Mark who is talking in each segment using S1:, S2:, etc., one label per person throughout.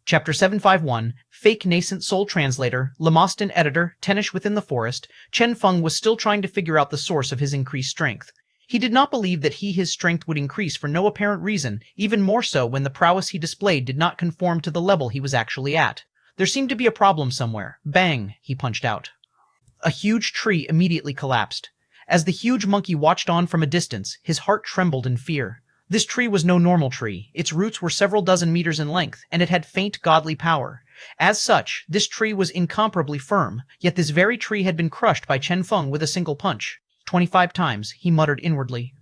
S1: Chapter 751, Fake Nascent Soul Translator, Lamostin Editor, Tenish Within the Forest. Chen Feng was still trying to figure out the source of his increased strength. He did not believe that his strength would increase for no apparent reason, even more so when the prowess he displayed did not conform to the level he was actually at. There seemed to be a problem somewhere. Bang, he punched out. A huge tree immediately collapsed. As the huge monkey watched on from a distance, his heart trembled in fear. This tree was no normal tree. Its roots were several dozen meters in length, and it had faint godly power. As such, this tree was incomparably firm, yet this very tree had been crushed by Chen Feng with a single punch. 25 times, he muttered inwardly.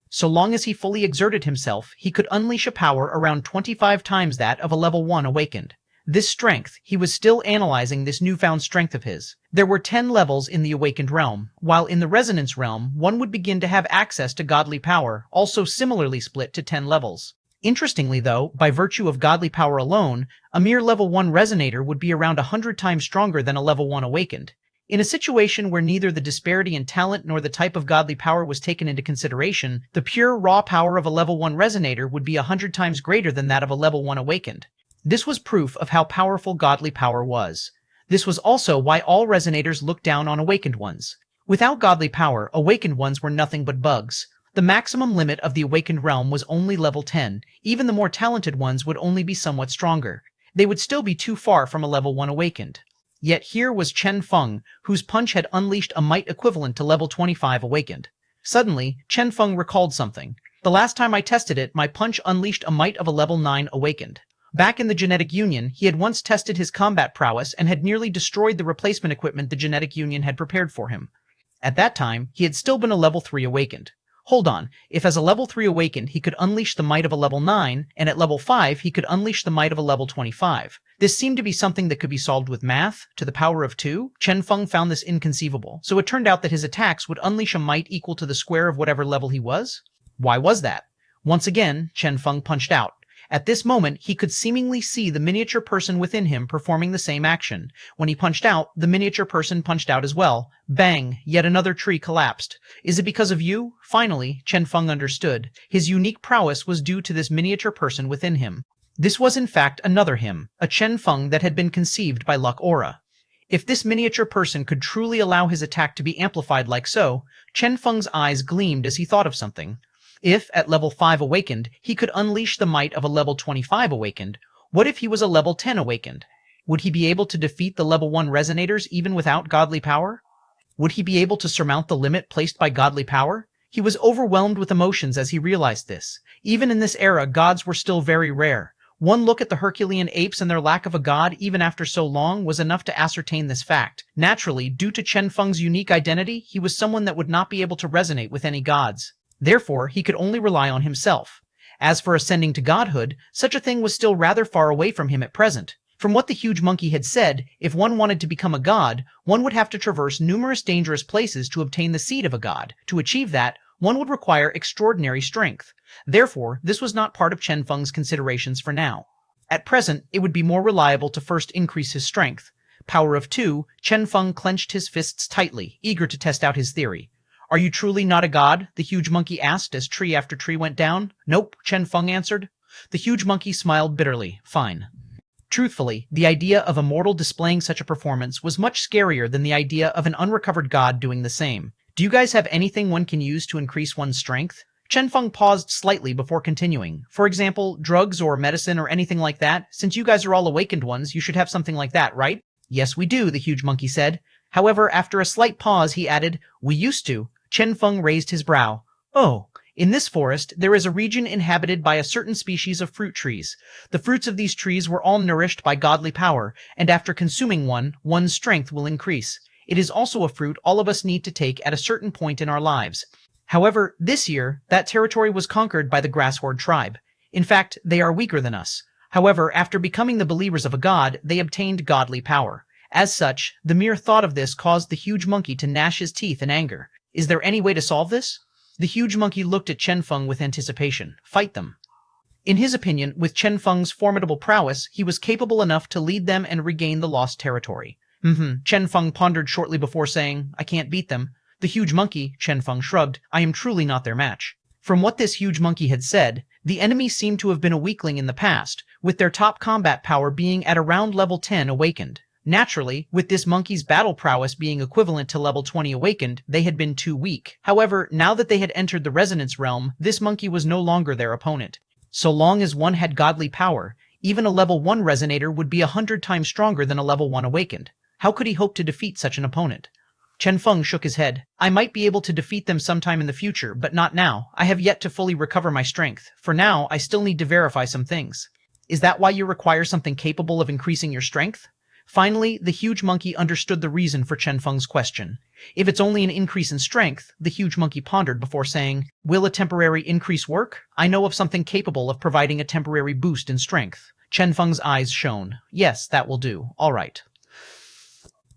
S1: So long as he fully exerted himself, he could unleash a power around 25 times that of a level 1 awakened. This strength, he was still analyzing this newfound strength of his. There were 10 levels in the awakened realm, while in the resonance realm, one would begin to have access to godly power, also similarly split to 10 levels. Interestingly though, by virtue of godly power alone, a mere level 1 resonator would be around 100 times stronger than a level 1 awakened. In a situation where neither the disparity in talent nor the type of godly power was taken into consideration, the pure raw power of a level 1 resonator would be 100 times greater than that of a level 1 awakened. This was proof of how powerful godly power was. This was also why all resonators looked down on awakened ones. Without godly power, awakened ones were nothing but bugs. The maximum limit of the awakened realm was only level 10. Even the more talented ones would only be somewhat stronger. They would still be too far from a level 1 awakened. Yet here was Chen Feng, whose punch had unleashed a might equivalent to level 25 awakened. Suddenly, Chen Feng recalled something. The last time I tested it, my punch unleashed a might of a level 9 awakened. Back in the Genetic Union, he had once tested his combat prowess and had nearly destroyed the replacement equipment the Genetic Union had prepared for him. At that time, he had still been a level 3 awakened. Hold on, if as a level 3 awakened he could unleash the might of a level 9, and at level 5 he could unleash the might of a level 25. This seemed to be something that could be solved with math, to the power of 2. Chen Feng found this inconceivable, so it turned out that his attacks would unleash a might equal to the square of whatever level he was. Why was that? Once again, Chen Feng punched out. At this moment, he could seemingly see the miniature person within him performing the same action. When he punched out, the miniature person punched out as well. Bang! Yet another tree collapsed. Is it because of you? Finally, Chen Feng understood. His unique prowess was due to this miniature person within him. This was in fact another him, a Chen Feng that had been conceived by Luck Aura. If this miniature person could truly allow his attack to be amplified like so, Chen Feng's eyes gleamed as he thought of something. If, at level 5 awakened, he could unleash the might of a level 25 awakened, what if he was a level 10 awakened? Would he be able to defeat the level 1 resonators even without godly power? Would he be able to surmount the limit placed by godly power? He was overwhelmed with emotions as he realized this. Even in this era, gods were still very rare. One look at the Herculean apes and their lack of a god, even after so long, was enough to ascertain this fact. Naturally, due to Chen Feng's unique identity, he was someone that would not be able to resonate with any gods. Therefore, he could only rely on himself. As for ascending to godhood, such a thing was still rather far away from him at present. From what the huge monkey had said, if one wanted to become a god, one would have to traverse numerous dangerous places to obtain the seed of a god. To achieve that, one would require extraordinary strength. Therefore, this was not part of Chen Feng's considerations for now. At present, it would be more reliable to first increase his strength. Power of 2, Chen Feng clenched his fists tightly, eager to test out his theory. Are you truly not a god? The huge monkey asked as tree after tree went down. Nope, Chen Feng answered. The huge monkey smiled bitterly. Fine. Truthfully, the idea of a mortal displaying such a performance was much scarier than the idea of an unrecovered god doing the same. Do you guys have anything one can use to increase one's strength? Chen Feng paused slightly before continuing. For example, drugs or medicine or anything like that? Since you guys are all awakened ones, you should have something like that, right? Yes, we do, the huge monkey said. However, after a slight pause, he added, we used to. Chen Feng raised his brow. Oh, in this forest, there is a region inhabited by a certain species of fruit trees. The fruits of these trees were all nourished by godly power, and after consuming one, one's strength will increase. It is also a fruit all of us need to take at a certain point in our lives. However, this year, that territory was conquered by the Grass Horde tribe. In fact, they are weaker than us. However, after becoming the believers of a god, they obtained godly power. As such, the mere thought of this caused the huge monkey to gnash his teeth in anger. Is there any way to solve this? The huge monkey looked at Chen Feng with anticipation. Fight them. In his opinion, with Chen Feng's formidable prowess, he was capable enough to lead them and regain the lost territory. Chen Feng pondered shortly before saying, I can't beat them. The huge monkey, Chen Feng shrugged, I am truly not their match. From what this huge monkey had said, the enemy seemed to have been a weakling in the past, with their top combat power being at around level 10 awakened. Naturally, with this monkey's battle prowess being equivalent to level 20 awakened, they had been too weak. However, now that they had entered the resonance realm, this monkey was no longer their opponent. So long as one had godly power, even a level 1 resonator would be 100 times stronger than a level 1 awakened. How could he hope to defeat such an opponent? Chen Feng shook his head. I might be able to defeat them sometime in the future, but not now. I have yet to fully recover my strength. For now, I still need to verify some things. Is that why you require something capable of increasing your strength? Finally, the huge monkey understood the reason for Chen Feng's question. If it's only an increase in strength, the huge monkey pondered before saying, will a temporary increase work? I know of something capable of providing a temporary boost in strength. Chen Feng's eyes shone. Yes, that will do. All right.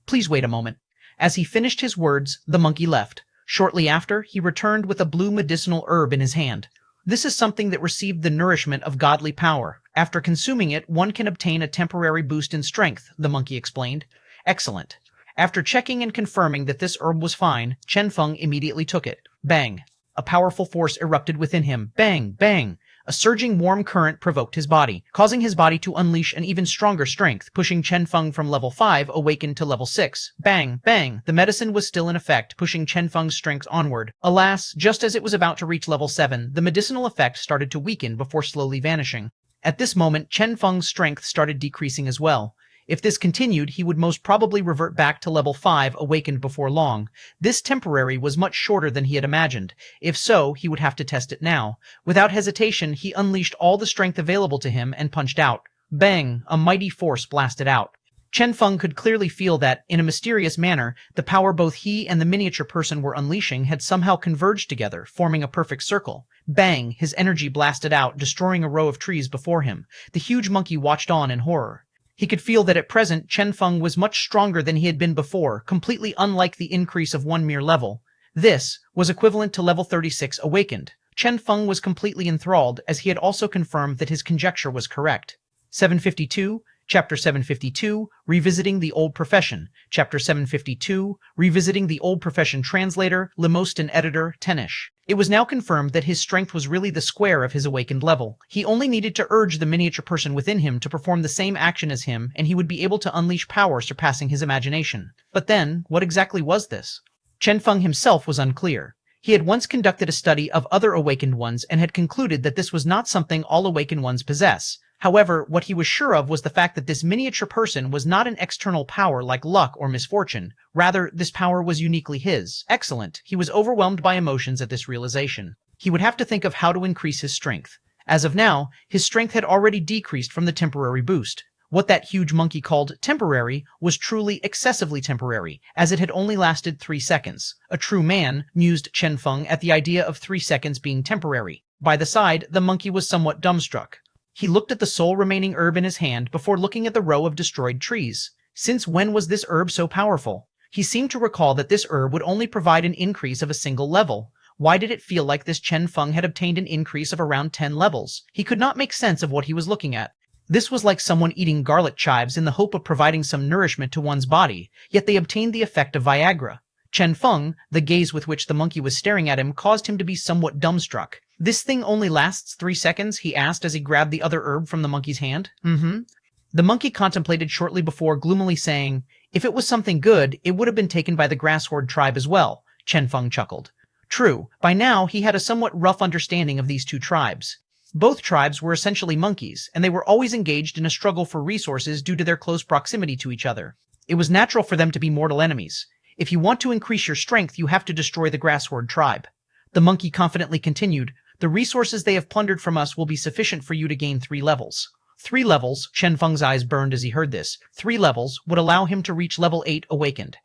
S1: Please wait a moment. As he finished his words, the monkey left. Shortly after, he returned with a blue medicinal herb in his hand. This is something that received the nourishment of godly power. After consuming it, one can obtain a temporary boost in strength, the monkey explained. Excellent. After checking and confirming that this herb was fine, Chen Feng immediately took it. Bang! A powerful force erupted within him. Bang! Bang! A surging warm current provoked his body, causing his body to unleash an even stronger strength, pushing Chen Feng from level 5 awakened to level 6. Bang! Bang! The medicine was still in effect, pushing Chen Feng's strength onward. Alas, just as it was about to reach level 7, the medicinal effect started to weaken before slowly vanishing. At this moment, Chen Feng's strength started decreasing as well. If this continued, he would most probably revert back to level 5 awakened before long. This temporary was much shorter than he had imagined. If so, he would have to test it now. Without hesitation, he unleashed all the strength available to him and punched out. Bang! A mighty force blasted out. Chen Feng could clearly feel that, in a mysterious manner, the power both he and the miniature person were unleashing had somehow converged together, forming a perfect circle. Bang! His energy blasted out, destroying a row of trees before him. The huge monkey watched on in horror. He could feel that at present Chen Feng was much stronger than he had been before, completely unlike the increase of one mere level. This was equivalent to level 36 awakened. Chen Feng was completely enthralled, as he had also confirmed that his conjecture was correct. 752, Chapter 752, Revisiting the Old Profession. Chapter 752, Revisiting the Old Profession. Translator, Lemostin Editor, Tenish. It was now confirmed that his strength was really the square of his awakened level. He only needed to urge the miniature person within him to perform the same action as him, and he would be able to unleash power surpassing his imagination. But then, what exactly was this? Chen Feng himself was unclear. He had once conducted a study of other awakened ones and had concluded that this was not something all awakened ones possess. However, what he was sure of was the fact that this miniature person was not an external power like luck or misfortune. Rather, this power was uniquely his. Excellent. He was overwhelmed by emotions at this realization. He would have to think of how to increase his strength. As of now, his strength had already decreased from the temporary boost. What that huge monkey called temporary was truly excessively temporary, as it had only lasted 3 seconds. A true man, mused Chen Feng at the idea of 3 seconds being temporary. By the side, the monkey was somewhat dumbstruck. He looked at the sole remaining herb in his hand before looking at the row of destroyed trees. Since when was this herb so powerful? He seemed to recall that this herb would only provide an increase of a single level. Why did it feel like this Chen Feng had obtained an increase of around 10 levels? He could not make sense of what he was looking at. This was like someone eating garlic chives in the hope of providing some nourishment to one's body, yet they obtained the effect of Viagra. Chen Feng, the gaze with which the monkey was staring at him, caused him to be somewhat dumbstruck. This thing only lasts 3 seconds? He asked as he grabbed the other herb from the monkey's hand. The monkey contemplated shortly before, gloomily saying, if it was something good, it would have been taken by the grass horde tribe as well. Chen Feng chuckled. True, by now he had a somewhat rough understanding of these two tribes. Both tribes were essentially monkeys, and they were always engaged in a struggle for resources due to their close proximity to each other. It was natural for them to be mortal enemies. If you want to increase your strength, you have to destroy the grass horde tribe. The monkey confidently continued, the resources they have plundered from us will be sufficient for you to gain 3 levels. 3 levels, Chen Feng's eyes burned as he heard this. 3 levels would allow him to reach level 8 awakened.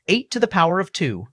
S1: 8 to the power of 2.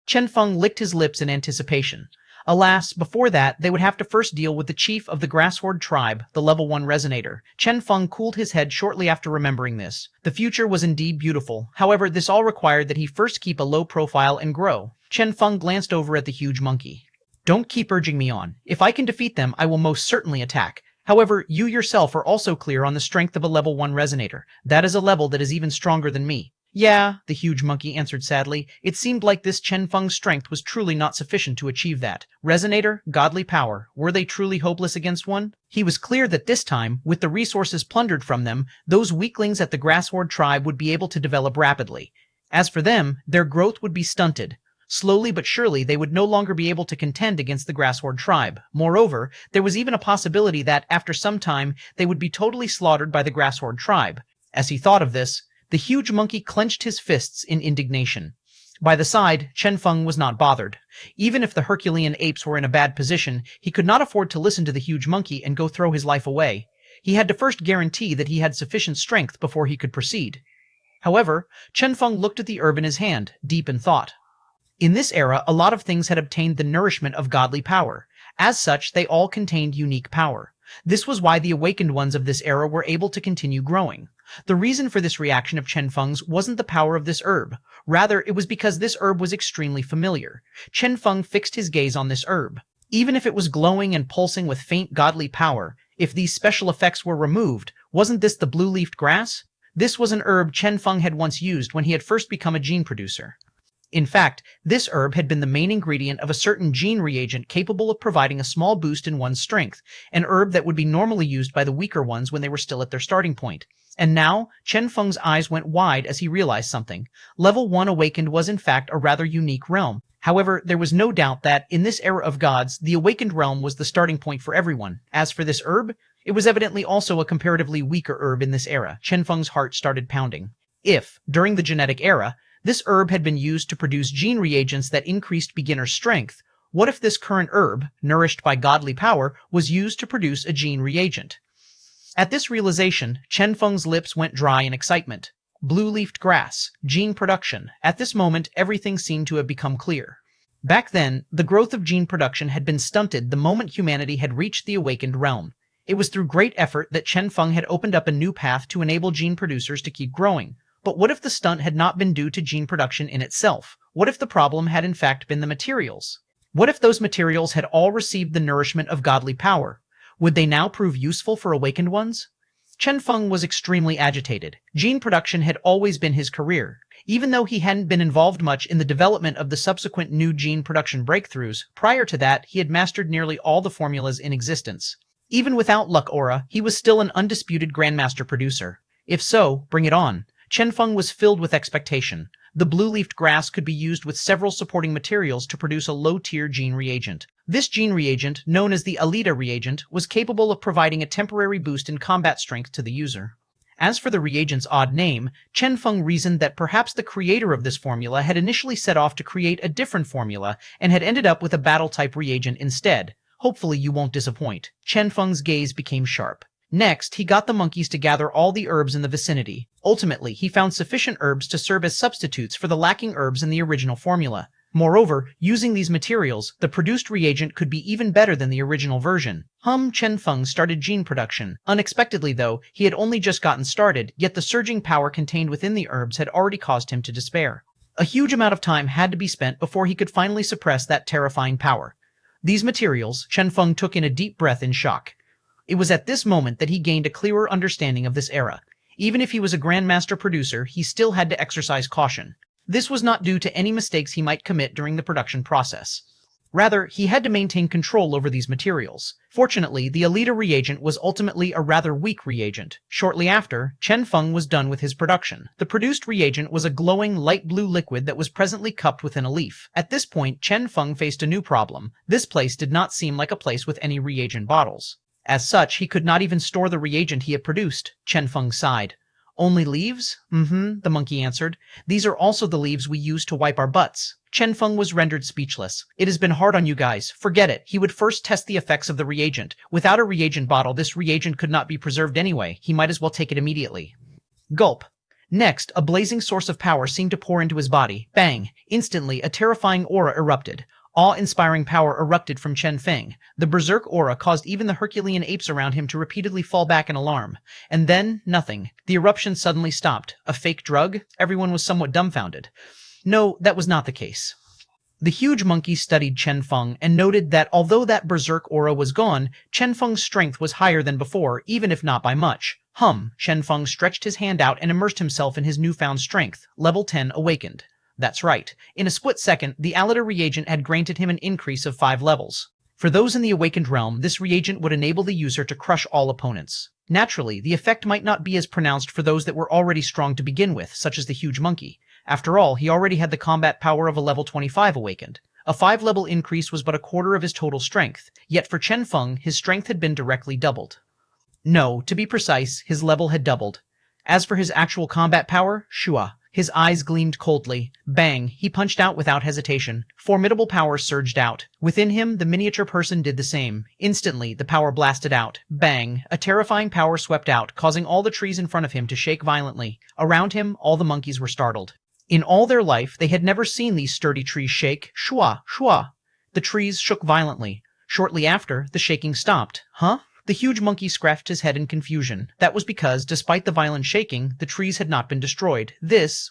S1: Chen Feng licked his lips in anticipation. Alas, before that, they would have to first deal with the chief of the grass horde tribe, the level 1 resonator. Chen Feng cooled his head shortly after remembering this. The future was indeed beautiful. However, this all required that he first keep a low profile and grow. Chen Feng glanced over at the huge monkey. Don't keep urging me on. If I can defeat them, I will most certainly attack. However, you yourself are also clear on the strength of a level 1 resonator. That is a level that is even stronger than me. Yeah, the huge monkey answered sadly. It seemed like this Chen Feng's strength was truly not sufficient to achieve that. Resonator, godly power, were they truly hopeless against one? He was clear that this time, with the resources plundered from them, those weaklings at the Grass Horde tribe would be able to develop rapidly. As for them, their growth would be stunted. Slowly but surely, they would no longer be able to contend against the Grass Horde tribe. Moreover, there was even a possibility that, after some time, they would be totally slaughtered by the Grass Horde tribe. As he thought of this, the huge monkey clenched his fists in indignation. By the side, Chen Feng was not bothered. Even if the Herculean apes were in a bad position, he could not afford to listen to the huge monkey and go throw his life away. He had to first guarantee that he had sufficient strength before he could proceed. However, Chen Feng looked at the herb in his hand, deep in thought. In this era, a lot of things had obtained the nourishment of godly power. As such, they all contained unique power. This was why the awakened ones of this era were able to continue growing. The reason for this reaction of Chen Feng's wasn't the power of this herb. Rather, it was because this herb was extremely familiar. Chen Feng fixed his gaze on this herb. Even if it was glowing and pulsing with faint godly power, if these special effects were removed, wasn't this the blue-leafed grass? This was an herb Chen Feng had once used when he had first become a gene producer. In fact, this herb had been the main ingredient of a certain gene reagent capable of providing a small boost in one's strength, an herb that would be normally used by the weaker ones when they were still at their starting point. And now, Chen Feng's eyes went wide as he realized something. Level 1 Awakened was in fact a rather unique realm. However, there was no doubt that, in this era of gods, the Awakened realm was the starting point for everyone. As for this herb, it was evidently also a comparatively weaker herb in this era. Chen Feng's heart started pounding. If, during the genetic era, this herb had been used to produce gene reagents that increased beginner strength, what if this current herb, nourished by godly power, was used to produce a gene reagent? At this realization, Chen Feng's lips went dry in excitement. Blue-leafed grass, gene production. At this moment, everything seemed to have become clear. Back then, the growth of gene production had been stunted the moment humanity had reached the awakened realm. It was through great effort that Chen Feng had opened up a new path to enable gene producers to keep growing. But what if the stunt had not been due to gene production in itself? What if the problem had in fact been the materials? What if those materials had all received the nourishment of godly power? Would they now prove useful for awakened ones? Chen Feng was extremely agitated. Gene production had always been his career. Even though he hadn't been involved much in the development of the subsequent new gene production breakthroughs, prior to that he had mastered nearly all the formulas in existence. Even without luck aura, he was still an undisputed grandmaster producer. If so, bring it on. Chen Feng was filled with expectation. The blue-leafed grass could be used with several supporting materials to produce a low-tier gene reagent. This gene reagent, known as the Alita reagent, was capable of providing a temporary boost in combat strength to the user. As for the reagent's odd name, Chen Feng reasoned that perhaps the creator of this formula had initially set off to create a different formula and had ended up with a battle-type reagent instead. Hopefully you won't disappoint. Chen Feng's gaze became sharp. Next, he got the monkeys to gather all the herbs in the vicinity. Ultimately, he found sufficient herbs to serve as substitutes for the lacking herbs in the original formula. Moreover, using these materials, the produced reagent could be even better than the original version. Chen Feng started gene production. Unexpectedly though, he had only just gotten started, yet the surging power contained within the herbs had already caused him to despair. A huge amount of time had to be spent before he could finally suppress that terrifying power. These materials, Chen Feng took in a deep breath in shock. It was at this moment that he gained a clearer understanding of this era. Even if he was a grandmaster producer, he still had to exercise caution. This was not due to any mistakes he might commit during the production process. Rather, he had to maintain control over these materials. Fortunately, the Alita reagent was ultimately a rather weak reagent. Shortly after, Chen Feng was done with his production. The produced reagent was a glowing light blue liquid that was presently cupped within a leaf. At this point, Chen Feng faced a new problem. This place did not seem like a place with any reagent bottles. As such, he could not even store the reagent he had produced. Chen Feng sighed. Only leaves? The monkey answered. These are also the leaves we use to wipe our butts. Chen Feng was rendered speechless. It has been hard on you guys. Forget it. He would first test the effects of the reagent. Without a reagent bottle, this reagent could not be preserved anyway. He might as well take it immediately. Gulp. Next, a blazing source of power seemed to pour into his body. Bang! Instantly, a terrifying aura erupted. Awe-inspiring power erupted from Chen Feng. The berserk aura caused even the Herculean apes around him to repeatedly fall back in alarm. And then, nothing. The eruption suddenly stopped. A fake drug? Everyone was somewhat dumbfounded. No, that was not the case. The huge monkey studied Chen Feng and noted that although that berserk aura was gone, Chen Feng's strength was higher than before, even if not by much. Chen Feng stretched his hand out and immersed himself in his newfound strength. Level 10 awakened. That's right. In a split second, the Alida reagent had granted him an increase of 5 levels. For those in the awakened realm, this reagent would enable the user to crush all opponents. Naturally, the effect might not be as pronounced for those that were already strong to begin with, such as the huge monkey. After all, he already had the combat power of a level 25 awakened. A 5-level increase was but a quarter of his total strength, yet for Chen Feng, his strength had been directly doubled. No, to be precise, his level had doubled. As for his actual combat power, shua. His eyes gleamed coldly. Bang, he punched out without hesitation. Formidable power surged out. Within him, the miniature person did the same. Instantly, the power blasted out. Bang, a terrifying power swept out, causing all the trees in front of him to shake violently. Around him, all the monkeys were startled. In all their life, they had never seen these sturdy trees shake. Shua, shua. The trees shook violently. Shortly after, the shaking stopped. Huh? The huge monkey scratched his head in confusion. That was because, despite the violent shaking, the trees had not been destroyed.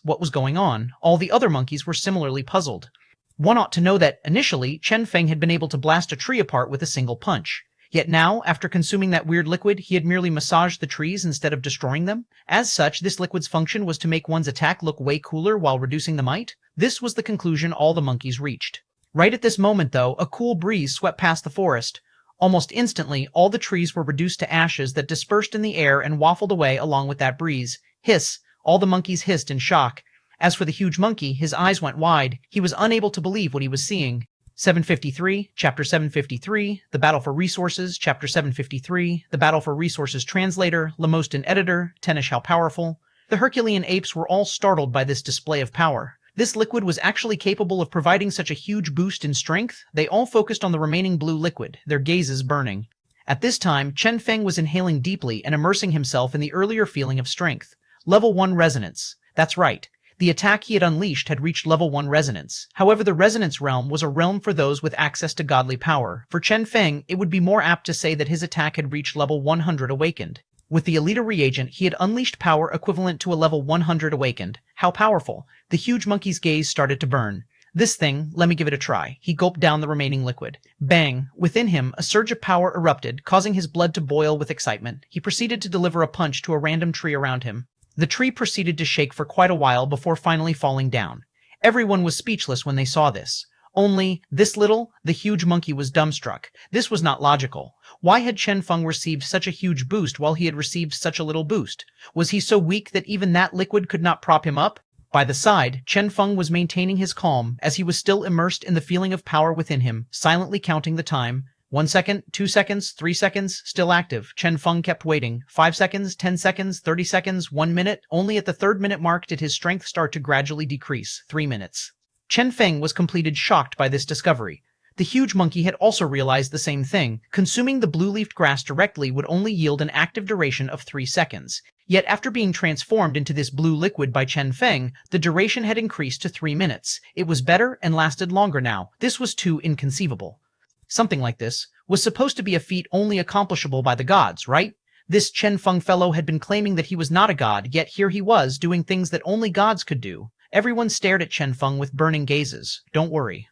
S1: What was going on? All the other monkeys were similarly puzzled. One ought to know that, initially, Chen Feng had been able to blast a tree apart with a single punch. Yet now, after consuming that weird liquid, he had merely massaged the trees instead of destroying them. As such, this liquid's function was to make one's attack look way cooler while reducing the might. This was the conclusion all the monkeys reached. Right at this moment, though, a cool breeze swept past the forest. Almost instantly, all the trees were reduced to ashes that dispersed in the air and waffled away along with that breeze. Hiss! All the monkeys hissed in shock. As for the huge monkey, his eyes went wide. He was unable to believe what he was seeing. 753, Chapter 753, The Battle for Resources, Chapter 753, The Battle for Resources Translator, Lamostin Editor, Tenish How Powerful. The Herculean apes were all startled by this display of power. This liquid was actually capable of providing such a huge boost in strength. They all focused on the remaining blue liquid, their gazes burning. At this time, Chen Feng was inhaling deeply and immersing himself in the earlier feeling of strength. Level 1 resonance. That's right. The attack he had unleashed had reached level 1 resonance. However, the resonance realm was a realm for those with access to godly power. For Chen Feng, it would be more apt to say that his attack had reached level 100 awakened. With the Alida reagent, he had unleashed power equivalent to a level 100 awakened. How powerful! The huge monkey's gaze started to burn. This thing, let me give it a try. He gulped down the remaining liquid. Bang! Within him, a surge of power erupted, causing his blood to boil with excitement. He proceeded to deliver a punch to a random tree around him. The tree proceeded to shake for quite a while before finally falling down. Everyone was speechless when they saw this. Only, the huge monkey was dumbstruck. This was not logical. Why had Chen Feng received such a huge boost while he had received such a little boost? Was he so weak that even that liquid could not prop him up? By the side, Chen Feng was maintaining his calm, as he was still immersed in the feeling of power within him, silently counting the time. 1 second, 2 seconds, 3 seconds, still active. Chen Feng kept waiting. 5 seconds, 10 seconds, 30 seconds, 1 minute. Only at the 3rd minute mark did his strength start to gradually decrease. 3 minutes. Chen Feng was completed shocked by this discovery. The huge monkey had also realized the same thing. Consuming the blue-leafed grass directly would only yield an active duration of 3 seconds. Yet after being transformed into this blue liquid by Chen Feng, the duration had increased to 3 minutes. It was better and lasted longer now. This was too inconceivable. Something like this was supposed to be a feat only accomplishable by the gods, right? This Chen Feng fellow had been claiming that he was not a god, yet here he was, doing things that only gods could do. Everyone stared at Chen Feng with burning gazes. Don't worry.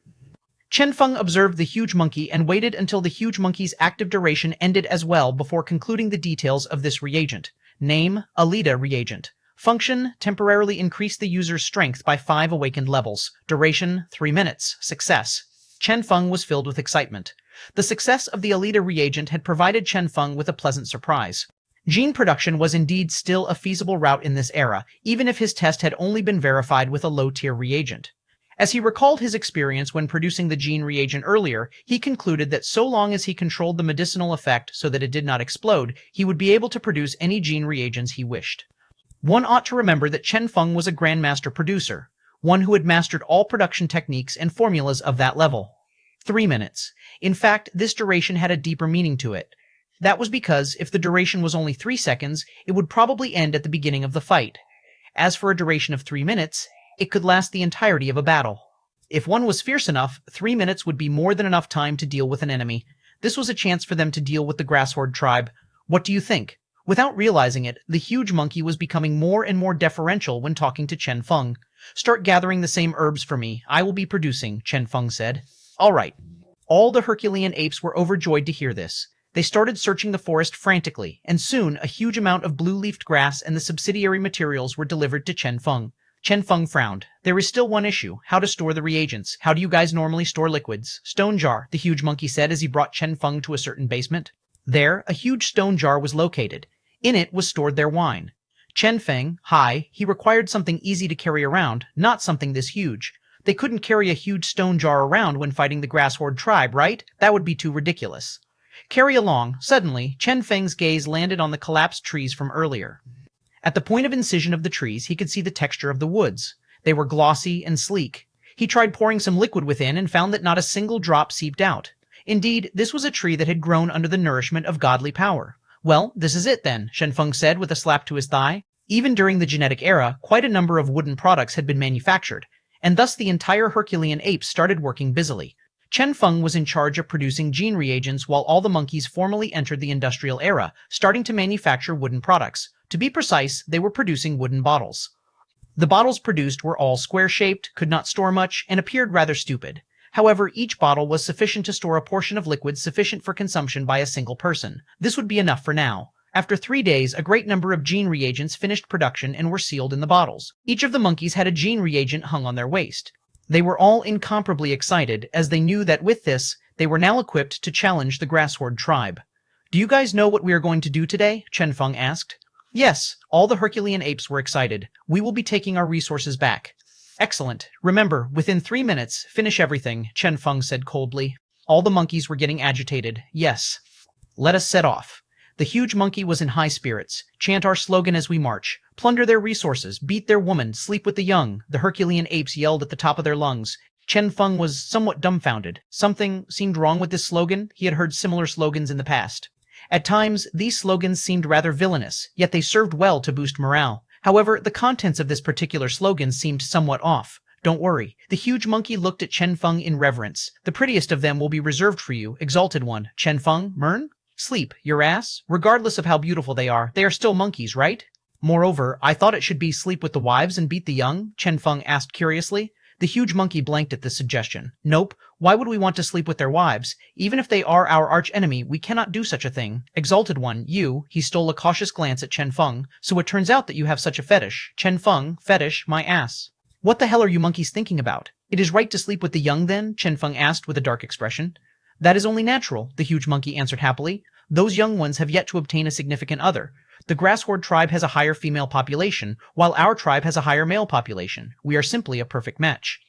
S1: Chen Feng observed the huge monkey and waited until the huge monkey's active duration ended as well before concluding the details of this reagent. Name, Alida reagent. Function, temporarily increase the user's strength by 5 awakened levels. Duration, 3 minutes. Success. Chen Feng was filled with excitement. The success of the Alida reagent had provided Chen Feng with a pleasant surprise. Gene production was indeed still a feasible route in this era, even if his test had only been verified with a low-tier reagent. As he recalled his experience when producing the gene reagent earlier, he concluded that so long as he controlled the medicinal effect so that it did not explode, he would be able to produce any gene reagents he wished. One ought to remember that Chen Feng was a grandmaster producer, one who had mastered all production techniques and formulas of that level. 3 minutes. In fact, this duration had a deeper meaning to it. That was because if the duration was only 3 seconds, it would probably end at the beginning of the fight. As for a duration of 3 minutes, it could last the entirety of a battle. If one was fierce enough, 3 minutes would be more than enough time to deal with an enemy. This was a chance for them to deal with the Grass Horde tribe. What do you think? Without realizing it, the huge monkey was becoming more and more deferential when talking to Chen Feng. Start gathering the same herbs for me. I will be producing, Chen Feng said. All right. All the Herculean apes were overjoyed to hear this. They started searching the forest frantically, and soon a huge amount of blue-leafed grass and the subsidiary materials were delivered to Chen Feng. Chen Feng frowned. There is still one issue, how to store the reagents. How do you guys normally store liquids? Stone jar, the huge monkey said as he brought Chen Feng to a certain basement. There, a huge stone jar was located. In it was stored their wine. Chen Feng, he required something easy to carry around, not something this huge. They couldn't carry a huge stone jar around when fighting the grass horde tribe, right? That would be too ridiculous. Carry along. Suddenly, Chen Feng's gaze landed on the collapsed trees from earlier. At the point of incision of the trees, he could see the texture of the woods. They were glossy and sleek. He tried pouring some liquid within and found that not a single drop seeped out. Indeed, this was a tree that had grown under the nourishment of godly power. Well, this is it then, Chen Feng said with a slap to his thigh. Even during the genetic era, quite a number of wooden products had been manufactured, and thus the entire Herculean apes started working busily. Chen Feng was in charge of producing gene reagents while all the monkeys formally entered the industrial era, starting to manufacture wooden products. To be precise, they were producing wooden bottles. The bottles produced were all square-shaped, could not store much, and appeared rather stupid. However, each bottle was sufficient to store a portion of liquid sufficient for consumption by a single person. This would be enough for now. After 3 days, a great number of gene reagents finished production and were sealed in the bottles. Each of the monkeys had a gene reagent hung on their waist. They were all incomparably excited, as they knew that with this, they were now equipped to challenge the grass horde tribe. Do you guys know what we are going to do today? Chen Feng asked. Yes, all the Herculean apes were excited. We will be taking our resources back. Excellent. Remember, within 3 minutes, finish everything, Chen Feng said coldly. All the monkeys were getting agitated. Yes. Let us set off. The huge monkey was in high spirits. Chant our slogan as we march. Plunder their resources, beat their women, sleep with the young. The Herculean apes yelled at the top of their lungs. Chen Feng was somewhat dumbfounded. Something seemed wrong with this slogan. He had heard similar slogans in the past. At times, these slogans seemed rather villainous, yet they served well to boost morale. However, the contents of this particular slogan seemed somewhat off. Don't worry. The huge monkey looked at Chen Feng in reverence. The prettiest of them will be reserved for you, exalted one. Chen Feng, Mern? Sleep, your ass. Regardless of how beautiful they are still monkeys, right? Moreover, I thought it should be sleep with the wives and beat the young, Chen Feng asked curiously. The huge monkey blanked at this suggestion. Nope, why would we want to sleep with their wives? Even if they are our arch-enemy, we cannot do such a thing. Exalted one, he stole a cautious glance at Chen Feng. So it turns out that you have such a fetish. Chen Feng, fetish, my ass. What the hell are you monkeys thinking about? It is right to sleep with the young then? Chen Feng asked with a dark expression. That is only natural, the huge monkey answered happily. Those young ones have yet to obtain a significant other. The grass horde tribe has a higher female population, while our tribe has a higher male population. We are simply a perfect match.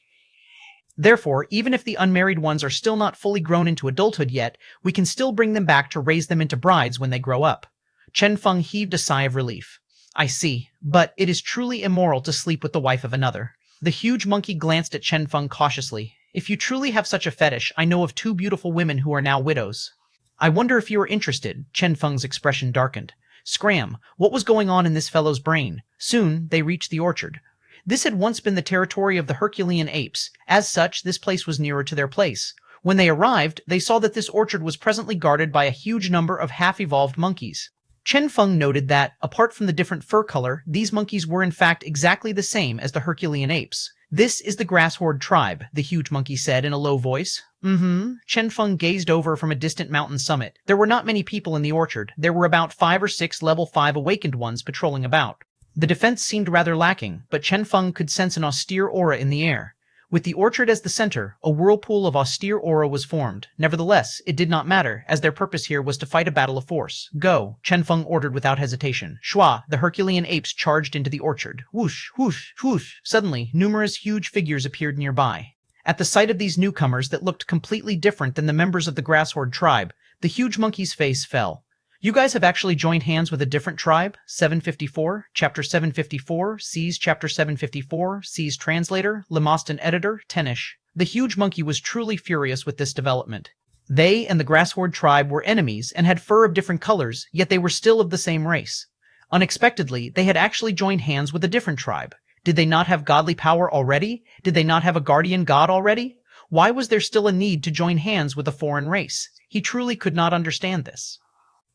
S1: Therefore, even if the unmarried ones are still not fully grown into adulthood yet, we can still bring them back to raise them into brides when they grow up. Chen Feng heaved a sigh of relief. I see, but it is truly immoral to sleep with the wife of another. The huge monkey glanced at Chen Feng cautiously. If you truly have such a fetish, I know of 2 beautiful women who are now widows. I wonder if you are interested. Chen Feng's expression darkened. Scram, what was going on in this fellow's brain? Soon, they reached the orchard. This had once been the territory of the Herculean apes. As such, this place was nearer to their place. When they arrived, they saw that this orchard was presently guarded by a huge number of half-evolved monkeys. Chen Feng noted that, apart from the different fur color, these monkeys were in fact exactly the same as the Herculean apes. This is the grass horde tribe, the huge monkey said in a low voice. Chen Feng gazed over from a distant mountain summit. There were not many people in the orchard. There were about 5 or 6 level 5 awakened ones patrolling about. The defense seemed rather lacking, but Chen Feng could sense an austere aura in the air. With the orchard as the center, a whirlpool of austere aura was formed. Nevertheless, it did not matter, as their purpose here was to fight a battle of force. Go, Chen Feng ordered without hesitation. Shua, the Herculean apes charged into the orchard. Whoosh, whoosh, whoosh. Suddenly, numerous huge figures appeared nearby. At the sight of these newcomers that looked completely different than the members of the grass horde tribe, the huge monkey's face fell. You guys have actually joined hands with a different tribe? 754, Chapter 754, sees Chapter 754, sees translator, Lemostin editor, Tenish. The huge monkey was truly furious with this development. They and the grass horde tribe were enemies and had fur of different colors, yet they were still of the same race. Unexpectedly, they had actually joined hands with a different tribe. Did they not have godly power already? Did they not have a guardian god already? Why was there still a need to join hands with a foreign race? He truly could not understand this.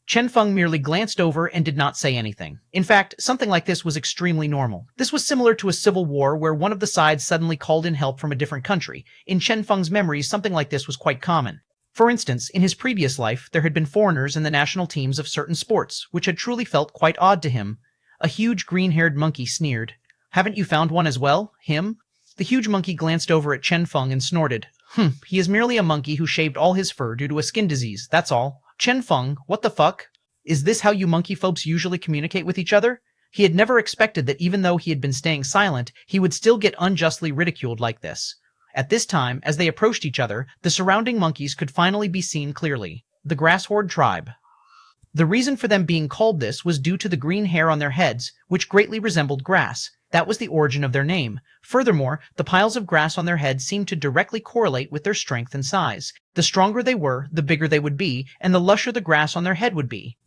S1: Chen Feng merely glanced over and did not say anything. In fact, something like this was extremely normal. This was similar to a civil war where one of the sides suddenly called in help from a different country. In Chen Feng's memories, something like this was quite common. For instance, in his previous life, there had been foreigners in the national teams of certain sports, which had truly felt quite odd to him. A huge green-haired monkey sneered. "Haven't you found one as well? Him?" The huge monkey glanced over at Chen Feng and snorted. He is merely a monkey who shaved all his fur due to a skin disease, that's all." Chen Feng, what the fuck? Is this how you monkey folks usually communicate with each other? He had never expected that even though he had been staying silent, he would still get unjustly ridiculed like this. At this time, as they approached each other, the surrounding monkeys could finally be seen clearly. The grass horde tribe. The reason for them being called this was due to the green hair on their heads, which greatly resembled grass. That was the origin of their name. Furthermore, the piles of grass on their heads seemed to directly correlate with their strength and size. The stronger they were, the bigger they would be, and the lusher the grass on their head would be.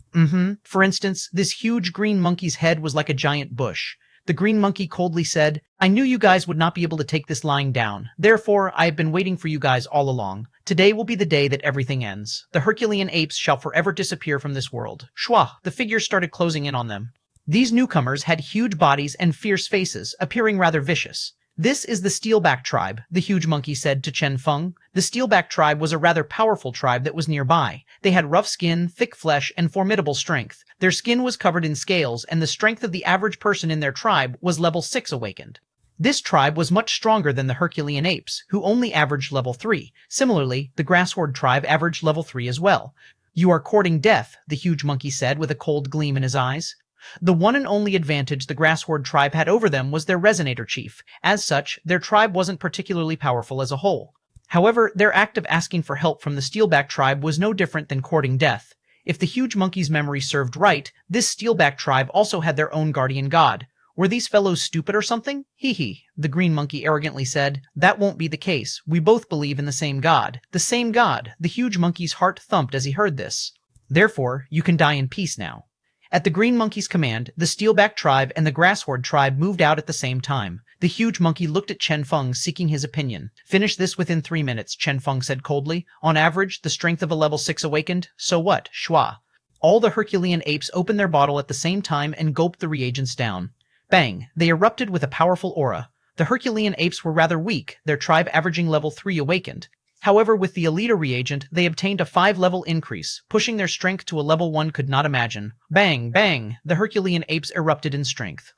S1: For instance, this huge green monkey's head was like a giant bush. The green monkey coldly said, "I knew you guys would not be able to take this lying down. Therefore, I have been waiting for you guys all along. Today will be the day that everything ends. The Herculean apes shall forever disappear from this world." Shwa, the figures started closing in on them. These newcomers had huge bodies and fierce faces, appearing rather vicious. "This is the Steelback tribe," the huge monkey said to Chen Feng. The Steelback tribe was a rather powerful tribe that was nearby. They had rough skin, thick flesh, and formidable strength. Their skin was covered in scales, and the strength of the average person in their tribe was level 6 awakened. This tribe was much stronger than the Herculean apes, who only averaged level 3. Similarly, the Grass Horde tribe averaged level 3 as well. "You are courting death," the huge monkey said with a cold gleam in his eyes. The one and only advantage the Grass Horde tribe had over them was their Resonator chief. As such, their tribe wasn't particularly powerful as a whole. However, their act of asking for help from the Steelback tribe was no different than courting death. If the huge monkey's memory served right, this Steelback tribe also had their own guardian god. Were these fellows stupid or something? Hee, the green monkey arrogantly said. "That won't be the case. We both believe in the same god." The same god. The huge monkey's heart thumped as he heard this. "Therefore, you can die in peace now." At the green monkey's command, the Steelback tribe and the Grass Horde tribe moved out at the same time. The huge monkey looked at Chen Feng, seeking his opinion. "Finish this within 3 minutes," Chen Feng said coldly. "On average, the strength of a level 6 awakened. So what? Shwa." All the Herculean apes opened their bottle at the same time and gulped the reagents down. Bang! They erupted with a powerful aura. The Herculean apes were rather weak, their tribe averaging level 3 awakened. However, with the Elita reagent, they obtained a 5-level increase, pushing their strength to a level 1 could not imagine. Bang! Bang! The Herculean apes erupted in strength.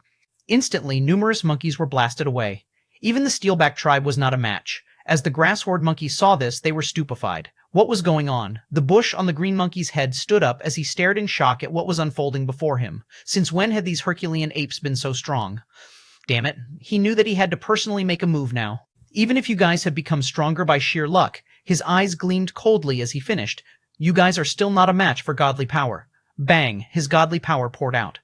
S1: Instantly, numerous monkeys were blasted away. Even the Steelback tribe was not a match. As the Grass Horde monkeys saw this, they were stupefied. What was going on? The bush on the green monkey's head stood up as he stared in shock at what was unfolding before him. Since when had these Herculean apes been so strong? Damn it, he knew that he had to personally make a move now. "Even if you guys have become stronger by sheer luck," his eyes gleamed coldly as he finished, "you guys are still not a match for godly power." Bang! His godly power poured out.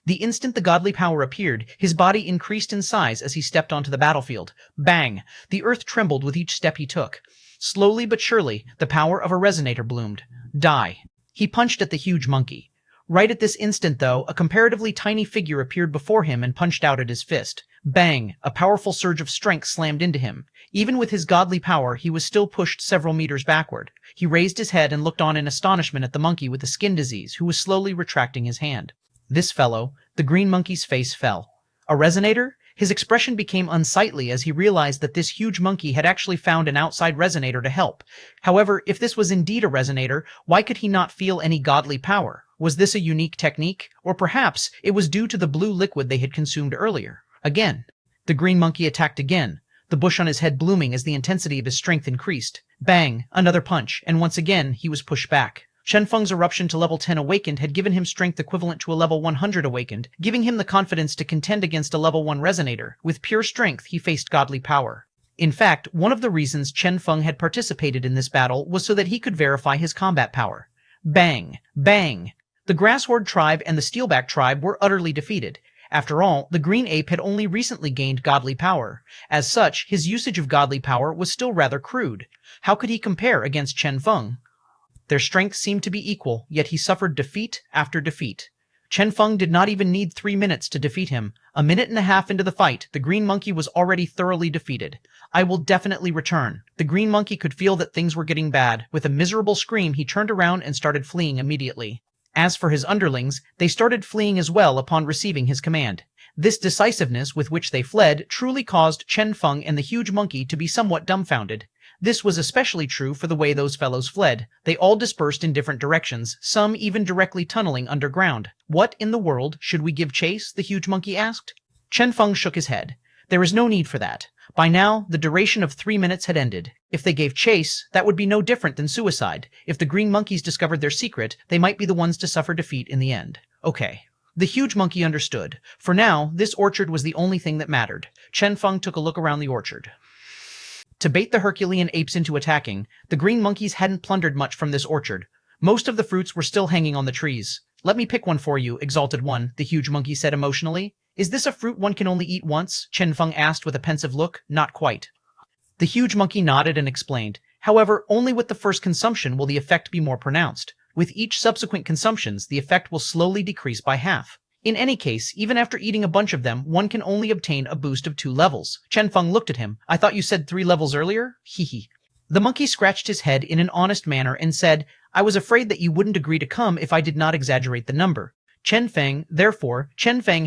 S1: The instant the godly power appeared, his body increased in size as he stepped onto the battlefield. Bang! The earth trembled with each step he took. Slowly but surely, the power of a resonator bloomed. Die. He punched at the huge monkey. Right at this instant, though, a comparatively tiny figure appeared before him and punched out at his fist. Bang! A powerful surge of strength slammed into him. Even with his godly power, he was still pushed several meters backward. He raised his head and looked on in astonishment at the monkey with the skin disease, who was slowly retracting his hand. This fellow, the green monkey's face fell. A resonator? His expression became unsightly as he realized that this huge monkey had actually found an outside resonator to help. However, if this was indeed a resonator, why could he not feel any godly power? Was this a unique technique? Or perhaps it was due to the blue liquid they had consumed earlier. Again. The green monkey attacked again, the bush on his head blooming as the intensity of his strength increased. Bang! Another punch, and once again he was pushed back. Chen Feng's eruption to level 10 awakened had given him strength equivalent to a level 100 awakened, giving him the confidence to contend against a level 1 resonator. With pure strength, he faced godly power. In fact, one of the reasons Chen Feng had participated in this battle was so that he could verify his combat power. Bang! Bang! The Grass Horde tribe and the Steelback tribe were utterly defeated. After all, the green ape had only recently gained godly power. As such, his usage of godly power was still rather crude. How could he compare against Chen Feng? Their strength seemed to be equal, yet he suffered defeat after defeat. Chen Feng did not even need 3 minutes to defeat him. A minute and a half into the fight, the green monkey was already thoroughly defeated. "I will definitely return." The green monkey could feel that things were getting bad. With a miserable scream, he turned around and started fleeing immediately. As for his underlings, they started fleeing as well upon receiving his command. This decisiveness with which they fled truly caused Chen Feng and the huge monkey to be somewhat dumbfounded. This was especially true for the way those fellows fled. They all dispersed in different directions, some even directly tunneling underground. What in the world should we give chase? The huge monkey asked. Chen Feng shook his head. There is no need for that. By now, the duration of 3 minutes had ended. If they gave chase, that would be no different than suicide. If the green monkeys discovered their secret, they might be the ones to suffer defeat in the end. Okay. The huge monkey understood. For now, this orchard was the only thing that mattered. Chen Feng took a look around the orchard. To bait the Herculean apes into attacking, the green monkeys hadn't plundered much from this orchard. Most of the fruits were still hanging on the trees. Let me pick one for you, Exalted One, the huge monkey said emotionally. Is this a fruit one can only eat once? Chen Feng asked with a pensive look. Not quite. The huge monkey nodded and explained. However, only with the first consumption will the effect be more pronounced. With each subsequent consumptions, the effect will slowly decrease by half. In any case, even after eating a bunch of them, one can only obtain a boost of 2 levels. Chen Feng looked at him. I thought you said 3 levels earlier? Hee. The monkey scratched his head in an honest manner and said, I was afraid that you wouldn't agree to come if I did not exaggerate the number. Chen Feng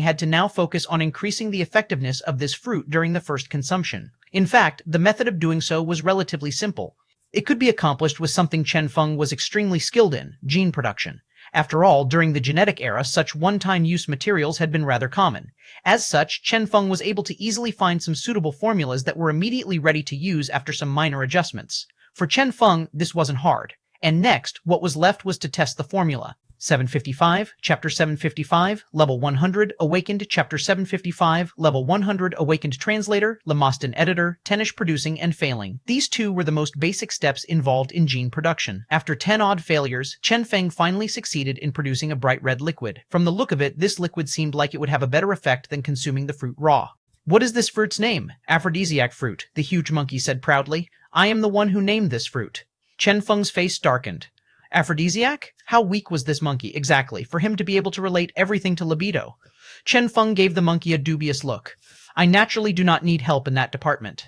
S1: had to now focus on increasing the effectiveness of this fruit during the first consumption. In fact, the method of doing so was relatively simple. It could be accomplished with something Chen Feng was extremely skilled in, gene production. After all, during the genetic era, such one-time use materials had been rather common. As such, Chen Feng was able to easily find some suitable formulas that were immediately ready to use after some minor adjustments. For Chen Feng, this wasn't hard. And next, what was left was to test the formula. 755, Chapter 755, Level 100, Awakened, Chapter 755, Level 100, Awakened Translator, Lemostin Editor, Tenish Producing and Failing. These two were the most basic steps involved in gene production. After 10 odd failures, Chen Feng finally succeeded in producing a bright red liquid. From the look of it, this liquid seemed like it would have a better effect than consuming the fruit raw. What is this fruit's name? Aphrodisiac fruit, the huge monkey said proudly. I am the one who named this fruit. Chen Feng's face darkened. Aphrodisiac? How weak was this monkey, exactly, for him to be able to relate everything to libido? Chen Feng gave the monkey a dubious look. I naturally do not need help in that department.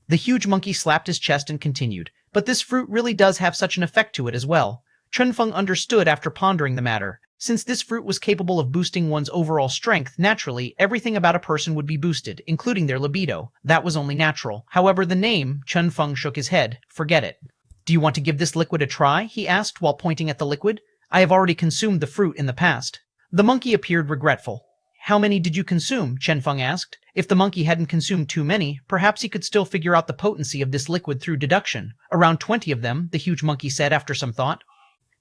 S1: The huge monkey slapped his chest and continued, but this fruit really does have such an effect to it as well. Chen Feng understood after pondering the matter. Since this fruit was capable of boosting one's overall strength, naturally, everything about a person would be boosted, including their libido. That was only natural. However, the name, Chen Feng shook his head. Forget it. Do you want to give this liquid a try? He asked while pointing at the liquid. I have already consumed the fruit in the past. The monkey appeared regretful. How many did you consume? Chen Feng asked. If the monkey hadn't consumed too many, perhaps he could still figure out the potency of this liquid through deduction. Around 20 of them, the huge monkey said after some thought.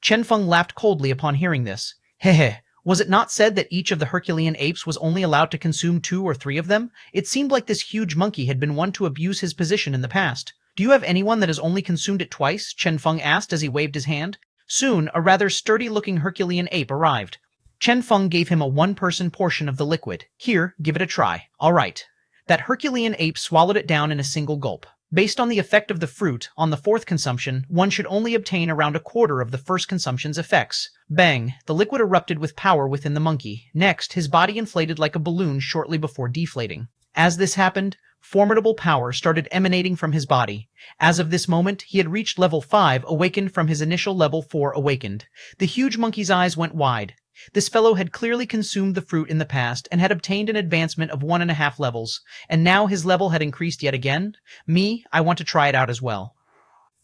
S1: Chen Feng laughed coldly upon hearing this. Hehe. Was it not said that each of the Herculean apes was only allowed to consume 2 or 3 of them? It seemed like this huge monkey had been one to abuse his position in the past. Do you have anyone that has only consumed it twice? Chen Feng asked as he waved his hand. Soon, a rather sturdy-looking Herculean ape arrived. Chen Feng gave him a one-person portion of the liquid. Here, give it a try. All right. That Herculean ape swallowed it down in a single gulp. Based on the effect of the fruit, on the 4th consumption, one should only obtain around a quarter of the first consumption's effects. Bang! The liquid erupted with power within the monkey. Next, his body inflated like a balloon shortly before deflating. As this happened, formidable power started emanating from his body. As of this moment, he had reached level 5, awakened from his initial level 4 awakened. The huge monkey's eyes went wide. This fellow had clearly consumed the fruit in the past and had obtained an advancement of 1.5 levels, and now his level had increased yet again. Me, I want to try it out as well.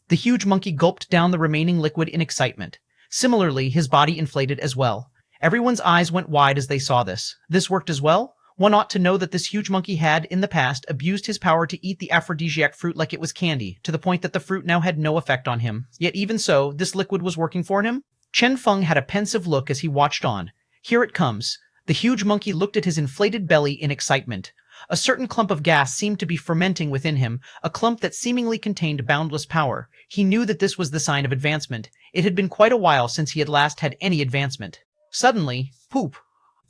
S1: The huge monkey gulped down the remaining liquid in excitement. Similarly, his body inflated as well. Everyone's eyes went wide as they saw this. This worked as well? One ought to know that this huge monkey had, in the past, abused his power to eat the aphrodisiac fruit like it was candy, to the point that the fruit now had no effect on him. Yet even so, this liquid was working for him? Chen Feng had a pensive look as he watched on. Here it comes. The huge monkey looked at his inflated belly in excitement. A certain clump of gas seemed to be fermenting within him, a clump that seemingly contained boundless power. He knew that this was the sign of advancement. It had been quite a while since he had last had any advancement. Suddenly, poop!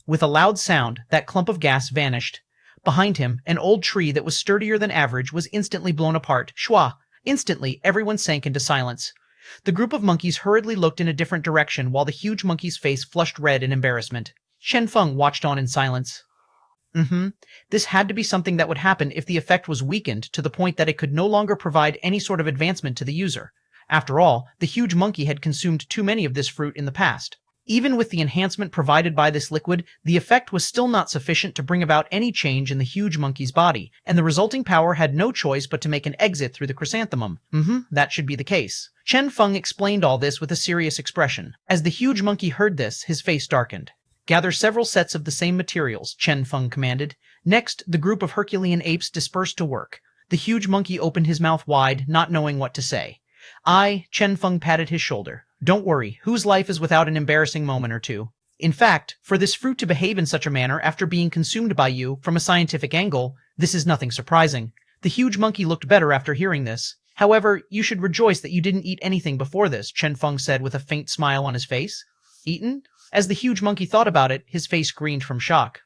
S1: With a loud sound, that clump of gas vanished. Behind him, an old tree that was sturdier than average was instantly blown apart. Shwa! Instantly, everyone sank into silence. The group of monkeys hurriedly looked in a different direction while the huge monkey's face flushed red in embarrassment. Chen Feng watched on in silence. This had to be something that would happen if the effect was weakened to the point that it could no longer provide any sort of advancement to the user. After all, the huge monkey had consumed too many of this fruit in the past. Even with the enhancement provided by this liquid, the effect was still not sufficient to bring about any change in the huge monkey's body, and the resulting power had no choice but to make an exit through the chrysanthemum. That should be the case. Chen Feng explained all this with a serious expression. As the huge monkey heard this, his face darkened. Gather several sets of the same materials, Chen Feng commanded. Next, the group of Herculean apes dispersed to work. The huge monkey opened his mouth wide, not knowing what to say. Chen Feng patted his shoulder. Don't worry, whose life is without an embarrassing moment or two? In fact, for this fruit to behave in such a manner after being consumed by you, from a scientific angle, this is nothing surprising. The huge monkey looked better after hearing this. However, you should rejoice that you didn't eat anything before this, Chen Feng said with a faint smile on his face. Eaten? As the huge monkey thought about it, his face greened from shock.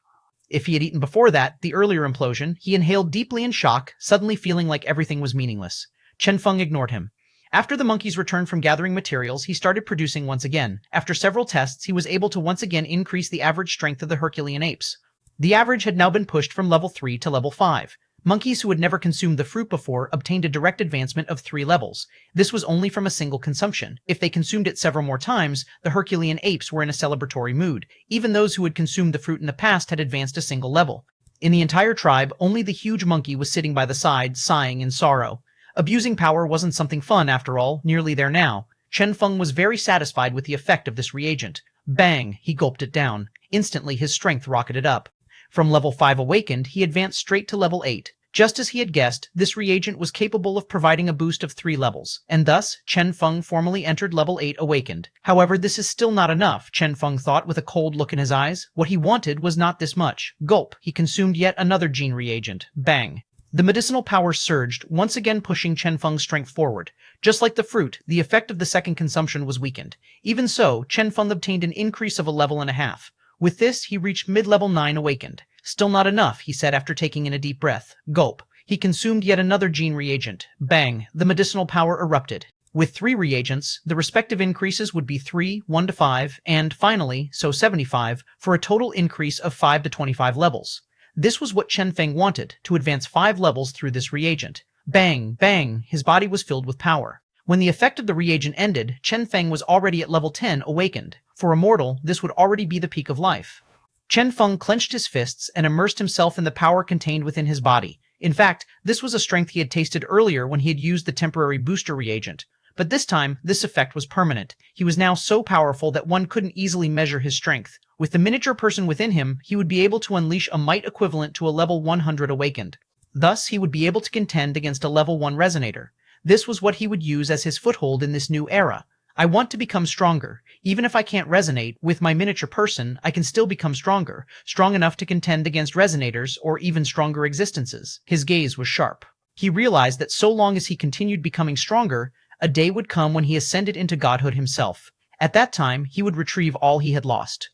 S1: If he had eaten before that, the earlier implosion, he inhaled deeply in shock, suddenly feeling like everything was meaningless. Chen Feng ignored him. After the monkeys returned from gathering materials, he started producing once again. After several tests, he was able to once again increase the average strength of the Herculean apes. The average had now been pushed from level 3 to level 5. Monkeys who had never consumed the fruit before obtained a direct advancement of 3 levels. This was only from a single consumption. If they consumed it several more times, the Herculean apes were in a celebratory mood. Even those who had consumed the fruit in the past had advanced a single level. In the entire tribe, only the huge monkey was sitting by the side, sighing in sorrow. Abusing power wasn't something fun, after all, nearly there now. Chen Feng was very satisfied with the effect of this reagent. Bang! He gulped it down. Instantly, his strength rocketed up. From level 5 awakened, he advanced straight to level 8. Just as he had guessed, this reagent was capable of providing a boost of 3 levels, and thus, Chen Feng formally entered level 8 awakened. However, this is still not enough, Chen Feng thought with a cold look in his eyes. What he wanted was not this much. Gulp! He consumed yet another gene reagent. Bang! The medicinal power surged, once again pushing Chen Feng's strength forward. Just like the fruit, the effect of the second consumption was weakened. Even so, Chen Feng obtained an increase of a level and a half. With this, he reached mid-level 9 awakened. Still not enough, he said after taking in a deep breath. Gulp. He consumed yet another gene reagent. Bang. The medicinal power erupted. With 3 reagents, the respective increases would be 3, 1 to 5, and finally, so 75, for a total increase of 5 to 25 levels. This was what Chen Feng wanted, to advance 5 levels through this reagent. Bang, bang, his body was filled with power. When the effect of the reagent ended, Chen Feng was already at level 10 awakened. For a mortal, this would already be the peak of life. Chen Feng clenched his fists and immersed himself in the power contained within his body. In fact, this was a strength he had tasted earlier when he had used the temporary booster reagent. But this time, this effect was permanent. He was now so powerful that one couldn't easily measure his strength. With the miniature person within him, he would be able to unleash a might equivalent to a level 100 awakened. Thus, he would be able to contend against a level 1 resonator. This was what he would use as his foothold in this new era. I want to become stronger. Even if I can't resonate, with my miniature person, I can still become stronger. Strong enough to contend against resonators, or even stronger existences. His gaze was sharp. He realized that so long as he continued becoming stronger, a day would come when he ascended into godhood himself. At that time, he would retrieve all he had lost.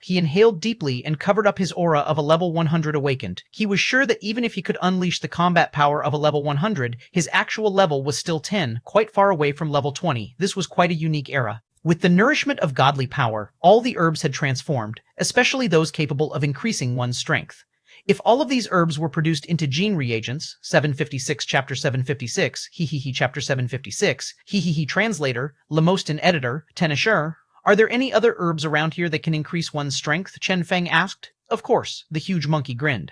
S1: He inhaled deeply and covered up his aura of a level 100 awakened. He was sure that even if he could unleash the combat power of a level 100, his actual level was still 10, quite far away from level 20. This was quite a unique era. With the nourishment of godly power, all the herbs had transformed, especially those capable of increasing one's strength. If all of these herbs were produced into gene reagents, 756 chapter 756, chapter 756, translator, Lemostin editor, Tenisher, are there any other herbs around here that can increase one's strength? Chen Feng asked. Of course, the huge monkey grinned.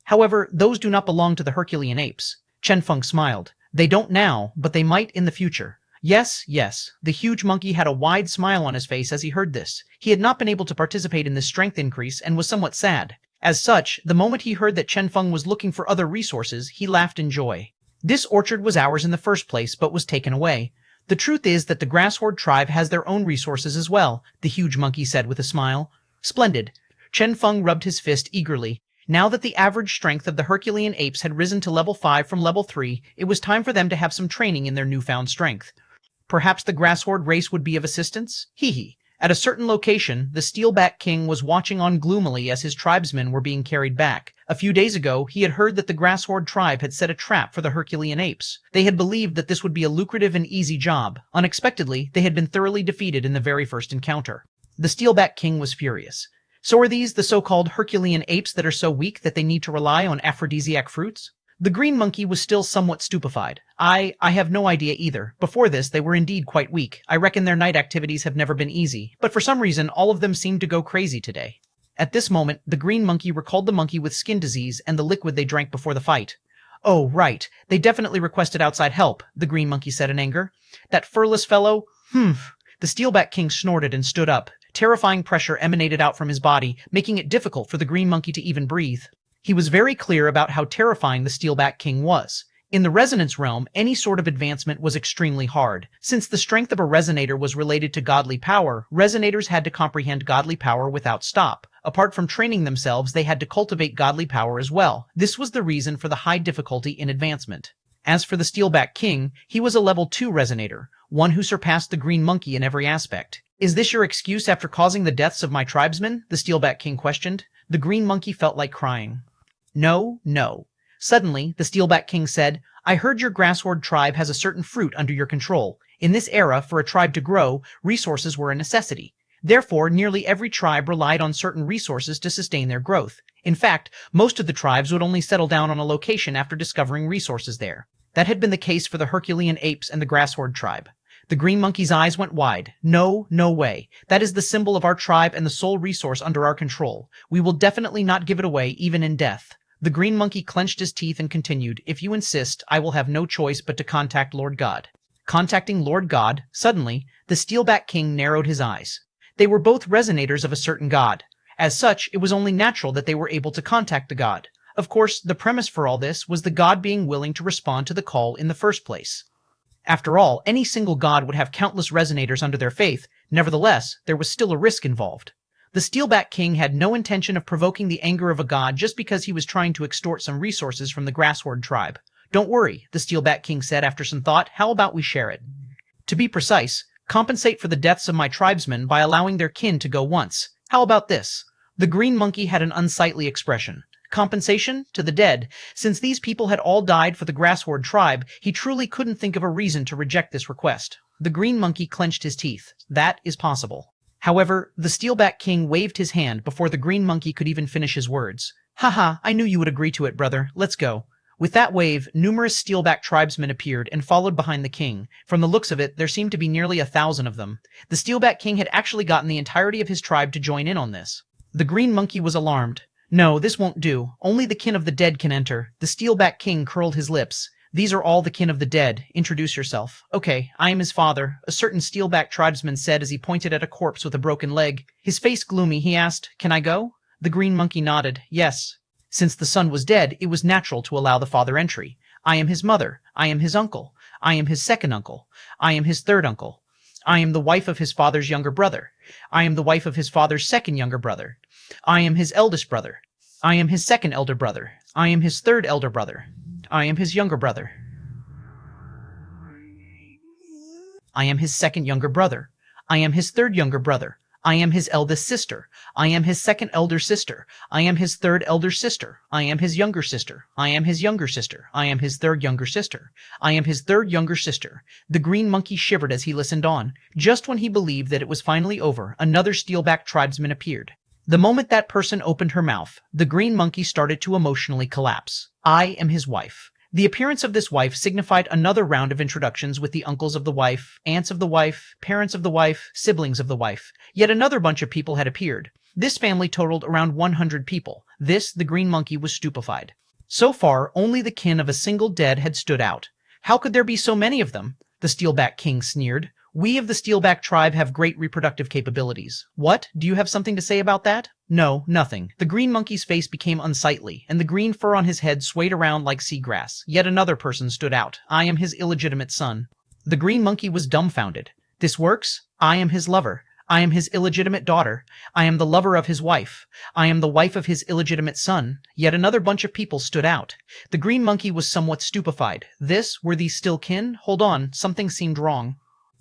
S1: However, those do not belong to the Herculean apes. Chen Feng smiled. They don't now, but they might in the future. Yes, yes. The huge monkey had a wide smile on his face as he heard this. He had not been able to participate in this strength increase and was somewhat sad. As such, the moment he heard that Chen Feng was looking for other resources, he laughed in joy. This orchard was ours in the first place, but was taken away. The truth is that the Grass Horde tribe has their own resources as well, the huge monkey said with a smile. Splendid. Chen Feng rubbed his fist eagerly. Now that the average strength of the Herculean apes had risen to level 5 from level 3, it was time for them to have some training in their newfound strength. Perhaps the Grass Horde race would be of assistance? At a certain location, the Steelback King was watching on gloomily as his tribesmen were being carried back. A few days ago, he had heard that the Grass Horde tribe had set a trap for the Herculean apes. They had believed that this would be a lucrative and easy job. Unexpectedly, they had been thoroughly defeated in the very first encounter. The Steelback King was furious. So are these the so-called Herculean apes that are so weak that they need to rely on aphrodisiac fruits? The green monkey was still somewhat stupefied. I have no idea either. Before this, they were indeed quite weak. I reckon their night activities have never been easy, but for some reason, all of them seemed to go crazy today. At this moment, the green monkey recalled the monkey with skin disease and the liquid they drank before the fight. Oh, right. They definitely requested outside help, the green monkey said in anger. That furless fellow? The Steelback King snorted and stood up. Terrifying pressure emanated out from his body, making it difficult for the green monkey to even breathe. He was very clear about how terrifying the Steelback King was. In the resonance realm, any sort of advancement was extremely hard. Since the strength of a resonator was related to godly power, resonators had to comprehend godly power without stop. Apart from training themselves, they had to cultivate godly power as well. This was the reason for the high difficulty in advancement. As for the Steelback King, he was a level 2 resonator, one who surpassed the green monkey in every aspect. Is this your excuse after causing the deaths of my tribesmen? The Steelback King questioned. The green monkey felt like crying. No. Suddenly, the Steelback King said, I heard your Grasshorde tribe has a certain fruit under your control. In this era, for a tribe to grow, resources were a necessity. Therefore, nearly every tribe relied on certain resources to sustain their growth. In fact, most of the tribes would only settle down on a location after discovering resources there. That had been the case for the Herculean apes and the Grasshorde tribe. The green monkey's eyes went wide. No way. That is the symbol of our tribe and the sole resource under our control. We will definitely not give it away, even in death. The green monkey clenched his teeth and continued, If you insist, I will have no choice but to contact Lord God. Contacting Lord God, suddenly, the Steelback King narrowed his eyes. They were both resonators of a certain god. As such, it was only natural that they were able to contact the god. Of course, the premise for all this was the god being willing to respond to the call in the first place. After all, any single god would have countless resonators under their faith. Nevertheless, there was still a risk involved. The Steelback King had no intention of provoking the anger of a god just because he was trying to extort some resources from the Grasshorde tribe. Don't worry, the Steelback King said after some thought, how about we share it? To be precise, compensate for the deaths of my tribesmen by allowing their kin to go once. How about this? The green monkey had an unsightly expression. Compensation? To the dead. Since these people had all died for the Grasshorde tribe, he truly couldn't think of a reason to reject this request. The green monkey clenched his teeth. That is possible. However, the Steelback King waved his hand before the green monkey could even finish his words. Haha, I knew you would agree to it, brother. Let's go. With that wave, numerous Steelback tribesmen appeared and followed behind the king. From the looks of it, there seemed to be nearly 1,000 of them. The Steelback King had actually gotten the entirety of his tribe to join in on this. The green monkey was alarmed. No, this won't do. Only the kin of the dead can enter. The Steelback King curled his lips. These are all the kin of the dead. Introduce yourself. Okay, I am his father, a certain Steelback tribesman said as he pointed at a corpse with a broken leg. His face gloomy, he asked, Can I go? The green monkey nodded. Yes. Since the son was dead, it was natural to allow the father entry. I am his mother. I am his uncle. I am his second uncle. I am his third uncle. I am the wife of his father's younger brother. I am the wife of his father's second younger brother. I am his eldest brother. I am his second elder brother. I am his third elder brother. I am his younger brother. I am his second younger brother. I am his third younger brother. I am his eldest sister. I am his second elder sister. I am his third elder sister. I am his younger sister. I am his younger sister. I am his third younger sister. I am his third younger sister. The green monkey shivered as he listened on. Just when he believed that it was finally over, another Steelback tribesman appeared. The moment that person opened her mouth, the green monkey started to emotionally collapse. I am his wife. The appearance of this wife signified another round of introductions with the uncles of the wife, aunts of the wife, parents of the wife, siblings of the wife. Yet another bunch of people had appeared. This family totaled around 100 people. This, the green monkey was stupefied. So far, only the kin of a single dead had stood out. How could there be so many of them? The Steelback King sneered. We of the Steelback tribe have great reproductive capabilities. What? Do you have something to say about that? No, nothing. The green monkey's face became unsightly, and the green fur on his head swayed around like seagrass. Yet another person stood out. I am his illegitimate son. The green monkey was dumbfounded. This works? I am his lover. I am his illegitimate daughter. I am the lover of his wife. I am the wife of his illegitimate son. Yet another bunch of people stood out. The green monkey was somewhat stupefied. Were these still kin? Hold on, something seemed wrong.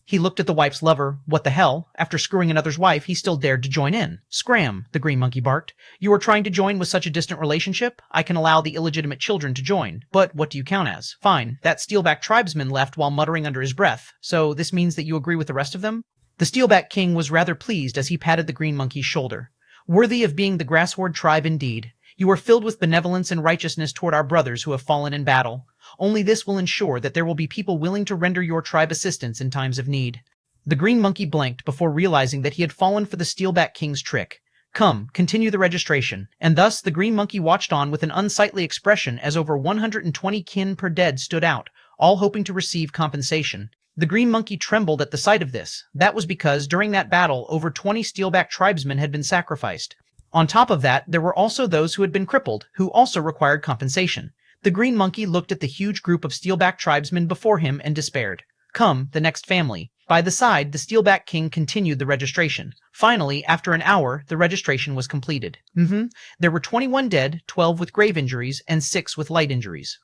S1: He looked at the wife's lover. What the hell? After screwing another's wife, he still dared to join in. Scram, the green monkey barked. You are trying to join with such a distant relationship? I can allow the illegitimate children to join. But what do you count as? Fine, that Steelback tribesman left while muttering under his breath. So this means that you agree with the rest of them? The Steelback King was rather pleased as he patted the green monkey's shoulder. Worthy of being the Grasshorde tribe indeed. You are filled with benevolence and righteousness toward our brothers who have fallen in battle. Only this will ensure that there will be people willing to render your tribe assistance in times of need." The green monkey blinked before realizing that he had fallen for the Steelback King's trick. "Come, continue the registration." And thus the green monkey watched on with an unsightly expression as over 120 kin per dead stood out, all hoping to receive compensation. The green monkey trembled at the sight of this. That was because during that battle, over 20 Steelback tribesmen had been sacrificed. On top of that, there were also those who had been crippled, who also required compensation. The green monkey looked at the huge group of Steelback tribesmen before him and despaired. "Come, the next family." By the side, the Steelback King continued the registration. Finally, after an hour, the registration was completed. There were 21 dead, 12 with grave injuries, and 6 with light injuries.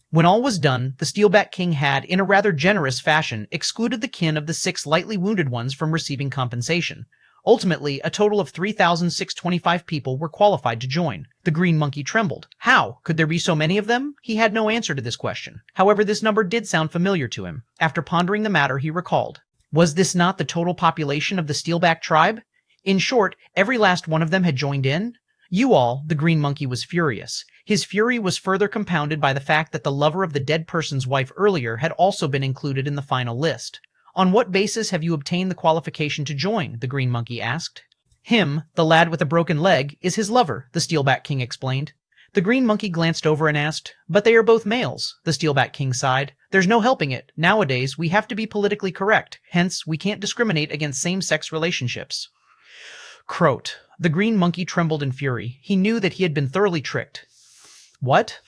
S1: When all was done, the Steelback King had, in a rather generous fashion, excluded the kin of the 6 lightly wounded ones from receiving compensation. Ultimately, a total of 3,625 people were qualified to join. The green monkey trembled. How could there be so many of them? He had no answer to this question. However, this number did sound familiar to him. After pondering the matter, he recalled. Was this not the total population of the Steelback tribe? In short, every last one of them had joined in? You all, the green monkey was furious. His fury was further compounded by the fact that the lover of the dead person's wife earlier had also been included in the final list. "On what basis have you obtained the qualification to join?" the green monkey asked. "Him, the lad with a broken leg, is his lover," the Steelback King explained. The green monkey glanced over and asked, "But they are both males," the Steelback King sighed. "There's no helping it. Nowadays, we have to be politically correct. Hence, we can't discriminate against same-sex relationships." Croat. The green monkey trembled in fury. He knew that he had been thoroughly tricked. "What?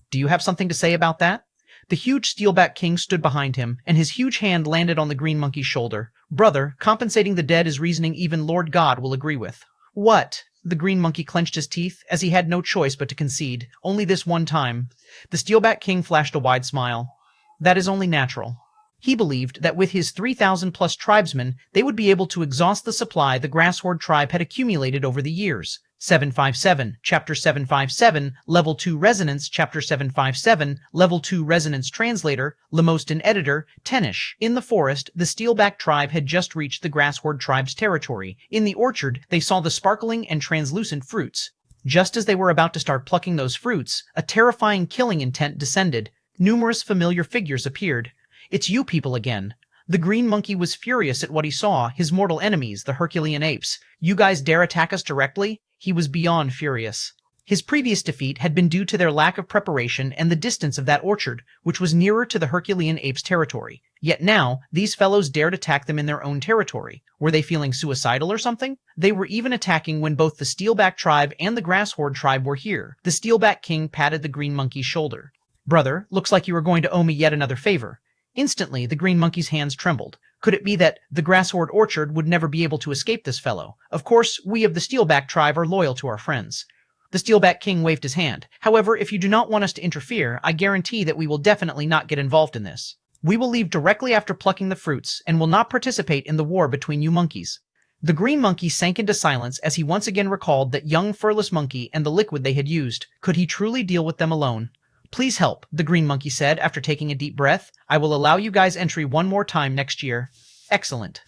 S1: Do you have something to say about that?" The huge Steelback King stood behind him, and his huge hand landed on the green monkey's shoulder. "Brother, compensating the dead is reasoning even Lord God will agree with." "What?" The green monkey clenched his teeth, as he had no choice but to concede. "Only this one time." The Steelback King flashed a wide smile. "That is only natural." He believed that with his 3,000-plus tribesmen, they would be able to exhaust the supply the Grass Horde tribe had accumulated over the years. 757, Chapter 757, Level 2 Resonance, Chapter 757, Level 2 Resonance Translator, Lemostan Editor, Tenish. In the forest, the Steelback tribe had just reached the Grass Horde tribe's territory. In the orchard, they saw the sparkling and translucent fruits. Just as they were about to start plucking those fruits, a terrifying killing intent descended. Numerous familiar figures appeared. "It's you people again." The green monkey was furious at what he saw, his mortal enemies, the Herculean apes. "You guys dare attack us directly?" He was beyond furious. His previous defeat had been due to their lack of preparation and the distance of that orchard, which was nearer to the Herculean apes' territory. Yet now, these fellows dared attack them in their own territory. Were they feeling suicidal or something? They were even attacking when both the Steelback tribe and the Grass Horde tribe were here. The Steelback King patted the green monkey's shoulder. "Brother, looks like you are going to owe me yet another favor." Instantly, the green monkey's hands trembled. Could it be that the Grass Horde orchard would never be able to escape this fellow? Of course, we of the Steelback tribe are loyal to our friends. The Steelback King waved his hand. "However, if you do not want us to interfere, I guarantee that we will definitely not get involved in this. We will leave directly after plucking the fruits, and will not participate in the war between you monkeys." The green monkey sank into silence as he once again recalled that young furless monkey and the liquid they had used. Could he truly deal with them alone? "Please help," the green monkey said after taking a deep breath. "I will allow you guys entry one more time next year." "Excellent."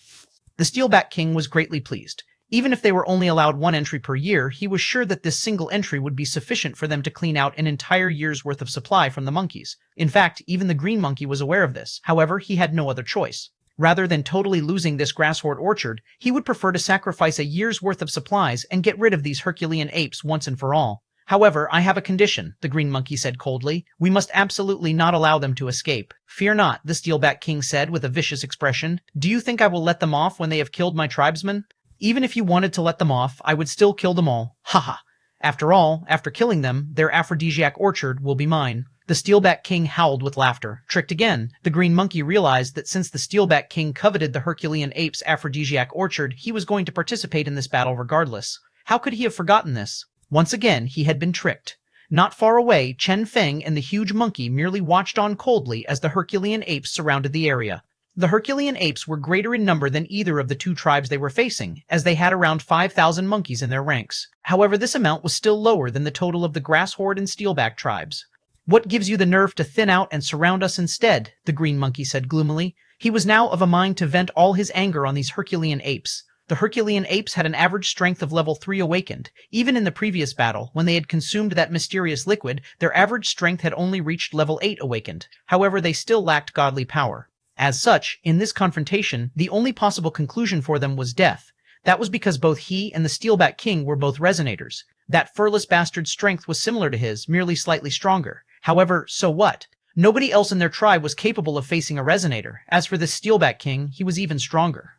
S1: The Steelback King was greatly pleased. Even if they were only allowed one entry per year, he was sure that this single entry would be sufficient for them to clean out an entire year's worth of supply from the monkeys. In fact, even the green monkey was aware of this. However, he had no other choice. Rather than totally losing this Grass Horde orchard, he would prefer to sacrifice a year's worth of supplies and get rid of these Herculean apes once and for all. "However, I have a condition," the green monkey said coldly. "We must absolutely not allow them to escape." "Fear not," the Steelback King said with a vicious expression. "Do you think I will let them off when they have killed my tribesmen? Even if you wanted to let them off, I would still kill them all. Ha ha! After all, after killing them, their aphrodisiac orchard will be mine." The Steelback King howled with laughter. Tricked again, the green monkey realized that since the Steelback King coveted the Herculean ape's aphrodisiac orchard, he was going to participate in this battle regardless. How could he have forgotten this? Once again, he had been tricked. Not far away, Chen Feng and the huge monkey merely watched on coldly as the Herculean apes surrounded the area. The Herculean apes were greater in number than either of the two tribes they were facing, as they had around 5,000 monkeys in their ranks. However, this amount was still lower than the total of the Grass Horde and Steelback tribes. "What gives you the nerve to thin out and surround us instead?" the green monkey said gloomily. He was now of a mind to vent all his anger on these Herculean apes. The Herculean apes had an average strength of level 3 awakened. Even in the previous battle, when they had consumed that mysterious liquid, their average strength had only reached level 8 awakened. However, they still lacked godly power. As such, in this confrontation, the only possible conclusion for them was death. That was because both he and the Steelback King were both resonators. That furless bastard's strength was similar to his, merely slightly stronger. However, so what? Nobody else in their tribe was capable of facing a resonator. As for the Steelback King, he was even stronger.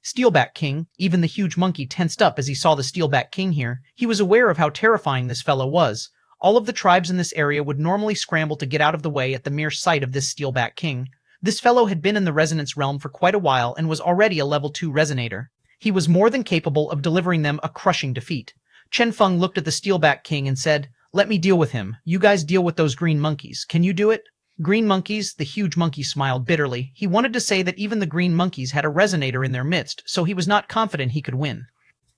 S1: Steelback King, even the huge monkey tensed up as he saw the Steelback King here. He was aware of how terrifying this fellow was. All of the tribes in this area would normally scramble to get out of the way at the mere sight of this Steelback King. This fellow had been in the resonance realm for quite a while and was already a level 2 resonator. He was more than capable of delivering them a crushing defeat. Chen Feng looked at the Steelback King and said, "Let me deal with him. You guys deal with those green monkeys. Can you do it?" Green monkeys? The huge monkey smiled bitterly. He wanted to say that even the green monkeys had a resonator in their midst, so he was not confident he could win.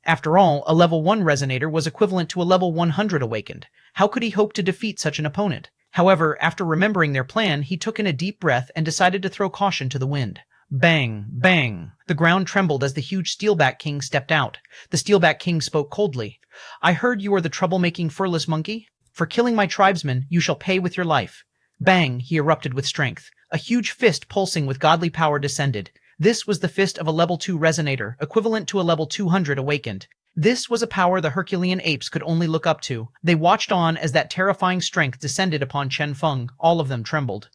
S1: After all, a level 1 resonator was equivalent to a level 100 awakened. How could he hope to defeat such an opponent? However, after remembering their plan, he took in a deep breath and decided to throw caution to the wind. Bang! Bang! The ground trembled as the huge Steelback King stepped out. The Steelback King spoke coldly. "I heard you are the troublemaking furless monkey. For killing my tribesmen, you shall pay with your life." Bang! He erupted with strength. A huge fist pulsing with godly power descended. This was the fist of a level 2 resonator, equivalent to a level 200 awakened. This was a power the Herculean apes could only look up to. They watched on as that terrifying strength descended upon Chen Feng. All of them trembled.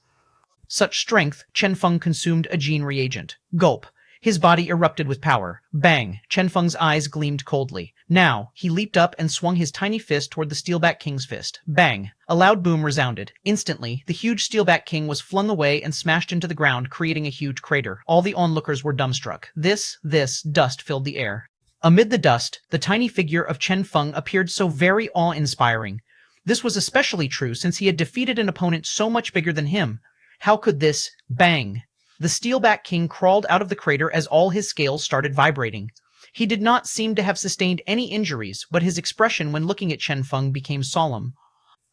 S1: Such strength, Chen Feng consumed a gene reagent. Gulp. His body erupted with power. Bang! Chen Feng's eyes gleamed coldly. Now, he leaped up and swung his tiny fist toward the Steelback King's fist. Bang! A loud boom resounded. Instantly, the huge Steelback King was flung away and smashed into the ground, creating a huge crater. All the onlookers were dumbstruck. This dust filled the air. Amid the dust, the tiny figure of Chen Feng appeared so very awe-inspiring. This was especially true since he had defeated an opponent so much bigger than him. How could this... Bang! The Steelback King crawled out of the crater as all his scales started vibrating. He did not seem to have sustained any injuries, but his expression when looking at Chen Feng became solemn.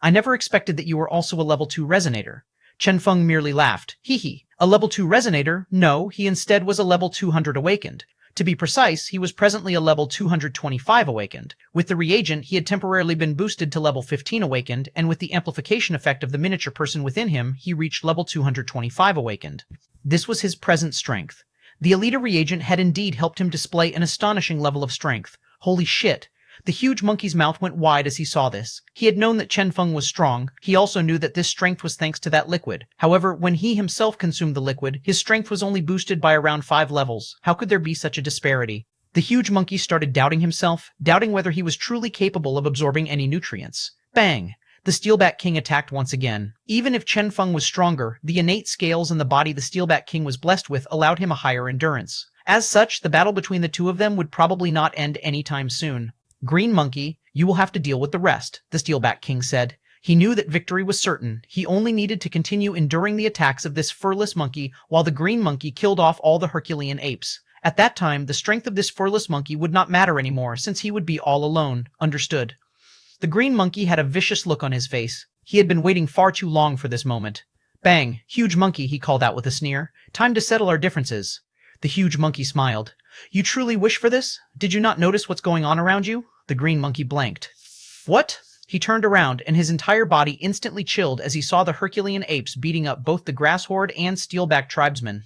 S1: "I never expected that you were also a level 2 resonator." Chen Feng merely laughed. Hee. A level 2 resonator? No, he instead was a level 200 awakened. To be precise, he was presently a level 225 awakened. With the reagent, he had temporarily been boosted to level 15 awakened, and with the amplification effect of the miniature person within him, he reached level 225 awakened. This was his present strength. The Elita reagent had indeed helped him display an astonishing level of strength. Holy shit! The huge monkey's mouth went wide as he saw this. He had known that Chen Feng was strong. He also knew that this strength was thanks to that liquid. However, when he himself consumed the liquid, his strength was only boosted by around 5 levels. How could there be such a disparity? The huge monkey started doubting himself, doubting whether he was truly capable of absorbing any nutrients. Bang! The Steelback King attacked once again. Even if Chen Feng was stronger, the innate scales in the body the Steelback King was blessed with allowed him a higher endurance. As such, the battle between the two of them would probably not end anytime soon. "Green Monkey, you will have to deal with the rest," the Steelback King said. He knew that victory was certain. He only needed to continue enduring the attacks of this furless monkey while the Green Monkey killed off all the Herculean apes. At that time, the strength of this furless monkey would not matter anymore since he would be all alone. Understood. The Green Monkey had a vicious look on his face. He had been waiting far too long for this moment. "Bang! Huge monkey," he called out with a sneer. "Time to settle our differences." The huge monkey smiled. "You truly wish for this? Did you not notice what's going on around you?" The Green Monkey blanked. "What?" He turned around, and his entire body instantly chilled as he saw the Herculean apes beating up both the Grass Horde and Steelback tribesmen.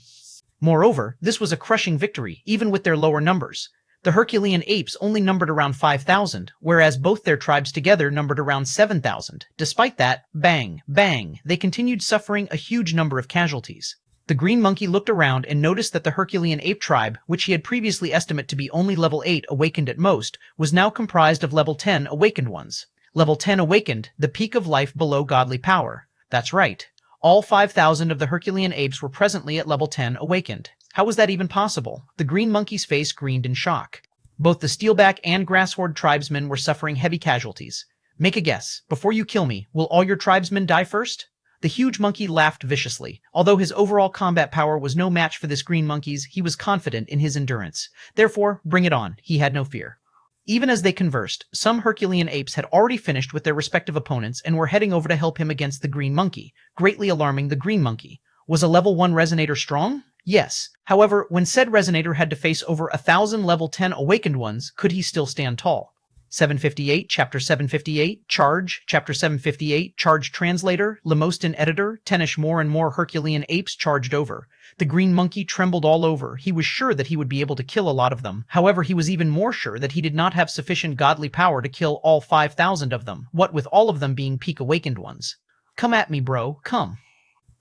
S1: Moreover, this was a crushing victory, even with their lower numbers. The Herculean apes only numbered around 5,000, whereas both their tribes together numbered around 7,000. Despite that, bang, bang, they continued suffering a huge number of casualties. The Green Monkey looked around and noticed that the Herculean ape tribe, which he had previously estimated to be only level 8 awakened at most, was now comprised of level 10 awakened ones. Level 10 awakened, the peak of life below godly power. That's right. All 5,000 of the Herculean apes were presently at level 10 awakened. How was that even possible? The Green Monkey's face greened in shock. Both the Steelback and Grass Horde tribesmen were suffering heavy casualties. "Make a guess. Before you kill me, will all your tribesmen die first?" The huge monkey laughed viciously. Although his overall combat power was no match for this Green Monkey's, he was confident in his endurance. Therefore, bring it on. He had no fear. Even as they conversed, some Herculean apes had already finished with their respective opponents and were heading over to help him against the Green Monkey, greatly alarming the Green Monkey. Was a level 1 resonator strong? Yes. However, when said resonator had to face over 1,000 level 10 awakened ones, could he still stand tall? 758, Chapter 758, Charge, Chapter 758, Charge Translator, Lemostin Editor, Tenish more and more Herculean apes charged over. The green monkey trembled all over. He was sure that he would be able to kill a lot of them. However, he was even more sure that he did not have sufficient godly power to kill all 5,000 of them, what with all of them being peak awakened ones. Come at me, bro, come.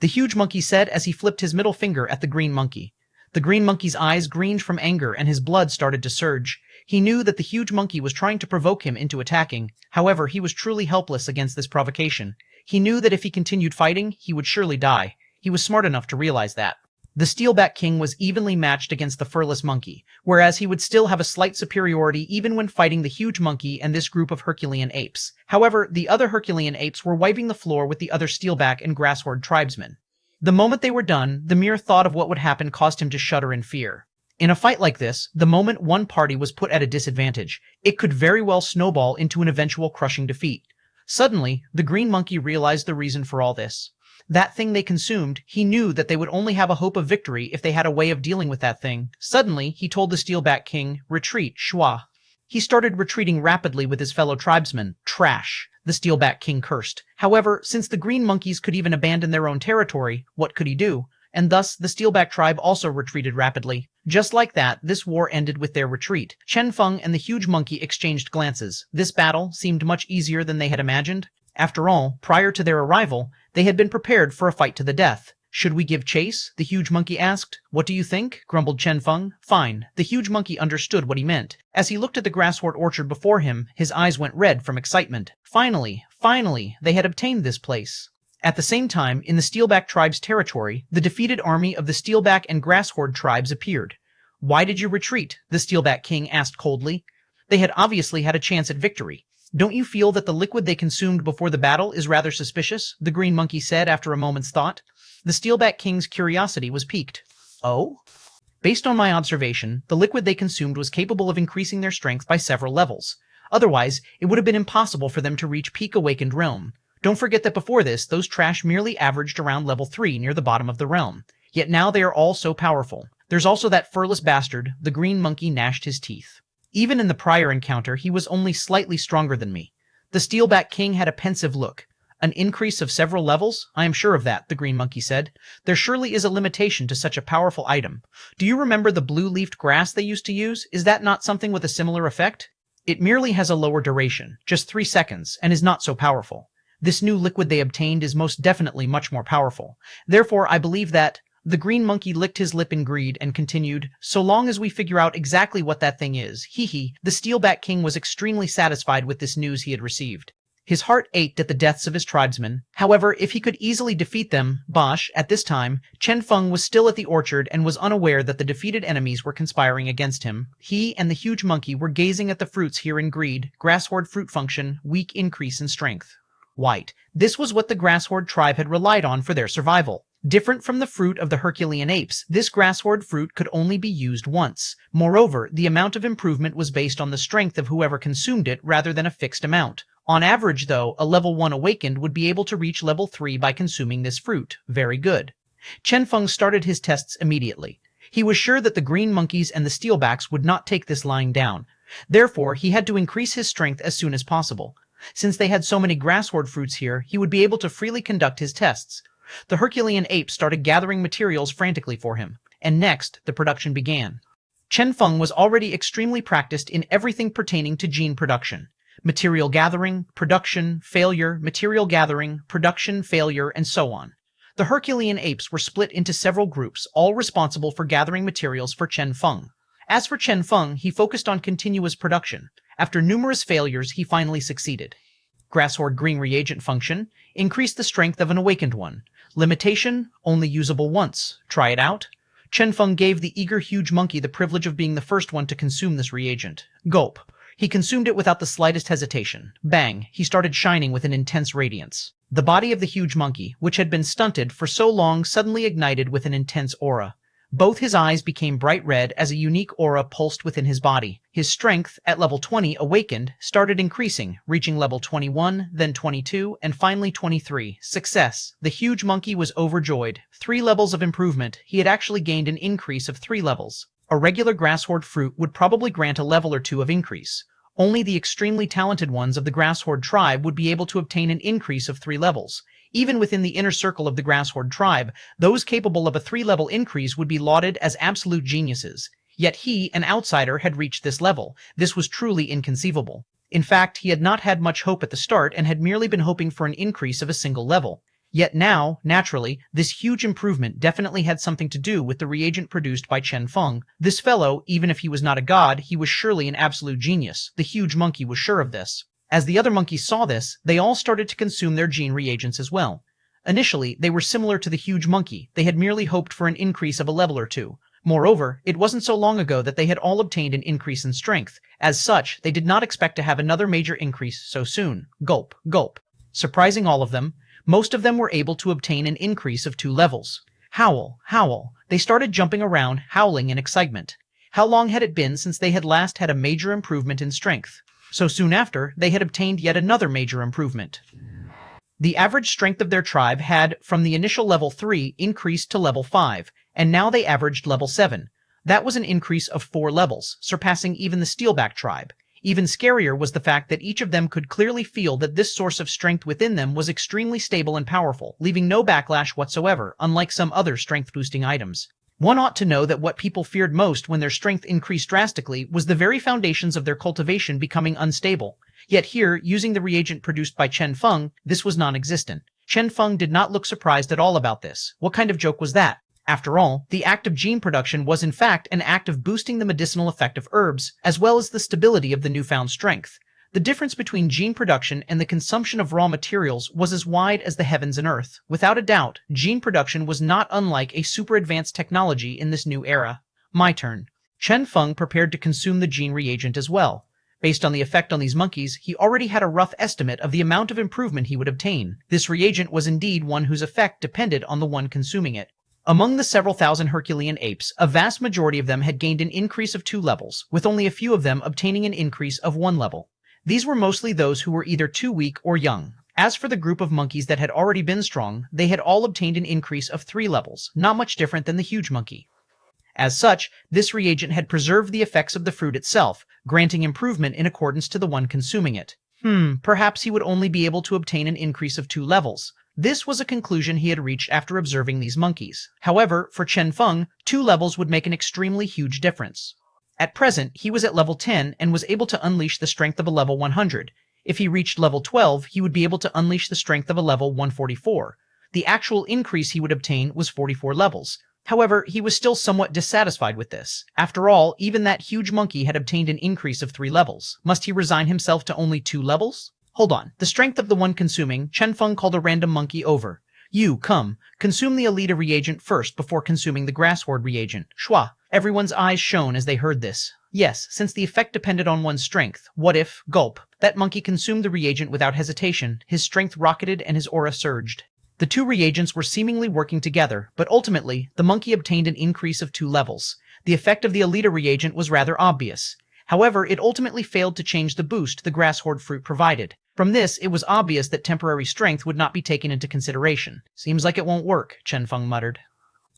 S1: The huge monkey said as he flipped his middle finger at the green monkey. The green monkey's eyes greened from anger and his blood started to surge. He knew that the huge monkey was trying to provoke him into attacking. However, he was truly helpless against this provocation. He knew that if he continued fighting, he would surely die. He was smart enough to realize that. The Steelback King was evenly matched against the furless monkey, whereas he would still have a slight superiority even when fighting the huge monkey and this group of Herculean apes. However, the other Herculean apes were wiping the floor with the other Steelback and Grasshorde tribesmen. The moment they were done, the mere thought of what would happen caused him to shudder in fear. In a fight like this, the moment one party was put at a disadvantage, it could very well snowball into an eventual crushing defeat. Suddenly, the green monkey realized the reason for all this. That thing they consumed, he knew that they would only have a hope of victory if they had a way of dealing with that thing. Suddenly, he told the Steelback King, "Retreat, Shua." He started retreating rapidly with his fellow tribesmen. Trash, the Steelback King cursed. However, since the green monkeys could even abandon their own territory, what could he do? And thus, the Steelback tribe also retreated rapidly. Just like that, this war ended with their retreat. Chen Feng and the huge monkey exchanged glances. This battle seemed much easier than they had imagined. After all, prior to their arrival, they had been prepared for a fight to the death. "Should we give chase?" the huge monkey asked. "What do you think?" grumbled Chen Feng. "Fine." The huge monkey understood what he meant. As he looked at the grasshorde orchard before him, his eyes went red from excitement. Finally, they had obtained this place. At the same time, in the Steelback tribe's territory, the defeated army of the Steelback and Grasshorde tribes appeared. "Why did you retreat?" the Steelback King asked coldly. They had obviously had a chance at victory. "Don't you feel that the liquid they consumed before the battle is rather suspicious?" the green monkey said after a moment's thought. The Steelback King's curiosity was piqued. "Oh?" "Based on my observation, the liquid they consumed was capable of increasing their strength by several levels. Otherwise, it would have been impossible for them to reach peak awakened realm. Don't forget that before this, those trash merely averaged around level 3 near the bottom of the realm. Yet now they are all so powerful. There's also that furless bastard," the green monkey gnashed his teeth. "Even in the prior encounter, he was only slightly stronger than me." The Steelback King had a pensive look. "An increase of several levels? I am sure of that," the green monkey said. "There surely is a limitation to such a powerful item. Do you remember the blue-leafed grass they used to use? Is that not something with a similar effect? It merely has a lower duration, just 3 seconds, and is not so powerful. This new liquid they obtained is most definitely much more powerful. Therefore, I believe that—" The green monkey licked his lip in greed and continued, "So long as we figure out exactly what that thing is, hee." The Steelback King was extremely satisfied with this news he had received. His heart ached at the deaths of his tribesmen. However, if he could easily defeat them, bosh, at this time, Chen Feng was still at the orchard and was unaware that the defeated enemies were conspiring against him. He and the huge monkey were gazing at the fruits here in greed. Grasshorde fruit function, weak increase in strength. White. This was what the Grasshorde tribe had relied on for their survival. Different from the fruit of the Herculean apes, this Grasshorde fruit could only be used once. Moreover, the amount of improvement was based on the strength of whoever consumed it rather than a fixed amount. On average, though, a level 1 awakened would be able to reach level 3 by consuming this fruit. Very good. Chen Feng started his tests immediately. He was sure that the green monkeys and the Steelbacks would not take this lying down. Therefore, he had to increase his strength as soon as possible. Since they had so many Grasshorde fruits here, he would be able to freely conduct his tests. The Herculean apes started gathering materials frantically for him, and next, the production began. Chen Feng was already extremely practiced in everything pertaining to gene production. Material gathering, production, failure, material gathering, production, failure, and so on. The Herculean apes were split into several groups, all responsible for gathering materials for Chen Feng. As for Chen Feng, he focused on continuous production. After numerous failures, he finally succeeded. Grasshorde green reagent function, increase the strength of an awakened one. Limitation, only usable once. Try it out. Chen Feng gave the eager huge monkey the privilege of being the first one to consume this reagent. Gulp. He consumed it without the slightest hesitation. Bang, he started shining with an intense radiance. The body of the huge monkey, which had been stunted for so long, suddenly ignited with an intense aura. Both his eyes became bright red as a unique aura pulsed within his body. His strength, at level 20 awakened, started increasing, reaching level 21, then 22, and finally 23. Success. The huge monkey was overjoyed. 3 levels of improvement. He had actually gained an increase of 3 levels. A regular grass horde fruit would probably grant a level or 2 of increase. Only the extremely talented ones of the grass horde tribe would be able to obtain an increase of 3 levels. Even within the inner circle of the grass horde tribe, those capable of a 3-level increase would be lauded as absolute geniuses. Yet he, an outsider, had reached this level. This was truly inconceivable. In fact, he had not had much hope at the start and had merely been hoping for an increase of a single level. Yet now, naturally, this huge improvement definitely had something to do with the reagent produced by Chen Feng. This fellow, even if he was not a god, he was surely an absolute genius. The huge monkey was sure of this. As the other monkeys saw this, they all started to consume their gene reagents as well. Initially, they were similar to the huge monkey. They had merely hoped for an increase of a level or 2. Moreover, it wasn't so long ago that they had all obtained an increase in strength. As such, they did not expect to have another major increase so soon. Gulp, gulp. Surprising all of them, most of them were able to obtain an increase of 2 levels. Howl, howl. They started jumping around, howling in excitement. How long had it been since they had last had a major improvement in strength? So soon after, they had obtained yet another major improvement. The average strength of their tribe had, from the initial level 3, increased to level 5, and now they averaged level 7. That was an increase of 4 levels, surpassing even the Steelback tribe. Even scarier was the fact that each of them could clearly feel that this source of strength within them was extremely stable and powerful, leaving no backlash whatsoever, unlike some other strength-boosting items. One ought to know that what people feared most when their strength increased drastically was the very foundations of their cultivation becoming unstable. Yet here, using the reagent produced by Chen Feng, this was non-existent. Chen Feng did not look surprised at all about this. What kind of joke was that? After all, the act of gene production was in fact an act of boosting the medicinal effect of herbs, as well as the stability of the newfound strength. The difference between gene production and the consumption of raw materials was as wide as the heavens and earth. Without a doubt, gene production was not unlike a super advanced technology in this new era. My turn. Chen Feng prepared to consume the gene reagent as well. Based on the effect on these monkeys, he already had a rough estimate of the amount of improvement he would obtain. This reagent was indeed one whose effect depended on the one consuming it. Among the several thousand Herculean apes, a vast majority of them had gained an increase of 2 levels, with only a few of them obtaining an increase of 1 level. These were mostly those who were either too weak or young. As for the group of monkeys that had already been strong, they had all obtained an increase of 3 levels, not much different than the huge monkey. As such, this reagent had preserved the effects of the fruit itself, granting improvement in accordance to the one consuming it. Perhaps he would only be able to obtain an increase of 2 levels. This was a conclusion he had reached after observing these monkeys. However, for Chen Feng, 2 levels would make an extremely huge difference. At present, he was at level 10 and was able to unleash the strength of a level 100. If he reached level 12, he would be able to unleash the strength of a level 144. The actual increase he would obtain was 44 levels. However, he was still somewhat dissatisfied with this. After all, even that huge monkey had obtained an increase of 3 levels. Must he resign himself to only 2 levels? Hold on. The strength of the one consuming, Chen Feng called a random monkey over. You, come. Consume the Alita reagent first before consuming the grass horde reagent. Shua. Everyone's eyes shone as they heard this. Yes, since the effect depended on one's strength, what if, gulp, that monkey consumed the reagent without hesitation, his strength rocketed and his aura surged. The 2 reagents were seemingly working together, but ultimately, the monkey obtained an increase of 2 levels. The effect of the Alita reagent was rather obvious. However, it ultimately failed to change the boost the grass horde fruit provided. From this, it was obvious that temporary strength would not be taken into consideration. Seems like it won't work, Chen Feng muttered.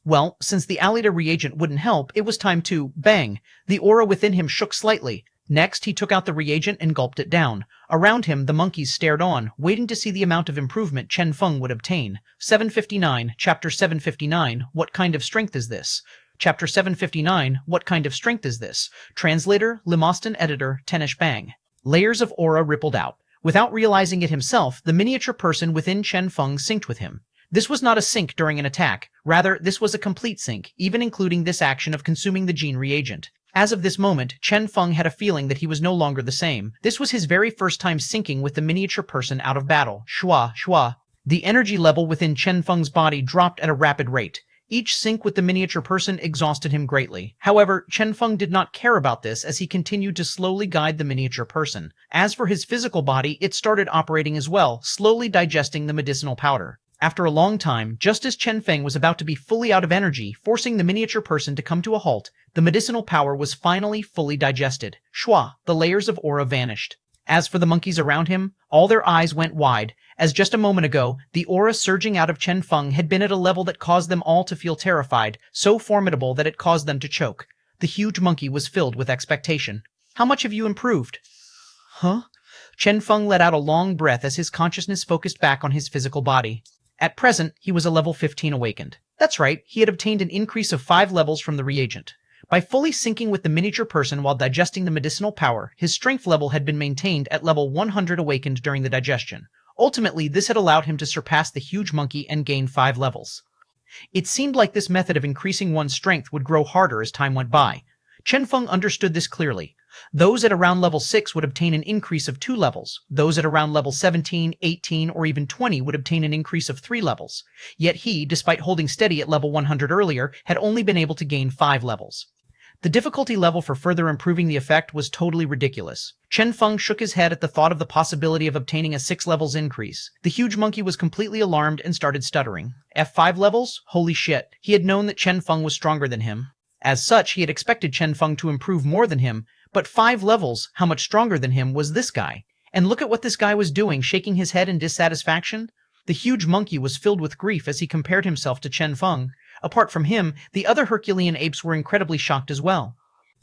S1: Well, since the Alita reagent wouldn't help, it was time to, bang! The aura within him shook slightly. Next, he took out the reagent and gulped it down. Around him, the monkeys stared on, waiting to see the amount of improvement Chen Feng would obtain. 759, Chapter 759, What kind of strength is this? Chapter 759, What kind of strength is this? Translator, Limostan Editor, Tenish Bang. Layers of aura rippled out. Without realizing it himself, the miniature person within Chen Feng synced with him. This was not a sync during an attack. Rather, this was a complete sync, even including this action of consuming the gene reagent. As of this moment, Chen Feng had a feeling that he was no longer the same. This was his very first time syncing with the miniature person out of battle. Shua, shua. The energy level within Chen Feng's body dropped at a rapid rate. Each sync with the miniature person exhausted him greatly. However, Chen Feng did not care about this as he continued to slowly guide the miniature person. As for his physical body, it started operating as well, slowly digesting the medicinal powder. After a long time, just as Chen Feng was about to be fully out of energy, forcing the miniature person to come to a halt, the medicinal power was finally fully digested. Shua, the layers of aura vanished. As for the monkeys around him, all their eyes went wide, as just a moment ago, the aura surging out of Chen Feng had been at a level that caused them all to feel terrified, so formidable that it caused them to choke. The huge monkey was filled with expectation. How much have you improved? Huh? Chen Feng let out a long breath as his consciousness focused back on his physical body. At present, he was a level 15 awakened. That's right, he had obtained an increase of 5 levels from the reagent. By fully syncing with the miniature person while digesting the medicinal power, his strength level had been maintained at level 100 awakened during the digestion. Ultimately, this had allowed him to surpass the huge monkey and gain 5 levels. It seemed like this method of increasing one's strength would grow harder as time went by. Chen Feng understood this clearly. Those at around level 6 would obtain an increase of 2 levels. Those at around level 17, 18, or even 20 would obtain an increase of 3 levels. Yet he, despite holding steady at level 100 earlier, had only been able to gain 5 levels. The difficulty level for further improving the effect was totally ridiculous. Chen Feng shook his head at the thought of the possibility of obtaining a 6 levels increase. The huge monkey was completely alarmed and started stuttering. F5 levels? Holy shit. He had known that Chen Feng was stronger than him. As such, he had expected Chen Feng to improve more than him, but 5 levels, how much stronger than him was this guy? And look at what this guy was doing, shaking his head in dissatisfaction. The huge monkey was filled with grief as he compared himself to Chen Feng. Apart from him, the other Herculean apes were incredibly shocked as well.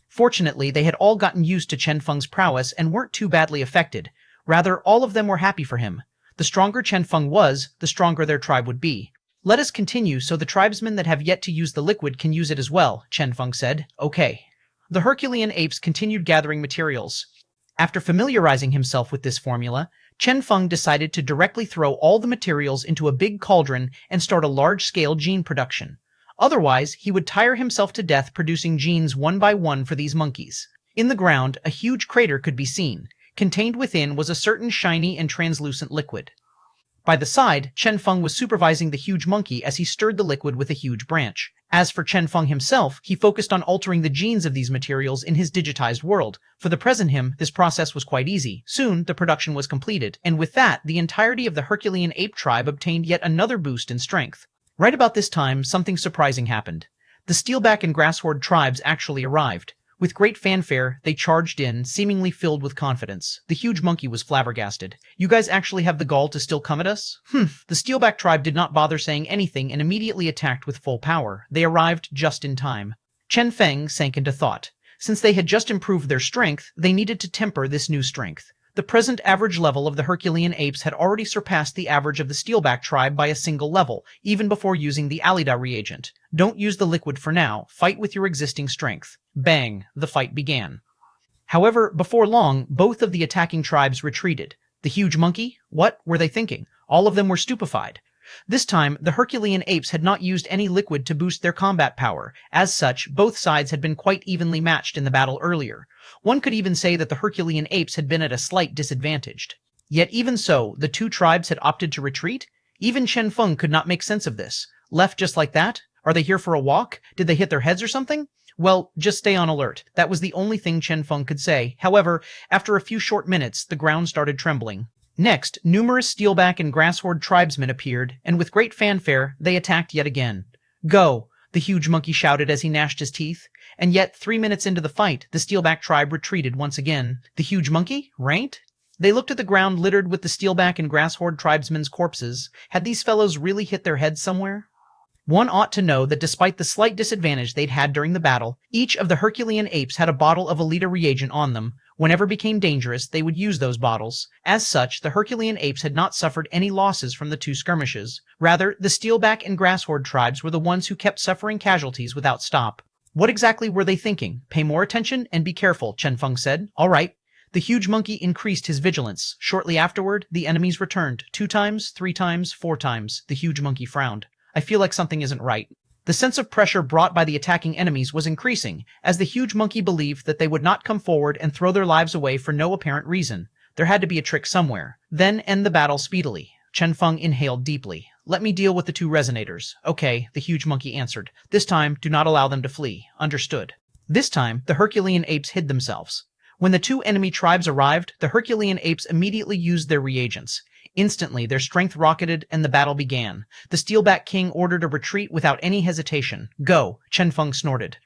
S1: Fortunately, they had all gotten used to Chen Feng's prowess and weren't too badly affected. Rather, all of them were happy for him. The stronger Chen Feng was, the stronger their tribe would be. Let us continue so the tribesmen that have yet to use the liquid can use it as well, Chen Feng said. Okay. The Herculean apes continued gathering materials. After familiarizing himself with this formula, Chen Feng decided to directly throw all the materials into a big cauldron and start a large-scale gene production. Otherwise, he would tire himself to death producing genes one by one for these monkeys. In the ground, a huge crater could be seen. Contained within was a certain shiny and translucent liquid. By the side, Chen Feng was supervising the huge monkey as he stirred the liquid with a huge branch. As for Chen Feng himself, he focused on altering the genes of these materials in his digitized world. For the present him, this process was quite easy. Soon, the production was completed, and with that, the entirety of the Herculean ape tribe obtained yet another boost in strength. Right about this time, something surprising happened. The Steelback and Grasshorde tribes actually arrived. With great fanfare, they charged in, seemingly filled with confidence. The huge monkey was flabbergasted. You guys actually have the gall to still come at us? The Steelback tribe did not bother saying anything and immediately attacked with full power. They arrived just in time. Chen Feng sank into thought. Since they had just improved their strength, they needed to temper this new strength. The present average level of the Herculean apes had already surpassed the average of the Steelback tribe by a single level, even before using the Alida reagent. Don't use the liquid for now. Fight with your existing strength. Bang! The fight began. However, before long, both of the attacking tribes retreated. The huge monkey? What were they thinking? All of them were stupefied. This time, the Herculean apes had not used any liquid to boost their combat power. As such, both sides had been quite evenly matched in the battle earlier. One could even say that the Herculean apes had been at a slight disadvantage. Yet even so, the two tribes had opted to retreat? Even Chen Feng could not make sense of this. Left just like that? Are they here for a walk? Did they hit their heads or something? Well, just stay on alert. That was the only thing Chen Feng could say. However, after a few short minutes, the ground started trembling. Next, numerous Steelback and Grasshorde tribesmen appeared, and with great fanfare, they attacked yet again. Go! The huge monkey shouted as he gnashed his teeth. And yet, 3 minutes into the fight, the Steelback tribe retreated once again. The huge monkey? Ranked? They looked at the ground littered with the Steelback and Grasshorde tribesmen's corpses. Had these fellows really hit their heads somewhere? One ought to know that despite the slight disadvantage they'd had during the battle, each of the Herculean apes had a bottle of Alida reagent on them. Whenever it became dangerous, they would use those bottles. As such, the Herculean apes had not suffered any losses from the two skirmishes. Rather, the Steelback and Grasshorde tribes were the ones who kept suffering casualties without stop. What exactly were they thinking? Pay more attention and be careful, Chen Feng said. All right. The huge monkey increased his vigilance. Shortly afterward, the enemies returned. 2 times, 3 times, 4 times. The huge monkey frowned. I feel like something isn't right. The sense of pressure brought by the attacking enemies was increasing, as the huge monkey believed that they would not come forward and throw their lives away for no apparent reason. There had to be a trick somewhere. Then end the battle speedily. Chen Feng inhaled deeply. Let me deal with the 2 resonators. Okay, the huge monkey answered. This time, do not allow them to flee. Understood. This time, the Herculean apes hid themselves. When the 2 enemy tribes arrived, the Herculean apes immediately used their reagents. Instantly, their strength rocketed and the battle began. The Steelback King ordered a retreat without any hesitation. Go, Chen Feng snorted.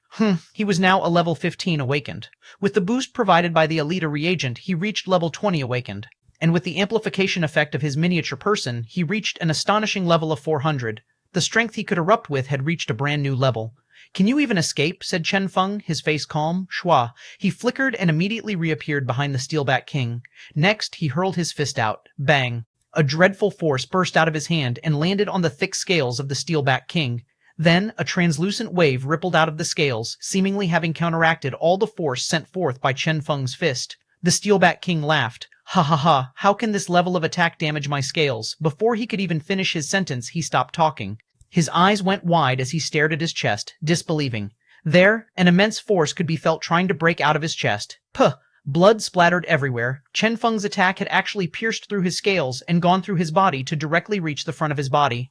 S1: He was now a level 15 awakened. With the boost provided by the Alita reagent, he reached level 20 awakened. And with the amplification effect of his miniature person, he reached an astonishing level of 400. The strength he could erupt with had reached a brand new level. Can you even escape? Said Chen Feng, his face calm. Shua. He flickered and immediately reappeared behind the Steelback King. Next, he hurled his fist out. Bang. A dreadful force burst out of his hand and landed on the thick scales of the Steelback King. Then, a translucent wave rippled out of the scales, seemingly having counteracted all the force sent forth by Chen Feng's fist. The Steelback King laughed. Ha ha ha, how can this level of attack damage my scales? Before he could even finish his sentence, he stopped talking. His eyes went wide as he stared at his chest, disbelieving. There, an immense force could be felt trying to break out of his chest. Puh! Blood splattered everywhere. Chen Feng's attack had actually pierced through his scales and gone through his body to directly reach the front of his body.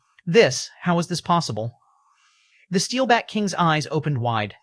S1: How is this possible? The Steelback King's eyes opened wide.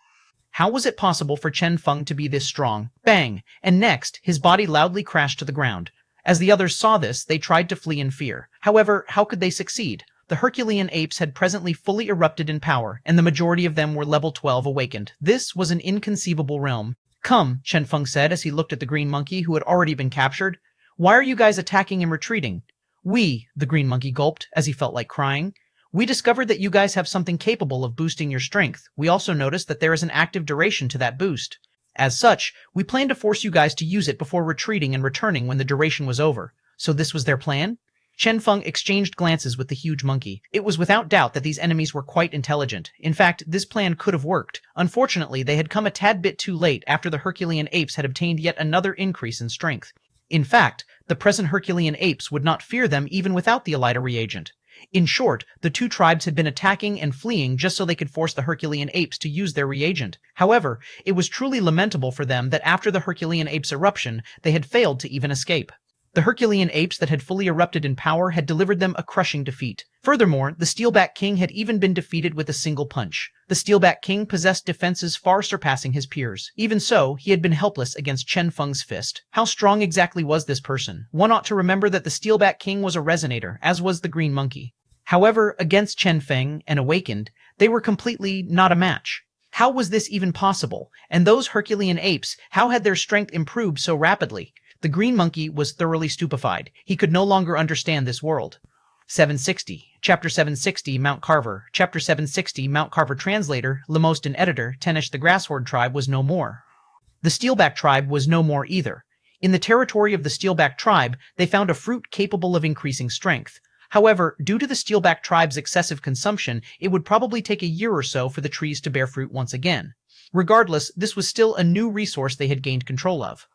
S1: How was it possible for Chen Feng to be this strong? Bang! And next, his body loudly crashed to the ground. As the others saw this, they tried to flee in fear. However, how could they succeed? The Herculean apes had presently fully erupted in power, and the majority of them were level 12 awakened. This was an inconceivable realm. Come, Chen Feng said as he looked at the green monkey who had already been captured. Why are you guys attacking and retreating? The green monkey gulped as he felt like crying. We discovered that you guys have something capable of boosting your strength. We also noticed that there is an active duration to that boost. As such, we plan to force you guys to use it before retreating and returning when the duration was over. So this was their plan? Chen Feng exchanged glances with the huge monkey. It was without doubt that these enemies were quite intelligent. In fact, this plan could have worked. Unfortunately, they had come a tad bit too late after the Herculean apes had obtained yet another increase in strength. In fact, the present Herculean apes would not fear them even without the Alita reagent. In short, the two tribes had been attacking and fleeing just so they could force the Herculean apes to use their reagent. However, it was truly lamentable for them that after the Herculean apes' eruption, they had failed to even escape. The Herculean apes that had fully erupted in power had delivered them a crushing defeat. Furthermore, the Steelback King had even been defeated with a single punch. The Steelback King possessed defenses far surpassing his peers. Even so, he had been helpless against Chen Feng's fist. How strong exactly was this person? One ought to remember that the Steelback King was a resonator, as was the green monkey. However, against Chen Feng and Awakened, they were completely not a match. How was this even possible? And those Herculean apes, how had their strength improved so rapidly? The green monkey was thoroughly stupefied. He could no longer understand this world. 760. Chapter 760, Mount Carver. Chapter 760, Mount Carver translator, Lemostan and editor, Tenish the Grasshorde tribe was no more. The Steelback tribe was no more either. In the territory of the Steelback tribe, they found a fruit capable of increasing strength. However, due to the Steelback tribe's excessive consumption, it would probably take a year or so for the trees to bear fruit once again. Regardless, this was still a new resource they had gained control of.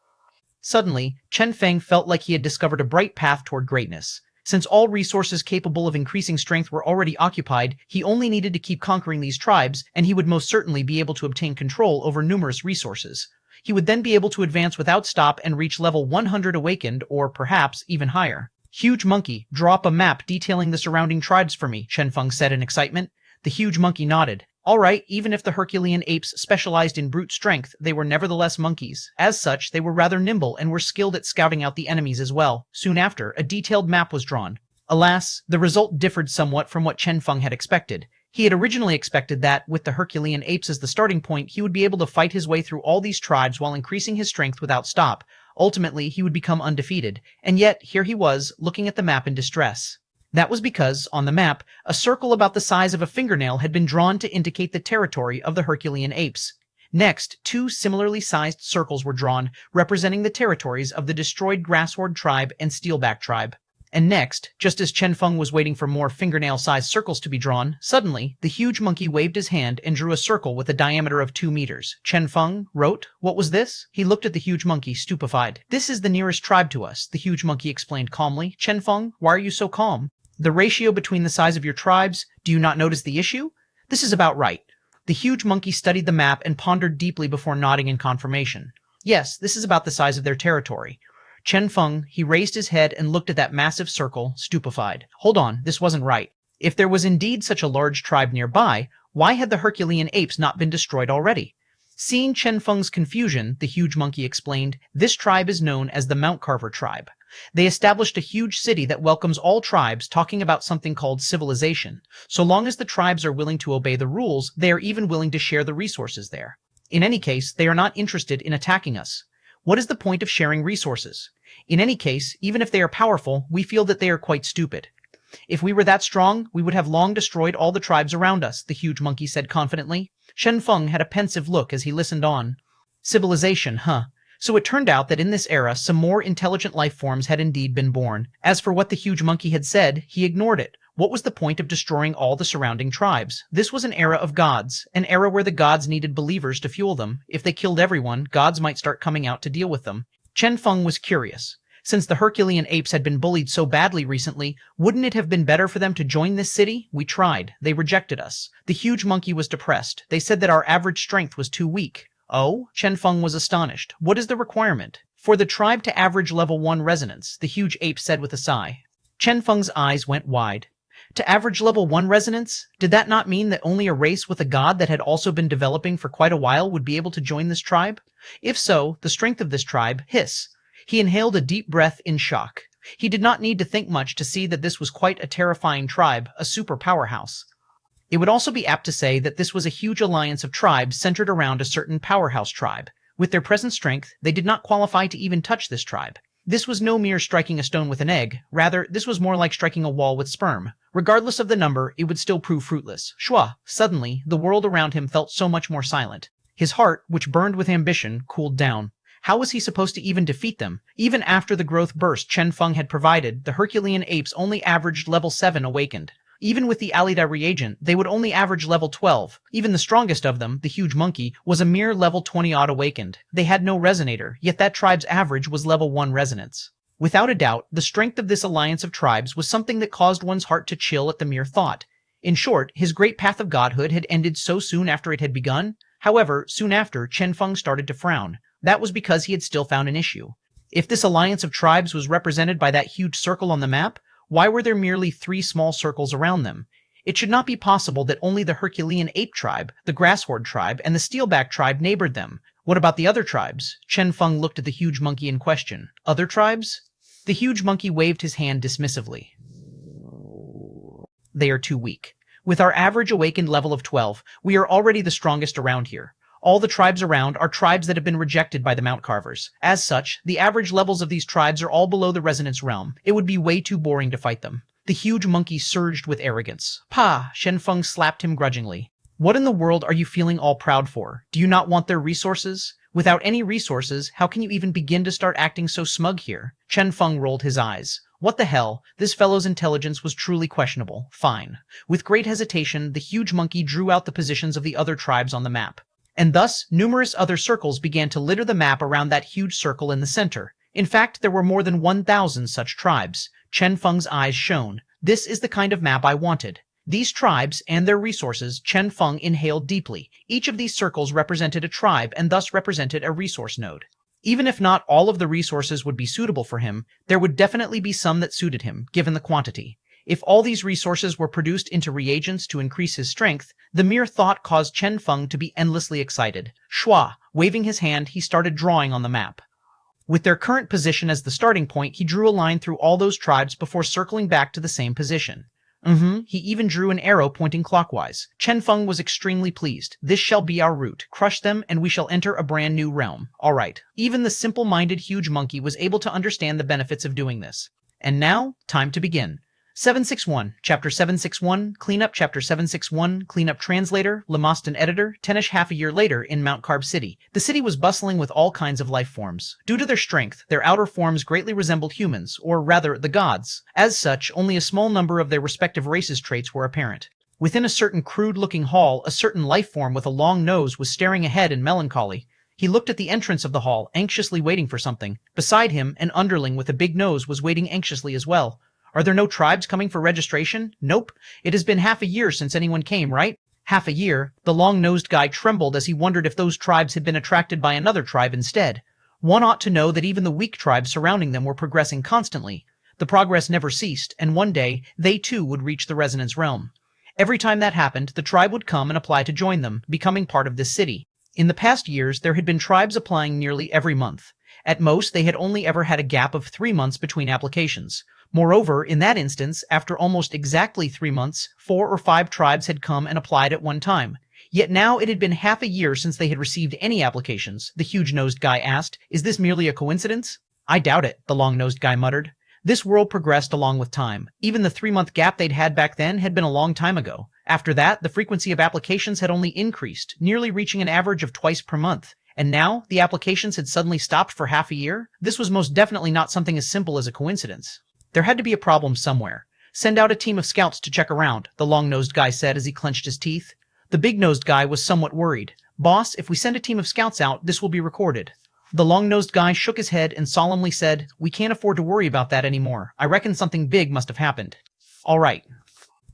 S1: Suddenly, Chen Feng felt like he had discovered a bright path toward greatness. Since all resources capable of increasing strength were already occupied, he only needed to keep conquering these tribes, and he would most certainly be able to obtain control over numerous resources. He would then be able to advance without stop and reach level 100 awakened, or perhaps even higher. Huge monkey, draw up a map detailing the surrounding tribes for me, Chen Feng said in excitement. The huge monkey nodded. All right, even if the Herculean apes specialized in brute strength, they were nevertheless monkeys. As such, they were rather nimble and were skilled at scouting out the enemies as well. Soon after, a detailed map was drawn. Alas, the result differed somewhat from what Chen Feng had expected. He had originally expected that, with the Herculean apes as the starting point, he would be able to fight his way through all these tribes while increasing his strength without stop. Ultimately, he would become undefeated. And yet, here he was, looking at the map in distress. That was because, on the map, a circle about the size of a fingernail had been drawn to indicate the territory of the Herculean apes. Next, two similarly sized circles were drawn, representing the territories of the destroyed Grasshorde tribe and Steelback tribe. And next, just as Chen Feng was waiting for more fingernail-sized circles to be drawn, suddenly, the huge monkey waved his hand and drew a circle with a diameter of 2 meters. Chen Feng wrote, "What was this?" He looked at the huge monkey, stupefied. "This is the nearest tribe to us," the huge monkey explained calmly. "Chen Feng, why are you so calm? The ratio between the size of your tribes, do you not notice the issue? This is about right." The huge monkey studied the map and pondered deeply before nodding in confirmation. Yes, this is about the size of their territory. Chen Feng, he raised his head and looked at that massive circle, stupefied. Hold on, this wasn't right. If there was indeed such a large tribe nearby, why had the Herculean apes not been destroyed already? Seeing Chen Feng's confusion, the huge monkey explained, "This tribe is known as the Mount Carver tribe. They established a huge city that welcomes all tribes, talking about something called civilization. So long as the tribes are willing to obey the rules, they are even willing to share the resources there. In any case, they are not interested in attacking us. What is the point of sharing resources? In any case, even if they are powerful, we feel that they are quite stupid. If we were that strong, we would have long destroyed all the tribes around us, the huge monkey said confidently. Chen Feng had a pensive look as he listened on. Civilization, huh? So it turned out that in this era, some more intelligent life forms had indeed been born. As for what the huge monkey had said, he ignored it. What was the point of destroying all the surrounding tribes? This was an era of gods, an era where the gods needed believers to fuel them. If they killed everyone, gods might start coming out to deal with them. Chen Feng was curious. Since the Herculean apes had been bullied so badly recently, wouldn't it have been better for them to join this city? We tried. They rejected us. The huge monkey was depressed. They said that our average strength was too weak. Oh? Chen Feng was astonished. What is the requirement? For the tribe to average level 1 resonance, the huge ape said with a sigh. Chen Feng's eyes went wide. To average level 1 resonance? Did that not mean that only a race with a god that had also been developing for quite a while would be able to join this tribe? If so, the strength of this tribe, hiss. He inhaled a deep breath in shock. He did not need to think much to see that this was quite a terrifying tribe, a super powerhouse. It would also be apt to say that this was a huge alliance of tribes centered around a certain powerhouse tribe. With their present strength, they did not qualify to even touch this tribe. This was no mere striking a stone with an egg. Rather, this was more like striking a wall with sperm. Regardless of the number, it would still prove fruitless. Shua! Suddenly, the world around him felt so much more silent. His heart, which burned with ambition, cooled down. How was he supposed to even defeat them? Even after the growth burst Chen Feng had provided, the Herculean apes only averaged level 7 awakened. Even with the Alida reagent, they would only average level 12. Even the strongest of them, the huge monkey, was a mere level 20-odd awakened. They had no resonator, yet that tribe's average was level 1 resonance. Without a doubt, the strength of this alliance of tribes was something that caused one's heart to chill at the mere thought. In short, his great path of godhood had ended so soon after it had begun. However, soon after, Chen Feng started to frown. That was because he had still found an issue. If this alliance of tribes was represented by that huge circle on the map, why were there merely 3 small circles around them? It should not be possible that only the Herculean ape tribe, the grasshorde tribe, and the steelback tribe neighbored them. What about the other tribes? Chen Feng looked at the huge monkey in question. Other tribes? The huge monkey waved his hand dismissively. They are too weak. With our average awakened level of 12, we are already the strongest around here. All the tribes around are tribes that have been rejected by the Mount Carvers. As such, the average levels of these tribes are all below the resonance realm. It would be way too boring to fight them. The huge monkey surged with arrogance. Pah! Chen Feng slapped him grudgingly. What in the world are you feeling all proud for? Do you not want their resources? Without any resources, how can you even begin to start acting so smug here? Chen Feng rolled his eyes. What the hell? This fellow's intelligence was truly questionable. Fine. With great hesitation, the huge monkey drew out the positions of the other tribes on the map. And thus, numerous other circles began to litter the map around that huge circle in the center. In fact, there were more than 1,000 such tribes. Chen Feng's eyes shone. This is the kind of map I wanted. These tribes and their resources, Chen Feng inhaled deeply. Each of these circles represented a tribe and thus represented a resource node. Even if not all of the resources would be suitable for him, there would definitely be some that suited him, given the quantity. If all these resources were produced into reagents to increase his strength, the mere thought caused Chen Feng to be endlessly excited. Shua! Waving his hand, he started drawing on the map. With their current position as the starting point, he drew a line through all those tribes before circling back to the same position. He even drew an arrow pointing clockwise. Chen Feng was extremely pleased. This shall be our route. Crush them, and we shall enter a brand new realm. All right. Even the simple-minded huge monkey was able to understand the benefits of doing this. And now, time to begin. 761, Chapter 761, Cleanup, Chapter 761, Cleanup Translator, Lemostin Editor, 10ish half a year later in Mount Carb City. The city was bustling with all kinds of life forms. Due to their strength, their outer forms greatly resembled humans, or rather, the gods. As such, only a small number of their respective races' traits were apparent. Within a certain crude-looking hall, a certain life form with a long nose was staring ahead in melancholy. He looked at the entrance of the hall, anxiously waiting for something. Beside him, an underling with a big nose was waiting anxiously as well. Are there no tribes coming for registration? Nope. It has been half a year since anyone came, right? Half a year. The long-nosed guy trembled as he wondered if those tribes had been attracted by another tribe instead. One ought to know that even the weak tribes surrounding them were progressing constantly. The progress never ceased, and one day, they too would reach the resonance realm. Every time that happened, the tribe would come and apply to join them, becoming part of this city. In the past years, there had been tribes applying nearly every month. At most, they had only ever had a gap of 3 months between applications. Moreover, in that instance, after almost exactly 3 months, 4 or 5 tribes had come and applied at one time. Yet now it had been half a year since they had received any applications, the huge-nosed guy asked. Is this merely a coincidence? I doubt it, the long-nosed guy muttered. This world progressed along with time. Even the 3-month gap they'd had back then had been a long time ago. After that, the frequency of applications had only increased, nearly reaching an average of twice per month. And now, the applications had suddenly stopped for half a year? This was most definitely not something as simple as a coincidence. There had to be a problem somewhere. Send out a team of scouts to check around, the long-nosed guy said as he clenched his teeth. The big-nosed guy was somewhat worried. Boss, if we send a team of scouts out, this will be recorded. The long-nosed guy shook his head and solemnly said, We can't afford to worry about that anymore. I reckon something big must have happened. All right.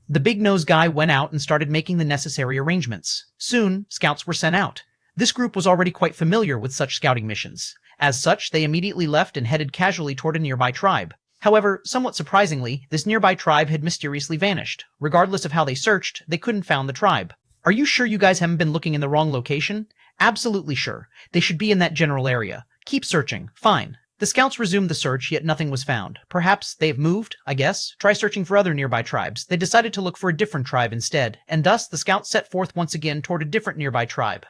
S1: The big-nosed guy went out and started making the necessary arrangements. Soon, scouts were sent out. This group was already quite familiar with such scouting missions. As such, they immediately left and headed casually toward a nearby tribe. However, somewhat surprisingly, this nearby tribe had mysteriously vanished. Regardless of how they searched, they couldn't find the tribe. Are you sure you guys haven't been looking in the wrong location? Absolutely sure. They should be in that general area. Keep searching. Fine. The scouts resumed the search, yet nothing was found. Perhaps they've moved, I guess. Try searching for other nearby tribes. They decided to look for a different tribe instead, and thus the scouts set forth once again toward a different nearby tribe.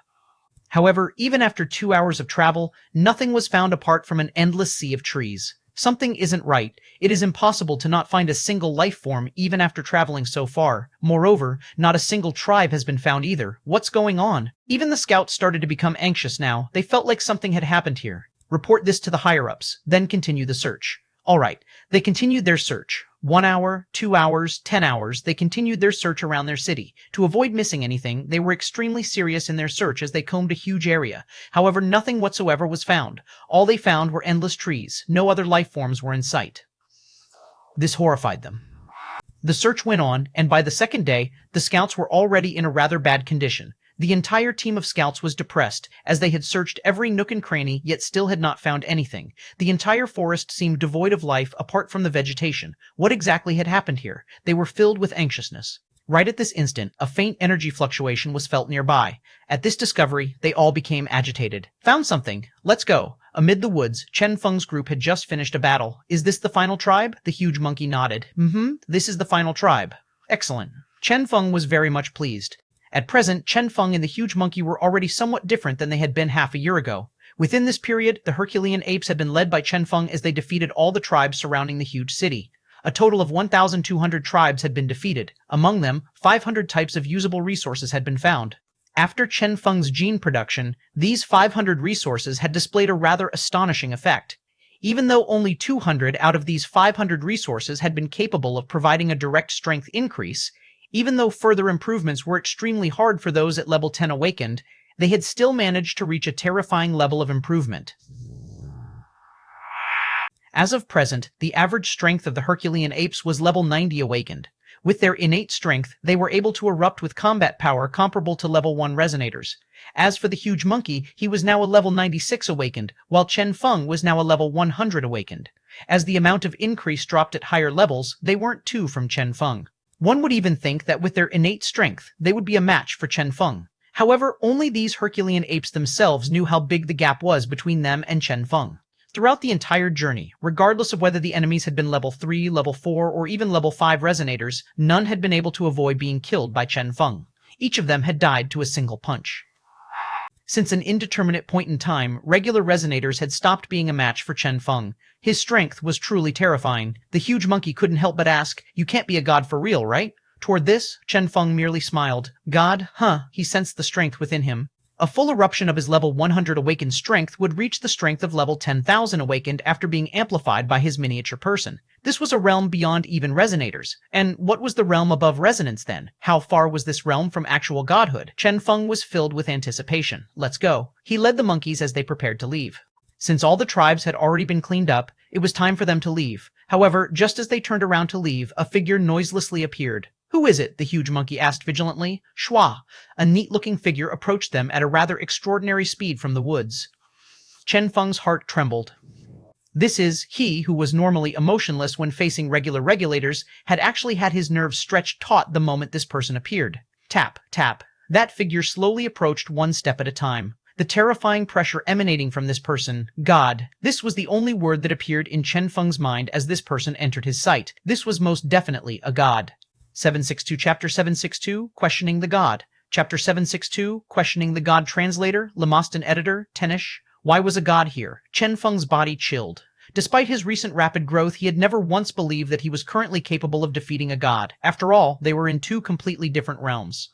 S1: However, even after 2 hours of travel, nothing was found apart from an endless sea of trees. Something isn't right. It is impossible to not find a single life form even after traveling so far. Moreover, not a single tribe has been found either. What's going on? Even the scouts started to become anxious now. They felt like something had happened here. Report this to the higher-ups, then continue the search. All right, they continued their search. 1 hour, 2 hours, 10 hours, they continued their search around their city. To avoid missing anything, they were extremely serious in their search as they combed a huge area. However, nothing whatsoever was found. All they found were endless trees. No other life forms were in sight. This horrified them. The search went on, and by the second day, the scouts were already in a rather bad condition. The entire team of scouts was depressed, as they had searched every nook and cranny, yet still had not found anything. The entire forest seemed devoid of life apart from the vegetation. What exactly had happened here? They were filled with anxiousness. Right at this instant, a faint energy fluctuation was felt nearby. At this discovery, they all became agitated. Found something. Let's go. Amid the woods, Chen Feng's group had just finished a battle. Is this the final tribe? The huge monkey nodded. This is the final tribe. Excellent. Chen Feng was very much pleased. At present, Chen Feng and the huge monkey were already somewhat different than they had been half a year ago. Within this period, the Herculean apes had been led by Chen Feng as they defeated all the tribes surrounding the huge city. A total of 1,200 tribes had been defeated. Among them, 500 types of usable resources had been found. After Chen Feng's gene production, these 500 resources had displayed a rather astonishing effect. Even though only 200 out of these 500 resources had been capable of providing a direct strength increase, even though further improvements were extremely hard for those at level 10 awakened, they had still managed to reach a terrifying level of improvement. As of present, the average strength of the Herculean apes was level 90 awakened. With their innate strength, they were able to erupt with combat power comparable to level 1 resonators. As for the huge monkey, he was now a level 96 awakened, while Chen Feng was now a level 100 awakened. As the amount of increase dropped at higher levels, they weren't too from Chen Feng. One would even think that with their innate strength, they would be a match for Chen Feng. However, only these Herculean apes themselves knew how big the gap was between them and Chen Feng. Throughout the entire journey, regardless of whether the enemies had been level 3, level 4, or even level 5 resonators, none had been able to avoid being killed by Chen Feng. Each of them had died to a single punch. Since an indeterminate point in time, regular resonators had stopped being a match for Chen Feng. His strength was truly terrifying. The huge monkey couldn't help but ask, "You can't be a god for real, right?" Toward this, Chen Feng merely smiled. God, he sensed the strength within him. A full eruption of his level 100 awakened strength would reach the strength of level 10,000 awakened after being amplified by his miniature person. This was a realm beyond even resonators. And what was the realm above resonance then? How far was this realm from actual godhood? Chen Feng was filled with anticipation. Let's go. He led the monkeys as they prepared to leave. Since all the tribes had already been cleaned up, it was time for them to leave. However, just as they turned around to leave, a figure noiselessly appeared. Who is it? The huge monkey asked vigilantly. Shua, a neat-looking figure, approached them at a rather extraordinary speed from the woods. Chen Feng's heart trembled. This is, he who was normally emotionless when facing regular regulators, had actually had his nerves stretched taut the moment this person appeared. Tap, tap. That figure slowly approached one step at a time. The terrifying pressure emanating from this person, God. This was the only word that appeared in Chen Feng's mind as this person entered his sight. This was most definitely a god. 762 Chapter 762, Questioning the God. Chapter 762, Questioning the God. Translator, Lemostin Editor, Tenish. Why was a god here? Chen Feng's body chilled. Despite his recent rapid growth, he had never once believed that he was currently capable of defeating a god. After all, they were in two completely different realms.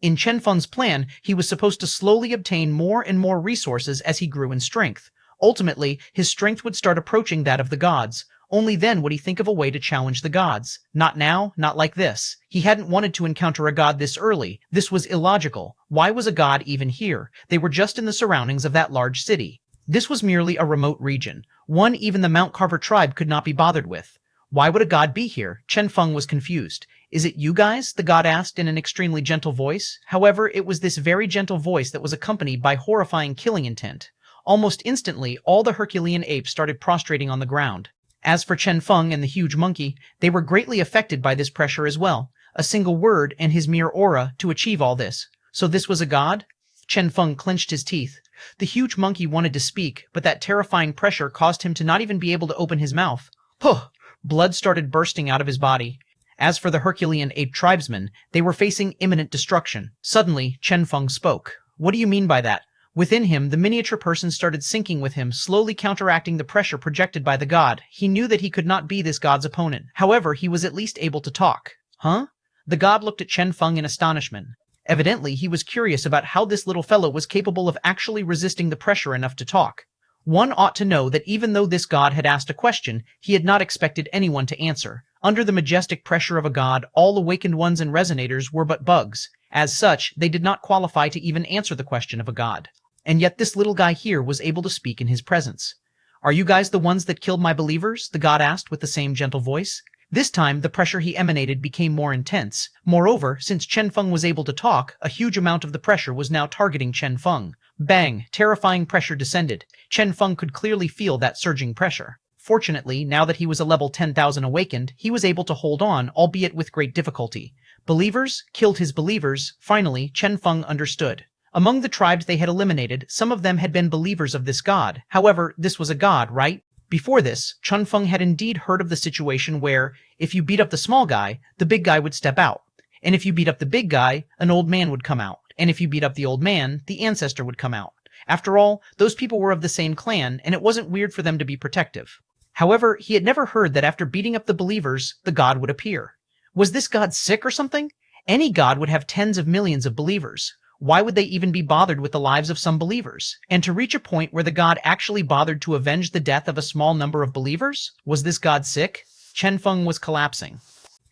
S1: In Chen Feng's plan, he was supposed to slowly obtain more and more resources as he grew in strength. Ultimately, his strength would start approaching that of the gods. Only then would he think of a way to challenge the gods. Not now, not like this. He hadn't wanted to encounter a god this early. This was illogical. Why was a god even here? They were just in the surroundings of that large city. This was merely a remote region, one even the Mount Carver tribe could not be bothered with. Why would a god be here? Chen Feng was confused. Is it you guys? The god asked in an extremely gentle voice. However, it was this very gentle voice that was accompanied by horrifying killing intent. Almost instantly, all the Herculean apes started prostrating on the ground. As for Chen Feng and the huge monkey, they were greatly affected by this pressure as well. A single word and his mere aura to achieve all this. So this was a god? Chen Feng clenched his teeth. The huge monkey wanted to speak, but that terrifying pressure caused him to not even be able to open his mouth. Puh! Blood started bursting out of his body. As for the Herculean ape tribesmen, they were facing imminent destruction. Suddenly, Chen Feng spoke. What do you mean by that? Within him, the miniature person started sinking with him, slowly counteracting the pressure projected by the god. He knew that he could not be this god's opponent. However, he was at least able to talk. Huh? The god looked at Chen Feng in astonishment. Evidently, he was curious about how this little fellow was capable of actually resisting the pressure enough to talk. One ought to know that even though this god had asked a question, he had not expected anyone to answer. Under the majestic pressure of a god, all awakened ones and resonators were but bugs. As such, they did not qualify to even answer the question of a god. And yet this little guy here was able to speak in his presence. Are you guys the ones that killed my believers? The god asked with the same gentle voice. This time, the pressure he emanated became more intense. Moreover, since Chen Feng was able to talk, a huge amount of the pressure was now targeting Chen Feng. Bang! Terrifying pressure descended. Chen Feng could clearly feel that surging pressure. Fortunately, now that he was a level 10,000 awakened, he was able to hold on, albeit with great difficulty. Believers killed his believers. Finally, Chen Feng understood. Among the tribes they had eliminated, some of them had been believers of this god. However, this was a god, right? Before this, Chen Feng had indeed heard of the situation where, if you beat up the small guy, the big guy would step out. And if you beat up the big guy, an old man would come out. And if you beat up the old man, the ancestor would come out. After all, those people were of the same clan, and it wasn't weird for them to be protective. However, he had never heard that after beating up the believers, the god would appear. Was this god sick or something? Any god would have tens of millions of believers. Why would they even be bothered with the lives of some believers? And to reach a point where the god actually bothered to avenge the death of a small number of believers? Was this god sick? Chen Feng was collapsing.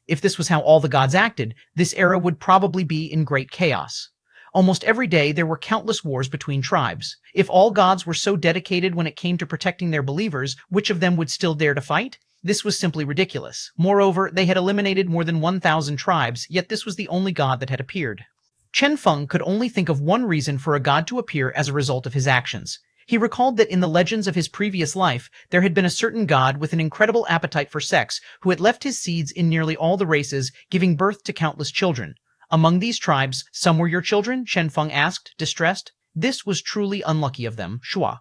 S1: If this was how all the gods acted, this era would probably be in great chaos. Almost every day there were countless wars between tribes. If all gods were so dedicated when it came to protecting their believers, which of them would still dare to fight? This was simply ridiculous. Moreover, they had eliminated more than 1,000 tribes, yet this was the only god that had appeared. Chen Feng could only think of one reason for a god to appear as a result of his actions. He recalled that in the legends of his previous life, there had been a certain god with an incredible appetite for sex who had left his seeds in nearly all the races, giving birth to countless children. Among these tribes, some were your children? Chen Feng asked, distressed. This was truly unlucky of them, Shua.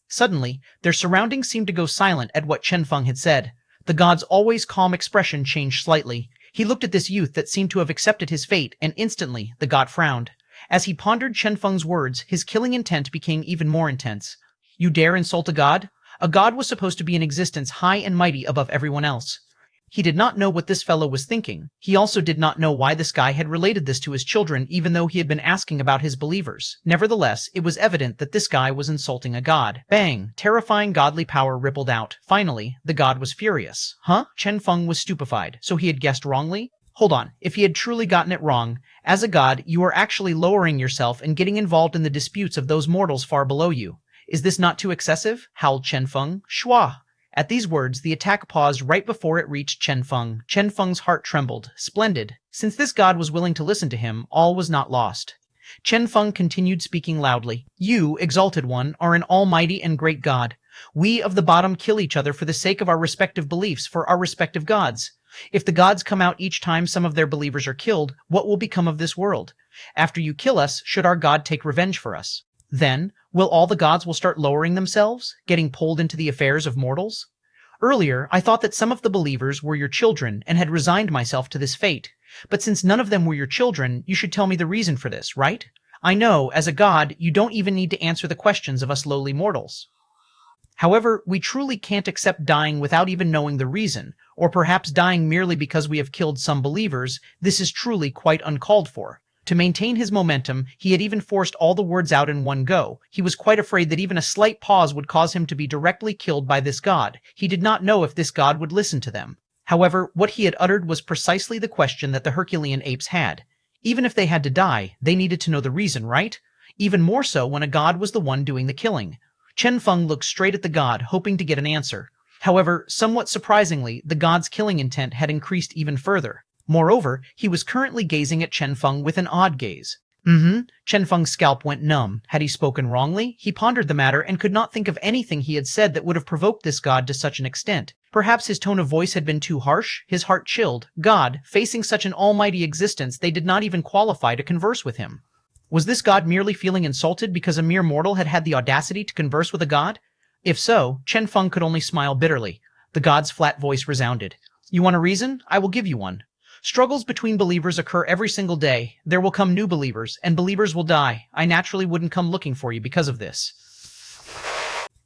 S1: Suddenly, their surroundings seemed to go silent at what Chen Feng had said. The god's always calm expression changed slightly. He looked at this youth that seemed to have accepted his fate, and instantly, the god frowned. As he pondered Chen Feng's words, his killing intent became even more intense. You dare insult a god? A god was supposed to be in existence high and mighty above everyone else. He did not know what this fellow was thinking. He also did not know why this guy had related this to his children, even though he had been asking about his believers. Nevertheless, it was evident that this guy was insulting a god. Bang! Terrifying godly power rippled out. Finally, the god was furious. Huh? Chen Feng was stupefied. So he had guessed wrongly? Hold on. If he had truly gotten it wrong, as a god, you are actually lowering yourself and getting involved in the disputes of those mortals far below you. Is this not too excessive? Howled Chen Feng. Shua! At these words, the attack paused right before it reached Chen Feng. Chen Feng's heart trembled. Splendid. Since this god was willing to listen to him, all was not lost. Chen Feng continued speaking loudly. You, Exalted One, are an almighty and great god. We of the bottom kill each other for the sake of our respective beliefs, for our respective gods. If the gods come out each time some of their believers are killed, what will become of this world? After you kill us, should our god take revenge for us? Then, will all the gods will start lowering themselves, getting pulled into the affairs of mortals? Earlier, I thought that some of the believers were your children and had resigned myself to this fate. But since none of them were your children, you should tell me the reason for this, right? I know, as a god, you don't even need to answer the questions of us lowly mortals. However, we truly can't accept dying without even knowing the reason, or perhaps dying merely because we have killed some believers. This is truly quite uncalled for. To maintain his momentum, he had even forced all the words out in one go. He was quite afraid that even a slight pause would cause him to be directly killed by this god. He did not know if this god would listen to them. However, what he had uttered was precisely the question that the Herculean apes had. Even if they had to die, they needed to know the reason, right? Even more so when a god was the one doing the killing. Chen Feng looked straight at the god, hoping to get an answer. However, somewhat surprisingly, the god's killing intent had increased even further. Moreover, he was currently gazing at Chen Feng with an odd gaze. Chen Feng's scalp went numb. Had he spoken wrongly? He pondered the matter and could not think of anything he had said that would have provoked this god to such an extent. Perhaps his tone of voice had been too harsh. His heart chilled. God, facing such an almighty existence, they did not even qualify to converse with him. Was this god merely feeling insulted because a mere mortal had had the audacity to converse with a god? If so, Chen Feng could only smile bitterly. The god's flat voice resounded. You want a reason? I will give you one. Struggles between believers occur every single day. There will come new believers, and believers will die. I naturally wouldn't come looking for you because of this.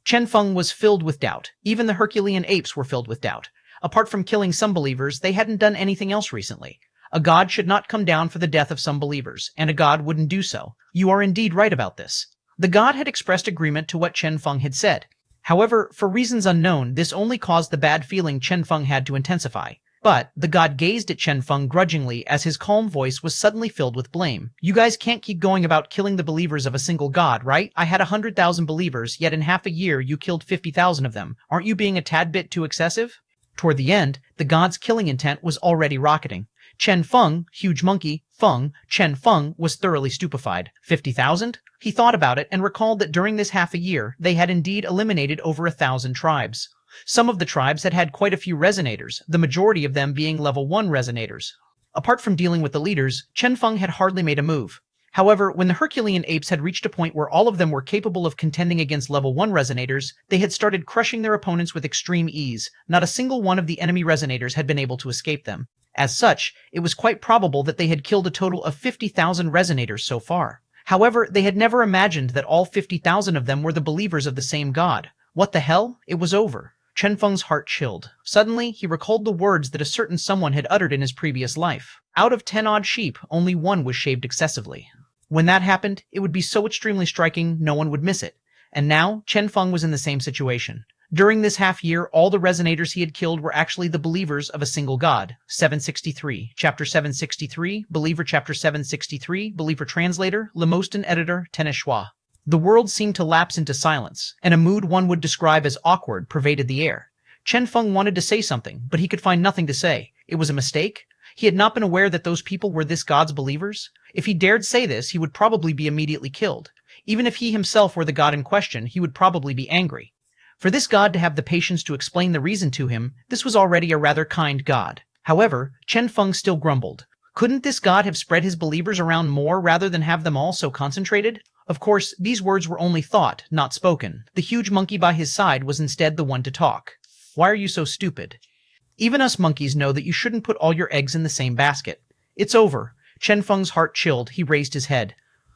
S1: Chen Feng was filled with doubt. Even the Herculean apes were filled with doubt. Apart from killing some believers, they hadn't done anything else recently. A god should not come down for the death of some believers, and a god wouldn't do so. You are indeed right about this. The god had expressed agreement to what Chen Feng had said. However, for reasons unknown, this only caused the bad feeling Chen Feng had to intensify. But the god gazed at Chen Feng grudgingly as his calm voice was suddenly filled with blame. You guys can't keep going about killing the believers of a single god, right? I had 100,000 believers, yet in half a year you killed 50,000 of them. Aren't you being a tad bit too excessive? Toward the end, the god's killing intent was already rocketing. Chen Feng, huge monkey, Chen Feng was thoroughly stupefied. 50,000? He thought about it and recalled that during this half a year, they had indeed eliminated over 1,000 tribes. Some of the tribes had had quite a few resonators, the majority of them being level 1 resonators. Apart from dealing with the leaders, Chen Feng had hardly made a move. However, when the Herculean apes had reached a point where all of them were capable of contending against level 1 resonators, they had started crushing their opponents with extreme ease. Not a single one of the enemy resonators had been able to escape them. As such, it was quite probable that they had killed a total of 50,000 resonators so far. However, they had never imagined that all 50,000 of them were the believers of the same god. What the hell? It was over. Chen Feng's heart chilled. Suddenly, he recalled the words that a certain someone had uttered in his previous life. Out of 10 odd sheep, only one was shaved excessively. When that happened, it would be so extremely striking, no one would miss it. And now, Chen Feng was in the same situation. During this half year, all the resonators he had killed were actually the believers of a single god. 763. Chapter 763, Believer Chapter 763, Believer Translator, Lemostan Editor, Xuanhuan. The world seemed to lapse into silence, and a mood one would describe as awkward pervaded the air. Chen Feng wanted to say something, but he could find nothing to say. It was a mistake? He had not been aware that those people were this god's believers? If he dared say this, he would probably be immediately killed. Even if he himself were the god in question, he would probably be angry. For this god to have the patience to explain the reason to him, this was already a rather kind god. However, Chen Feng still grumbled. Couldn't this god have spread his believers around more rather than have them all so concentrated? Of course, these words were only thought, not spoken. The huge monkey by his side was instead the one to talk. Why are you so stupid? Even us monkeys know that you shouldn't put all your eggs in the same basket. It's over. Chen Feng's heart chilled. He raised his head.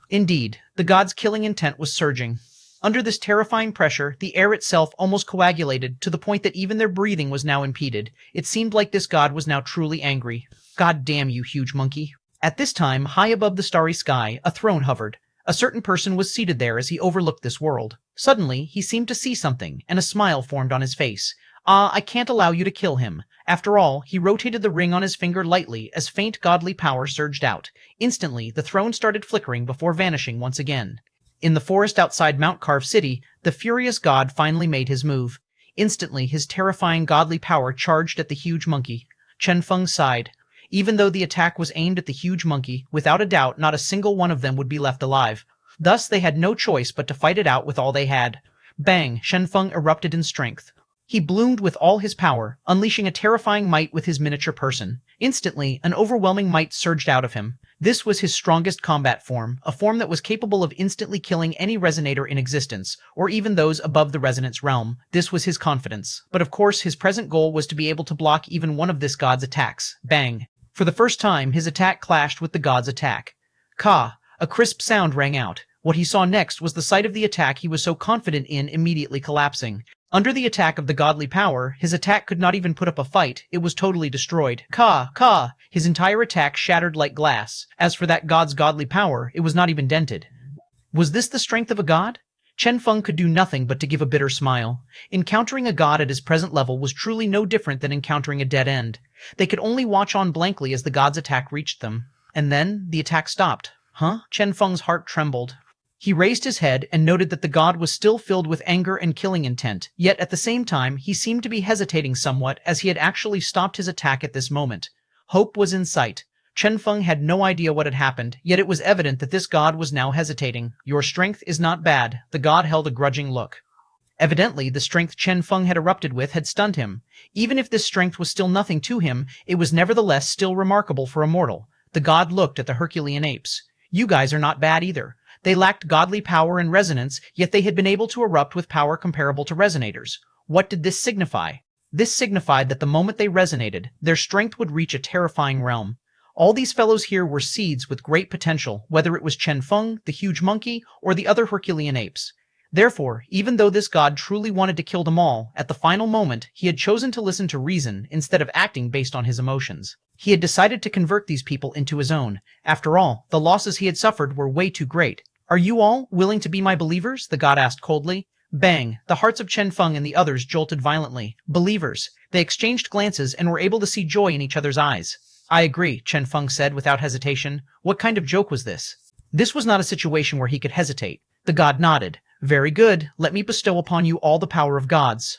S1: Indeed, the god's killing intent was surging. Under this terrifying pressure, the air itself almost coagulated to the point that even their breathing was now impeded. It seemed like this god was now truly angry. God damn you, huge monkey. At this time, high above the starry sky, a throne hovered. A certain person was seated there as he overlooked this world. Suddenly, he seemed to see something, and a smile formed on his face. I can't allow you to kill him. After all, he rotated the ring on his finger lightly as faint godly power surged out. Instantly, the throne started flickering before vanishing once again. In the forest outside Mount Carve City, the furious god finally made his move. Instantly, his terrifying godly power charged at the huge monkey. Chen Feng sighed. Even though the attack was aimed at the huge monkey, without a doubt not a single one of them would be left alive. Thus they had no choice but to fight it out with all they had. Bang! Chen Feng erupted in strength. He bloomed with all his power, unleashing a terrifying might with his miniature person. Instantly, an overwhelming might surged out of him. This was his strongest combat form, a form that was capable of instantly killing any resonator in existence, or even those above the resonance realm. This was his confidence. But of course, his present goal was to be able to block even one of this god's attacks. Bang! For the first time, his attack clashed with the god's attack. Ka! A crisp sound rang out. What he saw next was the sight of the attack he was so confident in immediately collapsing. Under the attack of the godly power, his attack could not even put up a fight. It was totally destroyed. Ka! Ka! His entire attack shattered like glass. As for that god's godly power, it was not even dented. Was this the strength of a god? Chen Feng could do nothing but to give a bitter smile. Encountering a god at his present level was truly no different than encountering a dead end. They could only watch on blankly as the god's attack reached them. And then, the attack stopped. Huh? Chen Feng's heart trembled. He raised his head and noted that the god was still filled with anger and killing intent, yet at the same time he seemed to be hesitating somewhat as he had actually stopped his attack at this moment. Hope was in sight. Chen Feng had no idea what had happened, yet it was evident that this god was now hesitating. Your strength is not bad. The god held a grudging look. Evidently, the strength Chen Feng had erupted with had stunned him. Even if this strength was still nothing to him, it was nevertheless still remarkable for a mortal. The god looked at the Herculean apes. You guys are not bad either. They lacked godly power and resonance, yet they had been able to erupt with power comparable to resonators. What did this signify? This signified that the moment they resonated, their strength would reach a terrifying realm. All these fellows here were seeds with great potential, whether it was Chen Feng, the huge monkey, or the other Herculean apes. Therefore, even though this god truly wanted to kill them all, at the final moment, he had chosen to listen to reason instead of acting based on his emotions. He had decided to convert these people into his own. After all, the losses he had suffered were way too great. Are you all willing to be my believers? The god asked coldly. Bang! The hearts of Chen Feng and the others jolted violently. Believers. They exchanged glances and were able to see joy in each other's eyes. I agree, Chen Feng said without hesitation. What kind of joke was this? This was not a situation where he could hesitate. The god nodded. Very good. Let me bestow upon you all the power of gods.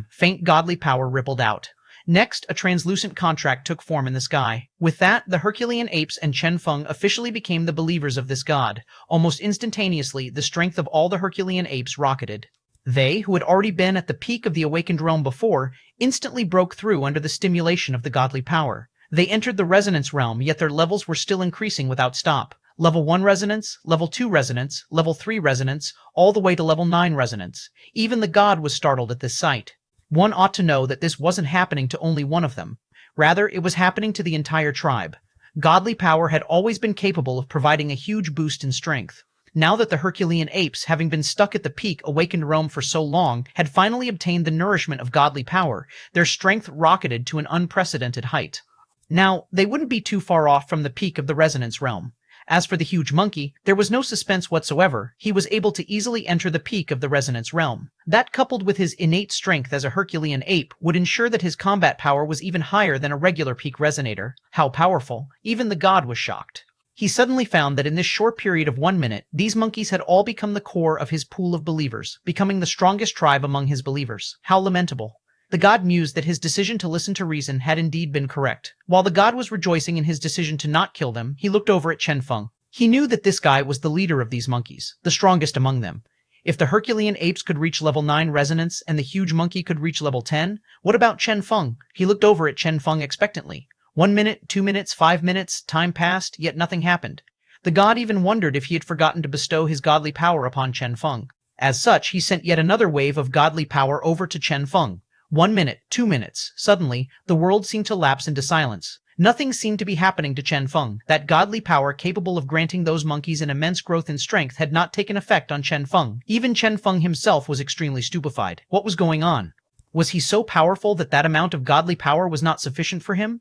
S1: Faint godly power rippled out. Next, a translucent contract took form in the sky. With that, the Herculean apes and Chen Feng officially became the believers of this god. Almost instantaneously, the strength of all the Herculean apes rocketed. They, who had already been at the peak of the awakened realm before, instantly broke through under the stimulation of the godly power. They entered the resonance realm, yet their levels were still increasing without stop. Level 1 resonance, Level 2 resonance, Level 3 resonance, all the way to Level 9 resonance. Even the god was startled at this sight. One ought to know that this wasn't happening to only one of them. Rather, it was happening to the entire tribe. Godly power had always been capable of providing a huge boost in strength. Now that the Herculean apes, having been stuck at the peak awakened realm for so long, had finally obtained the nourishment of godly power, their strength rocketed to an unprecedented height. Now, they wouldn't be too far off from the peak of the resonance realm. As for the huge monkey, there was no suspense whatsoever. He was able to easily enter the peak of the resonance realm. That, coupled with his innate strength as a Herculean ape, would ensure that his combat power was even higher than a regular peak resonator. How powerful! Even the god was shocked. He suddenly found that in this short period of 1 minute, these monkeys had all become the core of his pool of believers, becoming the strongest tribe among his believers. How lamentable. The god mused that his decision to listen to reason had indeed been correct. While the god was rejoicing in his decision to not kill them, he looked over at Chen Feng. He knew that this guy was the leader of these monkeys, the strongest among them. If the Herculean apes could reach level 9 resonance and the huge monkey could reach level 10, what about Chen Feng? He looked over at Chen Feng expectantly. 1 minute, 2 minutes, 5 minutes, time passed, yet nothing happened. The god even wondered if he had forgotten to bestow his godly power upon Chen Feng. As such, he sent yet another wave of godly power over to Chen Feng. 1 minute, 2 minutes. Suddenly, the world seemed to lapse into silence. Nothing seemed to be happening to Chen Feng. That godly power capable of granting those monkeys an immense growth in strength had not taken effect on Chen Feng. Even Chen Feng himself was extremely stupefied. What was going on? Was he so powerful that that amount of godly power was not sufficient for him?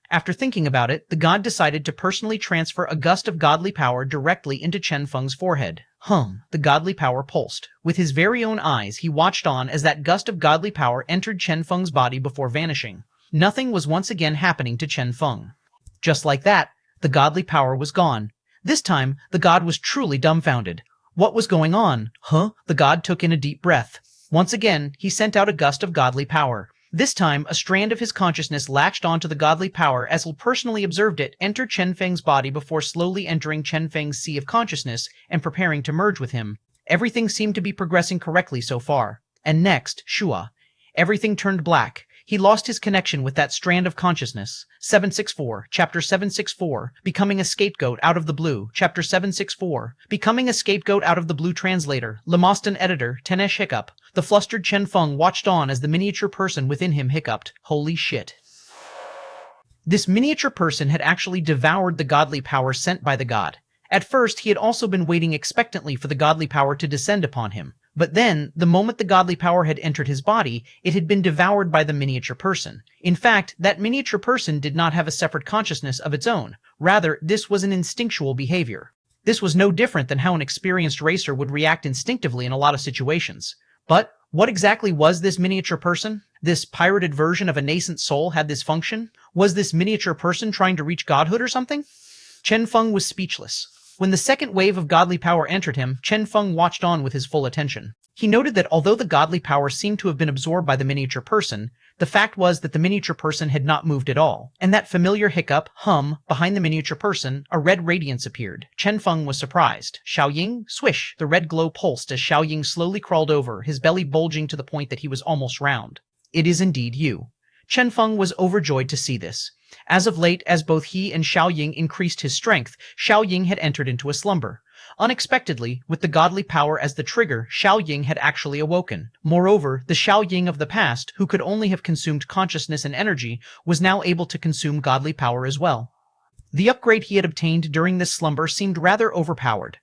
S1: After thinking about it, the god decided to personally transfer a gust of godly power directly into Chen Feng's forehead. The godly power pulsed. With his very own eyes, he watched on as that gust of godly power entered Chen Feng's body before vanishing. Nothing was once again happening to Chen Feng. Just like that, the godly power was gone. This time, the god was truly dumbfounded. What was going on? The god took in a deep breath. Once again, he sent out a gust of godly power. This time, a strand of his consciousness latched onto the godly power as he personally observed it enter Chen Feng's body before slowly entering Chen Feng's sea of consciousness and preparing to merge with him. Everything seemed to be progressing correctly so far. And next, Shua. Everything turned black. He lost his connection with that strand of consciousness. 764, Chapter 764, Becoming a Scapegoat Out of the Blue, Chapter 764, Becoming a Scapegoat Out of the Blue. Translator, Lemoston Editor, Tenesh Hiccup. The flustered Chen Feng watched on as the miniature person within him hiccuped. Holy shit. This miniature person had actually devoured the godly power sent by the god. At first, he had also been waiting expectantly for the godly power to descend upon him. But then, the moment the godly power had entered his body, it had been devoured by the miniature person. In fact, that miniature person did not have a separate consciousness of its own. Rather, this was an instinctual behavior. This was no different than how an experienced racer would react instinctively in a lot of situations. But what exactly was this miniature person? This pirated version of a nascent soul had this function? Was this miniature person trying to reach godhood or something? Chen Feng was speechless. When the second wave of godly power entered him, Chen Feng watched on with his full attention. He noted that although the godly power seemed to have been absorbed by the miniature person, the fact was that the miniature person had not moved at all. And that familiar hiccup, behind the miniature person, a red radiance appeared. Chen Feng was surprised. Xiaoying, swish! The red glow pulsed as Xiaoying slowly crawled over, his belly bulging to the point that he was almost round. It is indeed you. Chen Feng was overjoyed to see this. As of late, as both he and Xiaoying increased his strength, Xiaoying had entered into a slumber. Unexpectedly, with the godly power as the trigger, Xiaoying had actually awoken. Moreover, the Xiaoying of the past, who could only have consumed consciousness and energy, was now able to consume godly power as well. The upgrade he had obtained during this slumber seemed rather overpowered.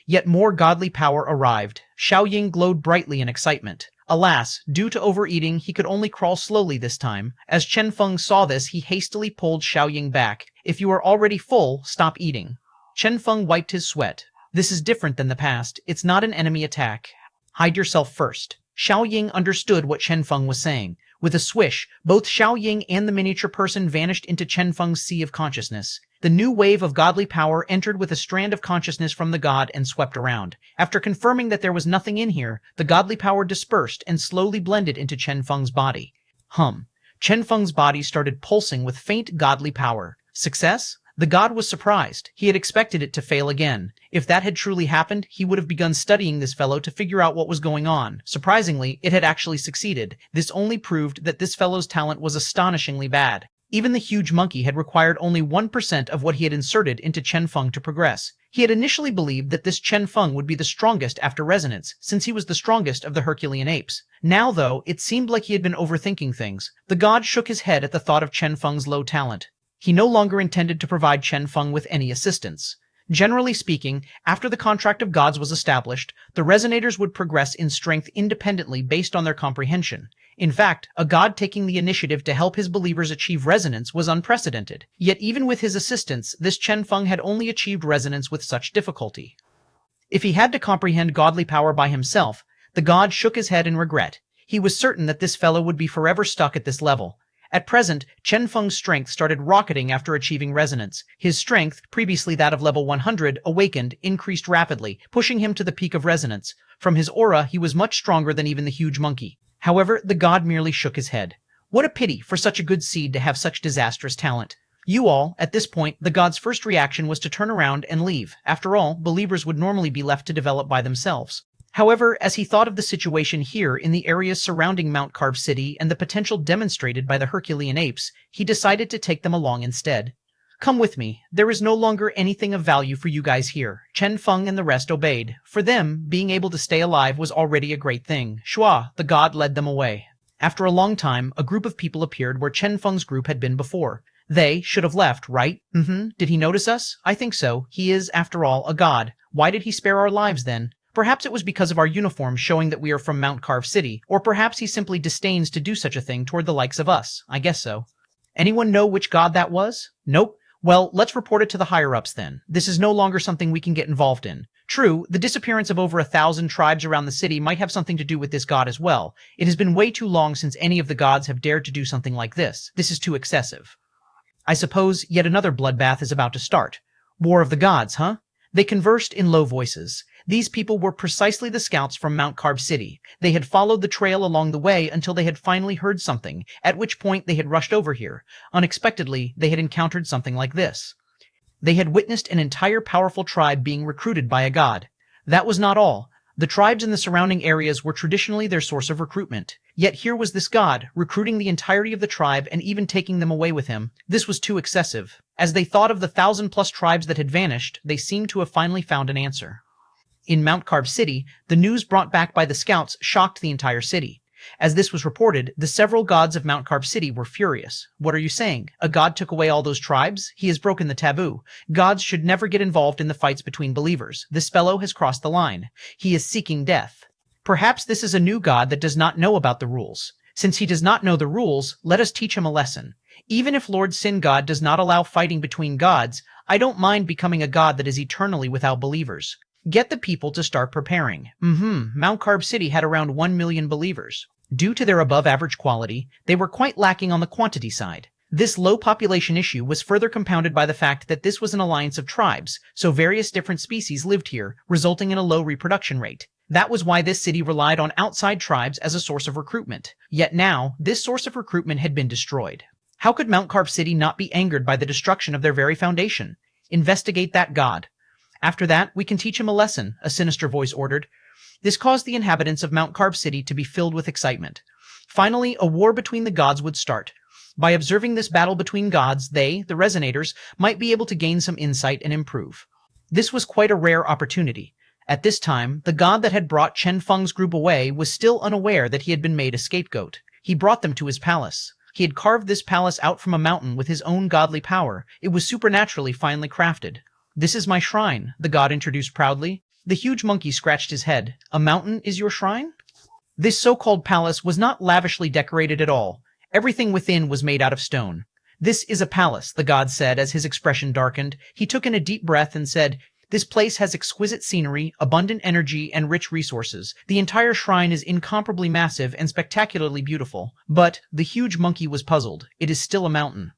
S1: Yet more godly power arrived. Xiaoying glowed brightly in excitement. Alas, due to overeating, he could only crawl slowly this time. As Chen Feng saw this, he hastily pulled Xiaoying back. If you are already full, stop eating. Chen Feng wiped his sweat. This is different than the past. It's not an enemy attack. Hide yourself first. Xiaoying understood what Chen Feng was saying. With a swish, both Xiaoying and the miniature person vanished into Chen Feng's sea of consciousness. The new wave of godly power entered with a strand of consciousness from the god and swept around. After confirming that there was nothing in here, the godly power dispersed and slowly blended into Chen Feng's body. Chen Feng's body started pulsing with faint godly power. Success? The god was surprised. He had expected it to fail again. If that had truly happened, he would have begun studying this fellow to figure out what was going on. Surprisingly, it had actually succeeded. This only proved that this fellow's talent was astonishingly bad. Even the huge monkey had required only 1% of what he had inserted into Chen Feng to progress. He had initially believed that this Chen Feng would be the strongest after resonance, since he was the strongest of the Herculean apes. Now, though, it seemed like he had been overthinking things. The god shook his head at the thought of Chen Feng's low talent. He no longer intended to provide Chen Feng with any assistance. Generally speaking, after the contract of gods was established, the resonators would progress in strength independently based on their comprehension. In fact, a god taking the initiative to help his believers achieve resonance was unprecedented. Yet even with his assistance, this Chen Feng had only achieved resonance with such difficulty. If he had to comprehend godly power by himself, the god shook his head in regret. He was certain that this fellow would be forever stuck at this level. At present, Chen Feng's strength started rocketing after achieving resonance. His strength, previously that of level 100, awakened, increased rapidly, pushing him to the peak of resonance. From his aura, he was much stronger than even the huge monkey. However, the god merely shook his head. What a pity for such a good seed to have such disastrous talent. You all, at this point, the god's first reaction was to turn around and leave. After all, believers would normally be left to develop by themselves. However, as he thought of the situation here in the areas surrounding Mount Carved City and the potential demonstrated by the Herculean apes, he decided to take them along instead. Come with me. There is no longer anything of value for you guys here. Chen Feng and the rest obeyed. For them, being able to stay alive was already a great thing. Shua, the god, led them away. After a long time, a group of people appeared where Chen Feng's group had been before. They should have left, right? Did he notice us? I think so. He is, after all, a god. Why did he spare our lives then? Perhaps it was because of our uniforms showing that we are from Mount Carved City, or perhaps he simply disdains to do such a thing toward the likes of us. I guess so. Anyone know which god that was? Nope. Well, let's report it to the higher-ups then. This is no longer something we can get involved in. True, the disappearance of over 1,000 tribes around the city might have something to do with this god as well. It has been way too long since any of the gods have dared to do something like this. This is too excessive. I suppose yet another bloodbath is about to start. War of the gods, huh? They conversed in low voices. These people were precisely the scouts from Mount Carved City. They had followed the trail along the way until they had finally heard something, at which point they had rushed over here. Unexpectedly, they had encountered something like this. They had witnessed an entire powerful tribe being recruited by a god. That was not all. The tribes in the surrounding areas were traditionally their source of recruitment. Yet here was this god, recruiting the entirety of the tribe and even taking them away with him. This was too excessive. As they thought of the 1,000+ tribes that had vanished, they seemed to have finally found an answer. In Mount Carb City, the news brought back by the scouts shocked the entire city. As this was reported, the several gods of Mount Carb City were furious. What are you saying? A god took away all those tribes? He has broken the taboo. Gods should never get involved in the fights between believers. This fellow has crossed the line. He is seeking death. Perhaps this is a new god that does not know about the rules. Since he does not know the rules, let us teach him a lesson. Even if Lord Sin God does not allow fighting between gods, I don't mind becoming a god that is eternally without believers. Get the people to start preparing. Mount Carb City had around 1 million believers. Due to their above-average quality, they were quite lacking on the quantity side. This low population issue was further compounded by the fact that this was an alliance of tribes, so various different species lived here, resulting in a low reproduction rate. That was why this city relied on outside tribes as a source of recruitment. Yet now, this source of recruitment had been destroyed. How could Mount Carb City not be angered by the destruction of their very foundation? Investigate that god. After that, we can teach him a lesson, a sinister voice ordered. This caused the inhabitants of Mount Carb City to be filled with excitement. Finally, a war between the gods would start. By observing this battle between gods, they, the Resonators, might be able to gain some insight and improve. This was quite a rare opportunity. At this time, the god that had brought Chen Feng's group away was still unaware that he had been made a scapegoat. He brought them to his palace. He had carved this palace out from a mountain with his own godly power. It was supernaturally finely crafted. "This is my shrine," the god introduced proudly. The huge monkey scratched his head. "A mountain is your shrine?" This so-called palace was not lavishly decorated at all. Everything within was made out of stone. "This is a palace," the god said as his expression darkened. He took in a deep breath and said, "This place has exquisite scenery, abundant energy, and rich resources. The entire shrine is incomparably massive and spectacularly beautiful. But," the huge monkey was puzzled, "it is still a mountain."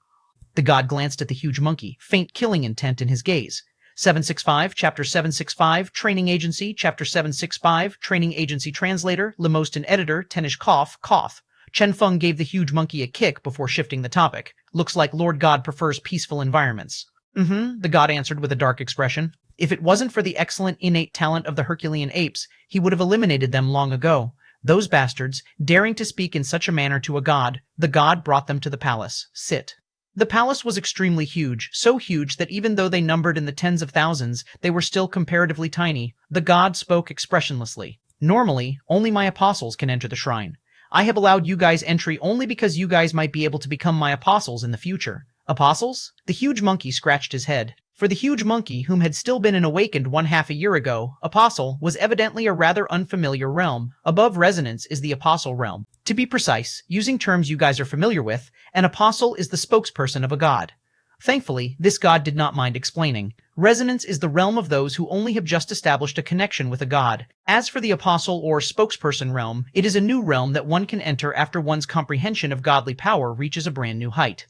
S1: The god glanced at the huge monkey, faint killing intent in his gaze. 765, Chapter 765, Training Agency, Chapter 765, Training Agency Translator, Lemostin Editor, Tenish Koth. Chen Feng gave the huge monkey a kick before shifting the topic. "Looks like Lord God prefers peaceful environments." The god answered with a dark expression. If it wasn't for the excellent innate talent of the Herculean apes, he would have eliminated them long ago. Those bastards, daring to speak in such a manner to a god, the god brought them to the palace. Sit. The palace was extremely huge, so huge that even though they numbered in the tens of thousands, they were still comparatively tiny. The god spoke expressionlessly. "Normally, only my apostles can enter the shrine. I have allowed you guys entry only because you guys might be able to become my apostles in the future." Apostles? The huge monkey scratched his head. For the huge monkey, whom had still been an awakened 1/2 a year ago, apostle was evidently a rather unfamiliar realm. Above resonance is the apostle realm. To be precise, using terms you guys are familiar with, an apostle is the spokesperson of a god. Thankfully, this god did not mind explaining. Resonance is the realm of those who only have just established a connection with a god. As for the apostle or spokesperson realm, it is a new realm that one can enter after one's comprehension of godly power reaches a brand new height.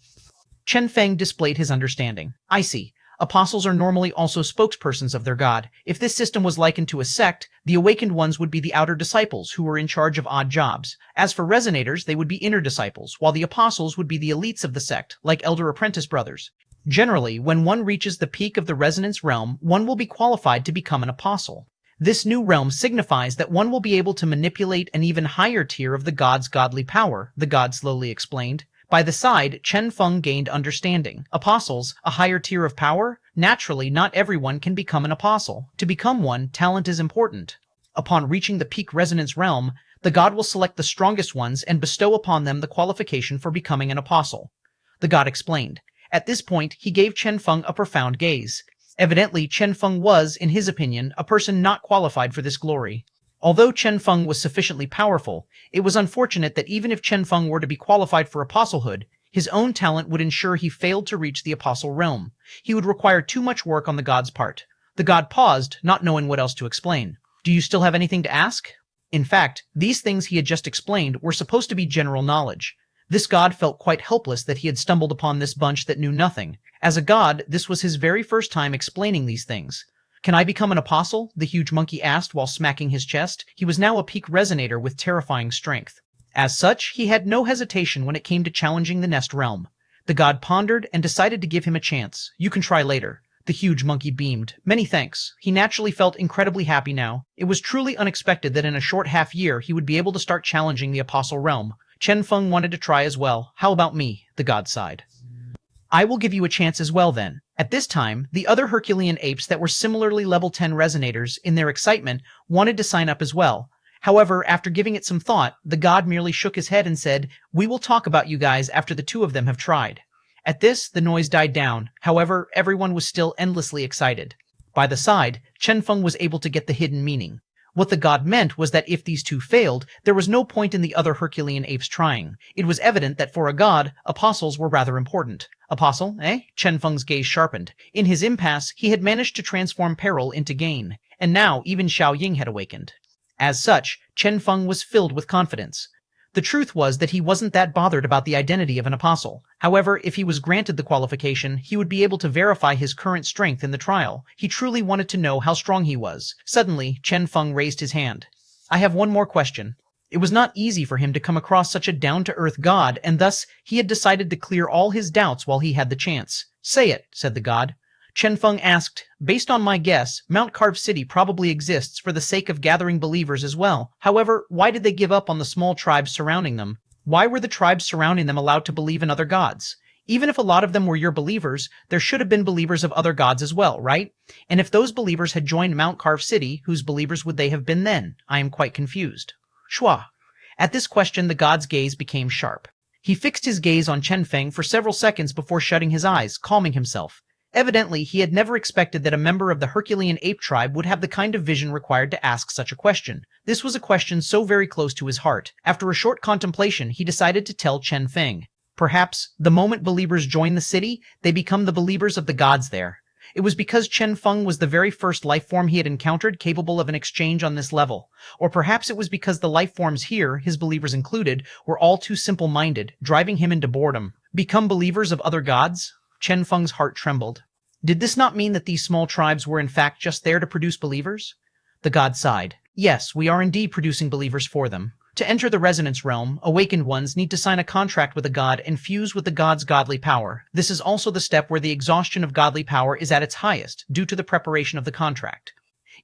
S1: Chen Feng displayed his understanding. "I see. Apostles are normally also spokespersons of their god. If this system was likened to a sect, the awakened ones would be the outer disciples who were in charge of odd jobs. As for resonators, they would be inner disciples, while the apostles would be the elites of the sect, like elder apprentice brothers. Generally, when one reaches the peak of the resonance realm, one will be qualified to become an apostle. This new realm signifies that one will be able to manipulate an even higher tier of the god's godly power," the god slowly explained. By the side, Chen Feng gained understanding. Apostles, a higher tier of power? Naturally, not everyone can become an apostle. To become one, talent is important. Upon reaching the peak resonance realm, the god will select the strongest ones and bestow upon them the qualification for becoming an apostle. The god explained. At this point, he gave Chen Feng a profound gaze. Evidently, Chen Feng was, in his opinion, a person not qualified for this glory. Although Chen Feng was sufficiently powerful, it was unfortunate that even if Chen Feng were to be qualified for apostlehood, his own talent would ensure he failed to reach the apostle realm. He would require too much work on the god's part. The god paused, not knowing what else to explain. "Do you still have anything to ask?" In fact, these things he had just explained were supposed to be general knowledge. This god felt quite helpless that he had stumbled upon this bunch that knew nothing. As a god, this was his very first time explaining these things. "Can I become an apostle?" the huge monkey asked while smacking his chest. He was now a peak resonator with terrifying strength. As such, he had no hesitation when it came to challenging the Nest realm. The god pondered and decided to give him a chance. "You can try later. The huge monkey beamed. Many thanks. He naturally felt incredibly happy now. It was truly unexpected that in a short half-year he would be able to start challenging the Apostle Realm. Chen Feng wanted to try as well. How about me? The god sighed. I will give you a chance as well then. At this time, the other Herculean apes that were similarly level 10 resonators, in their excitement, wanted to sign up as well. However, after giving it some thought, the god merely shook his head and said, "We will talk about you guys after the two of them have tried." At this, the noise died down. However, everyone was still endlessly excited. By the side, Chen Feng was able to get the hidden meaning. What the god meant was that if these two failed, there was no point in the other Herculean apes trying. It was evident that for a god, apostles were rather important. Apostle, eh? Chen Feng's gaze sharpened. In his impasse, he had managed to transform peril into gain, and now even Xiao Ying had awakened. As such, Chen Feng was filled with confidence. The truth was that he wasn't that bothered about the identity of an apostle. However, if he was granted the qualification, he would be able to verify his current strength in the trial. He truly wanted to know how strong he was. Suddenly, Chen Feng raised his hand. I have one more question. It was not easy for him to come across such a down-to-earth god, and thus he had decided to clear all his doubts while he had the chance. Say it, said the god. Chen Feng asked, based on my guess, Mount Carved City probably exists for the sake of gathering believers as well. However, why did they give up on the small tribes surrounding them? Why were the tribes surrounding them allowed to believe in other gods? Even if a lot of them were your believers, there should have been believers of other gods as well, right? And if those believers had joined Mount Carved City, whose believers would they have been then? I am quite confused. Shua. At this question, the god's gaze became sharp. He fixed his gaze on Chen Feng for several seconds before shutting his eyes, calming himself. Evidently, he had never expected that a member of the Herculean ape tribe would have the kind of vision required to ask such a question. This was a question so very close to his heart. After a short contemplation, he decided to tell Chen Feng. Perhaps, the moment believers join the city, they become the believers of the gods there. It was because Chen Feng was the very first life form he had encountered capable of an exchange on this level. Or perhaps it was because the life forms here, his believers included, were all too simple-minded, driving him into boredom. Become believers of other gods? Chen Feng's heart trembled. Did this not mean that these small tribes were in fact just there to produce believers? The god sighed. Yes, we are indeed producing believers for them. To enter the resonance realm, awakened ones need to sign a contract with a god and fuse with the god's godly power. This is also the step where the exhaustion of godly power is at its highest, due to the preparation of the contract.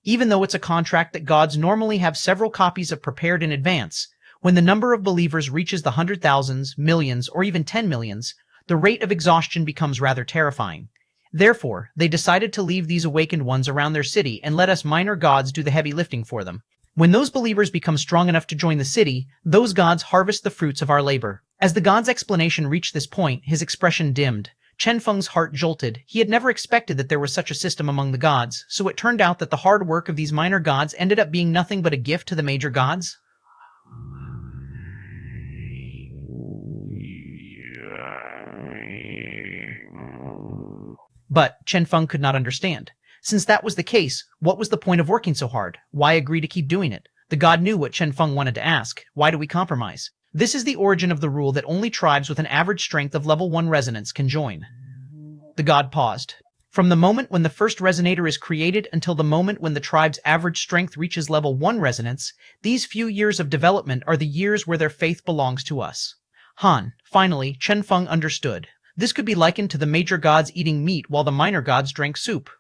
S1: Even though it's a contract that gods normally have several copies of prepared in advance, when the number of believers reaches the 100,000s, millions, or even 10 millions, the rate of exhaustion becomes rather terrifying. Therefore, they decided to leave these awakened ones around their city and let us minor gods do the heavy lifting for them. When those believers become strong enough to join the city, those gods harvest the fruits of our labor. As the god's explanation reached this point, his expression dimmed. Chen Feng's heart jolted. He had never expected that there was such a system among the gods, so it turned out that the hard work of these minor gods ended up being nothing but a gift to the major gods? But Chen Feng could not understand. Since that was the case, what was the point of working so hard? Why agree to keep doing it? The god knew what Chen Feng wanted to ask. Why do we compromise? This is the origin of the rule that only tribes with an average strength of level 1 resonance can join. The god paused. From the moment when the first resonator is created until the moment when the tribe's average strength reaches level 1 resonance, these few years of development are the years where their faith belongs to us. Han. Finally, Chen Feng understood. This could be likened to the major gods eating meat while the minor gods drank soup.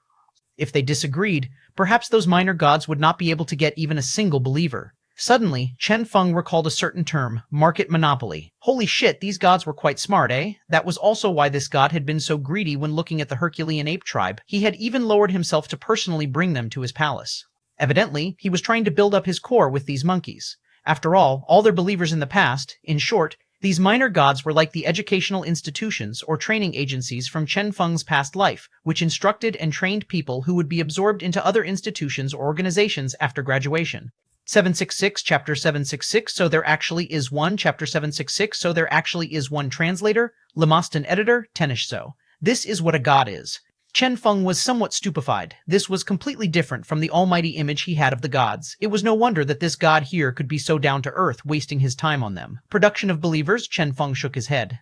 S1: If they disagreed, perhaps those minor gods would not be able to get even a single believer. Suddenly, Chen Feng recalled a certain term, market monopoly. Holy shit, these gods were quite smart, eh? That was also why this god had been so greedy when looking at the Herculean ape tribe. He had even lowered himself to personally bring them to his palace. Evidently, he was trying to build up his core with these monkeys. After all their believers in the past, in short, these minor gods were like the educational institutions or training agencies from Chen Feng's past life, which instructed and trained people who would be absorbed into other institutions or organizations after graduation. 766, Chapter 766, So There Actually Is One, Chapter 766, So There Actually Is One Translator, Lemoston Editor, Tenish So. This is what a god is. Chen Feng was somewhat stupefied. This was completely different from the almighty image he had of the gods. It was no wonder that this god here could be so down to earth, wasting his time on them. Production of believers? Chen Feng shook his head.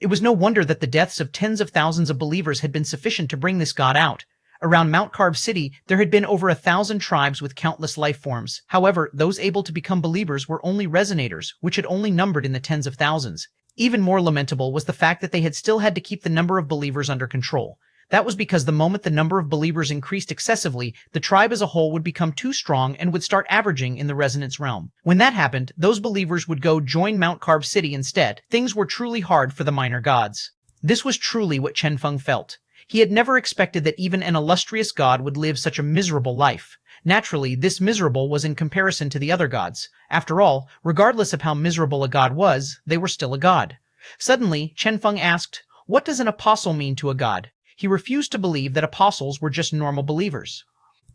S1: It was no wonder that the deaths of tens of thousands of believers had been sufficient to bring this god out. Around Mount Carved City, there had been over 1,000 tribes with countless life forms. However, those able to become believers were only resonators, which had only numbered in the tens of thousands. Even more lamentable was the fact that they had still had to keep the number of believers under control. That was because the moment the number of believers increased excessively, the tribe as a whole would become too strong and would start averaging in the resonance realm. When that happened, those believers would go join Mount Carb City instead. Things were truly hard for the minor gods. This was truly what Chen Feng felt. He had never expected that even an illustrious god would live such a miserable life. Naturally, this miserable was in comparison to the other gods. After all, regardless of how miserable a god was, they were still a god. Suddenly, Chen Feng asked, "What does an apostle mean to a god?" He refused to believe that apostles were just normal believers.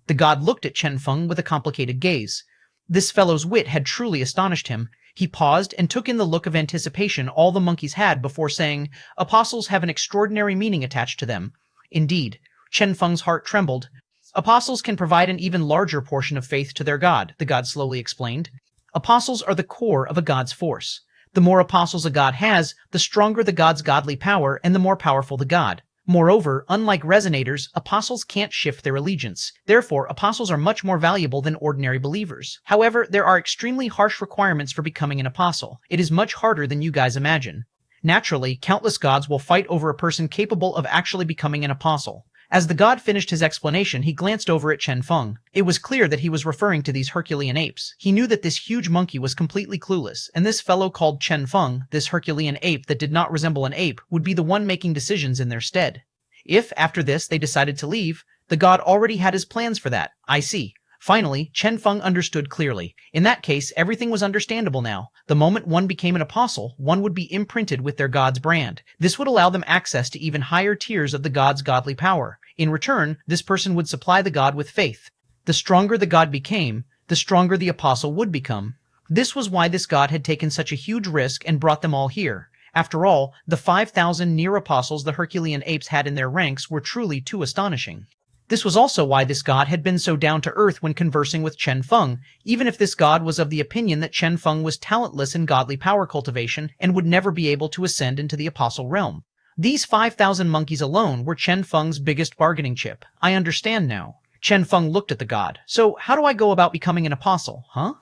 S1: The god looked at Chen Feng with a complicated gaze. This fellow's wit had truly astonished him. He paused and took in the look of anticipation all the monkeys had before saying, "Apostles have an extraordinary meaning attached to them." Indeed, Chen Feng's heart trembled. "Apostles can provide an even larger portion of faith to their god," the god slowly explained. "Apostles are the core of a god's force. The more apostles a god has, the stronger the god's godly power and the more powerful the god. Moreover, unlike resonators, apostles can't shift their allegiance. Therefore, apostles are much more valuable than ordinary believers. However, there are extremely harsh requirements for becoming an apostle. It is much harder than you guys imagine. Naturally, countless gods will fight over a person capable of actually becoming an apostle." As the god finished his explanation, he glanced over at Chen Feng. It was clear that he was referring to these Herculean apes. He knew that this huge monkey was completely clueless, and this fellow called Chen Feng, this Herculean ape that did not resemble an ape, would be the one making decisions in their stead. If, after this, they decided to leave, the god already had his plans for that. I see. Finally, Chen Feng understood clearly. In that case, everything was understandable now. The moment one became an apostle, one would be imprinted with their god's brand. This would allow them access to even higher tiers of the god's godly power. In return, this person would supply the god with faith. The stronger the god became, the stronger the apostle would become. This was why this god had taken such a huge risk and brought them all here. After all, the 5,000 near apostles the Herculean apes had in their ranks were truly too astonishing. This was also why this god had been so down to earth when conversing with Chen Feng, even if this god was of the opinion that Chen Feng was talentless in godly power cultivation and would never be able to ascend into the apostle realm. These 5,000 monkeys alone were Chen Feng's biggest bargaining chip. I understand now. Chen Feng looked at the god. "So, how do I go about becoming an apostle, huh?"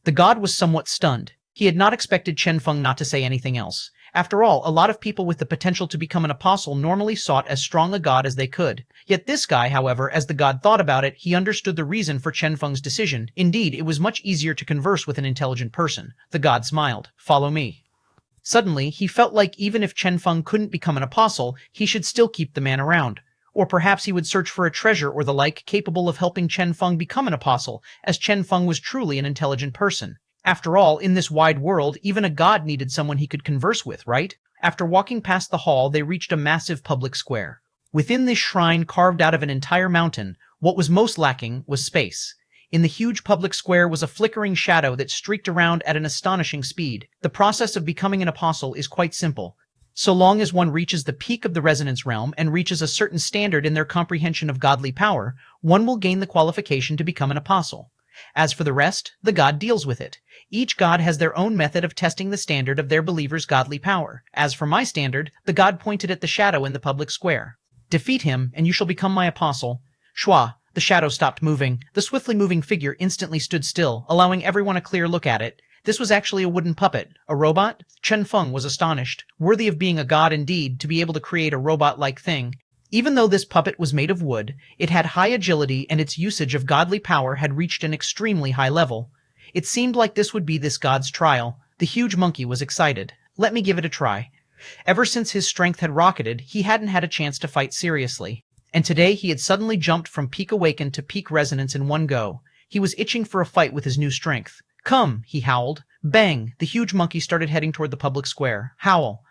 S1: The god was somewhat stunned. He had not expected Chen Feng not to say anything else. After all, a lot of people with the potential to become an apostle normally sought as strong a god as they could. Yet this guy, however, as the god thought about it, he understood the reason for Chen Feng's decision. Indeed, it was much easier to converse with an intelligent person. The god smiled. "Follow me." Suddenly, he felt like even if Chen Feng couldn't become an apostle, he should still keep the man around. Or perhaps he would search for a treasure or the like capable of helping Chen Feng become an apostle, as Chen Feng was truly an intelligent person. After all, in this wide world, even a god needed someone he could converse with, right? After walking past the hall, they reached a massive public square. Within this shrine carved out of an entire mountain, what was most lacking was space. In the huge public square was a flickering shadow that streaked around at an astonishing speed. The process of becoming an apostle is quite simple. So long as one reaches the peak of the resonance realm and reaches a certain standard in their comprehension of godly power, one will gain the qualification to become an apostle. As for the rest, the god deals with it. Each god has their own method of testing the standard of their believer's godly power. As for my standard, the god pointed at the shadow in the public square. "Defeat him, and you shall become my apostle." Shua, the shadow stopped moving. The swiftly moving figure instantly stood still, allowing everyone a clear look at it. This was actually a wooden puppet. A robot? Chen Feng was astonished. Worthy of being a god indeed, to be able to create a robot-like thing. Even though this puppet was made of wood, it had high agility and its usage of godly power had reached an extremely high level. It seemed like this would be this god's trial. The huge monkey was excited. "Let me give it a try." Ever since his strength had rocketed, he hadn't had a chance to fight seriously. And today he had suddenly jumped from peak awaken to peak resonance in one go. He was itching for a fight with his new strength. "Come," he howled. Bang! The huge monkey started heading toward the public square. Howl.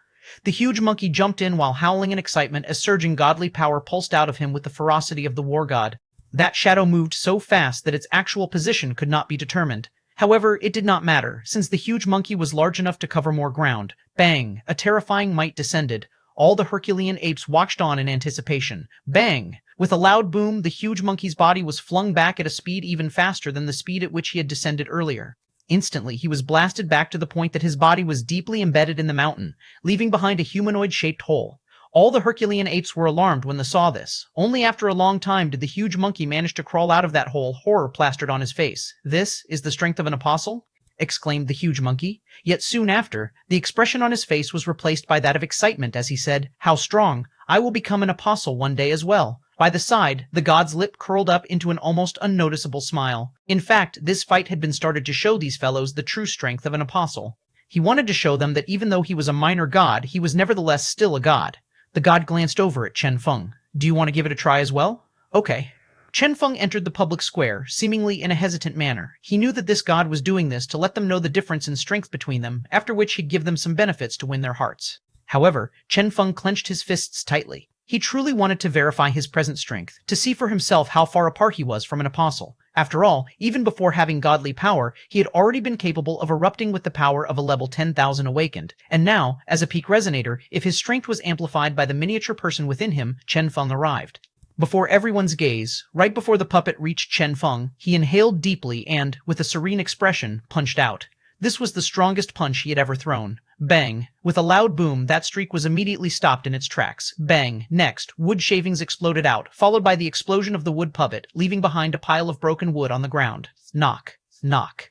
S1: The huge monkey jumped in while howling in excitement as surging godly power pulsed out of him with the ferocity of the war god. That shadow moved so fast that its actual position could not be determined. However, it did not matter, since the huge monkey was large enough to cover more ground. Bang! A terrifying might descended. All the Herculean apes watched on in anticipation. Bang! With a loud boom, the huge monkey's body was flung back at a speed even faster than the speed at which he had descended earlier. Instantly, he was blasted back to the point that his body was deeply embedded in the mountain, leaving behind a humanoid-shaped hole. All the Herculean apes were alarmed when they saw this. Only after a long time did the huge monkey manage to crawl out of that hole, horror plastered on his face. This is the strength of an apostle? exclaimed the huge monkey. Yet soon after, the expression on his face was replaced by that of excitement as he said, "How strong! I will become an apostle one day as well." By the side, the god's lip curled up into an almost unnoticeable smile. In fact, this fight had been started to show these fellows the true strength of an apostle. He wanted to show them that even though he was a minor god, he was nevertheless still a god. The god glanced over at Chen Feng. "Do you want to give it a try as well?" "Okay." Chen Feng entered the public square, seemingly in a hesitant manner. He knew that this god was doing this to let them know the difference in strength between them, after which he'd give them some benefits to win their hearts. However, Chen Feng clenched his fists tightly. He truly wanted to verify his present strength, to see for himself how far apart he was from an apostle. After all, even before having godly power, he had already been capable of erupting with the power of a level 10,000 awakened. And now, as a peak resonator, if his strength was amplified by the miniature person within him, Chen Feng arrived. Before everyone's gaze, right before the puppet reached Chen Feng, he inhaled deeply and, with a serene expression, punched out. This was the strongest punch he had ever thrown. Bang! With a loud boom, that streak was immediately stopped in its tracks. Bang! Next, wood shavings exploded out, followed by the explosion of the wood puppet, leaving behind a pile of broken wood on the ground. Knock. Knock.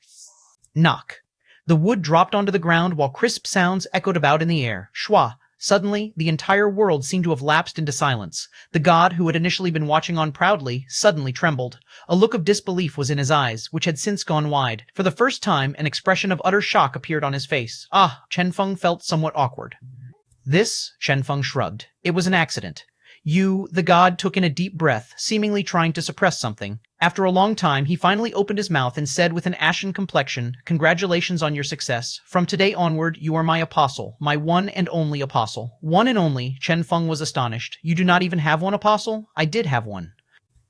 S1: Knock. The wood dropped onto the ground while crisp sounds echoed about in the air. Schwa! Suddenly, the entire world seemed to have lapsed into silence. The god, who had initially been watching on proudly, suddenly trembled. A look of disbelief was in his eyes, which had since gone wide. For the first time, an expression of utter shock appeared on his face. Chen Feng felt somewhat awkward. "This?" Chen Feng shrugged. "It was an accident." The god took in a deep breath, seemingly trying to suppress something. After a long time, he finally opened his mouth and said with an ashen complexion, "Congratulations on your success. From today onward, you are my apostle, my one and only apostle." "One and only?" Chen Feng was astonished. "You do not even have one apostle?" "I did have one."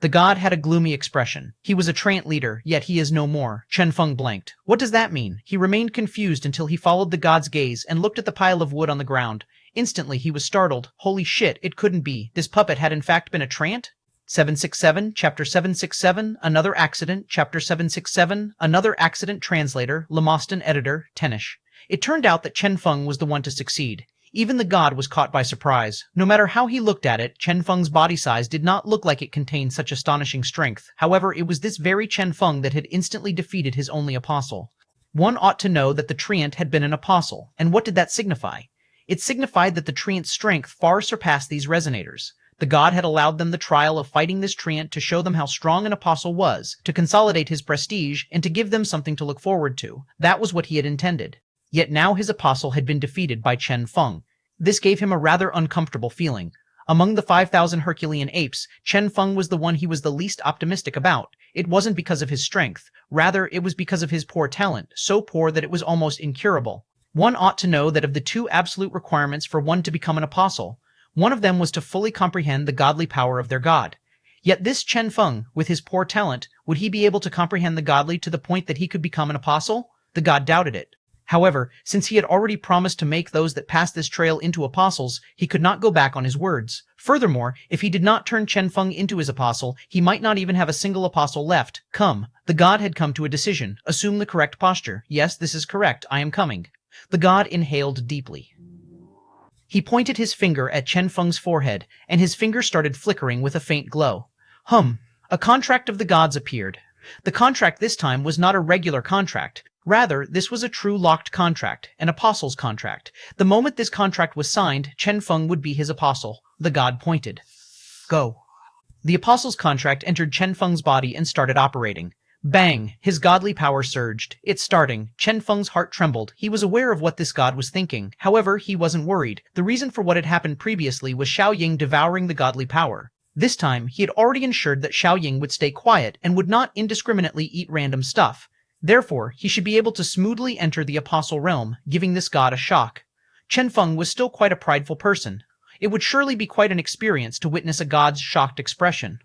S1: The god had a gloomy expression. "He was a Trant leader, yet he is no more." Chen Feng blanked. "What does that mean?" He remained confused until he followed the god's gaze and looked at the pile of wood on the ground. Instantly, he was startled. Holy shit, it couldn't be. This puppet had in fact been a Trant? 767, Chapter 767, Another Accident, Chapter 767, Another Accident. Translator, Lemoston Editor, Tenish. It turned out that Chen Feng was the one to succeed. Even the god was caught by surprise. No matter how he looked at it, Chen Feng's body size did not look like it contained such astonishing strength. However, it was this very Chen Feng that had instantly defeated his only apostle. One ought to know that the Treant had been an apostle, and what did that signify? It signified that the Treant's strength far surpassed these resonators. The god had allowed them the trial of fighting this Treant to show them how strong an apostle was, to consolidate his prestige, and to give them something to look forward to. That was what he had intended. Yet now his apostle had been defeated by Chen Feng. This gave him a rather uncomfortable feeling. Among the 5,000 Herculean apes, Chen Feng was the one he was the least optimistic about. It wasn't because of his strength. Rather, it was because of his poor talent, so poor that it was almost incurable. One ought to know that of the two absolute requirements for one to become an apostle, one of them was to fully comprehend the godly power of their god. Yet this Chen Feng, with his poor talent, would he be able to comprehend the godly to the point that he could become an apostle? The god doubted it. However, since he had already promised to make those that passed this trail into apostles, he could not go back on his words. Furthermore, if he did not turn Chen Feng into his apostle, he might not even have a single apostle left. Come. The god had come to a decision. Assume the correct posture. Yes, this is correct. I am coming. The god inhaled deeply. He pointed his finger at Chen Feng's forehead, and his finger started flickering with a faint glow. A contract of the gods appeared. The contract this time was not a regular contract. Rather, this was a true locked contract, an apostle's contract. The moment this contract was signed, Chen Feng would be his apostle. The god pointed. Go. The apostle's contract entered Chen Feng's body and started operating. Bang! His godly power surged. It's starting. Chen Feng's heart trembled. He was aware of what this god was thinking. However, he wasn't worried. The reason for what had happened previously was Xiaoying devouring the godly power. This time, he had already ensured that Xiaoying would stay quiet and would not indiscriminately eat random stuff. Therefore, he should be able to smoothly enter the apostle realm, giving this god a shock. Chen Feng was still quite a prideful person. It would surely be quite an experience to witness a god's shocked expression.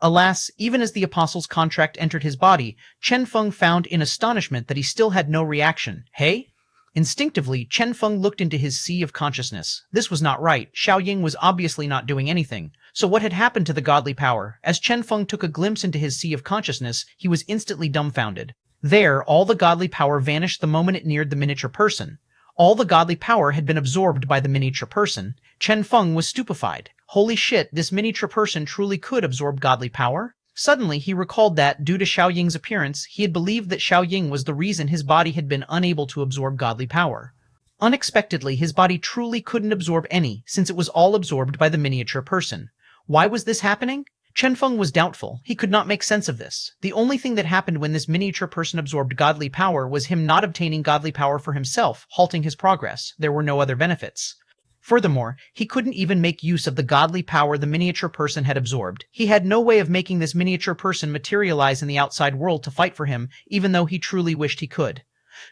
S1: Alas, even as the apostle's contract entered his body, Chen Feng found in astonishment that he still had no reaction. Hey? Instinctively, Chen Feng looked into his sea of consciousness. This was not right. Xiaoying was obviously not doing anything. So what had happened to the godly power? As Chen Feng took a glimpse into his sea of consciousness, he was instantly dumbfounded. There, all the godly power vanished the moment it neared the miniature person. All the godly power had been absorbed by the miniature person. Chen Feng was stupefied. Holy shit, this miniature person truly could absorb godly power? Suddenly, he recalled that, due to Xiaoying's appearance, he had believed that Xiaoying was the reason his body had been unable to absorb godly power. Unexpectedly, his body truly couldn't absorb any, since it was all absorbed by the miniature person. Why was this happening? Chen Feng was doubtful. He could not make sense of this. The only thing that happened when this miniature person absorbed godly power was him not obtaining godly power for himself, halting his progress. There were no other benefits. Furthermore, he couldn't even make use of the godly power the miniature person had absorbed. He had no way of making this miniature person materialize in the outside world to fight for him, even though he truly wished he could.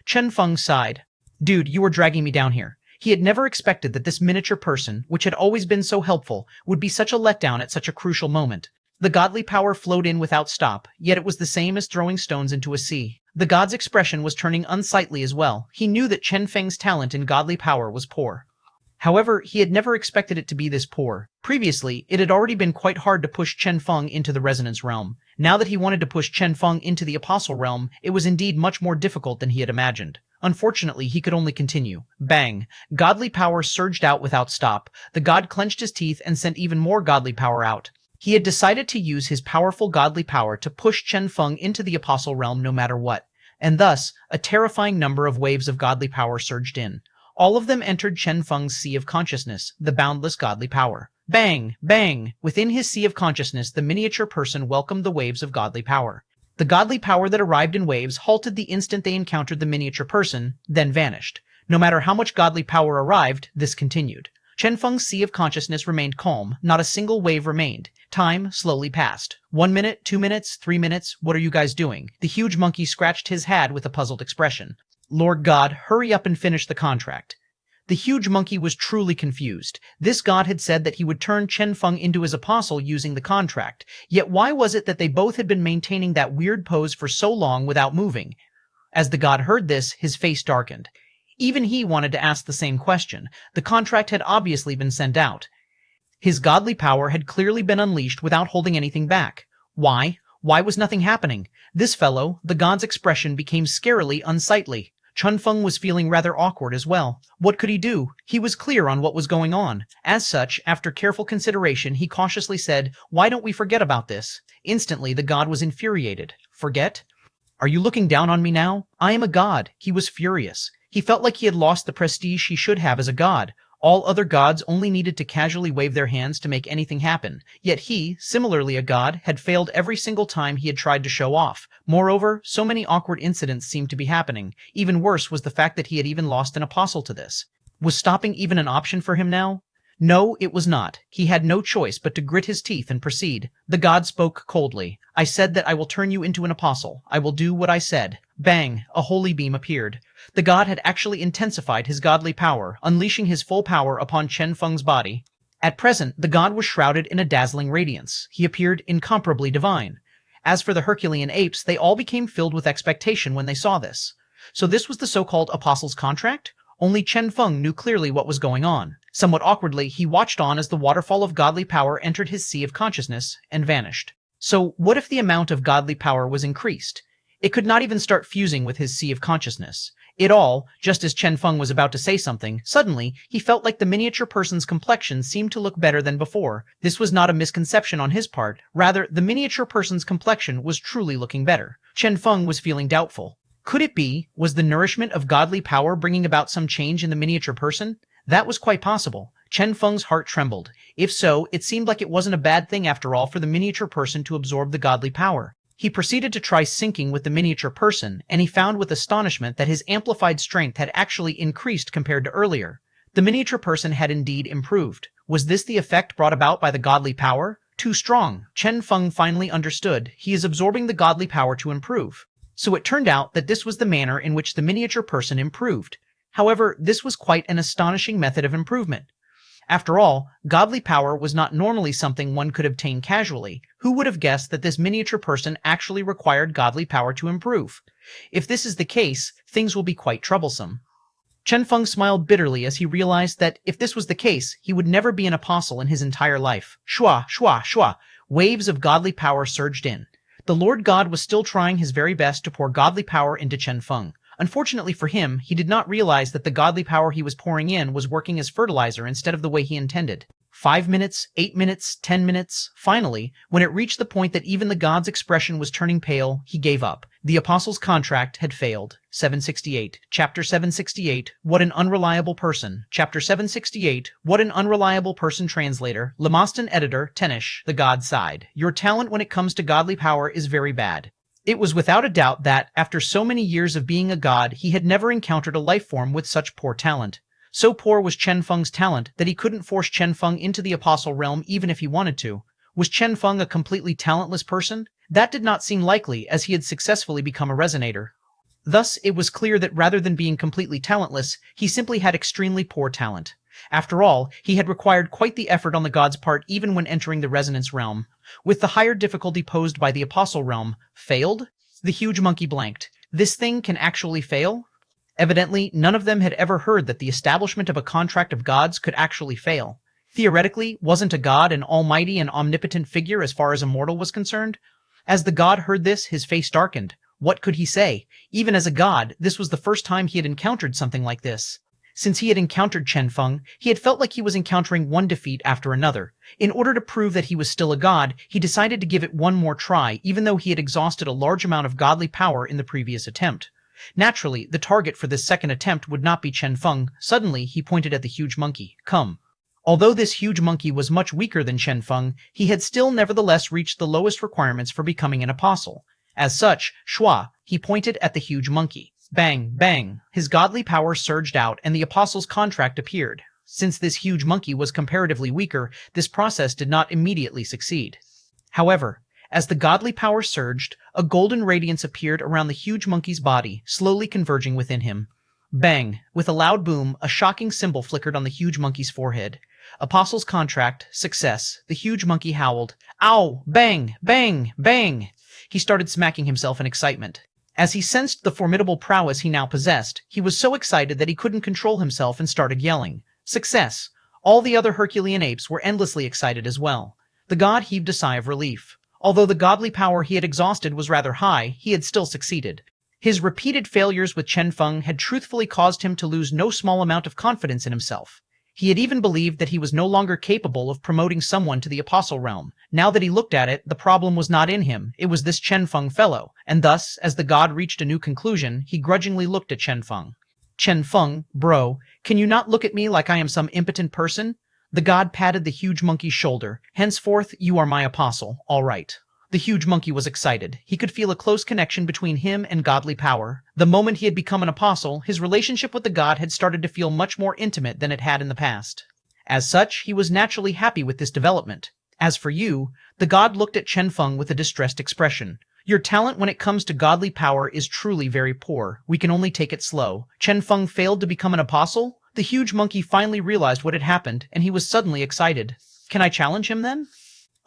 S1: Chen Feng sighed. Dude, you were dragging me down here. He had never expected that this miniature person, which had always been so helpful, would be such a letdown at such a crucial moment. The godly power flowed in without stop, yet it was the same as throwing stones into a sea. The god's expression was turning unsightly as well. He knew that Chen Feng's talent in godly power was poor. However, he had never expected it to be this poor. Previously, it had already been quite hard to push Chen Feng into the resonance realm. Now that he wanted to push Chen Feng into the apostle realm, it was indeed much more difficult than he had imagined. Unfortunately, he could only continue. Bang! Godly power surged out without stop. The god clenched his teeth and sent even more godly power out. He had decided to use his powerful godly power to push Chen Feng into the apostle realm no matter what. And thus, a terrifying number of waves of godly power surged in. All of them entered Chen Feng's sea of consciousness, the boundless godly power. Bang! Bang! Within his sea of consciousness, the miniature person welcomed the waves of godly power. The godly power that arrived in waves halted the instant they encountered the miniature person, then vanished. No matter how much godly power arrived, this continued. Chen Feng's sea of consciousness remained calm. Not a single wave remained. Time slowly passed. 1 minute, 2 minutes, 3 minutes. What are you guys doing? The huge monkey scratched his head with a puzzled expression. Lord God, hurry up and finish the contract. The huge monkey was truly confused. This god had said that he would turn Chen Feng into his apostle using the contract. Yet why was it that they both had been maintaining that weird pose for so long without moving? As the god heard this, his face darkened. Even he wanted to ask the same question. The contract had obviously been sent out. His godly power had clearly been unleashed without holding anything back. Why? Why was nothing happening? This fellow, the god's expression became scarily unsightly. Chen Feng was feeling rather awkward as well. What could he do? He was clear on what was going on. As such, after careful consideration, he cautiously said, "Why don't we forget about this?" Instantly, the god was infuriated. Forget? Are you looking down on me now? I am a god. He was furious. He felt like he had lost the prestige he should have as a god. All other gods only needed to casually wave their hands to make anything happen. Yet he, similarly a god, had failed every single time he had tried to show off. Moreover, so many awkward incidents seemed to be happening. Even worse was the fact that he had even lost an apostle to this. Was stopping even an option for him now? No, it was not. He had no choice but to grit his teeth and proceed. The god spoke coldly. I said that I will turn you into an apostle. I will do what I said. Bang! A holy beam appeared. The god had actually intensified his godly power, unleashing his full power upon Chen Feng's body. At present, the god was shrouded in a dazzling radiance. He appeared incomparably divine. As for the Herculean apes, they all became filled with expectation when they saw this. So this was the so-called apostle's contract? Only Chen Feng knew clearly what was going on. Somewhat awkwardly, he watched on as the waterfall of godly power entered his sea of consciousness and vanished. So what if the amount of godly power was increased? It could not even start fusing with his sea of consciousness. Just as Chen Feng was about to say something, suddenly, he felt like the miniature person's complexion seemed to look better than before. This was not a misconception on his part. Rather, the miniature person's complexion was truly looking better. Chen Feng was feeling doubtful. Could it be? Was the nourishment of godly power bringing about some change in the miniature person? That was quite possible. Chen Feng's heart trembled. If so, it seemed like it wasn't a bad thing after all for the miniature person to absorb the godly power. He proceeded to try syncing with the miniature person, and he found with astonishment that his amplified strength had actually increased compared to earlier. The miniature person had indeed improved. Was this the effect brought about by the godly power? Too strong. Chen Feng finally understood. He is absorbing the godly power to improve. So it turned out that this was the manner in which the miniature person improved. However, this was quite an astonishing method of improvement. After all, godly power was not normally something one could obtain casually. Who would have guessed that this miniature person actually required godly power to improve? If this is the case, things will be quite troublesome. Chen Feng smiled bitterly as he realized that if this was the case, he would never be an apostle in his entire life. Shua, shua, shua. Waves of godly power surged in. The Lord God was still trying his very best to pour godly power into Chen Feng. Unfortunately for him, he did not realize that the godly power he was pouring in was working as fertilizer instead of the way he intended. 5 minutes, 8 minutes, 10 minutes. Finally, when it reached the point that even the god's expression was turning pale, he gave up. The apostle's contract had failed. 768. Chapter 768. What an unreliable person. Chapter 768. What an unreliable person. Translator. Lamostin editor. Tenish. The god sighed. Your talent when it comes to godly power is very bad. It was without a doubt that, after so many years of being a god, he had never encountered a life form with such poor talent. So poor was Chen Feng's talent that he couldn't force Chen Feng into the apostle realm even if he wanted to. Was Chen Feng a completely talentless person? That did not seem likely, as he had successfully become a resonator. Thus, it was clear that rather than being completely talentless, he simply had extremely poor talent. After all, he had required quite the effort on the god's part even when entering the resonance realm. With the higher difficulty posed by the apostle realm, failed? The huge monkey blanked. This thing can actually fail? Evidently, none of them had ever heard that the establishment of a contract of gods could actually fail. Theoretically, wasn't a god an almighty and omnipotent figure as far as a mortal was concerned? As the god heard this, his face darkened. What could he say? Even as a god, this was the first time he had encountered something like this. Since he had encountered Chen Feng, he had felt like he was encountering one defeat after another. In order to prove that he was still a god, he decided to give it one more try, even though he had exhausted a large amount of godly power in the previous attempt. Naturally, the target for this second attempt would not be Chen Feng. Suddenly, he pointed at the huge monkey. Come. Although this huge monkey was much weaker than Chen Feng, he had still nevertheless reached the lowest requirements for becoming an apostle. As such, he pointed at the huge monkey. Bang, bang. His godly power surged out, and the apostle's contract appeared. Since this huge monkey was comparatively weaker, this process did not immediately succeed. However, as the godly power surged, a golden radiance appeared around the huge monkey's body, slowly converging within him. Bang! With a loud boom, a shocking symbol flickered on the huge monkey's forehead. Apostle's contract, success. The huge monkey howled. Ow! Bang! Bang! Bang! He started smacking himself in excitement. As he sensed the formidable prowess he now possessed, he was so excited that he couldn't control himself and started yelling. Success! All the other Herculean apes were endlessly excited as well. The god heaved a sigh of relief. Although the godly power he had exhausted was rather high, he had still succeeded. His repeated failures with Chen Feng had truthfully caused him to lose no small amount of confidence in himself. He had even believed that he was no longer capable of promoting someone to the apostle realm. Now that he looked at it, the problem was not in him, it was this Chen Feng fellow, and thus, as the god reached a new conclusion, he grudgingly looked at Chen Feng. Chen Feng, bro, can you not look at me like I am some impotent person? The god patted the huge monkey's shoulder. Henceforth, you are my apostle, all right. The huge monkey was excited. He could feel a close connection between him and godly power. The moment he had become an apostle, his relationship with the god had started to feel much more intimate than it had in the past. As such, he was naturally happy with this development. As for you, the god looked at Chen Feng with a distressed expression. Your talent when it comes to godly power is truly very poor. We can only take it slow. Chen Feng failed to become an apostle? The huge monkey finally realized what had happened, and he was suddenly excited. Can I challenge him then?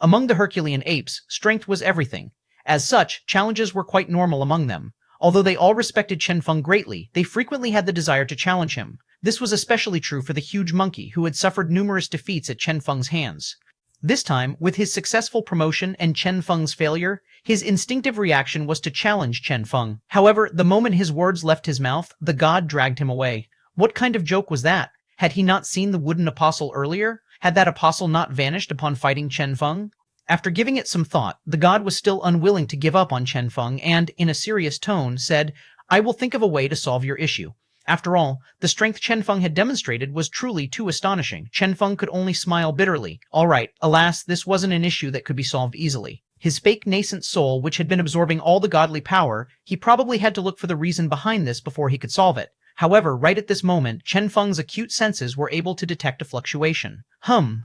S1: Among the Herculean apes, strength was everything. As such, challenges were quite normal among them. Although they all respected Chen Feng greatly, they frequently had the desire to challenge him. This was especially true for the huge monkey, who had suffered numerous defeats at Chen Feng's hands. This time, with his successful promotion and Chen Feng's failure, his instinctive reaction was to challenge Chen Feng. However, the moment his words left his mouth, the god dragged him away. What kind of joke was that? Had he not seen the wooden apostle earlier? Had that apostle not vanished upon fighting Chen Feng? After giving it some thought, the god was still unwilling to give up on Chen Feng and, in a serious tone, said, I will think of a way to solve your issue. After all, the strength Chen Feng had demonstrated was truly too astonishing. Chen Feng could only smile bitterly. All right, alas, this wasn't an issue that could be solved easily. His fake nascent soul, which had been absorbing all the godly power, he probably had to look for the reason behind this before he could solve it. However, right at this moment, Chen Feng's acute senses were able to detect a fluctuation.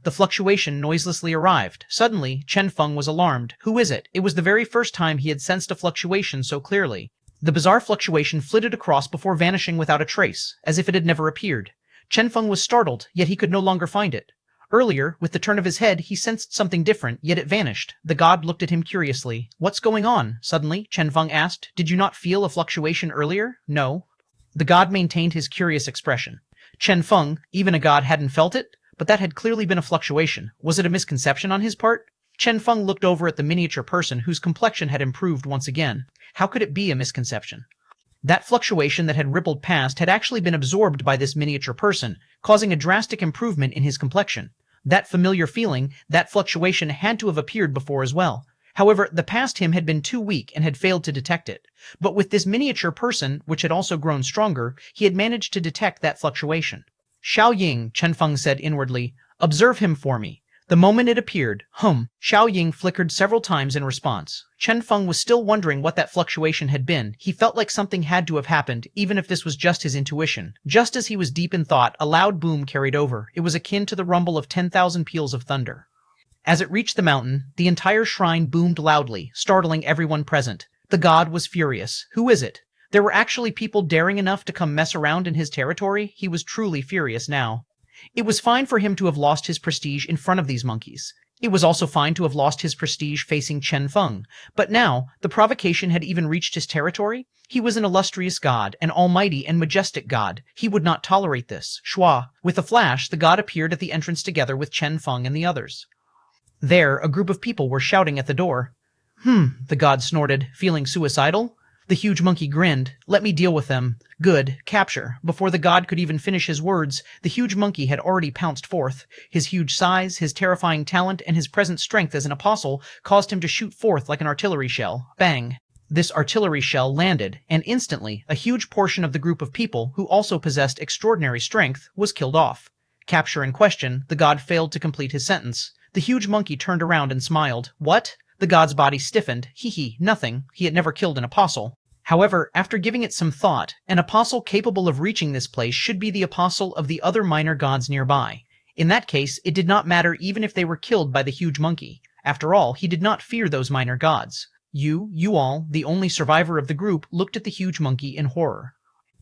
S1: The fluctuation noiselessly arrived. Suddenly, Chen Feng was alarmed. Who is it? It was the very first time he had sensed a fluctuation so clearly. The bizarre fluctuation flitted across before vanishing without a trace, as if it had never appeared. Chen Feng was startled, yet he could no longer find it. Earlier, with the turn of his head, he sensed something different, yet it vanished. The god looked at him curiously. What's going on? Suddenly, Chen Feng asked. Did you not feel a fluctuation earlier? No. The god maintained his curious expression. Chen Feng, even a god, hadn't felt it, but that had clearly been a fluctuation. Was it a misconception on his part? Chen Feng looked over at the miniature person whose complexion had improved once again. How could it be a misconception? That fluctuation that had rippled past had actually been absorbed by this miniature person, causing a drastic improvement in his complexion. That familiar feeling, that fluctuation had to have appeared before as well. However, the past him had been too weak and had failed to detect it. But with this miniature person, which had also grown stronger, he had managed to detect that fluctuation. Xiao Ying, Chen Feng said inwardly, observe him for me. The moment it appeared, Xiao Ying flickered several times in response. Chen Feng was still wondering what that fluctuation had been. He felt like something had to have happened, even if this was just his intuition. Just as he was deep in thought, a loud boom carried over. It was akin to the rumble of 10,000 peals of thunder. As it reached the mountain, the entire shrine boomed loudly, startling everyone present. The god was furious. Who is it? There were actually people daring enough to come mess around in his territory? He was truly furious now. It was fine for him to have lost his prestige in front of these monkeys. It was also fine to have lost his prestige facing Chen Feng. But now, the provocation had even reached his territory? He was an illustrious god, an almighty and majestic god. He would not tolerate this. Shua. With a flash, the god appeared at the entrance together with Chen Feng and the others. There, a group of people were shouting at the door. The god snorted, feeling suicidal. The huge monkey grinned. Let me deal with them. Good. Capture. Before the god could even finish his words, the huge monkey had already pounced forth. His huge size, his terrifying talent, and his present strength as an apostle caused him to shoot forth like an artillery shell. Bang. This artillery shell landed, and instantly, a huge portion of the group of people, who also possessed extraordinary strength, was killed off. Capture in question, the god failed to complete his sentence. The huge monkey turned around and smiled. What? The god's body stiffened. Nothing. He had never killed an apostle. However, after giving it some thought, an apostle capable of reaching this place should be the apostle of the other minor gods nearby. In that case, it did not matter even if they were killed by the huge monkey. After all, he did not fear those minor gods. You all, the only survivor of the group, looked at the huge monkey in horror.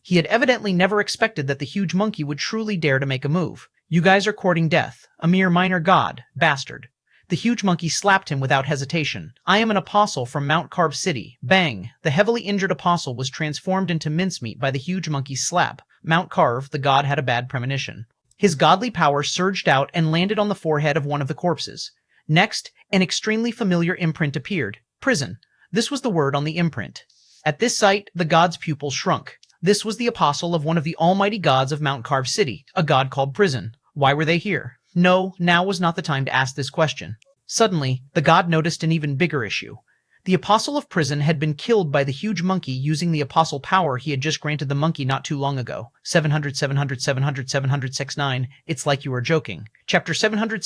S1: He had evidently never expected that the huge monkey would truly dare to make a move. You guys are courting death. A mere minor god. Bastard. The huge monkey slapped him without hesitation. I am an apostle from Mount Carve City. Bang! The heavily injured apostle was transformed into mincemeat by the huge monkey's slap. Mount Carve, the god had a bad premonition. His godly power surged out and landed on the forehead of one of the corpses. Next, an extremely familiar imprint appeared. Prison. This was the word on the imprint. At this sight, the god's pupils shrunk. This was the apostle of one of the almighty gods of Mount Carve City, a god called Prison. Why were they here? No, now was not the time to ask this question. Suddenly, the god noticed an even bigger issue. The apostle of Prison had been killed by the huge monkey using the apostle power he had just granted the monkey not too long ago. 700, It's like you were joking. Chapter 700,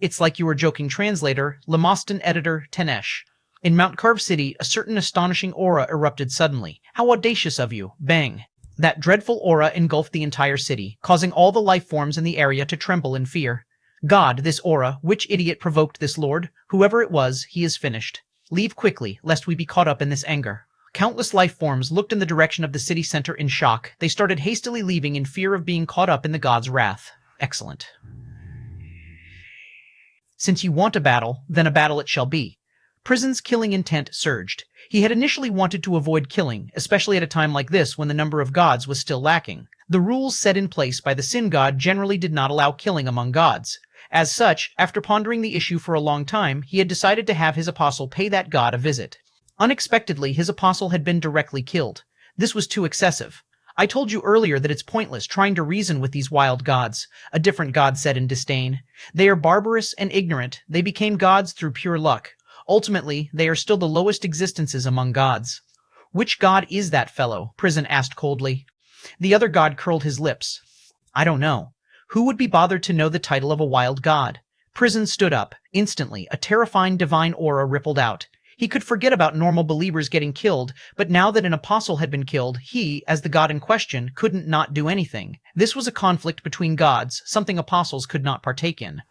S1: It's like you were joking. Translator, Lemoston Editor, Tenesh. In Mount Carve City, a certain astonishing aura erupted suddenly. How audacious of you. Bang. That dreadful aura engulfed the entire city, causing all the life forms in the area to tremble in fear. God, this aura, which idiot provoked this lord? Whoever it was, he is finished. Leave quickly, lest we be caught up in this anger. Countless life forms looked in the direction of the city center in shock. They started hastily leaving in fear of being caught up in the god's wrath. Excellent. Since you want a battle, then a battle it shall be. Prison's killing intent surged. He had initially wanted to avoid killing, especially at a time like this when the number of gods was still lacking. The rules set in place by the Sin God generally did not allow killing among gods. As such, after pondering the issue for a long time, he had decided to have his apostle pay that god a visit. Unexpectedly, his apostle had been directly killed. This was too excessive. I told you earlier that it's pointless trying to reason with these wild gods, a different god said in disdain. They are barbarous and ignorant. They became gods through pure luck. Ultimately, they are still the lowest existences among gods. Which god is that fellow? Prison asked coldly. The other god curled his lips. I don't know. Who would be bothered to know the title of a wild god? Prison stood up. Instantly, a terrifying divine aura rippled out. He could forget about normal believers getting killed, but now that an apostle had been killed, he, as the god in question, couldn't not do anything. This was a conflict between gods, something apostles could not partake in.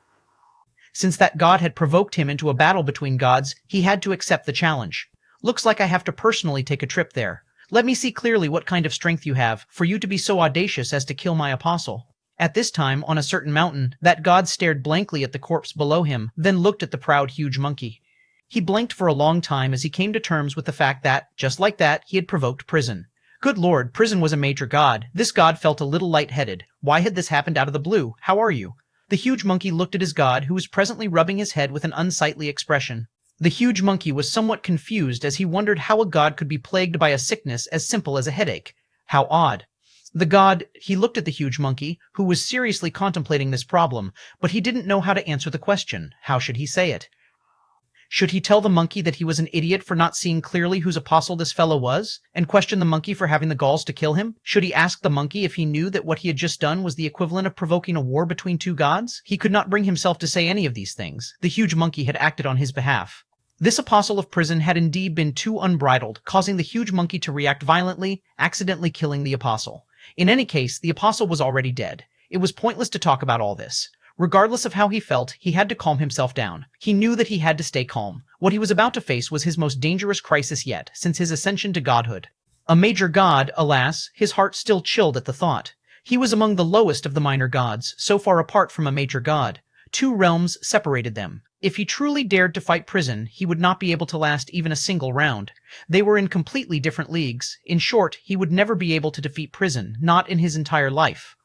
S1: Since that god had provoked him into a battle between gods, he had to accept the challenge. Looks like I have to personally take a trip there. Let me see clearly what kind of strength you have, for you to be so audacious as to kill my apostle. At this time, on a certain mountain, that god stared blankly at the corpse below him, then looked at the proud huge monkey. He blinked for a long time as he came to terms with the fact that, just like that, he had provoked Prison. Good lord, Prison was a major god. This god felt a little lightheaded. Why had this happened out of the blue? How are you? The huge monkey looked at his god, who was presently rubbing his head with an unsightly expression. The huge monkey was somewhat confused as he wondered how a god could be plagued by a sickness as simple as a headache. How odd. The god, he looked at the huge monkey, who was seriously contemplating this problem, but he didn't know how to answer the question. How should he say it? Should he tell the monkey that he was an idiot for not seeing clearly whose apostle this fellow was, and question the monkey for having the galls to kill him? Should he ask the monkey if he knew that what he had just done was the equivalent of provoking a war between two gods? He could not bring himself to say any of these things. The huge monkey had acted on his behalf. This apostle of prison had indeed been too unbridled, causing the huge monkey to react violently, accidentally killing the apostle. In any case, the apostle was already dead. It was pointless to talk about all this. Regardless of how he felt, he had to calm himself down. He knew that he had to stay calm. What he was about to face was his most dangerous crisis yet, since his ascension to godhood. A major god, alas, his heart still chilled at the thought. He was among the lowest of the minor gods, so far apart from a major god. 2 realms separated them. If he truly dared to fight prison, he would not be able to last even a single round. They were in completely different leagues. In short, he would never be able to defeat prison, not in his entire life.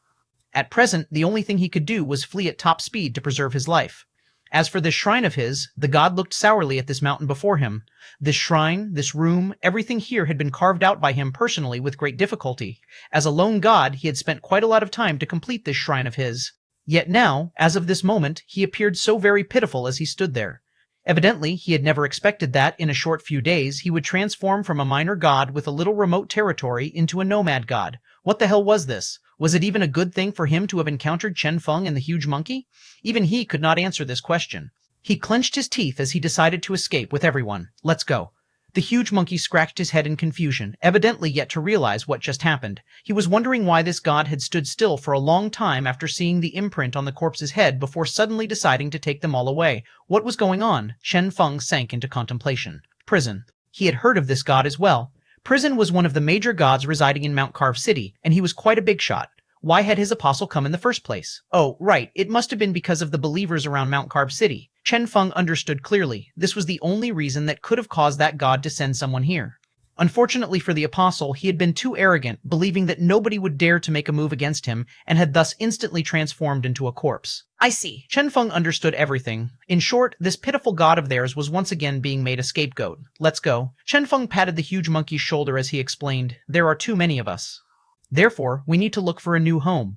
S1: At present, the only thing he could do was flee at top speed to preserve his life. As for this shrine of his, the god looked sourly at this mountain before him. This shrine, this room, everything here had been carved out by him personally with great difficulty. As a lone god, he had spent quite a lot of time to complete this shrine of his. Yet now, as of this moment, he appeared so very pitiful as he stood there. Evidently, he had never expected that, in a short few days, he would transform from a minor god with a little remote territory into a nomad god. What the hell was this? Was it even a good thing for him to have encountered Chen Feng and the huge monkey? Even he could not answer this question. He clenched his teeth as he decided to escape with everyone. Let's go. The huge monkey scratched his head in confusion, evidently yet to realize what just happened. He was wondering why this god had stood still for a long time after seeing the imprint on the corpse's head before suddenly deciding to take them all away. What was going on? Chen Feng sank into contemplation. Prison. He had heard of this god as well. Prison was one of the major gods residing in Mount Carve City, and he was quite a big shot. Why had his apostle come in the first place? Oh, right, it must have been because of the believers around Mount Carve City. Chen Feng understood clearly. This was the only reason that could have caused that god to send someone here. Unfortunately for the apostle, he had been too arrogant, believing that nobody would dare to make a move against him, and had thus instantly transformed into a corpse. I see. Chen Feng understood everything. In short, this pitiful god of theirs was once again being made a scapegoat. Let's go. Chen Feng patted the huge monkey's shoulder as he explained, there are too many of us. Therefore, we need to look for a new home.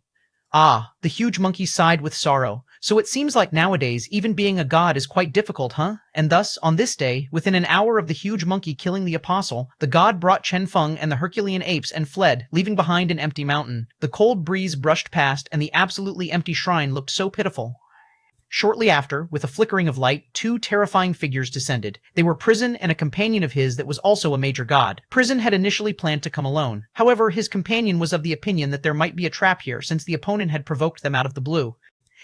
S1: Ah, the huge monkey sighed with sorrow. So it seems like nowadays even being a god is quite difficult, huh? And thus, on this day, within an hour of the huge monkey killing the apostle, the god brought Chen Feng and the Herculean apes and fled, leaving behind an empty mountain. The cold breeze brushed past, and the absolutely empty shrine looked so pitiful. Shortly after, with a flickering of light, 2 terrifying figures descended. They were Prison and a companion of his that was also a major god. Prison had initially planned to come alone. However, his companion was of the opinion that there might be a trap here since the opponent had provoked them out of the blue.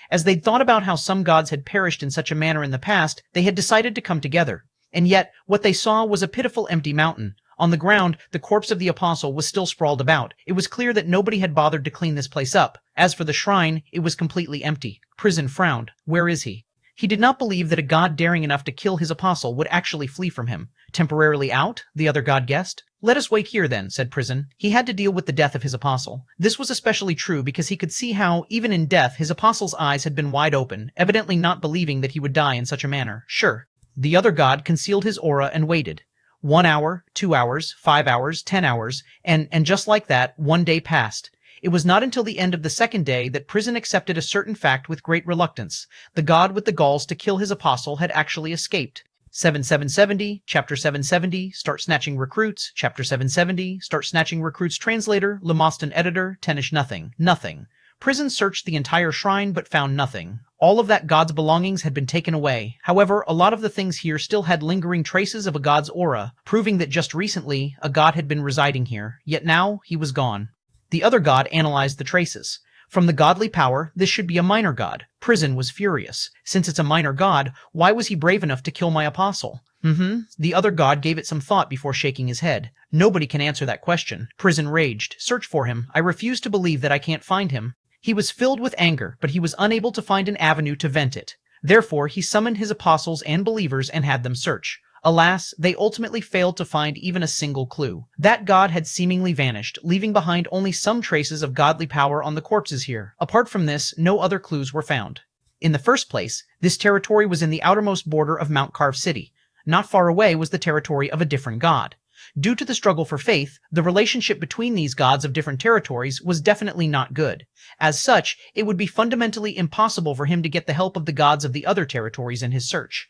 S1: As they'd thought about how some gods had perished in such a manner in the past, they had decided to come together. And yet, what they saw was a pitiful empty mountain. On the ground, the corpse of the apostle was still sprawled about. It was clear that nobody had bothered to clean this place up. As for the shrine, it was completely empty. Prison frowned. Where is he? He did not believe that a god daring enough to kill his apostle would actually flee from him. Temporarily out? The other god guessed. Let us wait here then, said Prison. He had to deal with the death of his apostle. This was especially true because he could see how, even in death, his apostle's eyes had been wide open, evidently not believing that he would die in such a manner. Sure. The other god concealed his aura and waited. 1 hour, 2 hours, 5 hours, 10 hours, and just like that, 1 day passed. It was not until the end of the 2nd day that Prison accepted a certain fact with great reluctance. The god with the galls to kill his apostle had actually escaped. 7770, Chapter 770, Start Snatching Recruits, Chapter 770, Start Snatching Recruits Translator, Lemoston Editor, Tenish Nothing. Nothing. Prison searched the entire shrine but found nothing. All of that god's belongings had been taken away. However, a lot of the things here still had lingering traces of a god's aura, proving that just recently a god had been residing here, yet now he was gone. The other god analyzed the traces. From the godly power, this should be a minor god. Prison was furious. Since it's a minor god, why was he brave enough to kill my apostle? The other god gave it some thought before shaking his head. Nobody can answer that question. Prison raged. Search for him. I refuse to believe that I can't find him. He was filled with anger, but he was unable to find an avenue to vent it. Therefore, he summoned his apostles and believers and had them search. Alas, they ultimately failed to find even a single clue. That god had seemingly vanished, leaving behind only some traces of godly power on the corpses here. Apart from this, no other clues were found. In the first place, this territory was in the outermost border of Mount Carve City. Not far away was the territory of a different god. Due to the struggle for faith, the relationship between these gods of different territories was definitely not good. As such, it would be fundamentally impossible for him to get the help of the gods of the other territories in his search.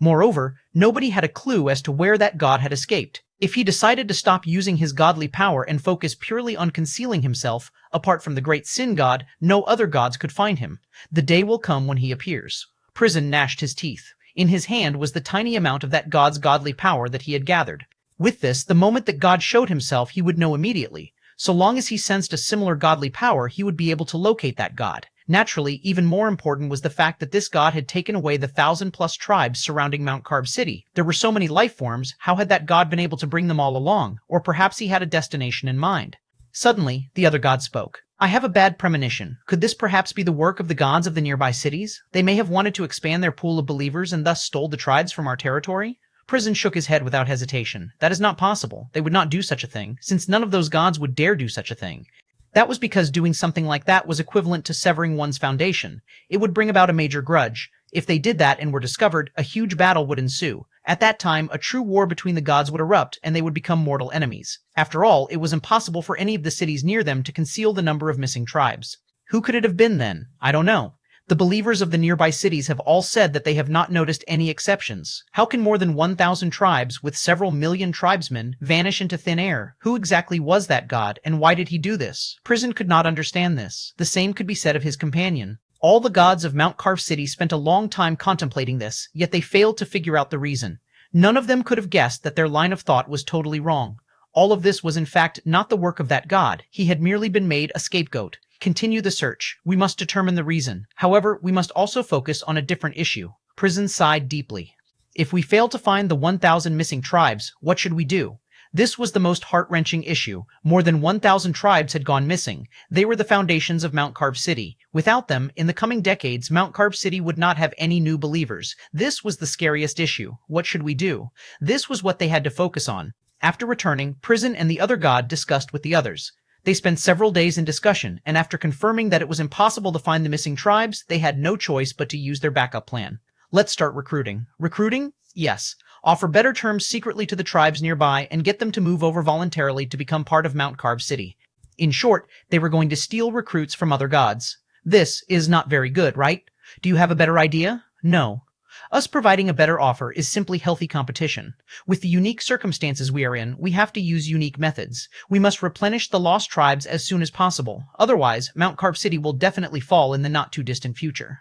S1: Moreover, nobody had a clue as to where that god had escaped. If he decided to stop using his godly power and focus purely on concealing himself, apart from the great sin god, no other gods could find him. The day will come when he appears. Prison gnashed his teeth. In his hand was the tiny amount of that god's godly power that he had gathered. With this, the moment that God showed himself, he would know immediately. So long as he sensed a similar godly power, he would be able to locate that god. Naturally, even more important was the fact that this god had taken away the 1,000+ tribes surrounding Mount Carb City. There were so many life forms, how had that god been able to bring them all along? Or perhaps he had a destination in mind. Suddenly, the other god spoke. I have a bad premonition. Could this perhaps be the work of the gods of the nearby cities? They may have wanted to expand their pool of believers and thus stole the tribes from our territory? Prison shook his head without hesitation. That is not possible. They would not do such a thing, since none of those gods would dare do such a thing. That was because doing something like that was equivalent to severing one's foundation. It would bring about a major grudge. If they did that and were discovered, a huge battle would ensue. At that time, a true war between the gods would erupt, and they would become mortal enemies. After all, it was impossible for any of the cities near them to conceal the number of missing tribes. Who could it have been then? I don't know. The believers of the nearby cities have all said that they have not noticed any exceptions. How can more than 1,000 tribes, with several million tribesmen, vanish into thin air? Who exactly was that god, and why did he do this? Prison could not understand this. The same could be said of his companion. All the gods of Mount Carv City spent a long time contemplating this, yet they failed to figure out the reason. None of them could have guessed that their line of thought was totally wrong. All of this was in fact not the work of that god. He had merely been made a scapegoat. Continue the search. We must determine the reason. However, we must also focus on a different issue. Prison sighed deeply. If we fail to find the 1,000 missing tribes, what should we do? This was the most heart-wrenching issue. More than 1,000 tribes had gone missing. They were the foundations of Mount Carb City. Without them, in the coming decades, Mount Carb City would not have any new believers. This was the scariest issue. What should we do? This was what they had to focus on. After returning, Prison and the other god discussed with the others. They spent several days in discussion, and after confirming that it was impossible to find the missing tribes, they had no choice but to use their backup plan. Let's start recruiting. Recruiting? Yes. Offer better terms secretly to the tribes nearby and get them to move over voluntarily to become part of Mount Carb City. In short, they were going to steal recruits from other gods. This is not very good, right? Do you have a better idea? No. Us providing a better offer is simply healthy competition. With the unique circumstances we are in, we have to use unique methods. We must replenish the lost tribes as soon as possible. Otherwise, Mount Carb City will definitely fall in the not-too-distant future.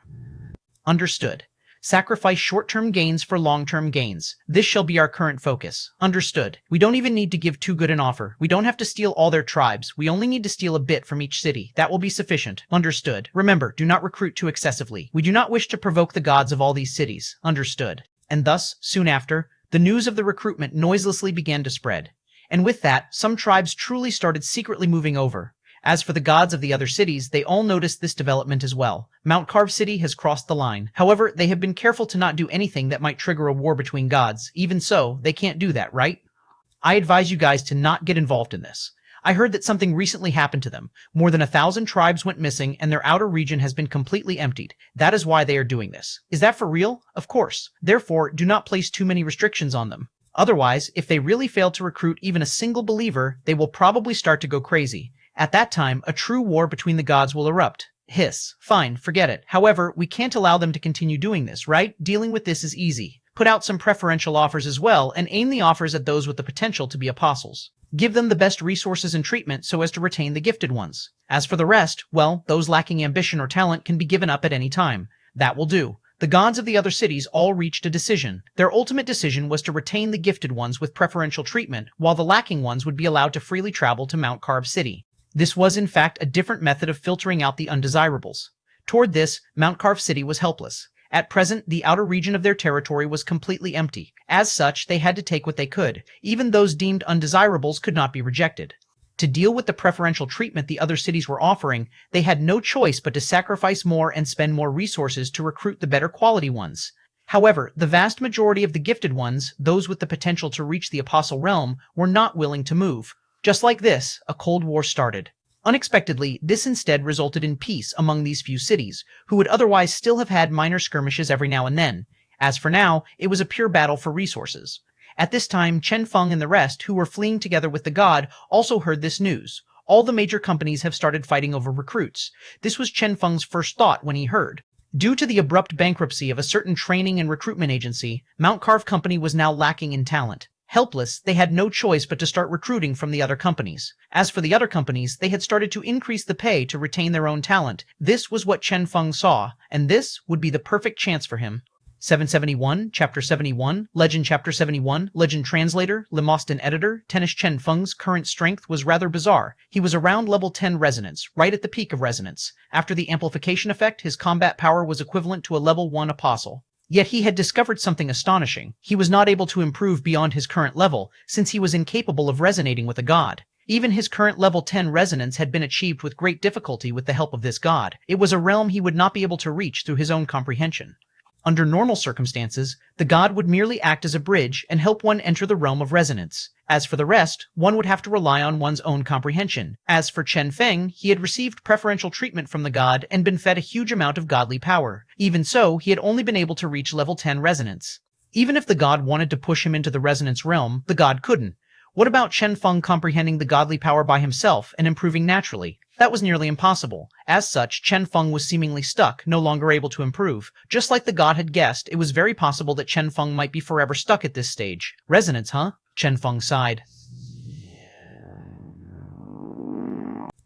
S1: Understood. Sacrifice short-term gains for long-term gains. This shall be our current focus. Understood. We don't even need to give too good an offer. We don't have to steal all their tribes. We only need to steal a bit from each city. That will be sufficient. Understood. Remember, do not recruit too excessively. We do not wish to provoke the gods of all these cities. Understood. And thus, soon after, the news of the recruitment noiselessly began to spread. And with that, some tribes truly started secretly moving over. As for the gods of the other cities, they all noticed this development as well. Mount Carv City has crossed the line. However, they have been careful to not do anything that might trigger a war between gods. Even so, they can't do that, right? I advise you guys to not get involved in this. I heard that something recently happened to them. More than 1,000 tribes went missing, and their outer region has been completely emptied. That is why they are doing this. Is that for real? Of course. Therefore, do not place too many restrictions on them. Otherwise, if they really fail to recruit even a single believer, they will probably start to go crazy. At that time, a true war between the gods will erupt. Hiss. Fine, forget it. However, we can't allow them to continue doing this, right? Dealing with this is easy. Put out some preferential offers as well, and aim the offers at those with the potential to be apostles. Give them the best resources and treatment so as to retain the gifted ones. As for the rest, well, those lacking ambition or talent can be given up at any time. That will do. The gods of the other cities all reached a decision. Their ultimate decision was to retain the gifted ones with preferential treatment, while the lacking ones would be allowed to freely travel to Mount Carb City. This was in fact a different method of filtering out the undesirables. Toward this, Mount Carv City was helpless. At present, the outer region of their territory was completely empty. As such, they had to take what they could. Even those deemed undesirables could not be rejected. To deal with the preferential treatment the other cities were offering, they had no choice but to sacrifice more and spend more resources to recruit the better quality ones. However, the vast majority of the gifted ones, those with the potential to reach the apostle realm, were not willing to move. Just like this, a cold war started. Unexpectedly, this instead resulted in peace among these few cities, who would otherwise still have had minor skirmishes every now and then. As for now, it was a pure battle for resources. At this time, Chen Feng and the rest, who were fleeing together with the god, also heard this news. All the major companies have started fighting over recruits. This was Chen Feng's first thought when he heard. Due to the abrupt bankruptcy of a certain training and recruitment agency, Mount Carve Company was now lacking in talent. Helpless, they had no choice but to start recruiting from the other companies. As for the other companies, they had started to increase the pay to retain their own talent. This was what Chen Feng saw, and this would be the perfect chance for him. 771, Chapter 71, Legend Chapter 71, Legend Translator, Lemostin Editor, Tennis Chen Feng's current strength was rather bizarre. He was around level 10 resonance, right at the peak of resonance. After the amplification effect, his combat power was equivalent to a level 1 apostle. Yet he had discovered something astonishing. He was not able to improve beyond his current level, since he was incapable of resonating with a god. Even his current level 10 resonance had been achieved with great difficulty with the help of this god. It was a realm he would not be able to reach through his own comprehension. Under normal circumstances, the god would merely act as a bridge and help one enter the realm of resonance. As for the rest, one would have to rely on one's own comprehension. As for Chen Feng, he had received preferential treatment from the god and been fed a huge amount of godly power. Even so, he had only been able to reach level 10 resonance. Even if the god wanted to push him into the resonance realm, the god couldn't. What about Chen Feng comprehending the godly power by himself and improving naturally? That was nearly impossible. As such, Chen Feng was seemingly stuck, no longer able to improve. Just like the god had guessed, it was very possible that Chen Feng might be forever stuck at this stage. Resonance, huh? Chen Feng sighed.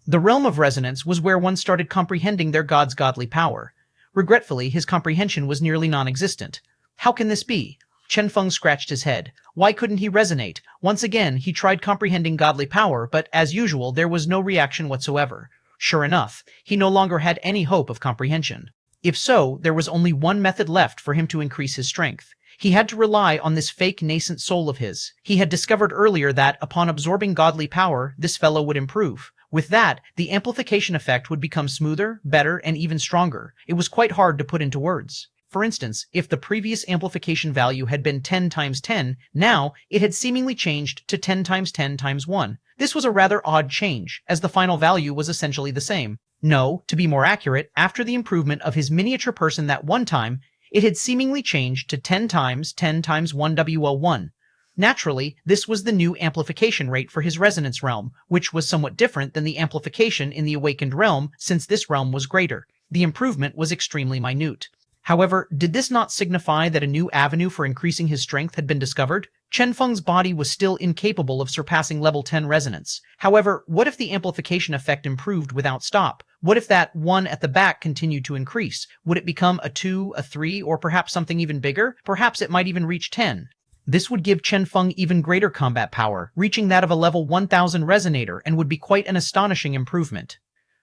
S1: The realm of resonance was where one started comprehending their god's godly power. Regretfully, his comprehension was nearly non-existent. How can this be? Chen Feng scratched his head. Why couldn't he resonate? Once again, he tried comprehending godly power, but as usual, there was no reaction whatsoever. Sure enough, he no longer had any hope of comprehension. If so, there was only one method left for him to increase his strength. He had to rely on this fake nascent soul of his. He had discovered earlier that, upon absorbing godly power, this fellow would improve. With that, the amplification effect would become smoother, better, and even stronger. It was quite hard to put into words. For instance, if the previous amplification value had been 10 times 10, now it had seemingly changed to 10 times 10 times 1. This was a rather odd change, as the final value was essentially the same. No, to be more accurate, after the improvement of his miniature person that one time, it had seemingly changed to 10 times 10 times 1 WL1. Naturally, this was the new amplification rate for his resonance realm, which was somewhat different than the amplification in the awakened realm, since this realm was greater. The improvement was extremely minute. However, did this not signify that a new avenue for increasing his strength had been discovered? Chen Feng's body was still incapable of surpassing level 10 resonance. However, what if the amplification effect improved without stop? What if that 1 at the back continued to increase? Would it become a 2, a 3, or perhaps something even bigger? Perhaps it might even reach 10. This would give Chen Feng even greater combat power, reaching that of a level 1000 resonator, and would be quite an astonishing improvement.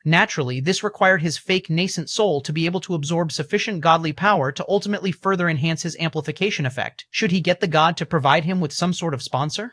S1: Naturally, this required his fake nascent soul to be able to absorb sufficient godly power to ultimately further enhance his amplification effect. Should he get the god to provide him with some sort of sponsor?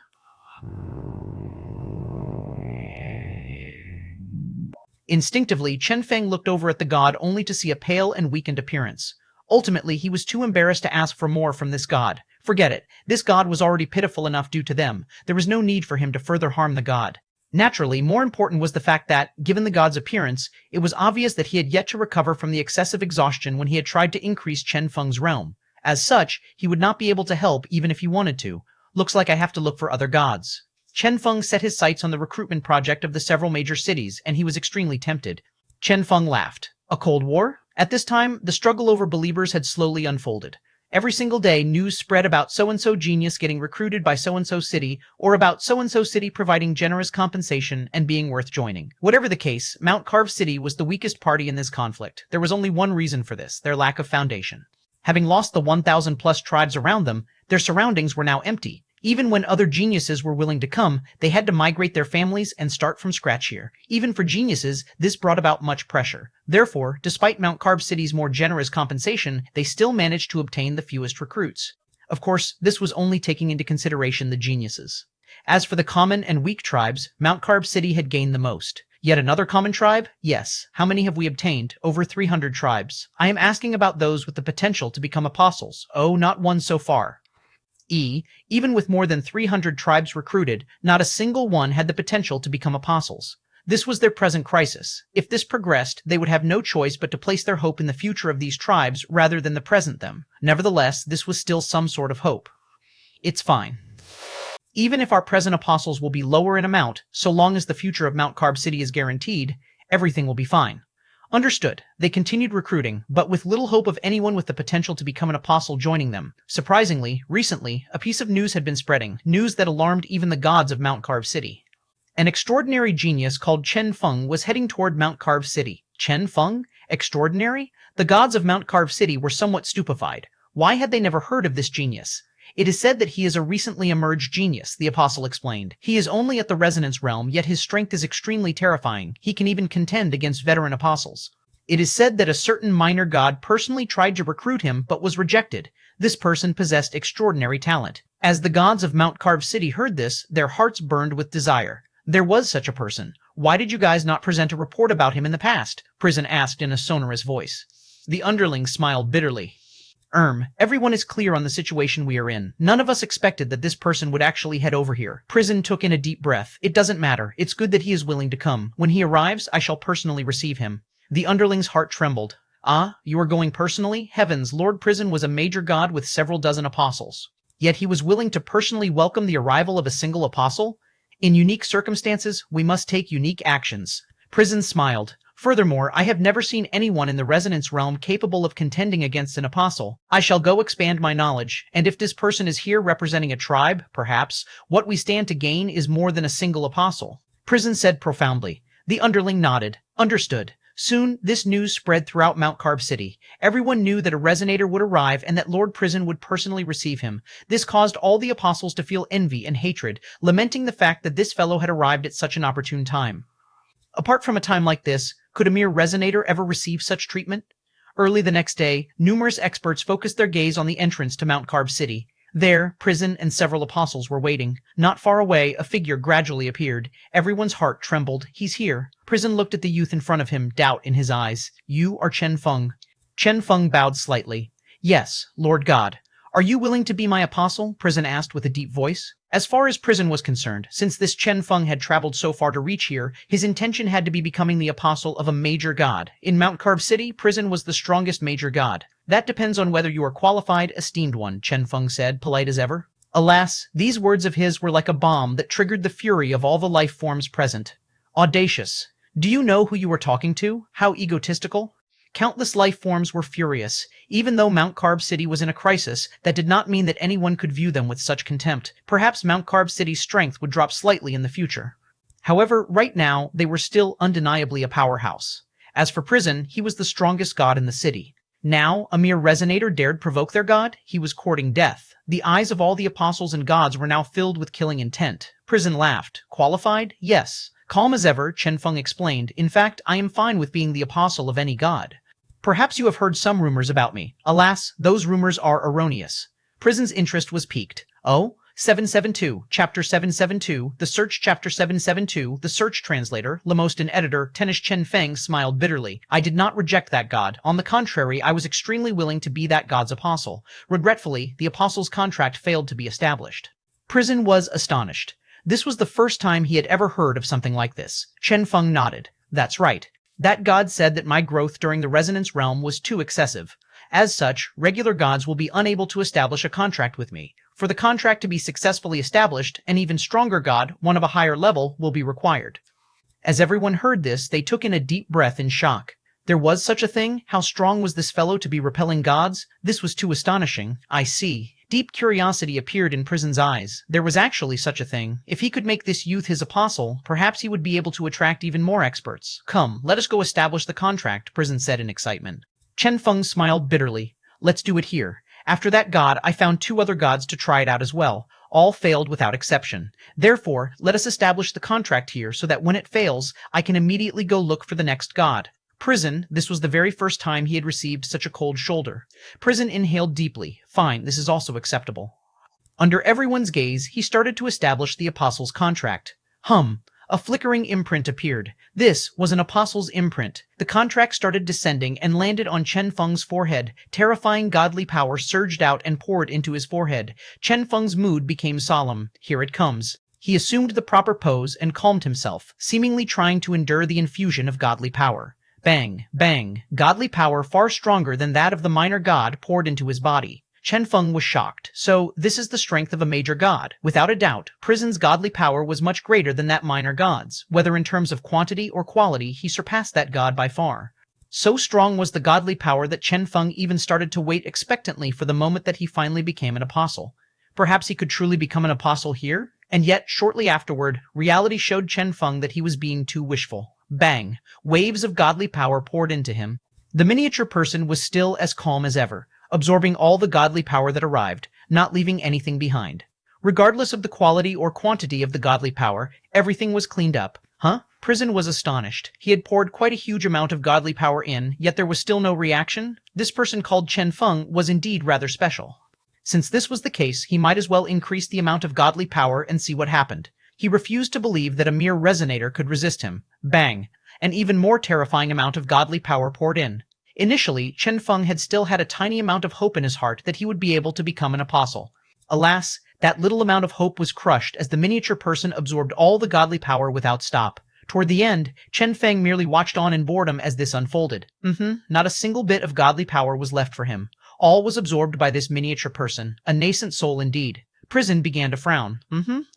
S1: Instinctively, Chen Feng looked over at the god only to see a pale and weakened appearance. Ultimately, he was too embarrassed to ask for more from this god. Forget it. This god was already pitiful enough due to them. There was no need for him to further harm the god. Naturally, more important was the fact that, given the god's appearance, it was obvious that he had yet to recover from the excessive exhaustion when he had tried to increase Chen Feng's realm. As such, he would not be able to help even if he wanted to. Looks like I have to look for other gods. Chen Feng set his sights on the recruitment project of the several major cities, and he was extremely tempted. Chen Feng laughed. A cold war? At this time, the struggle over believers had slowly unfolded. Every single day, news spread about so-and-so genius getting recruited by so-and-so city, or about so-and-so city providing generous compensation and being worth joining. Whatever the case, Mount Carve City was the weakest party in this conflict. There was only one reason for this, their lack of foundation. Having lost the 1,000-plus tribes around them, their surroundings were now empty. Even when other geniuses were willing to come, they had to migrate their families and start from scratch here. Even for geniuses, this brought about much pressure. Therefore, despite Mount Carve City's more generous compensation, they still managed to obtain the fewest recruits. Of course, this was only taking into consideration the geniuses. As for the common and weak tribes, Mount Carve City had gained the most. Yet another common tribe? Yes. How many have we obtained? Over 300 tribes. I am asking about those with the potential to become apostles. Oh, not one so far. Even with more than 300 tribes recruited, not a single one had the potential to become apostles. This was their present crisis. If this progressed, they would have no choice but to place their hope in the future of these tribes rather than the present them. Nevertheless, this was still some sort of hope. It's fine. Even if our present apostles will be lower in amount, so long as the future of Mount Carb City is guaranteed, everything will be fine. Understood. They continued recruiting, but with little hope of anyone with the potential to become an apostle joining them. Surprisingly, recently, a piece of news had been spreading, news that alarmed even the gods of Mount Carb City. An extraordinary genius called Chen Feng was heading toward Mount Carb City. Chen Feng? Extraordinary? The gods of Mount Carb City were somewhat stupefied. Why had they never heard of this genius? It is said that he is a recently emerged genius, the apostle explained. He is only at the resonance realm, yet his strength is extremely terrifying. He can even contend against veteran apostles. It is said that a certain minor god personally tried to recruit him but was rejected. This person possessed extraordinary talent. As the gods of Mount Carb City heard this, their hearts burned with desire. There was such a person. Why did you guys not present a report about him in the past? Prison asked in a sonorous voice. The underling smiled bitterly. Everyone is clear on the situation we are in. None of us expected that this person would actually head over here. Prison took in a deep breath. It doesn't matter. It's good that he is willing to come. When he arrives, I shall personally receive him. The underling's heart trembled. Ah, you are going personally? Heavens, Lord Prison was a major god with several dozen apostles. Yet he was willing to personally welcome the arrival of a single apostle? In unique circumstances, we must take unique actions. Prison smiled. Furthermore, I have never seen anyone in the resonance realm capable of contending against an apostle. I shall go expand my knowledge, and if this person is here representing a tribe, perhaps, what we stand to gain is more than a single apostle. Prison said profoundly. The underling nodded. Understood. Soon, this news spread throughout Mount Carb City. Everyone knew that a resonator would arrive and that Lord Prison would personally receive him. This caused all the apostles to feel envy and hatred, lamenting the fact that this fellow had arrived at such an opportune time. Apart from a time like this, could a mere resonator ever receive such treatment? Early the next day, numerous experts focused their gaze on the entrance to Mount Carb City. There, Prison and several apostles were waiting. Not far away, a figure gradually appeared. Everyone's heart trembled. He's here. Prison looked at the youth in front of him, doubt in his eyes. You are Chen Feng. Chen Feng bowed slightly. Yes, Lord God. Are you willing to be my apostle? Prison asked with a deep voice. As far as Prison was concerned, since this Chen Feng had traveled so far to reach here, his intention had to be becoming the apostle of a major god. In Mount Carb City, Prison was the strongest major god. That depends on whether you are qualified, esteemed one, Chen Feng said, polite as ever. Alas, these words of his were like a bomb that triggered the fury of all the life forms present. Audacious. Do you know who you are talking to? How egotistical? Countless life forms were furious. Even though Mount Carb City was in a crisis, that did not mean that anyone could view them with such contempt. Perhaps Mount Carb City's strength would drop slightly in the future. However, right now, they were still undeniably a powerhouse. As for Prison, he was the strongest god in the city. Now, a mere resonator dared provoke their god? He was courting death. The eyes of all the apostles and gods were now filled with killing intent. Prison laughed. Qualified? Yes. Calm as ever, Chen Feng explained. In fact, I am fine with being the apostle of any god. Perhaps you have heard some rumors about me. Alas, those rumors are erroneous. Prison's interest was piqued. Oh? 772, Chapter 772, The Search Chapter 772, The Search Translator, Lamost and Editor, Tennis Chen Feng smiled bitterly. I did not reject that god. On the contrary, I was extremely willing to be that god's apostle. Regretfully, the apostle's contract failed to be established. Prison was astonished. This was the first time he had ever heard of something like this. Chen Feng nodded. That's right. That god said that my growth during the resonance realm was too excessive. As such, regular gods will be unable to establish a contract with me. For the contract to be successfully established, an even stronger god, one of a higher level, will be required. As everyone heard this, they took in a deep breath in shock. There was such a thing? How strong was this fellow to be repelling gods? This was too astonishing. I see. Deep curiosity appeared in Prison's eyes. There was actually such a thing. If he could make this youth his apostle, perhaps he would be able to attract even more experts. Come, let us go establish the contract, Prison said in excitement. Chen Feng smiled bitterly. Let's do it here. After that god, I found 2 other gods to try it out as well. All failed without exception. Therefore, let us establish the contract here so that when it fails, I can immediately go look for the next god. Prison, this was the very first time he had received such a cold shoulder. Prison inhaled deeply. Fine, this is also acceptable. Under everyone's gaze, he started to establish the apostle's contract. A flickering imprint appeared. This was an apostle's imprint. The contract started descending and landed on Chen Feng's forehead. Terrifying godly power surged out and poured into his forehead. Chen Feng's mood became solemn. Here it comes. He assumed the proper pose and calmed himself, seemingly trying to endure the infusion of godly power. Bang, bang. Godly power far stronger than that of the minor god poured into his body. Chen Feng was shocked. So, this is the strength of a major god. Without a doubt, Prison's godly power was much greater than that minor god's. Whether in terms of quantity or quality, he surpassed that god by far. So strong was the godly power that Chen Feng even started to wait expectantly for the moment that he finally became an apostle. Perhaps he could truly become an apostle here? And yet, shortly afterward, reality showed Chen Feng that he was being too wishful. Bang! Waves of godly power poured into him. The miniature person was still as calm as ever, absorbing all the godly power that arrived, not leaving anything behind. Regardless of the quality or quantity of the godly power, everything was cleaned up. Huh? Prison was astonished. He had poured quite a huge amount of godly power in, yet there was still no reaction? This person called Chen Feng was indeed rather special. Since this was the case, he might as well increase the amount of godly power and see what happened. He refused to believe that a mere resonator could resist him. Bang! An even more terrifying amount of godly power poured in. Initially, Chen Feng had still had a tiny amount of hope in his heart that he would be able to become an apostle. Alas, that little amount of hope was crushed as the miniature person absorbed all the godly power without stop. Toward the end, Chen Feng merely watched on in boredom as this unfolded. Not a single bit of godly power was left for him. All was absorbed by this miniature person, a nascent soul indeed. Prison began to frown.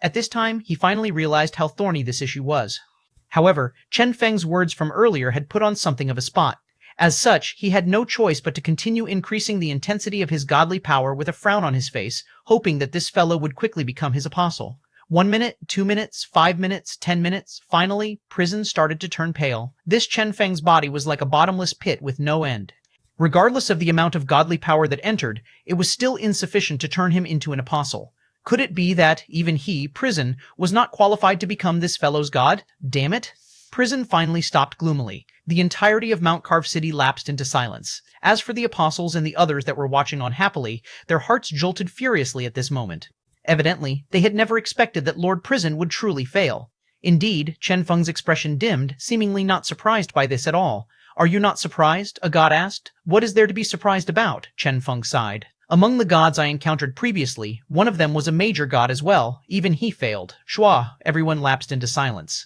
S1: At this time, he finally realized how thorny this issue was. However, Chen Feng's words from earlier had put on something of a spot. As such, he had no choice but to continue increasing the intensity of his godly power with a frown on his face, hoping that this fellow would quickly become his apostle. 1 minute, 2 minutes, 5 minutes, 10 minutes. Finally, Prison started to turn pale. This Chen Feng's body was like a bottomless pit with no end. Regardless of the amount of godly power that entered, it was still insufficient to turn him into an apostle. Could it be that, even he, Prison, was not qualified to become this fellow's god? Damn it! Prison finally stopped gloomily. The entirety of Mount Carve City lapsed into silence. As for the apostles and the others that were watching on happily, their hearts jolted furiously at this moment. Evidently, they had never expected that Lord Prison would truly fail. Indeed, Chen Feng's expression dimmed, seemingly not surprised by this at all. Are you not surprised? A god asked. What is there to be surprised about? Chen Feng sighed. Among the gods I encountered previously, one of them was a major god as well. Even he failed. Shua, everyone lapsed into silence.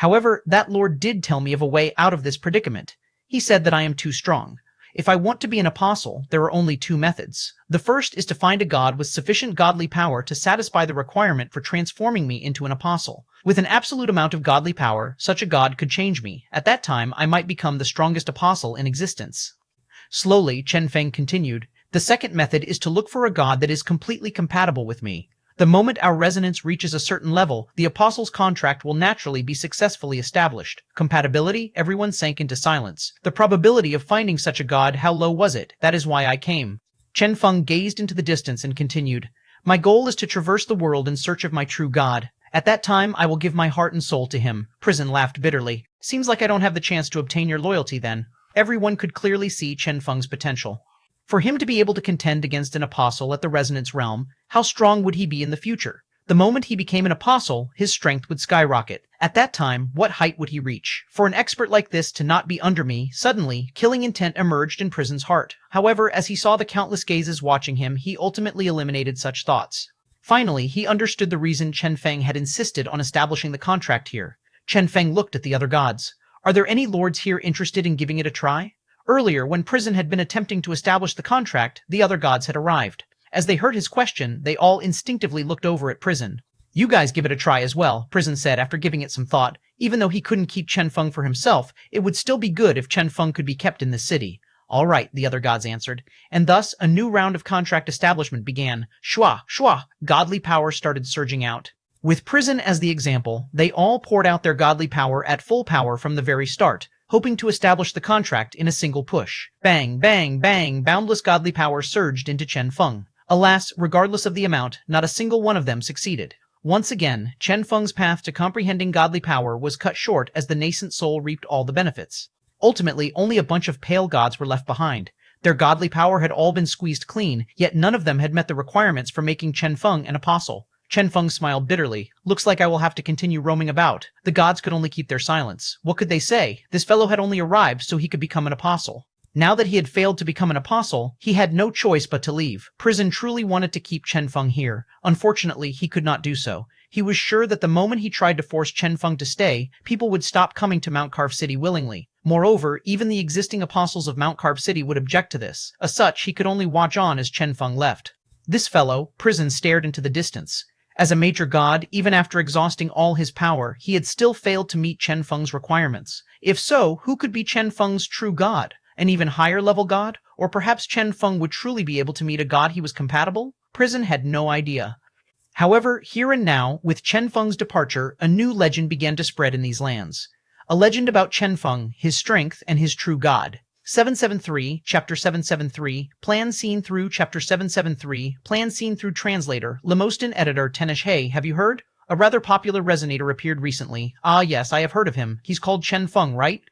S1: However, that lord did tell me of a way out of this predicament. He said that I am too strong. If I want to be an apostle, there are only 2 methods. The first is to find a god with sufficient godly power to satisfy the requirement for transforming me into an apostle. With an absolute amount of godly power, such a god could change me. At that time, I might become the strongest apostle in existence. Slowly, Chen Feng continued, the second method is to look for a god that is completely compatible with me. The moment our resonance reaches a certain level, the apostle's contract will naturally be successfully established. Compatibility? Everyone sank into silence. The probability of finding such a god, how low was it? That is why I came. Chen Feng gazed into the distance and continued, my goal is to traverse the world in search of my true god. At that time, I will give my heart and soul to him. Prison laughed bitterly. Seems like I don't have the chance to obtain your loyalty then. Everyone could clearly see Chen Feng's potential. For him to be able to contend against an apostle at the resonance realm, how strong would he be in the future? The moment he became an apostle, his strength would skyrocket. At that time, what height would he reach? For an expert like this to not be under me, suddenly, killing intent emerged in Prison's heart. However, as he saw the countless gazes watching him, he ultimately eliminated such thoughts. Finally, he understood the reason Chen Feng had insisted on establishing the contract here. Chen Feng looked at the other gods. Are there any lords here interested in giving it a try? Earlier, when Prison had been attempting to establish the contract, the other gods had arrived. As they heard his question, they all instinctively looked over at Prison. You guys give it a try as well, Prison said after giving it some thought. Even though he couldn't keep Chen Feng for himself, it would still be good if Chen Feng could be kept in this city. All right, the other gods answered. And thus, a new round of contract establishment began. Shua, shua, godly power started surging out. With Prison as the example, they all poured out their godly power at full power from the very start, hoping to establish the contract in a single push. Bang, bang, bang, boundless godly power surged into Chen Feng. Alas, regardless of the amount, not a single one of them succeeded. Once again, Chen Feng's path to comprehending godly power was cut short as the nascent soul reaped all the benefits. Ultimately, only a bunch of pale gods were left behind. Their godly power had all been squeezed clean, yet none of them had met the requirements for making Chen Feng an apostle. Chen Feng smiled bitterly. Looks like I will have to continue roaming about. The gods could only keep their silence. What could they say? This fellow had only arrived so he could become an apostle. Now that he had failed to become an apostle, he had no choice but to leave. Prison truly wanted to keep Chen Feng here. Unfortunately, he could not do so. He was sure that the moment he tried to force Chen Feng to stay, people would stop coming to Mount Carve City willingly. Moreover, even the existing apostles of Mount Carve City would object to this. As such, he could only watch on as Chen Feng left. This fellow, Prison, stared into the distance. As a major god, even after exhausting all his power, he had still failed to meet Chen Feng's requirements. If so, who could be Chen Feng's true god? An even higher level god? Or perhaps Chen Feng would truly be able to meet a god he was compatible? Prison had no idea. However, here and now, with Chen Feng's departure, a new legend began to spread in these lands. A legend about Chen Feng, his strength, and his true god. 773, Chapter 773, Plan Seen Through Chapter 773, Plan Seen Through Translator, Lemostin Editor Tenish. Hey, have you heard? A rather popular resonator appeared recently. Ah yes, I have heard of him. He's called Chen Feng, right?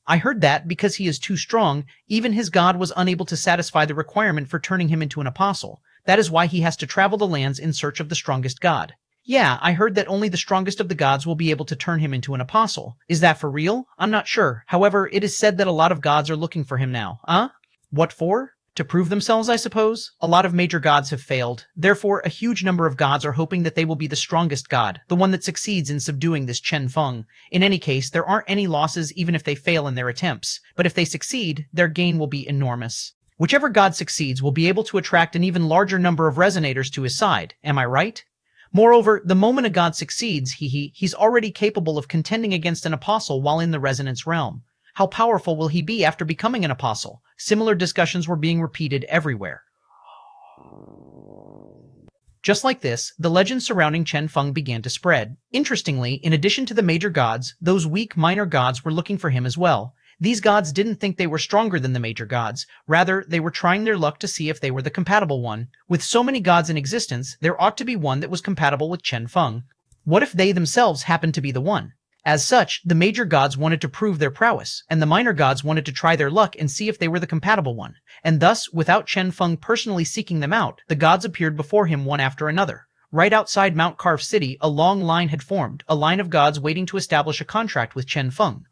S1: I heard that because he is too strong, even his god was unable to satisfy the requirement for turning him into an apostle. That is why he has to travel the lands in search of the strongest god. Yeah, I heard that only the strongest of the gods will be able to turn him into an apostle. Is that for real? I'm not sure. However, it is said that a lot of gods are looking for him now. What for? To prove themselves, I suppose? A lot of major gods have failed. Therefore, a huge number of gods are hoping that they will be the strongest god, the one that succeeds in subduing this Chen Feng. In any case, there aren't any losses even if they fail in their attempts. But if they succeed, their gain will be enormous. Whichever god succeeds will be able to attract an even larger number of resonators to his side. Am I right? Moreover, the moment a god succeeds, he's already capable of contending against an apostle while in the resonance realm. How powerful will he be after becoming an apostle? Similar discussions were being repeated everywhere. Just like this, the legends surrounding Chen Feng began to spread. Interestingly, in addition to the major gods, those weak minor gods were looking for him as well. These gods didn't think they were stronger than the major gods. Rather, they were trying their luck to see if they were the compatible one. With so many gods in existence, there ought to be one that was compatible with Chen Feng. What if they themselves happened to be the one? As such, the major gods wanted to prove their prowess, and the minor gods wanted to try their luck and see if they were the compatible one. And thus, without Chen Feng personally seeking them out, the gods appeared before him one after another. Right outside Mount Carve City, a long line had formed, a line of gods waiting to establish a contract with Chen Feng.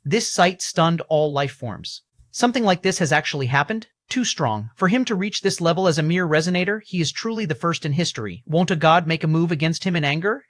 S1: This sight stunned all life forms. Something like this has actually happened? Too strong. For him to reach this level as a mere resonator, he is truly the first in history. Won't a god make a move against him in anger?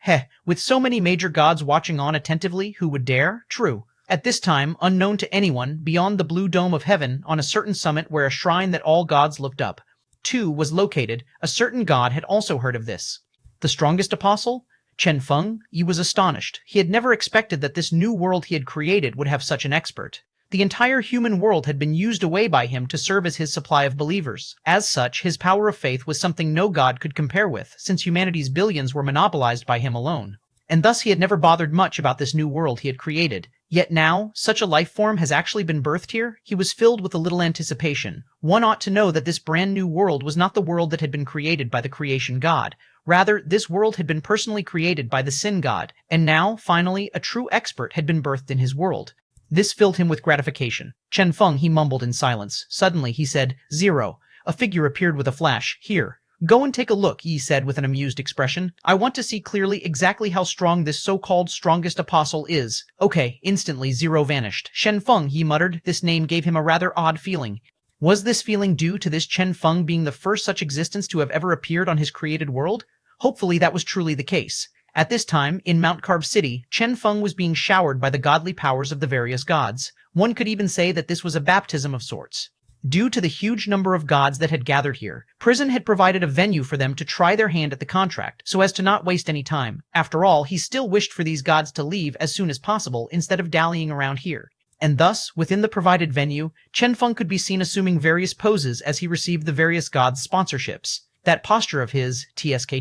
S1: With so many major gods watching on attentively, who would dare? True. At this time, unknown to anyone, beyond the blue dome of heaven, on a certain summit where a shrine that all gods looked up to was located, a certain god had also heard of this. The strongest apostle? Chen Feng? He was astonished. He had never expected that this new world he had created would have such an expert. The entire human world had been used away by him to serve as his supply of believers. As such, his power of faith was something no god could compare with, since humanity's billions were monopolized by him alone. And thus he had never bothered much about this new world he had created. Yet now, such a life form has actually been birthed here. He was filled with a little anticipation. One ought to know that this brand new world was not the world that had been created by the creation god. Rather, this world had been personally created by the sin god, and now, finally, a true expert had been birthed in his world. This filled him with gratification. Chen Feng, he mumbled in silence. Suddenly, he said, 0. A figure appeared with a flash. Here. Go and take a look, he said with an amused expression. I want to see clearly exactly how strong this so-called strongest apostle is. Okay, instantly 0 vanished. Chen Feng, he muttered. This name gave him a rather odd feeling. Was this feeling due to this Chen Feng being the first such existence to have ever appeared on his created world? Hopefully that was truly the case. At this time, in Mount Carve City, Chen Feng was being showered by the godly powers of the various gods. One could even say that this was a baptism of sorts. Due to the huge number of gods that had gathered here, Prison had provided a venue for them to try their hand at the contract, so as to not waste any time. After all, he still wished for these gods to leave as soon as possible instead of dallying around here. And thus, within the provided venue, Chen Feng could be seen assuming various poses as he received the various gods' sponsorships. That posture of his, tsk.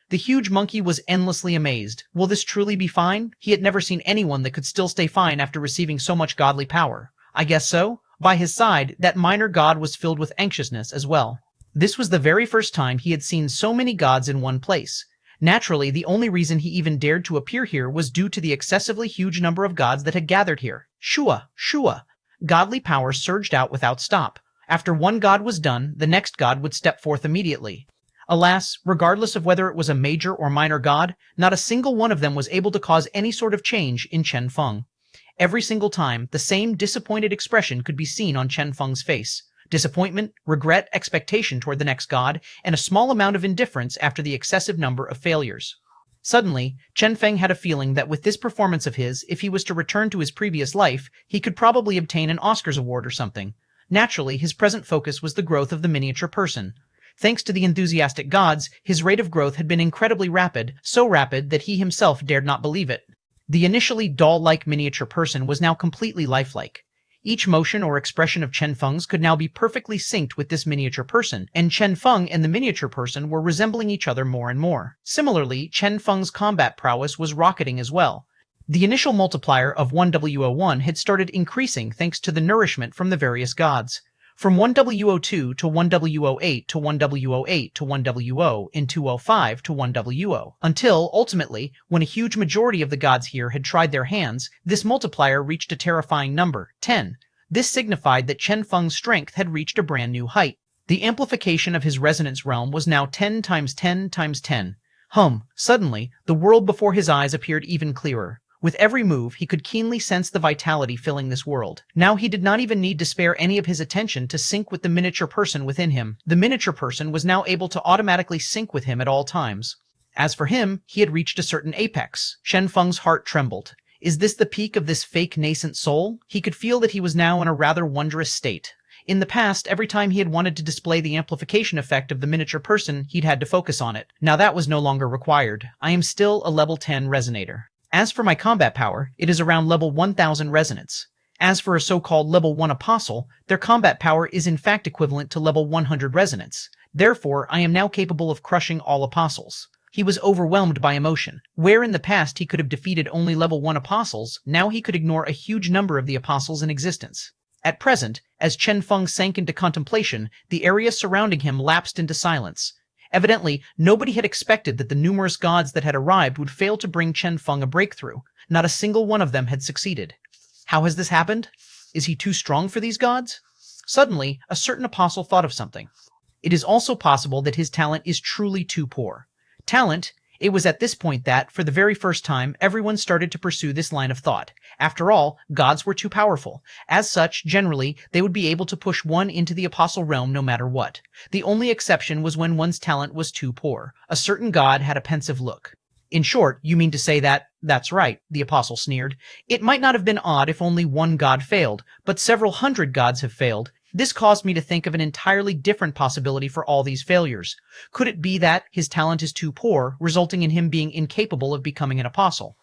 S1: The huge monkey was endlessly amazed. Will this truly be fine? He had never seen anyone that could still stay fine after receiving so much godly power. I guess so. By his side, that minor god was filled with anxiousness as well. This was the very first time he had seen so many gods in one place. Naturally, the only reason he even dared to appear here was due to the excessively huge number of gods that had gathered here. Shua. Godly power surged out without stop. After one god was done, the next god would step forth immediately. Alas, regardless of whether it was a major or minor god, not a single one of them was able to cause any sort of change in Chen Feng. Every single time, the same disappointed expression could be seen on Chen Feng's face. Disappointment, regret, expectation toward the next god, and a small amount of indifference after the excessive number of failures. Suddenly, Chen Feng had a feeling that with this performance of his, if he was to return to his previous life, he could probably obtain an Oscars award or something. Naturally, his present focus was the growth of the miniature person. Thanks to the enthusiastic gods, his rate of growth had been incredibly rapid, so rapid that he himself dared not believe it. The initially doll-like miniature person was now completely lifelike. Each motion or expression of Chen Feng's could now be perfectly synced with this miniature person, and Chen Feng and the miniature person were resembling each other more and more. Similarly, Chen Feng's combat prowess was rocketing as well. The initial multiplier of 1W01 had started increasing thanks to the nourishment from the various gods. From 1W02 to 1W08 to 1W08 to 1W0 in 205 to 1W0, until, ultimately, when a huge majority of the gods here had tried their hands, this multiplier reached a terrifying number, 10. This signified that Chen Feng's strength had reached a brand new height. The amplification of his resonance realm was now 10 times 10 times 10. Suddenly, the world before his eyes appeared even clearer. With every move, he could keenly sense the vitality filling this world. Now he did not even need to spare any of his attention to sync with the miniature person within him. The miniature person was now able to automatically sync with him at all times. As for him, he had reached a certain apex. Chen Feng's heart trembled. Is this the peak of this fake nascent soul? He could feel that he was now in a rather wondrous state. In the past, every time he had wanted to display the amplification effect of the miniature person, he'd had to focus on it. Now that was no longer required. I am still a level 10 resonator. As for my combat power, it is around level 1000 resonance. As for a so-called level 1 apostle, their combat power is in fact equivalent to level 100 resonance. Therefore, I am now capable of crushing all apostles. He was overwhelmed by emotion. Where in the past he could have defeated only level 1 apostles, now he could ignore a huge number of the apostles in existence. At present, as Chen Feng sank into contemplation, the area surrounding him lapsed into silence. Evidently, nobody had expected that the numerous gods that had arrived would fail to bring Chen Feng a breakthrough. Not a single one of them had succeeded. How has this happened? Is he too strong for these gods? Suddenly, a certain apostle thought of something. It is also possible that his talent is truly too poor. Talent? It was at this point that, for the very first time, everyone started to pursue this line of thought. After all, gods were too powerful. As such, generally, they would be able to push one into the apostle realm no matter what. The only exception was when one's talent was too poor. A certain god had a pensive look. In short, you mean to say that, that's right, the apostle sneered. It might not have been odd if only one god failed, but several hundred gods have failed. This caused me to think of an entirely different possibility for all these failures. Could it be that his talent is too poor, resulting in him being incapable of becoming an apostle?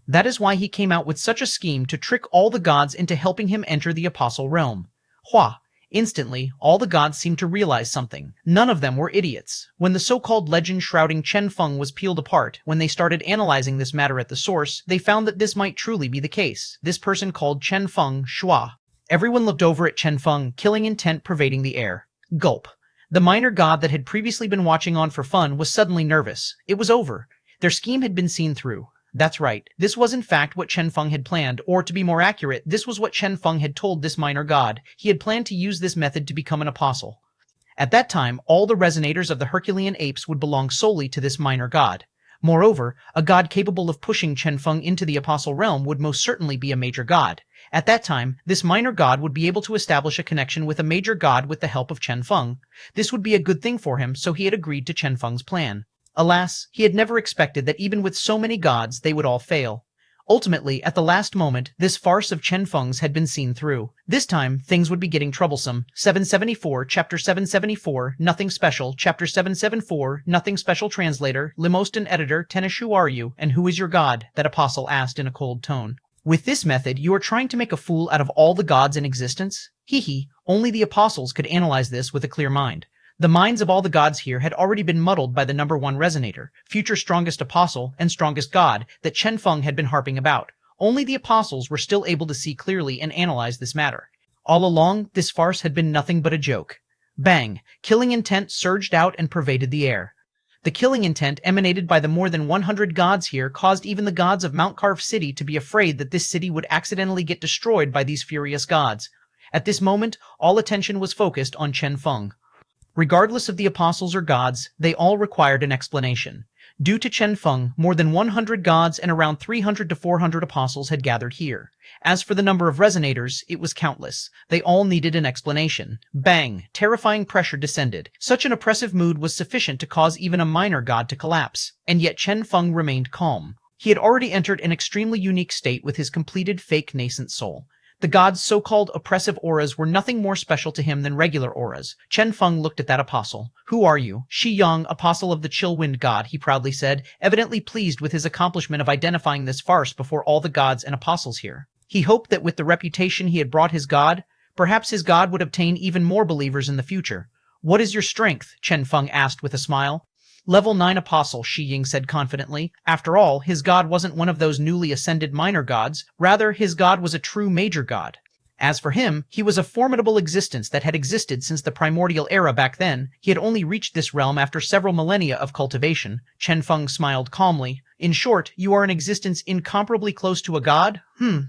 S1: That is why he came out with such a scheme to trick all the gods into helping him enter the apostle realm. Hua! Instantly, all the gods seemed to realize something. None of them were idiots. When the so-called legend shrouding Chen Feng was peeled apart, when they started analyzing this matter at the source, they found that this might truly be the case. This person called Chen Feng Shua. Everyone looked over at Chen Feng, killing intent pervading the air. Gulp. The minor god that had previously been watching on for fun was suddenly nervous. It was over. Their scheme had been seen through. That's right. This was in fact what Chen Feng had planned, or to be more accurate, this was what Chen Feng had told this minor god. He had planned to use this method to become an apostle. At that time, all the resonators of the Herculean apes would belong solely to this minor god. Moreover, a god capable of pushing Chen Feng into the apostle realm would most certainly be a major god. At that time, this minor god would be able to establish a connection with a major god with the help of Chen Feng. This would be a good thing for him, so he had agreed to Chen Feng's plan. Alas, he had never expected that even with so many gods, they would all fail. Ultimately, at the last moment, this farce of Chen Feng's had been seen through. This time, things would be getting troublesome. 774, Chapter 774, Nothing Special, Chapter 774, Nothing Special Translator, Limostan Editor, Tenesh, who are you, and who is your god? That apostle asked in a cold tone. With this method, you are trying to make a fool out of all the gods in existence? Hee, only the apostles could analyze this with a clear mind. The minds of all the gods here had already been muddled by the number 1 resonator, future strongest apostle and strongest god that Chen Feng had been harping about. Only the apostles were still able to see clearly and analyze this matter. All along, this farce had been nothing but a joke. Bang! Killing intent surged out and pervaded the air. The killing intent emanated by the more than 100 gods here caused even the gods of Mount Carve City to be afraid that this city would accidentally get destroyed by these furious gods. At this moment, all attention was focused on Chen Feng. Regardless of the apostles or gods, they all required an explanation. Due to Chen Feng, more than 100 gods and around 300 to 400 apostles had gathered here. As for the number of resonators, it was countless. They all needed an explanation. Bang! Terrifying pressure descended. Such an oppressive mood was sufficient to cause even a minor god to collapse. And yet Chen Feng remained calm. He had already entered an extremely unique state with his completed fake nascent soul. The god's so-called oppressive auras were nothing more special to him than regular auras. Chen Feng looked at that apostle. "Who are you?" "Shi Yang, apostle of the chill wind god," he proudly said, evidently pleased with his accomplishment of identifying this farce before all the gods and apostles here. He hoped that with the reputation he had brought his god, perhaps his god would obtain even more believers in the future. "What is your strength?" Chen Feng asked with a smile. "Level 9 apostle," Shi Ying said confidently. After all, his god wasn't one of those newly ascended minor gods. Rather, his god was a true major god. As for him, he was a formidable existence that had existed since the primordial era. Back then, he had only reached this realm after several millennia of cultivation. Chen Feng smiled calmly. "In short, you are an existence incomparably close to a god?"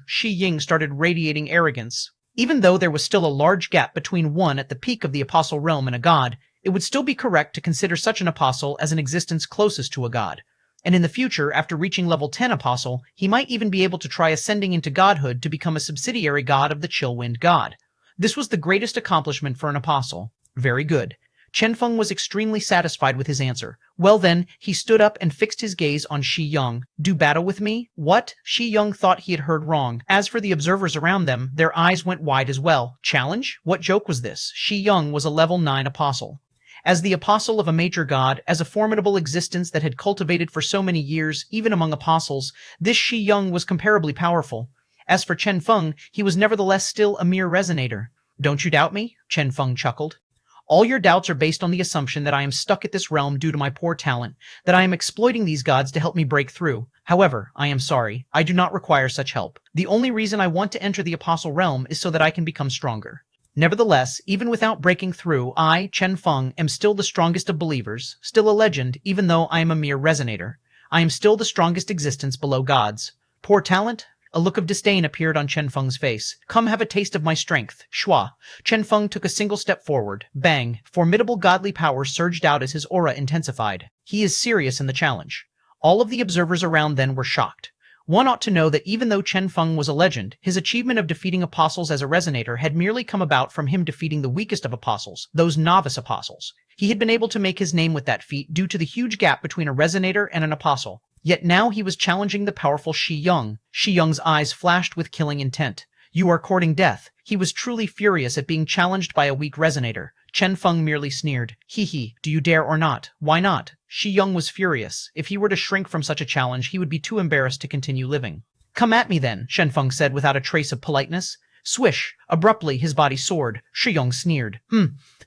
S1: Shi Ying started radiating arrogance. Even though there was still a large gap between one at the peak of the apostle realm and a god, it would still be correct to consider such an apostle as an existence closest to a god. And in the future, after reaching level 10 apostle, he might even be able to try ascending into godhood to become a subsidiary god of the Chillwind god. This was the greatest accomplishment for an apostle. Very good. Chen Feng was extremely satisfied with his answer. Well then, he stood up and fixed his gaze on Shi Yang. "Do battle with me?" "What?" Shi Yang thought he had heard wrong. As for the observers around them, their eyes went wide as well. Challenge? What joke was this? Shi Yang was a level 9 apostle. As the apostle of a major god, as a formidable existence that had cultivated for so many years, even among apostles, this Shi Yang was comparably powerful. As for Chen Feng, he was nevertheless still a mere resonator. "Don't you doubt me?" Chen Feng chuckled. "All your doubts are based on the assumption that I am stuck at this realm due to my poor talent, that I am exploiting these gods to help me break through. However, I am sorry. I do not require such help. The only reason I want to enter the apostle realm is so that I can become stronger. Nevertheless, even without breaking through, I, Chen Feng, am still the strongest of believers, still a legend, even though I am a mere resonator. I am still the strongest existence below gods. Poor talent?" A look of disdain appeared on Chen Feng's face. "Come have a taste of my strength. Shua." Chen Feng took a single step forward. Bang! Formidable godly power surged out as his aura intensified. He is serious in the challenge. All of the observers around then were shocked. One ought to know that even though Chen Feng was a legend, his achievement of defeating apostles as a resonator had merely come about from him defeating the weakest of apostles, those novice apostles. He had been able to make his name with that feat due to the huge gap between a resonator and an apostle. Yet now he was challenging the powerful Shi Yang. Shi Yang's eyes flashed with killing intent. "You are courting death." He was truly furious at being challenged by a weak resonator. Chen Feng merely sneered. "Hee, do you dare or not? Why not?" Shi Yang was furious. If he were to shrink from such a challenge, he would be too embarrassed to continue living. "Come at me then," Chen Feng said without a trace of politeness. Swish! Abruptly, his body soared. Shi Yang sneered.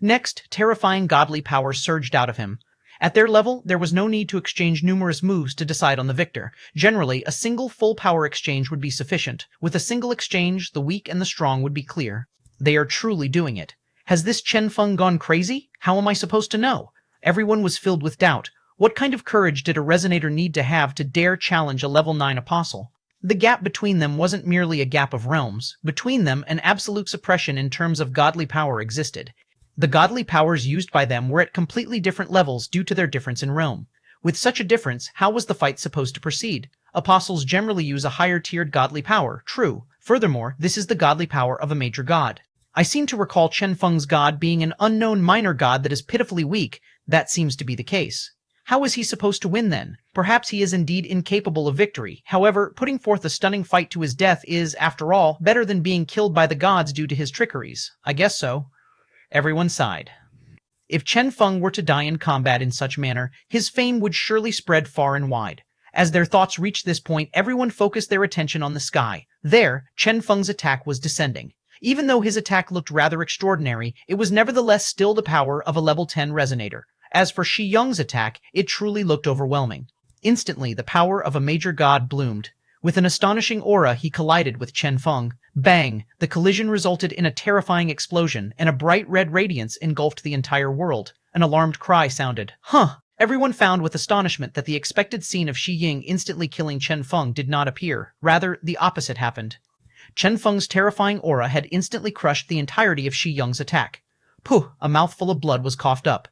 S1: Next, terrifying godly power surged out of him. At their level, there was no need to exchange numerous moves to decide on the victor. Generally, a single full power exchange would be sufficient. With a single exchange, the weak and the strong would be clear. They are truly doing it. Has this Chen Feng gone crazy? How am I supposed to know? Everyone was filled with doubt. What kind of courage did a resonator need to have to dare challenge a level 9 apostle? The gap between them wasn't merely a gap of realms. Between them, an absolute suppression in terms of godly power existed. The godly powers used by them were at completely different levels due to their difference in realm. With such a difference, how was the fight supposed to proceed? Apostles generally use a higher-tiered godly power, true. Furthermore, this is the godly power of a major god. I seem to recall Chen Feng's god being an unknown minor god that is pitifully weak. That seems to be the case. How is he supposed to win then? Perhaps he is indeed incapable of victory. However, putting forth a stunning fight to his death is, after all, better than being killed by the gods due to his trickeries. I guess so. Everyone sighed. If Chen Feng were to die in combat in such manner, his fame would surely spread far and wide. As their thoughts reached this point, everyone focused their attention on the sky. There, Chen Feng's attack was descending. Even though his attack looked rather extraordinary, it was nevertheless still the power of a level 10 resonator. As for Shi Yang's attack, it truly looked overwhelming. Instantly, the power of a major god bloomed. With an astonishing aura, he collided with Chen Feng. Bang! The collision resulted in a terrifying explosion, and a bright red radiance engulfed the entire world. An alarmed cry sounded. Huh! Everyone found with astonishment that the expected scene of Shi Ying instantly killing Chen Feng did not appear. Rather, the opposite happened. Chen Feng's terrifying aura had instantly crushed the entirety of Shi Ying's attack. Puh! A mouthful of blood was coughed up.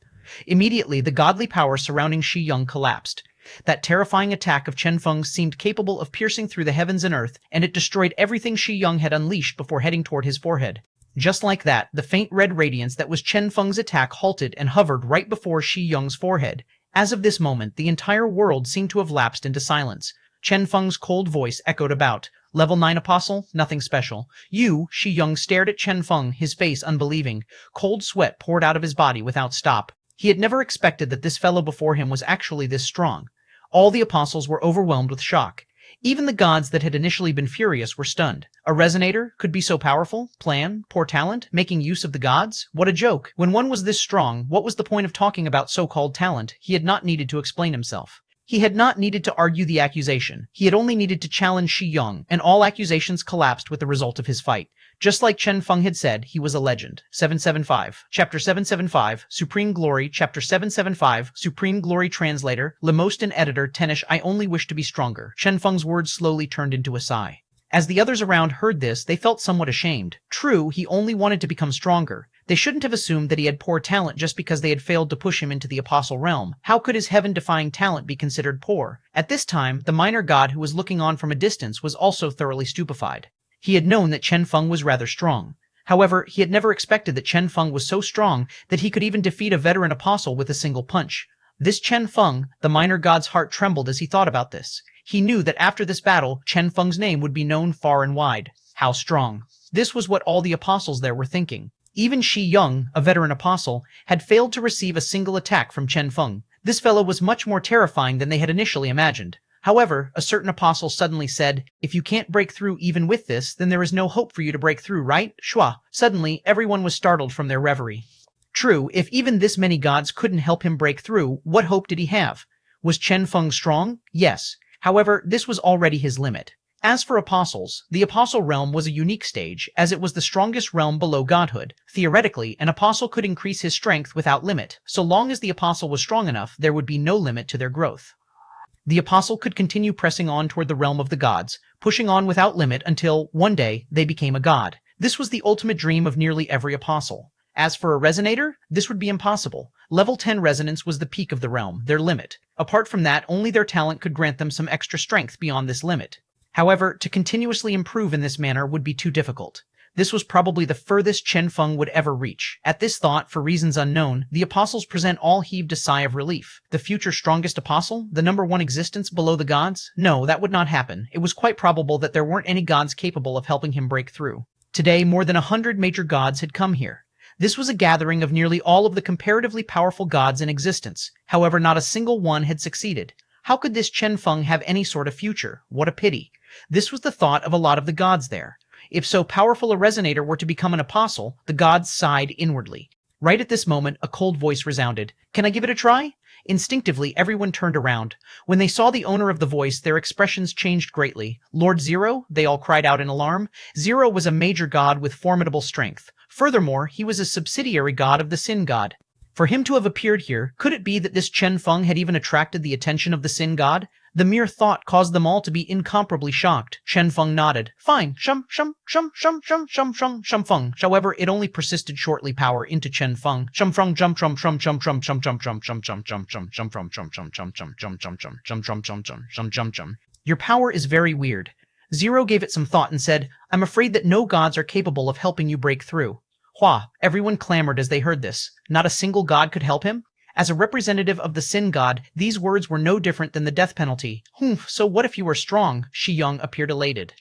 S1: Immediately, the godly power surrounding Shi Yung collapsed. That terrifying attack of Chen Feng seemed capable of piercing through the heavens and earth, and it destroyed everything Shi Yung had unleashed before heading toward his forehead. Just like that, the faint red radiance that was Chen Feng's attack halted and hovered right before Shi Yung's forehead. As of this moment, the entire world seemed to have lapsed into silence. Chen Feng's cold voice echoed about. Level 9 Apostle? Nothing special. Shi Yung stared at Chen Feng, his face unbelieving. Cold sweat poured out of his body without stop. He had never expected that this fellow before him was actually this strong. All the apostles were overwhelmed with shock. Even the gods that had initially been furious were stunned. A resonator could be so powerful? Plan? Poor talent? Making use of the gods? What a joke. When one was this strong, what was the point of talking about so-called talent? He had not needed to explain himself. He had not needed to argue the accusation. He had only needed to challenge Shi Yung, and all accusations collapsed with the result of his fight. Just like Chen Feng had said, he was a legend. 775. Chapter 775, Supreme Glory, Chapter 775, Supreme Glory Translator, Lemostan Editor, Tenish, I only wish to be stronger. Chen Feng's words slowly turned into a sigh. As the others around heard this, they felt somewhat ashamed. True, he only wanted to become stronger. They shouldn't have assumed that he had poor talent just because they had failed to push him into the apostle realm. How could his heaven-defying talent be considered poor? At this time, the minor god who was looking on from a distance was also thoroughly stupefied. He had known that Chen Feng was rather strong. However, he had never expected that Chen Feng was so strong that he could even defeat a veteran apostle with a single punch. This Chen Feng, the minor god's heart trembled as he thought about this. He knew that after this battle, Chen Feng's name would be known far and wide. How strong. This was what all the apostles there were thinking. Even Shi Yung, a veteran apostle, had failed to receive a single attack from Chen Feng. This fellow was much more terrifying than they had initially imagined. However, a certain apostle suddenly said, if you can't break through even with this, then there is no hope for you to break through, right? Shua. Suddenly, everyone was startled from their reverie. True, if even this many gods couldn't help him break through, what hope did he have? Was Chen Feng strong? Yes. However, this was already his limit. As for apostles, the apostle realm was a unique stage, as it was the strongest realm below godhood. Theoretically, an apostle could increase his strength without limit. So long as the apostle was strong enough, there would be no limit to their growth. The apostle could continue pressing on toward the realm of the gods, pushing on without limit until, one day, they became a god. This was the ultimate dream of nearly every apostle. As for a resonator, this would be impossible. Level 10 resonance was the peak of the realm, their limit. Apart from that, only their talent could grant them some extra strength beyond this limit. However, to continuously improve in this manner would be too difficult. This was probably the furthest Chen Feng would ever reach. At this thought, for reasons unknown, the apostles all heaved a sigh of relief. The future strongest apostle? The number one existence below the gods? No, that would not happen. It was quite probable that there weren't any gods capable of helping him break through. Today, more than 100 major gods had come here. This was a gathering of nearly all of the comparatively powerful gods in existence. However, not a single one had succeeded. How could this Chen Feng have any sort of future? What a pity. This was the thought of a lot of the gods there. If so powerful a resonator were to become an apostle, the gods sighed inwardly. Right at this moment, a cold voice resounded. Can I give it a try? Instinctively, everyone turned around. When they saw the owner of the voice, their expressions changed greatly. Lord Zero? They all cried out in alarm. Zero was a major god with formidable strength. Furthermore, he was a subsidiary god of the Sin God. For him to have appeared here, could it be that this Chen Feng had even attracted the attention of the Sin God? The mere thought caused them all to be incomparably shocked. Chen Feng nodded. Fine. Shum Feng. However, it only persisted shortly. Power into Chen Feng. Shum Feng jump shum shum shum shum shum shum shum shum shum shum shum shum from shum shum shum shum shum shum shum shum shum shum shum shum. Your power is very weird. Zero gave it some thought and said, I'm afraid that no gods are capable of helping you break through. Hua. Everyone clamored as they heard this. Not a single god could help him? As a representative of the Sin God, these words were no different than the death penalty. So what if you were strong? Shi Yung appeared elated.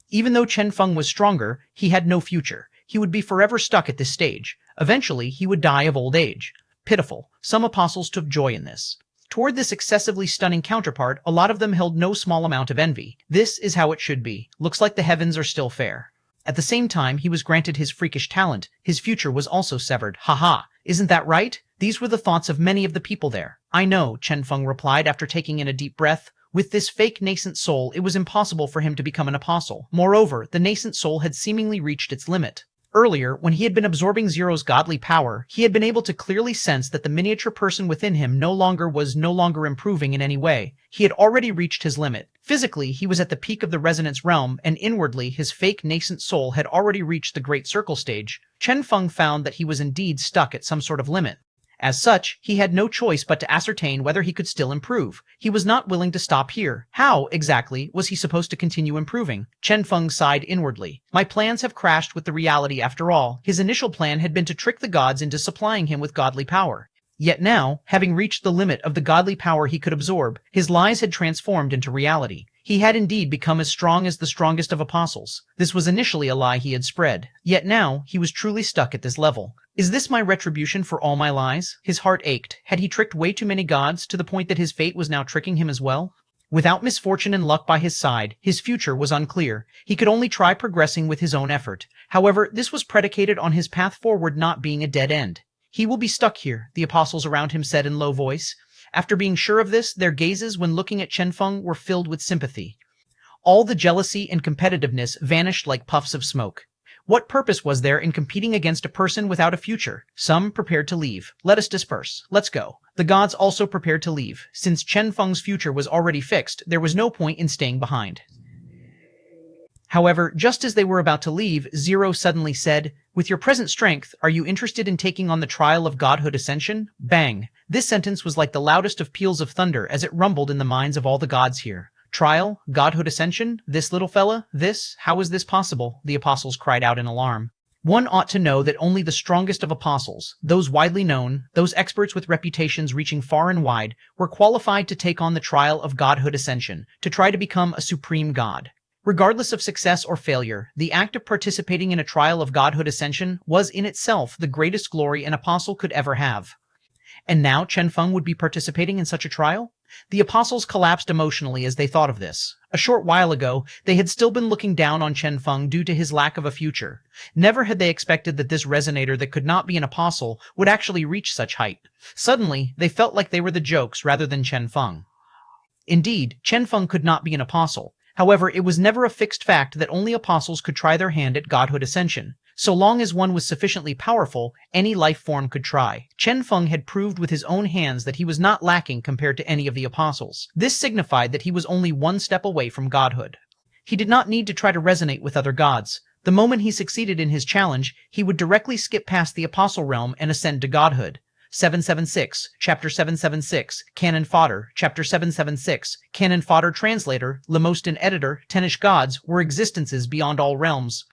S1: Even though Chen Feng was stronger, he had no future. He would be forever stuck at this stage. Eventually, he would die of old age. Pitiful. Some apostles took joy in this. Toward this excessively stunning counterpart, a lot of them held no small amount of envy. This is how it should be. Looks like the heavens are still fair. At the same time, he was granted his freakish talent. His future was also severed. Haha. Isn't that right? These were the thoughts of many of the people there. I know, Chen Feng replied after taking in a deep breath. With this fake nascent soul, it was impossible for him to become an apostle. Moreover, the nascent soul had seemingly reached its limit. Earlier, when he had been absorbing Zero's godly power, he had been able to clearly sense that the miniature person within him no longer improving in any way. He had already reached his limit. Physically, he was at the peak of the resonance realm, and inwardly, his fake nascent soul had already reached the Great Circle stage. Chen Feng found that he was indeed stuck at some sort of limit. As such, he had no choice but to ascertain whether he could still improve. He was not willing to stop here. How, exactly, was he supposed to continue improving? Chen Feng sighed inwardly. My plans have crashed with the reality after all. His initial plan had been to trick the gods into supplying him with godly power. Yet now, having reached the limit of the godly power he could absorb, his lies had transformed into reality. He had indeed become as strong as the strongest of apostles. This was initially a lie he had spread. Yet now, he was truly stuck at this level. Is this my retribution for all my lies? His heart ached. Had he tricked way too many gods to the point that his fate was now tricking him as well? Without misfortune and luck by his side, his future was unclear. He could only try progressing with his own effort. However, this was predicated on his path forward not being a dead end. He will be stuck here, the apostles around him said in low voice. After being sure of this, their gazes when looking at Chen Feng were filled with sympathy. All the jealousy and competitiveness vanished like puffs of smoke. What purpose was there in competing against a person without a future? Some prepared to leave. Let us disperse. Let's go. The gods also prepared to leave. Since Chen Feng's future was already fixed, there was no point in staying behind. However, just as they were about to leave, Zero suddenly said, "With your present strength, are you interested in taking on the trial of godhood ascension?" Bang! This sentence was like the loudest of peals of thunder as it rumbled in the minds of all the gods here. Trial? Godhood ascension? This little fella? This? How is this possible? The apostles cried out in alarm. One ought to know that only the strongest of apostles, those widely known, those experts with reputations reaching far and wide, were qualified to take on the trial of godhood ascension, to try to become a supreme god. Regardless of success or failure, the act of participating in a trial of godhood ascension was in itself the greatest glory an apostle could ever have. And now Chen Feng would be participating in such a trial? The apostles collapsed emotionally as they thought of this. A short while ago, they had still been looking down on Chen Feng due to his lack of a future. Never had they expected that this resonator that could not be an apostle would actually reach such height. Suddenly, they felt like they were the jokes rather than Chen Feng. Indeed, Chen Feng could not be an apostle. However, it was never a fixed fact that only apostles could try their hand at godhood ascension. So long as one was sufficiently powerful, any life form could try. Chen Feng had proved with his own hands that he was not lacking compared to any of the apostles. This signified that he was only one step away from godhood. He did not need to try to resonate with other gods. The moment he succeeded in his challenge, he would directly skip past the apostle realm and ascend to godhood. 776, Chapter 776, Canon Fodder, Chapter 776, Canon Fodder Translator, Lemostin Editor, Tenish Gods were existences beyond all realms.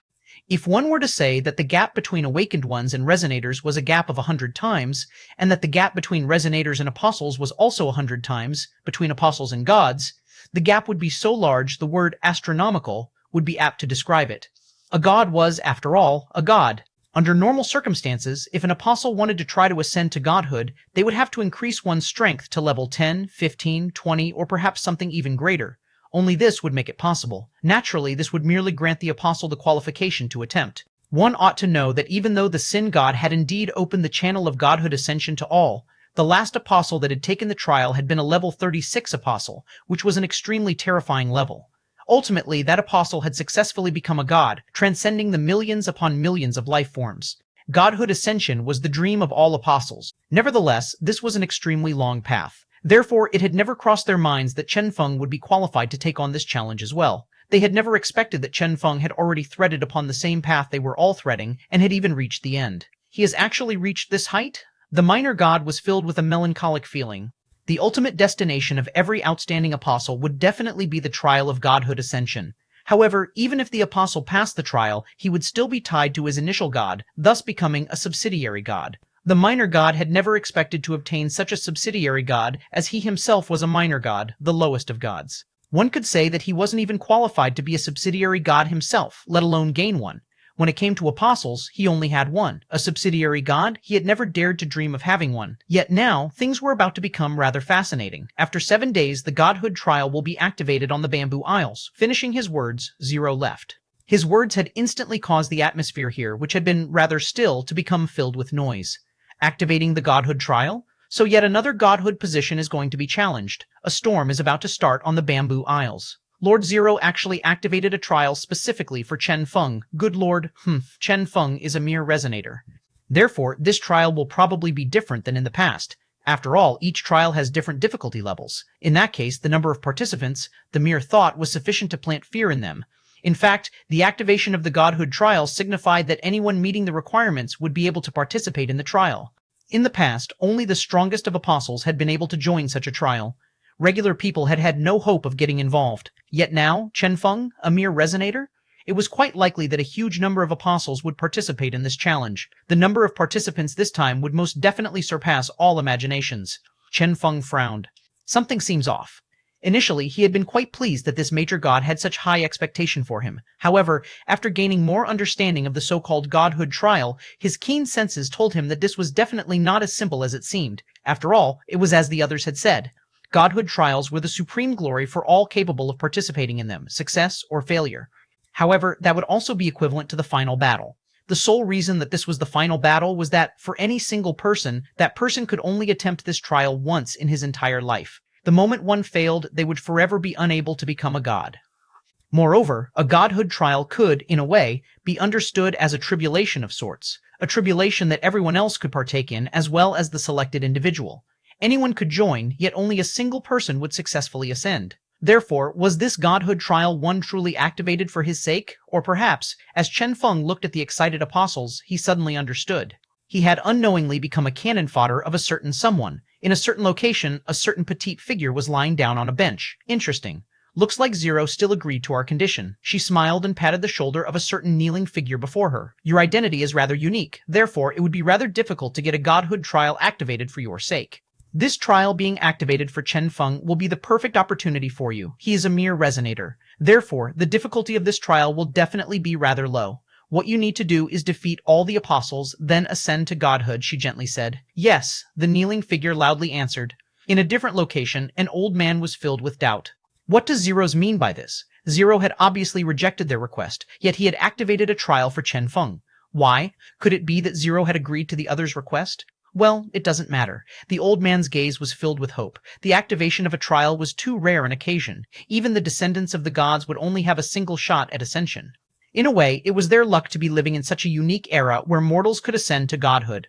S1: If one were to say that the gap between awakened ones and resonators was a gap of 100 times, and that the gap between resonators and apostles was also 100 times, between apostles and gods, the gap would be so large the word astronomical would be apt to describe it. A god was, after all, a god. Under normal circumstances, if an apostle wanted to try to ascend to godhood, they would have to increase one's strength to level 10, 15, 20, or perhaps something even greater. Only this would make it possible. Naturally, this would merely grant the apostle the qualification to attempt. One ought to know that even though the sin god had indeed opened the channel of godhood ascension to all, the last apostle that had taken the trial had been a level 36 apostle, which was an extremely terrifying level. Ultimately, that apostle had successfully become a god, transcending the millions upon millions of life forms. Godhood ascension was the dream of all apostles. Nevertheless, this was an extremely long path. Therefore, it had never crossed their minds that Chen Feng would be qualified to take on this challenge as well. They had never expected that Chen Feng had already threaded upon the same path they were all threading, and had even reached the end. He has actually reached this height? The minor god was filled with a melancholic feeling. The ultimate destination of every outstanding apostle would definitely be the trial of godhood ascension. However, even if the apostle passed the trial, he would still be tied to his initial god, thus becoming a subsidiary god. The minor god had never expected to obtain such a subsidiary god, as he himself was a minor god, the lowest of gods. One could say that he wasn't even qualified to be a subsidiary god himself, let alone gain one. When it came to apostles, he only had one. A subsidiary god, he had never dared to dream of having one. Yet now, things were about to become rather fascinating. After 7 days, the godhood trial will be activated on the Bamboo Isles. Finishing his words, Zero left. His words had instantly caused the atmosphere here, which had been rather still, to become filled with noise. Activating the godhood trial? So yet another godhood position is going to be challenged. A storm is about to start on the Bamboo Isles. Lord Zero actually activated a trial specifically for Chen Feng. Good lord, Chen Feng is a mere resonator. Therefore, this trial will probably be different than in the past. After all, each trial has different difficulty levels. In that case, the number of participants, the mere thought, was sufficient to plant fear in them. In fact, the activation of the godhood trial signified that anyone meeting the requirements would be able to participate in the trial. In the past, only the strongest of apostles had been able to join such a trial. Regular people had had no hope of getting involved. Yet now, Chen Feng, a mere resonator? It was quite likely that a huge number of apostles would participate in this challenge. The number of participants this time would most definitely surpass all imaginations. Chen Feng frowned. Something seems off. Initially, he had been quite pleased that this major god had such high expectation for him. However, after gaining more understanding of the so-called godhood trial, his keen senses told him that this was definitely not as simple as it seemed. After all, it was as the others had said. Godhood trials were the supreme glory for all capable of participating in them, success or failure. However, that would also be equivalent to the final battle. The sole reason that this was the final battle was that, for any single person, that person could only attempt this trial once in his entire life. The moment one failed, they would forever be unable to become a god. Moreover, a godhood trial could, in a way, be understood as a tribulation of sorts, a tribulation that everyone else could partake in as well as the selected individual. Anyone could join, yet only a single person would successfully ascend. Therefore, was this godhood trial one truly activated for his sake? Or perhaps, as Chen Feng looked at the excited apostles, he suddenly understood. He had unknowingly become a cannon fodder of a certain someone. In a certain location, a certain petite figure was lying down on a bench. Interesting. Looks like Zero still agreed to our condition. She smiled and patted the shoulder of a certain kneeling figure before her. Your identity is rather unique. Therefore, it would be rather difficult to get a godhood trial activated for your sake. This trial being activated for Chen Feng will be the perfect opportunity for you. He is a mere resonator. Therefore, the difficulty of this trial will definitely be rather low. What you need to do is defeat all the apostles, then ascend to godhood, she gently said. Yes, the kneeling figure loudly answered. In a different location, an old man was filled with doubt. What does Zero's mean by this? Zero had obviously rejected their request, yet he had activated a trial for Chen Feng. Why? Could it be that Zero had agreed to the other's request? Well, it doesn't matter. The old man's gaze was filled with hope. The activation of a trial was too rare an occasion. Even the descendants of the gods would only have a single shot at ascension. In a way, it was their luck to be living in such a unique era where mortals could ascend to godhood.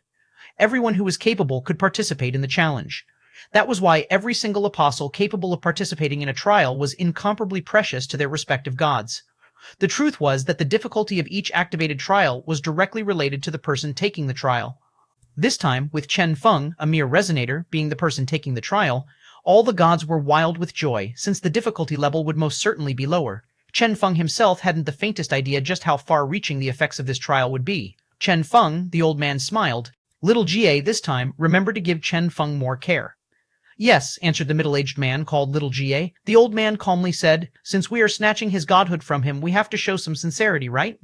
S1: Everyone who was capable could participate in the challenge. That was why every single apostle capable of participating in a trial was incomparably precious to their respective gods. The truth was that the difficulty of each activated trial was directly related to the person taking the trial. This time, with Chen Feng, a mere resonator, being the person taking the trial, all the gods were wild with joy, since the difficulty level would most certainly be lower. Chen Feng himself hadn't the faintest idea just how far-reaching the effects of this trial would be. Chen Feng, the old man smiled. Little Jie, this time, remembered to give Chen Feng more care. Yes, answered the middle-aged man called Little Jie. The old man calmly said, since we are snatching his godhood from him, we have to show some sincerity, right?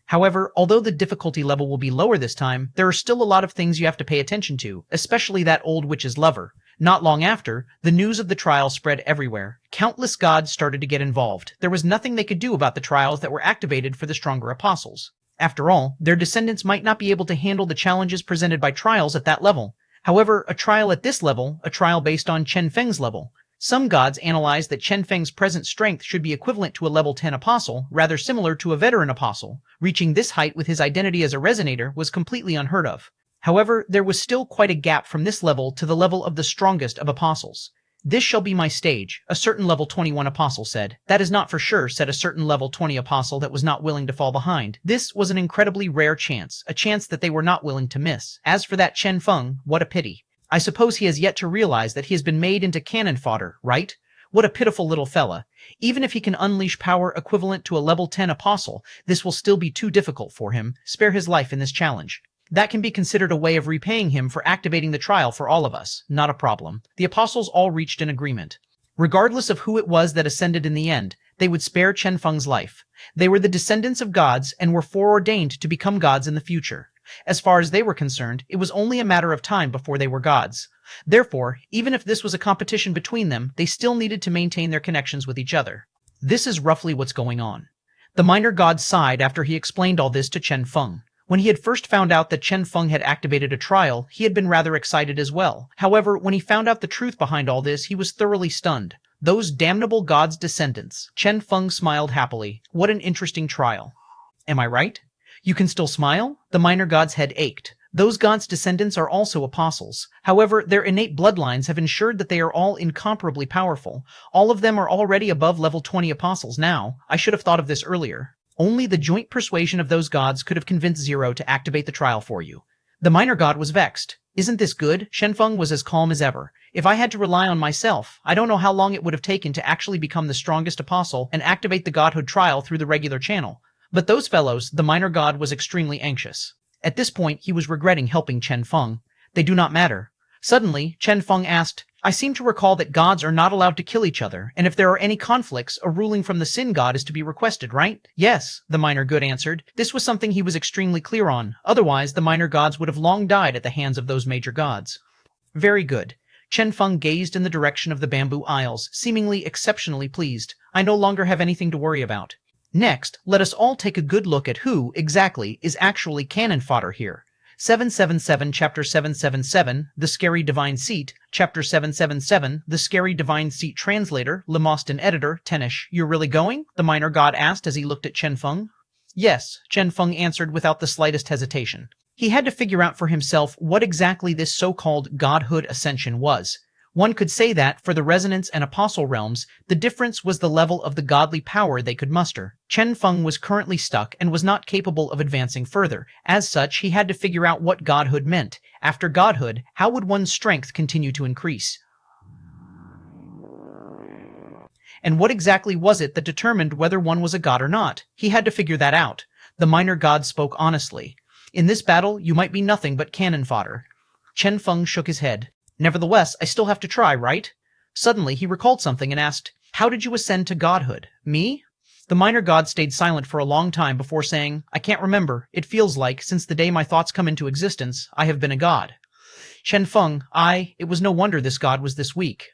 S1: However, although the difficulty level will be lower this time, there are still a lot of things you have to pay attention to, especially that old witch's lover. Not long after, the news of the trial spread everywhere. Countless gods started to get involved. There was nothing they could do about the trials that were activated for the stronger apostles. After all, their descendants might not be able to handle the challenges presented by trials at that level. However, a trial at this level, a trial based on Chen Feng's level, some gods analyzed that Chen Feng's present strength should be equivalent to a level 10 apostle, rather similar to a veteran apostle. Reaching this height with his identity as a resonator was completely unheard of. However, there was still quite a gap from this level to the level of the strongest of apostles. This shall be my stage, a certain level 21 apostle said. That is not for sure, said a certain level 20 apostle that was not willing to fall behind. This was an incredibly rare chance, a chance that they were not willing to miss. As for that Chen Feng, what a pity. I suppose he has yet to realize that he has been made into cannon fodder, right? What a pitiful little fella. Even if he can unleash power equivalent to a level 10 apostle, this will still be too difficult for him. Spare his life in this challenge. That can be considered a way of repaying him for activating the trial for all of us. Not a problem. The apostles all reached an agreement. Regardless of who it was that ascended in the end, they would spare Chen Feng's life. They were the descendants of gods and were foreordained to become gods in the future. As far as they were concerned, it was only a matter of time before they were gods. Therefore, even if this was a competition between them, they still needed to maintain their connections with each other. This is roughly what's going on. The minor god sighed after he explained all this to Chen Feng. When he had first found out that Chen Feng had activated a trial, he had been rather excited as well. However, when he found out the truth behind all this, he was thoroughly stunned. Those damnable gods' descendants. Chen Feng smiled happily. What an interesting trial. Am I right? You can still smile? The minor god's head ached. Those gods' descendants are also apostles. However, their innate bloodlines have ensured that they are all incomparably powerful. All of them are already above level 20 apostles now. I should have thought of this earlier. Only the joint persuasion of those gods could have convinced Zero to activate the trial for you. The minor god was vexed. Isn't this good? Chen Feng was as calm as ever. If I had to rely on myself, I don't know how long it would have taken to actually become the strongest apostle and activate the godhood trial through the regular channel. But those fellows, the minor god was extremely anxious. At this point, he was regretting helping Chen Feng. They do not matter. Suddenly, Chen Feng asked, I seem to recall that gods are not allowed to kill each other, and if there are any conflicts, a ruling from the Sin God is to be requested, right? Yes, the minor god answered. This was something he was extremely clear on. Otherwise, the minor gods would have long died at the hands of those major gods. Very good. Chen Feng gazed in the direction of the bamboo aisles, seemingly exceptionally pleased. I no longer have anything to worry about. Next, let us all take a good look at who, exactly, is actually cannon fodder here. 777 Chapter 777, The Scary Divine Seat, Chapter 777, The Scary Divine Seat Translator, Lemostin Editor, Tenish. You're really going? The minor god asked as he looked at Chen Feng. Yes, Chen Feng answered without the slightest hesitation. He had to figure out for himself what exactly this so-called godhood ascension was. One could say that, for the resonance and apostle realms, the difference was the level of the godly power they could muster. Chen Feng was currently stuck and was not capable of advancing further. As such, he had to figure out what godhood meant. After godhood, how would one's strength continue to increase? And what exactly was it that determined whether one was a god or not? He had to figure that out. The minor god spoke honestly. In this battle, you might be nothing but cannon fodder. Chen Feng shook his head. Nevertheless, I still have to try, right? Suddenly, he recalled something and asked, How did you ascend to godhood? Me? The minor god stayed silent for a long time before saying, I can't remember. It feels like, since the day my thoughts come into existence, I have been a god. Chen Feng, it was no wonder this god was this weak.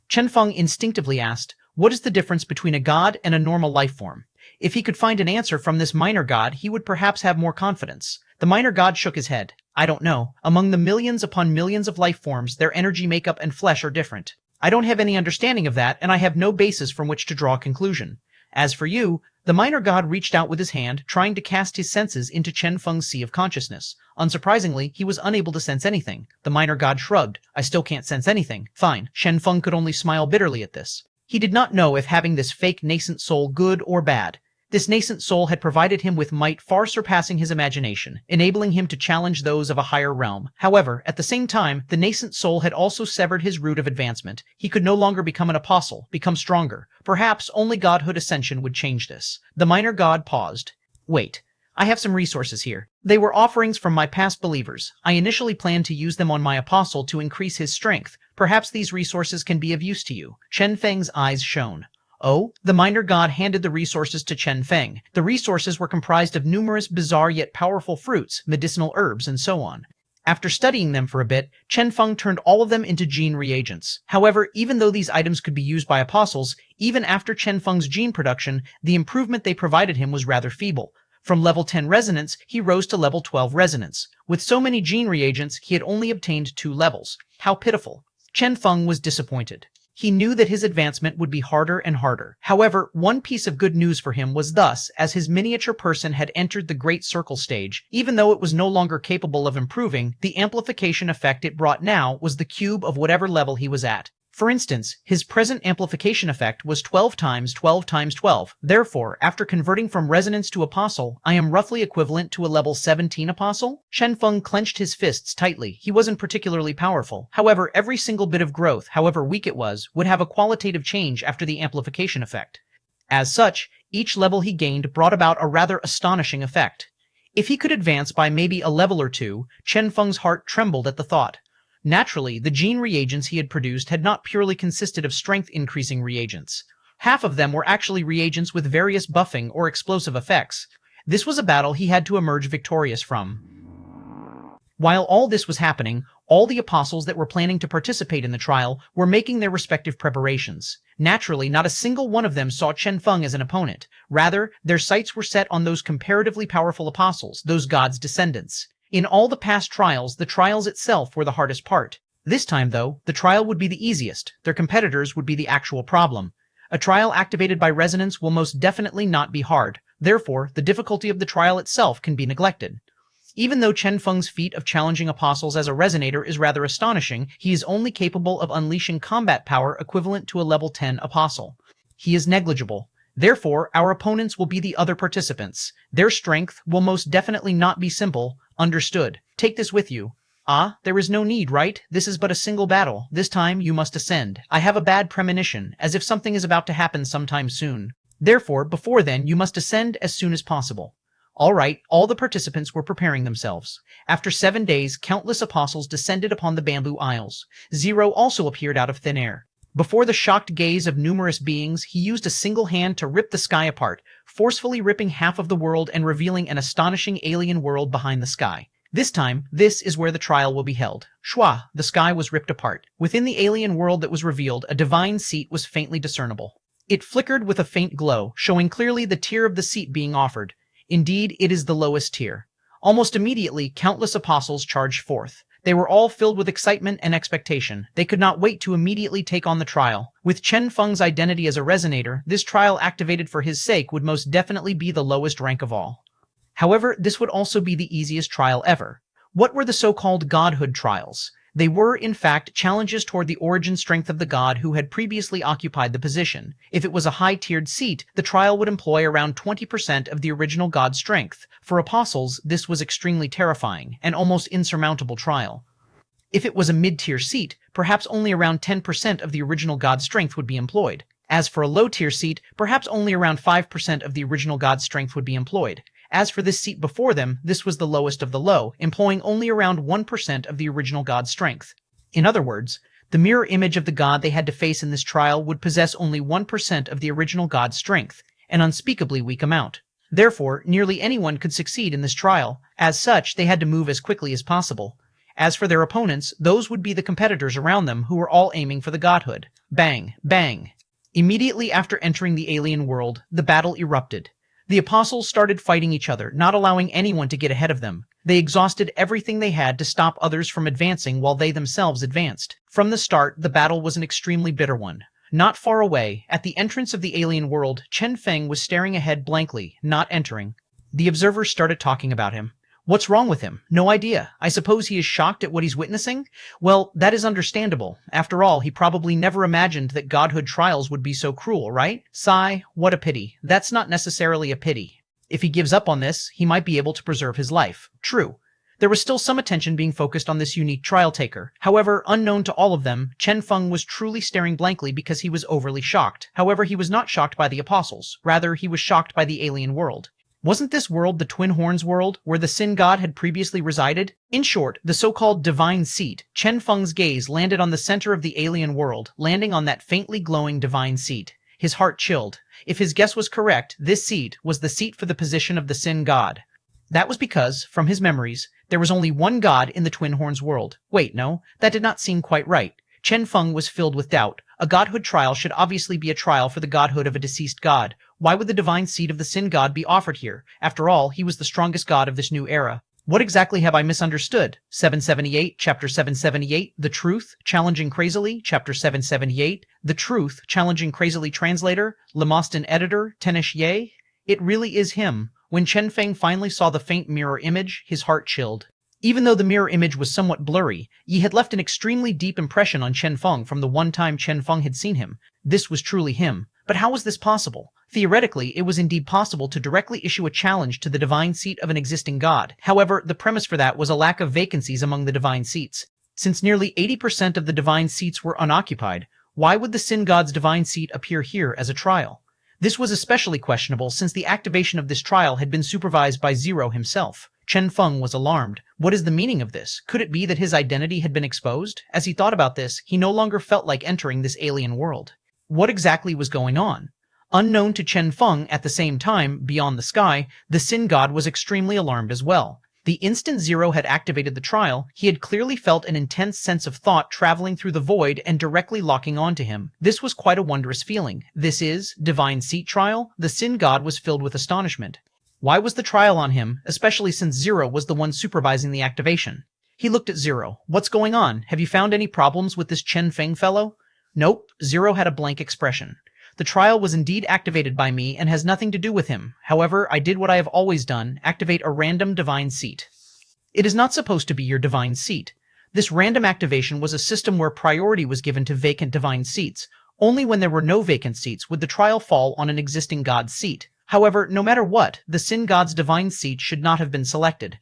S1: Chen Feng instinctively asked, What is the difference between a god and a normal life form? If he could find an answer from this minor god, he would perhaps have more confidence. The minor god shook his head. I don't know. Among the millions upon millions of life forms, their energy makeup and flesh are different. I don't have any understanding of that, and I have no basis from which to draw a conclusion. As for you, the minor god reached out with his hand, trying to cast his senses into Chen Feng's sea of consciousness. Unsurprisingly, he was unable to sense anything. The minor god shrugged. I still can't sense anything. Fine. Chen Feng could only smile bitterly at this. He did not know if having this fake nascent soul good or bad. This nascent soul had provided him with might far surpassing his imagination, enabling him to challenge those of a higher realm. However, at the same time, the nascent soul had also severed his route of advancement. He could no longer become an apostle, become stronger. Perhaps only godhood ascension would change this. The minor god paused. Wait. I have some resources here. They were offerings from my past believers. I initially planned to use them on my apostle to increase his strength. Perhaps these resources can be of use to you. Chen Feng's eyes shone. Oh, the minor god handed the resources to Chen Feng. The resources were comprised of numerous bizarre yet powerful fruits, medicinal herbs, and so on. After studying them for a bit, Chen Feng turned all of them into gene reagents. However, even though these items could be used by apostles, even after Chen Feng's gene production, the improvement they provided him was rather feeble. From level 10 resonance, he rose to level 12 resonance. With so many gene reagents, he had only obtained 2 levels. How pitiful. Chen Feng was disappointed. He knew that his advancement would be harder and harder. However, one piece of good news for him was thus, as his miniature person had entered the Great Circle stage, even though it was no longer capable of improving, the amplification effect it brought now was the cube of whatever level he was at. For instance, his present amplification effect was 12 times 12 times 12. Therefore, after converting from resonance to apostle, I am roughly equivalent to a level 17 apostle? Chen Feng clenched his fists tightly. He wasn't particularly powerful. However, every single bit of growth, however weak it was, would have a qualitative change after the amplification effect. As such, each level he gained brought about a rather astonishing effect. If he could advance by maybe a level or two, Chen Feng's heart trembled at the thought. Naturally, the gene reagents he had produced had not purely consisted of strength-increasing reagents. Half of them were actually reagents with various buffing or explosive effects. This was a battle he had to emerge victorious from. While all this was happening, all the apostles that were planning to participate in the trial were making their respective preparations. Naturally, not a single one of them saw Chen Feng as an opponent. Rather, their sights were set on those comparatively powerful apostles, those gods' descendants. In all the past trials, the trials itself were the hardest part. This time, though, the trial would be the easiest. Their competitors would be the actual problem. A trial activated by resonance will most definitely not be hard. Therefore, the difficulty of the trial itself can be neglected. Even though Chen Feng's feat of challenging apostles as a resonator is rather astonishing, he is only capable of unleashing combat power equivalent to a level 10 apostle. He is negligible. Therefore, our opponents will be the other participants. Their strength will most definitely not be simple. Understood. Take this with you. Ah, there is no need, right? This is but a single battle. This time you must ascend. I have a bad premonition, as if something is about to happen sometime soon. Therefore, before then, you must ascend as soon as possible. All right, all the participants were preparing themselves. After 7 days, countless apostles descended upon the Bamboo Isles. Zero also appeared out of thin air. Before the shocked gaze of numerous beings, he used a single hand to rip the sky apart, forcefully ripping half of the world and revealing an astonishing alien world behind the sky. This time, this is where the trial will be held. Shwa, the sky was ripped apart. Within the alien world that was revealed, a divine seat was faintly discernible. It flickered with a faint glow, showing clearly the tier of the seat being offered. Indeed, it is the lowest tier. Almost immediately, countless apostles charged forth. They were all filled with excitement and expectation. They could not wait to immediately take on the trial. With Chen Feng's identity as a resonator, this trial activated for his sake would most definitely be the lowest rank of all. However, this would also be the easiest trial ever. What were the so-called godhood trials? They were, in fact, challenges toward the origin strength of the god who had previously occupied the position. If it was a high-tiered seat, the trial would employ around 20% of the original god's strength. For apostles, this was extremely terrifying, an almost insurmountable trial. If it was a mid-tier seat, perhaps only around 10% of the original god's strength would be employed. As for a low-tier seat, perhaps only around 5% of the original god's strength would be employed. As for this seat before them, this was the lowest of the low, employing only around 1% of the original god's strength. In other words, the mirror image of the god they had to face in this trial would possess only 1% of the original god's strength, an unspeakably weak amount. Therefore, nearly anyone could succeed in this trial. As such, they had to move as quickly as possible. As for their opponents, those would be the competitors around them who were all aiming for the godhood. Bang, bang. Immediately after entering the alien world, the battle erupted. The apostles started fighting each other, not allowing anyone to get ahead of them. They exhausted everything they had to stop others from advancing while they themselves advanced. From the start, the battle was an extremely bitter one. Not far away, at the entrance of the alien world, Chen Feng was staring ahead blankly, not entering. The observers started talking about him. What's wrong with him? No idea. I suppose he is shocked at what he's witnessing? Well, that is understandable. After all, he probably never imagined that godhood trials would be so cruel, right? Sigh, what a pity. That's not necessarily a pity. If he gives up on this, he might be able to preserve his life. True. There was still some attention being focused on this unique trial taker. However, unknown to all of them, Chen Feng was truly staring blankly because he was overly shocked. However, he was not shocked by the apostles. Rather, he was shocked by the alien world. Wasn't this world the Twin Horns world, where the Sin God had previously resided? In short, the so-called divine seat. Chen Feng's gaze landed on the center of the alien world, landing on that faintly glowing divine seat. His heart chilled. If his guess was correct, this seat was the seat for the position of the Sin God. That was because, from his memories, there was only one god in the Twin Horns world. Wait, no, that did not seem quite right. Chen Feng was filled with doubt. A godhood trial should obviously be a trial for the godhood of a deceased god. Why would the divine seat of the Sin God be offered here? After all, he was the strongest god of this new era. What exactly have I misunderstood? 778, Chapter 778, The Truth, Challenging Crazily, Chapter 778, The Truth, Challenging Crazily Translator, Lemostin Editor, Tenish Ye? It really is him. When Chen Feng finally saw the faint mirror image, his heart chilled. Even though the mirror image was somewhat blurry, Yi had left an extremely deep impression on Chen Feng from the one time Chen Feng had seen him. This was truly him. But how was this possible? Theoretically, it was indeed possible to directly issue a challenge to the divine seat of an existing god. However, the premise for that was a lack of vacancies among the divine seats. Since nearly 80% of the divine seats were unoccupied, why would the Sin God's divine seat appear here as a trial? This was especially questionable since the activation of this trial had been supervised by Zero himself. Chen Feng was alarmed. What is the meaning of this? Could it be that his identity had been exposed? As he thought about this, he no longer felt like entering this alien world. What exactly was going on? Unknown to Chen Feng at the same time, beyond the sky, the Sin God was extremely alarmed as well. The instant Zero had activated the trial, he had clearly felt an intense sense of thought traveling through the void and directly locking onto him. This was quite a wondrous feeling. This is Divine Seat Trial? The Sin God was filled with astonishment. Why was the trial on him, especially since Zero was the one supervising the activation? He looked at Zero. What's going on? Have you found any problems with this Chen Feng fellow? Nope. Zero had a blank expression. The trial was indeed activated by me and has nothing to do with him. However, I did what I have always done, activate a random divine seat. It is not supposed to be your divine seat. This random activation was a system where priority was given to vacant divine seats. Only when there were no vacant seats would the trial fall on an existing god's seat. However, no matter what, the Sin God's divine seat should not have been selected.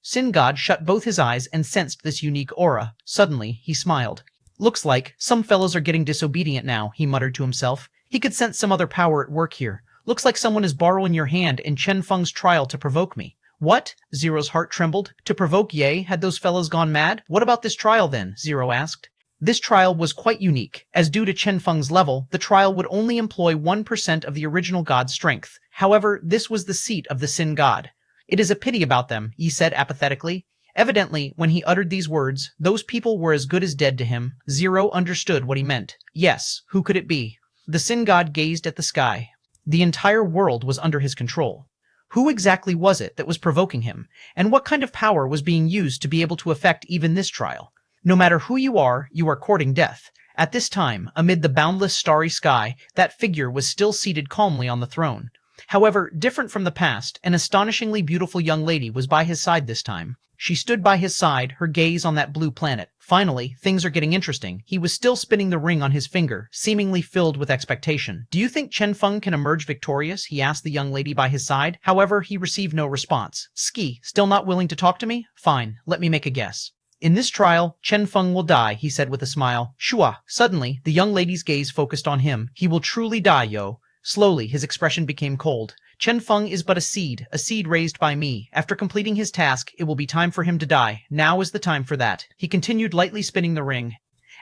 S1: Sin God shut both his eyes and sensed this unique aura. Suddenly, he smiled. Looks like some fellows are getting disobedient now, he muttered to himself. He could sense some other power at work here. Looks like someone is borrowing your hand in Chen Feng's trial to provoke me. What? Zero's heart trembled. To provoke Ye? Had those fellows gone mad? What about this trial then? Zero asked. This trial was quite unique, as due to Chen Feng's level, the trial would only employ 1% of the original god's strength. However, this was the seat of the Sin God. It is a pity about them, Yi said apathetically. Evidently, when he uttered these words, those people were as good as dead to him. Zero understood what he meant. Yes, who could it be? The Sin God gazed at the sky. The entire world was under his control. Who exactly was it that was provoking him, and what kind of power was being used to be able to affect even this trial? No matter who you are courting death. At this time, amid the boundless starry sky, that figure was still seated calmly on the throne. However, different from the past, an astonishingly beautiful young lady was by his side this time. She stood by his side, her gaze on that blue planet. Finally, things are getting interesting. He was still spinning the ring on his finger, seemingly filled with expectation. Do you think Chen Feng can emerge victorious? He asked the young lady by his side. However, he received no response. Ski, still not willing to talk to me? Fine, let me make a guess. In this trial, Chen Feng will die, he said with a smile. Shua. Suddenly, the young lady's gaze focused on him. He will truly die, yo. Slowly, his expression became cold. Chen Feng is but a seed raised by me. After completing his task, it will be time for him to die. Now is the time for that. He continued lightly spinning the ring.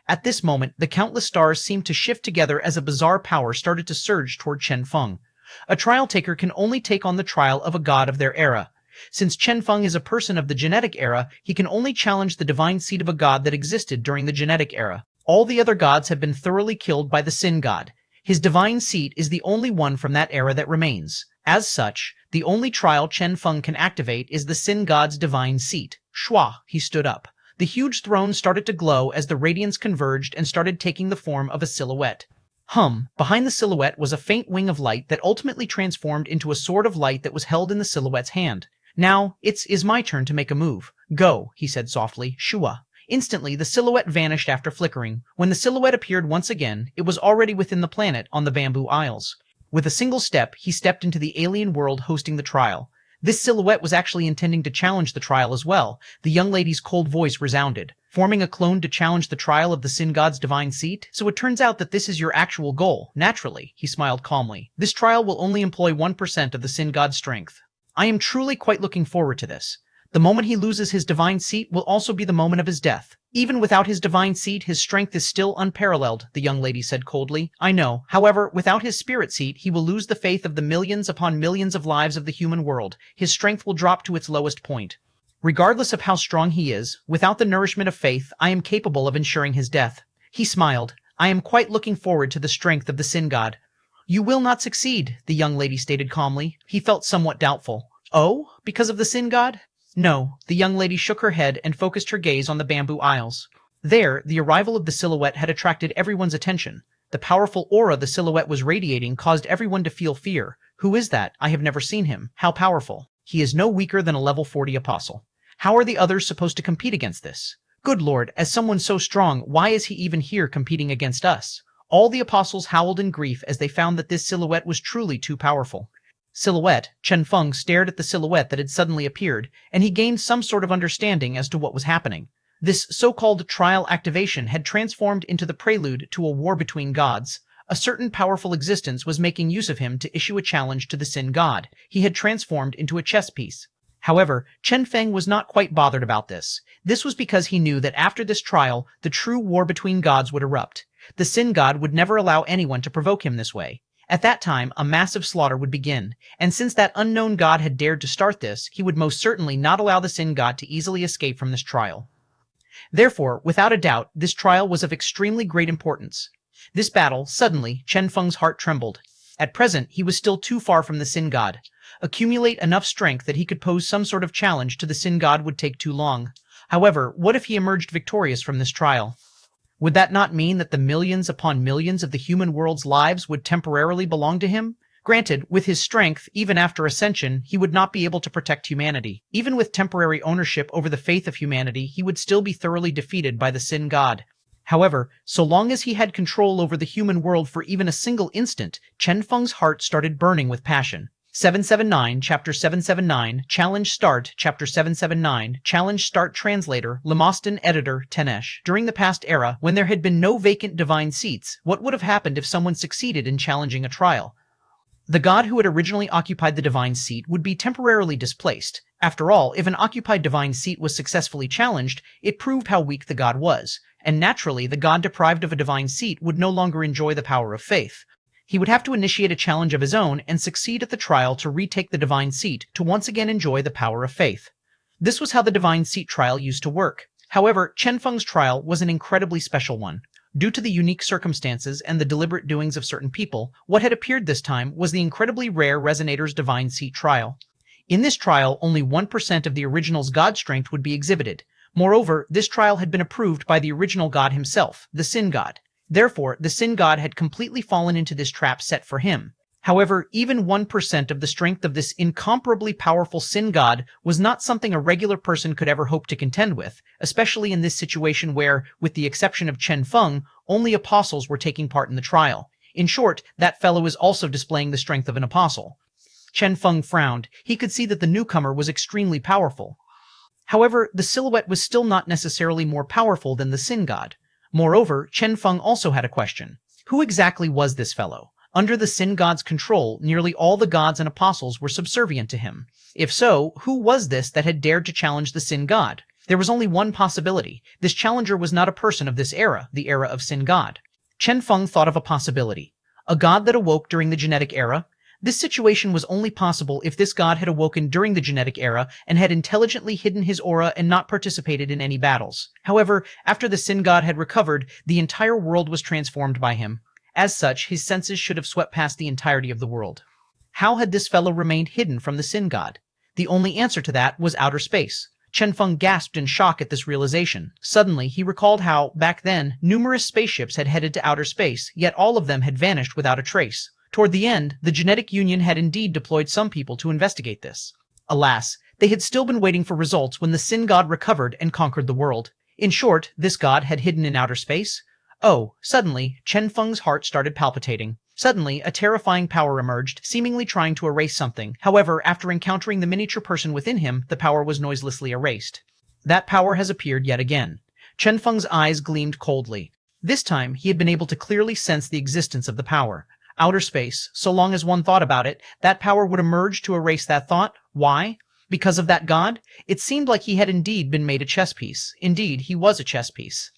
S1: At this moment, the countless stars seemed to shift together as a bizarre power started to surge toward Chen Feng. A trial taker can only take on the trial of a god of their era. Since Chen Feng is a person of the genetic era, he can only challenge the divine seed of a god that existed during the genetic era. All the other gods have been thoroughly killed by the Sin God. His divine seat is the only one from that era that remains. As such, the only trial Chen Feng can activate is the Sin God's divine seat. Shua, he stood up. The huge throne started to glow as the radiance converged and started taking the form of a silhouette. Behind the silhouette was a faint wing of light that ultimately transformed into a sword of light that was held in the silhouette's hand. Now, is my turn to make a move. Go, he said softly. Shua. Instantly, the silhouette vanished after flickering. When the silhouette appeared once again, it was already within the planet on the Bamboo Isles. With a single step, he stepped into the alien world hosting the trial. This silhouette was actually intending to challenge the trial as well. The young lady's cold voice resounded. Forming a clone to challenge the trial of the Sin God's divine seat? So it turns out that this is your actual goal. Naturally, he smiled calmly. This trial will only employ 1% of the Sin God's strength. I am truly quite looking forward to this. The moment he loses his divine seat will also be the moment of his death. Even without his divine seat, his strength is still unparalleled, the young lady said coldly. I know. However, without his spirit seat, he will lose the faith of the millions upon millions of lives of the human world. His strength will drop to its lowest point. Regardless of how strong he is, without the nourishment of faith, I am capable of ensuring his death. He smiled. I am quite looking forward to the strength of the Sin God. You will not succeed, the young lady stated calmly. He felt somewhat doubtful. Oh? Because of the Sin God? No, the young lady shook her head and focused her gaze on the Bamboo Isles. There, the arrival of the silhouette had attracted everyone's attention. The powerful aura the silhouette was radiating caused everyone to feel fear. Who is that? I have never seen him. How powerful? He is no weaker than a level 40 apostle. How are the others supposed to compete against this? Good Lord, as someone so strong, why is he even here competing against us? All the apostles howled in grief as they found that this silhouette was truly too powerful. Silhouette, Chen Feng stared at the silhouette that had suddenly appeared, and he gained some sort of understanding as to what was happening. This so-called trial activation had transformed into the prelude to a war between gods. A certain powerful existence was making use of him to issue a challenge to the Sin God. He had transformed into a chess piece. However, Chen Feng was not quite bothered about this. This was because he knew that after this trial, the true war between gods would erupt. The Sin God would never allow anyone to provoke him this way. At that time, a massive slaughter would begin, and since that unknown god had dared to start this, he would most certainly not allow the Sin God to easily escape from this trial. Therefore, without a doubt, this trial was of extremely great importance. This battle, suddenly, Chen Feng's heart trembled. At present, he was still too far from the Sin God. Accumulate enough strength that he could pose some sort of challenge to the Sin God would take too long. However, what if he emerged victorious from this trial? Would that not mean that the millions upon millions of the human world's lives would temporarily belong to him? Granted, with his strength, even after ascension, he would not be able to protect humanity. Even with temporary ownership over the faith of humanity, he would still be thoroughly defeated by the Sin God. However, so long as he had control over the human world for even a single instant, Chen Feng's heart started burning with passion. 779, Chapter 779, Challenge Start, Chapter 779, Challenge Start Translator, Lemoston Editor, Tenesh. During the past era, when there had been no vacant divine seats, what would have happened if someone succeeded in challenging a trial? The god who had originally occupied the divine seat would be temporarily displaced. After all, if an occupied divine seat was successfully challenged, it proved how weak the god was, and naturally the god deprived of a divine seat would no longer enjoy the power of faith. He would have to initiate a challenge of his own and succeed at the trial to retake the divine seat to once again enjoy the power of faith. This was how the divine seat trial used to work. However, Chen Feng's trial was an incredibly special one. Due to the unique circumstances and the deliberate doings of certain people, what had appeared this time was the incredibly rare Resonator's Divine Seat trial. In this trial, only 1% of the original's god strength would be exhibited. Moreover, this trial had been approved by the original god himself, the Sin God. Therefore, the Sin God had completely fallen into this trap set for him. However, even 1% of the strength of this incomparably powerful Sin God was not something a regular person could ever hope to contend with, especially in this situation where, with the exception of Chen Feng, only apostles were taking part in the trial. In short, that fellow is also displaying the strength of an apostle. Chen Feng frowned. He could see that the newcomer was extremely powerful. However, the silhouette was still not necessarily more powerful than the Sin God. Moreover, Chen Feng also had a question. Who exactly was this fellow? Under the Sin God's control, nearly all the gods and apostles were subservient to him. If so, who was this that had dared to challenge the Sin God? There was only one possibility. This challenger was not a person of this era, the era of Sin God. Chen Feng thought of a possibility. A god that awoke during the genetic era? This situation was only possible if this god had awoken during the genetic era and had intelligently hidden his aura and not participated in any battles. However, after the Sin God had recovered, the entire world was transformed by him. As such, his senses should have swept past the entirety of the world. How had this fellow remained hidden from the Sin God? The only answer to that was outer space. Chen Feng gasped in shock at this realization. Suddenly, he recalled how, back then, numerous spaceships had headed to outer space, yet all of them had vanished without a trace. Toward the end, the Genetic Union had indeed deployed some people to investigate this. Alas, they had still been waiting for results when the Sin God recovered and conquered the world. In short, this god had hidden in outer space? Oh, suddenly, Chen Feng's heart started palpitating. Suddenly, a terrifying power emerged, seemingly trying to erase something. However, after encountering the miniature person within him, the power was noiselessly erased. That power has appeared yet again. Chen Feng's eyes gleamed coldly. This time, he had been able to clearly sense the existence of the power. Outer space, so long as one thought about it, that power would emerge to erase that thought. Why? Because of that god? It seemed like he had indeed been made a chess piece. Indeed, he was a chess piece.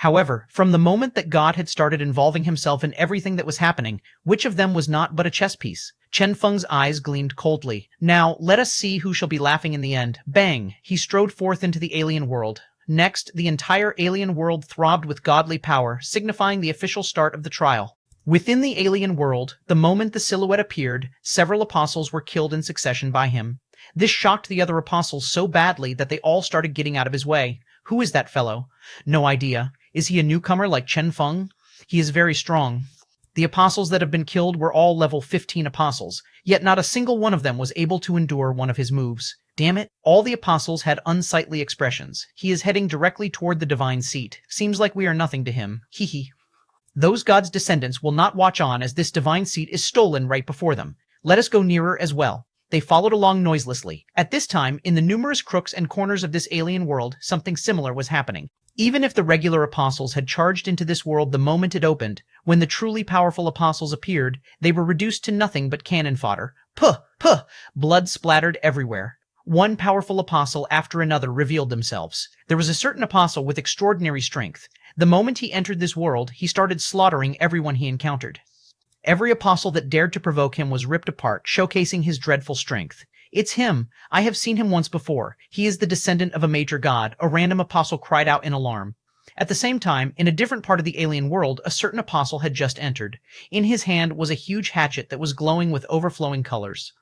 S1: However, from the moment that God had started involving himself in everything that was happening, which of them was not but a chess piece? Chen Feng's eyes gleamed coldly. Now, let us see who shall be laughing in the end. Bang! He strode forth into the alien world. Next, the entire alien world throbbed with godly power, signifying the official start of the trial. Within the alien world, the moment the silhouette appeared, several apostles were killed in succession by him. This shocked the other apostles so badly that they all started getting out of his way. Who is that fellow? No idea. Is he a newcomer like Chen Feng? He is very strong. The apostles that have been killed were all level 15 apostles, yet not a single one of them was able to endure one of his moves. Damn it, all the apostles had unsightly expressions. He is heading directly toward the divine seat. Seems like we are nothing to him. Hee hee. Those gods' descendants will not watch on as this divine seat is stolen right before them. Let us go nearer as well. They followed along noiselessly. At this time, in the numerous crooks and corners of this alien world, something similar was happening. Even if the regular apostles had charged into this world the moment it opened, when the truly powerful apostles appeared, they were reduced to nothing but cannon fodder. Puh! Puh! Blood splattered everywhere. One powerful apostle after another revealed themselves. There was a certain apostle with extraordinary strength. The moment he entered this world, he started slaughtering everyone he encountered. Every apostle that dared to provoke him was ripped apart, showcasing his dreadful strength. It's him. I have seen him once before. He is the descendant of a major god, a random apostle cried out in alarm. At the same time, in a different part of the alien world, a certain apostle had just entered. In his hand was a huge hatchet that was glowing with overflowing colors.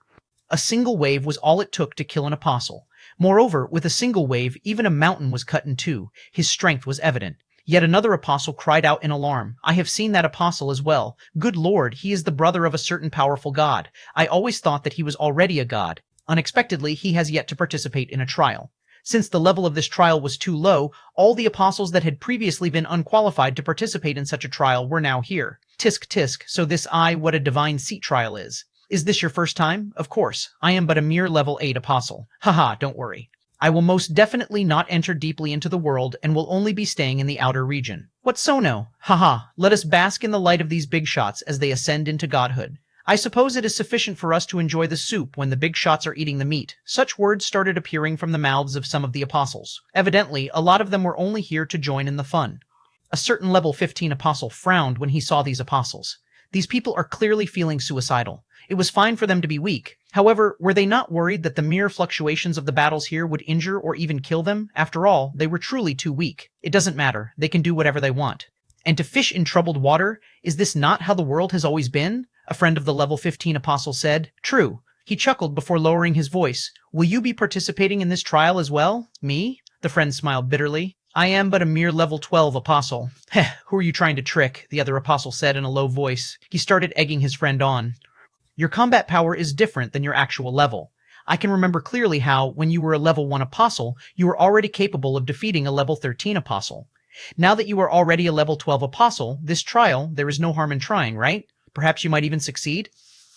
S1: A single wave was all it took to kill an apostle. Moreover, with a single wave, even a mountain was cut in two. His strength was evident. Yet another apostle cried out in alarm. I have seen that apostle as well. Good Lord, he is the brother of a certain powerful god. I always thought that he was already a god. Unexpectedly, he has yet to participate in a trial. Since the level of this trial was too low, all the apostles that had previously been unqualified to participate in such a trial were now here. Tisk tisk, so this what a divine seat trial is. Is this your first time? Of course. I am but a mere level 8 apostle. Haha, don't worry. I will most definitely not enter deeply into the world and will only be staying in the outer region. What so no? Haha, let us bask in the light of these big shots as they ascend into godhood. I suppose it is sufficient for us to enjoy the soup when the big shots are eating the meat. Such words started appearing from the mouths of some of the apostles. Evidently, a lot of them were only here to join in the fun. A certain level 15 apostle frowned when he saw these apostles. These people are clearly feeling suicidal. It was fine for them to be weak. However, were they not worried that the mere fluctuations of the battles here would injure or even kill them? After all, they were truly too weak. It doesn't matter. They can do whatever they want. And to fish in troubled water, is this not how the world has always been? A friend of the level 15 apostle said. True. He chuckled before lowering his voice. Will you be participating in this trial as well? Me? The friend smiled bitterly. I am but a mere level 12 apostle. Heh, who are you trying to trick? The other apostle said in a low voice. He started egging his friend on. Your combat power is different than your actual level. I can remember clearly how, when you were a level 1 apostle, you were already capable of defeating a level 13 apostle. Now that you are already a level 12 apostle, this trial, there is no harm in trying, right? Perhaps you might even succeed?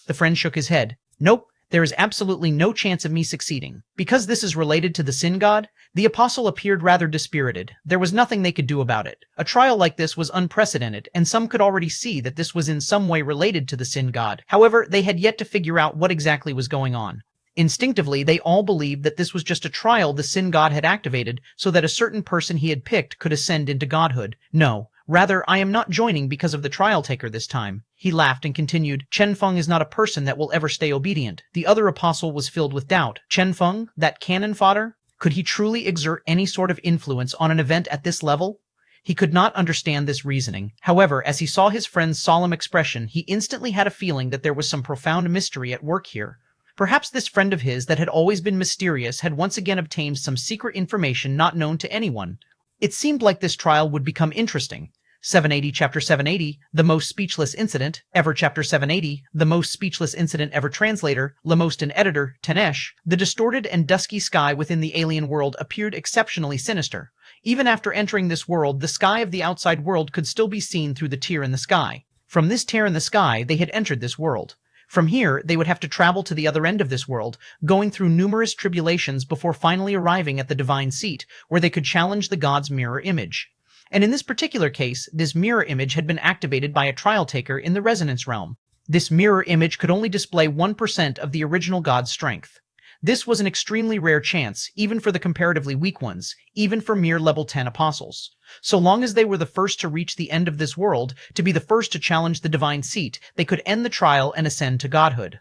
S1: The friend shook his head. Nope, there is absolutely no chance of me succeeding. Because this is related to the sin god, the apostle appeared rather dispirited. There was nothing they could do about it. A trial like this was unprecedented, and some could already see that this was in some way related to the sin god. However, they had yet to figure out what exactly was going on. Instinctively, they all believed that this was just a trial the sin god had activated so that a certain person he had picked could ascend into godhood. No, rather, I am not joining because of the trial taker this time. He laughed and continued, Chen Feng is not a person that will ever stay obedient. The other apostle was filled with doubt. Chen Feng, that cannon fodder? Could he truly exert any sort of influence on an event at this level? He could not understand this reasoning. However, as he saw his friend's solemn expression, he instantly had a feeling that there was some profound mystery at work here. Perhaps this friend of his that had always been mysterious had once again obtained some secret information not known to anyone. It seemed like this trial would become interesting. 780 Chapter 780, The Most Speechless Incident, Ever Chapter 780, The Most Speechless Incident Ever Translator, Lamost and Editor, Tanesh. The distorted and dusky sky within the alien world appeared exceptionally sinister. Even after entering this world, the sky of the outside world could still be seen through the tear in the sky. From this tear in the sky, they had entered this world. From here, they would have to travel to the other end of this world, going through numerous tribulations before finally arriving at the divine seat, where they could challenge the god's mirror image. And in this particular case, this mirror image had been activated by a trial taker in the resonance realm. This mirror image could only display 1% of the original god's strength. This was an extremely rare chance, even for the comparatively weak ones, even for mere level 10 apostles. So long as they were the first to reach the end of this world, to be the first to challenge the divine seat, they could end the trial and ascend to godhood.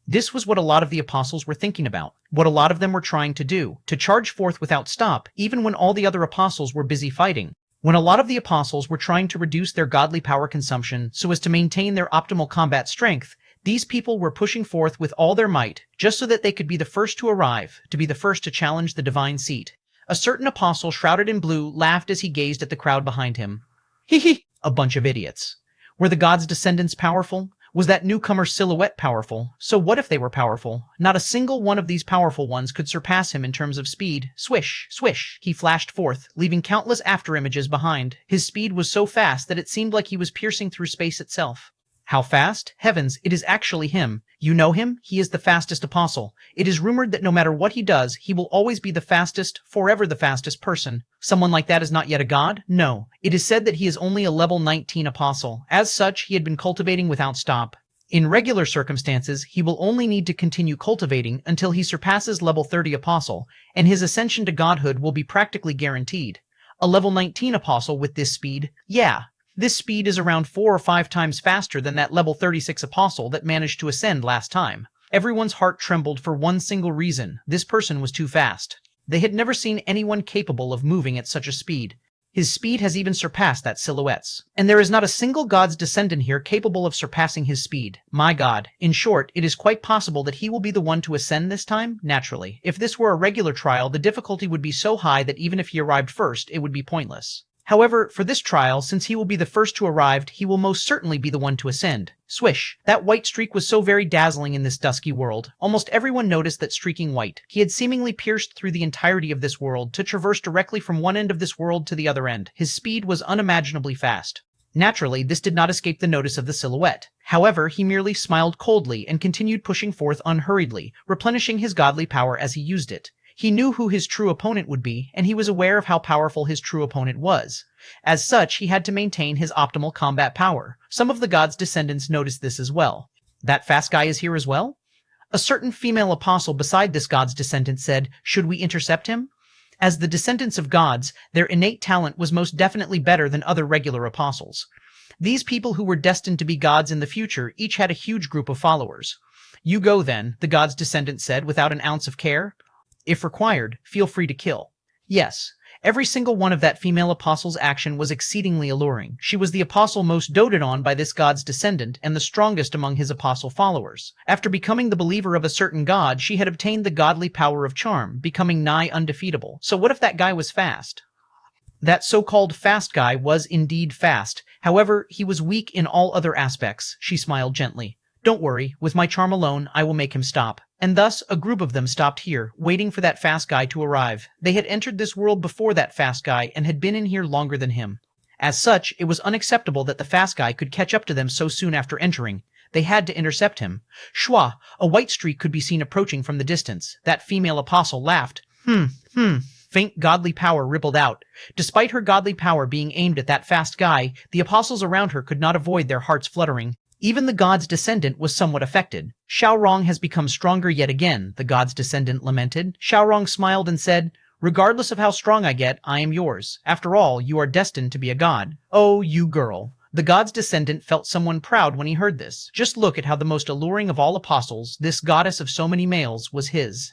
S1: This was what a lot of the apostles were thinking about, what a lot of them were trying to do, to charge forth without stop, even when all the other apostles were busy fighting. When a lot of the apostles were trying to reduce their godly power consumption so as to maintain their optimal combat strength, these people were pushing forth with all their might, just so that they could be the first to arrive, to be the first to challenge the divine seat. A certain apostle shrouded in blue laughed as he gazed at the crowd behind him. Hee hee! A bunch of idiots. Were the god's descendants powerful? Was that newcomer silhouette powerful? So what if they were powerful? Not a single one of these powerful ones could surpass him in terms of speed. Swish, swish, he flashed forth, leaving countless afterimages behind. His speed was so fast that it seemed like he was piercing through space itself. How fast? Heavens, it is actually him. You know him? He is the fastest apostle. It is rumored that no matter what he does, he will always be the fastest, forever the fastest person. Someone like that is not yet a god? No. It is said that he is only a level 19 apostle. As such, he had been cultivating without stop. In regular circumstances, he will only need to continue cultivating until he surpasses level 30 apostle, and his ascension to godhood will be practically guaranteed. A level 19 apostle with this speed? Yeah. This speed is around 4 or 5 times faster than that level 36 apostle that managed to ascend last time. Everyone's heart trembled for one single reason. This person was too fast. They had never seen anyone capable of moving at such a speed. His speed has even surpassed that silhouette's. And there is not a single god's descendant here capable of surpassing his speed. My god. In short, it is quite possible that he will be the one to ascend this time, naturally. If this were a regular trial, the difficulty would be so high that even if he arrived first, it would be pointless. However, for this trial, since he will be the first to arrive, he will most certainly be the one to ascend. Swish! That white streak was so very dazzling in this dusky world. Almost everyone noticed that streaking white. He had seemingly pierced through the entirety of this world to traverse directly from one end of this world to the other end. His speed was unimaginably fast. Naturally, this did not escape the notice of the silhouette. However, he merely smiled coldly and continued pushing forth unhurriedly, replenishing his godly power as he used it. He knew who his true opponent would be, and he was aware of how powerful his true opponent was. As such, he had to maintain his optimal combat power. Some of the god's descendants noticed this as well. That fast guy is here as well? A certain female apostle beside this god's descendant said, "Should we intercept him?" As the descendants of gods, their innate talent was most definitely better than other regular apostles. These people who were destined to be gods in the future each had a huge group of followers. "You go then," the god's descendant said without an ounce of care. "If required, feel free to kill." Yes, every single one of that female apostle's action was exceedingly alluring. She was the apostle most doted on by this god's descendant and the strongest among his apostle followers. After becoming the believer of a certain god, she had obtained the godly power of charm, becoming nigh undefeatable. So what if that guy was fast? That so-called fast guy was indeed fast. However, he was weak in all other aspects. She smiled gently. "Don't worry, with my charm alone, I will make him stop." And thus, a group of them stopped here, waiting for that fast guy to arrive. They had entered this world before that fast guy and had been in here longer than him. As such, it was unacceptable that the fast guy could catch up to them so soon after entering. They had to intercept him. Shwa! A white streak could be seen approaching from the distance. That female apostle laughed. Faint godly power rippled out. Despite her godly power being aimed at that fast guy, the apostles around her could not avoid their hearts fluttering. Even the god's descendant was somewhat affected. "Xiaorong has become stronger yet again," the god's descendant lamented. Xiaorong smiled and said, "Regardless of how strong I get, I am yours. After all, you are destined to be a god." "Oh, you girl." The god's descendant felt someone proud when he heard this. Just look at how the most alluring of all apostles, this goddess of so many males, was his.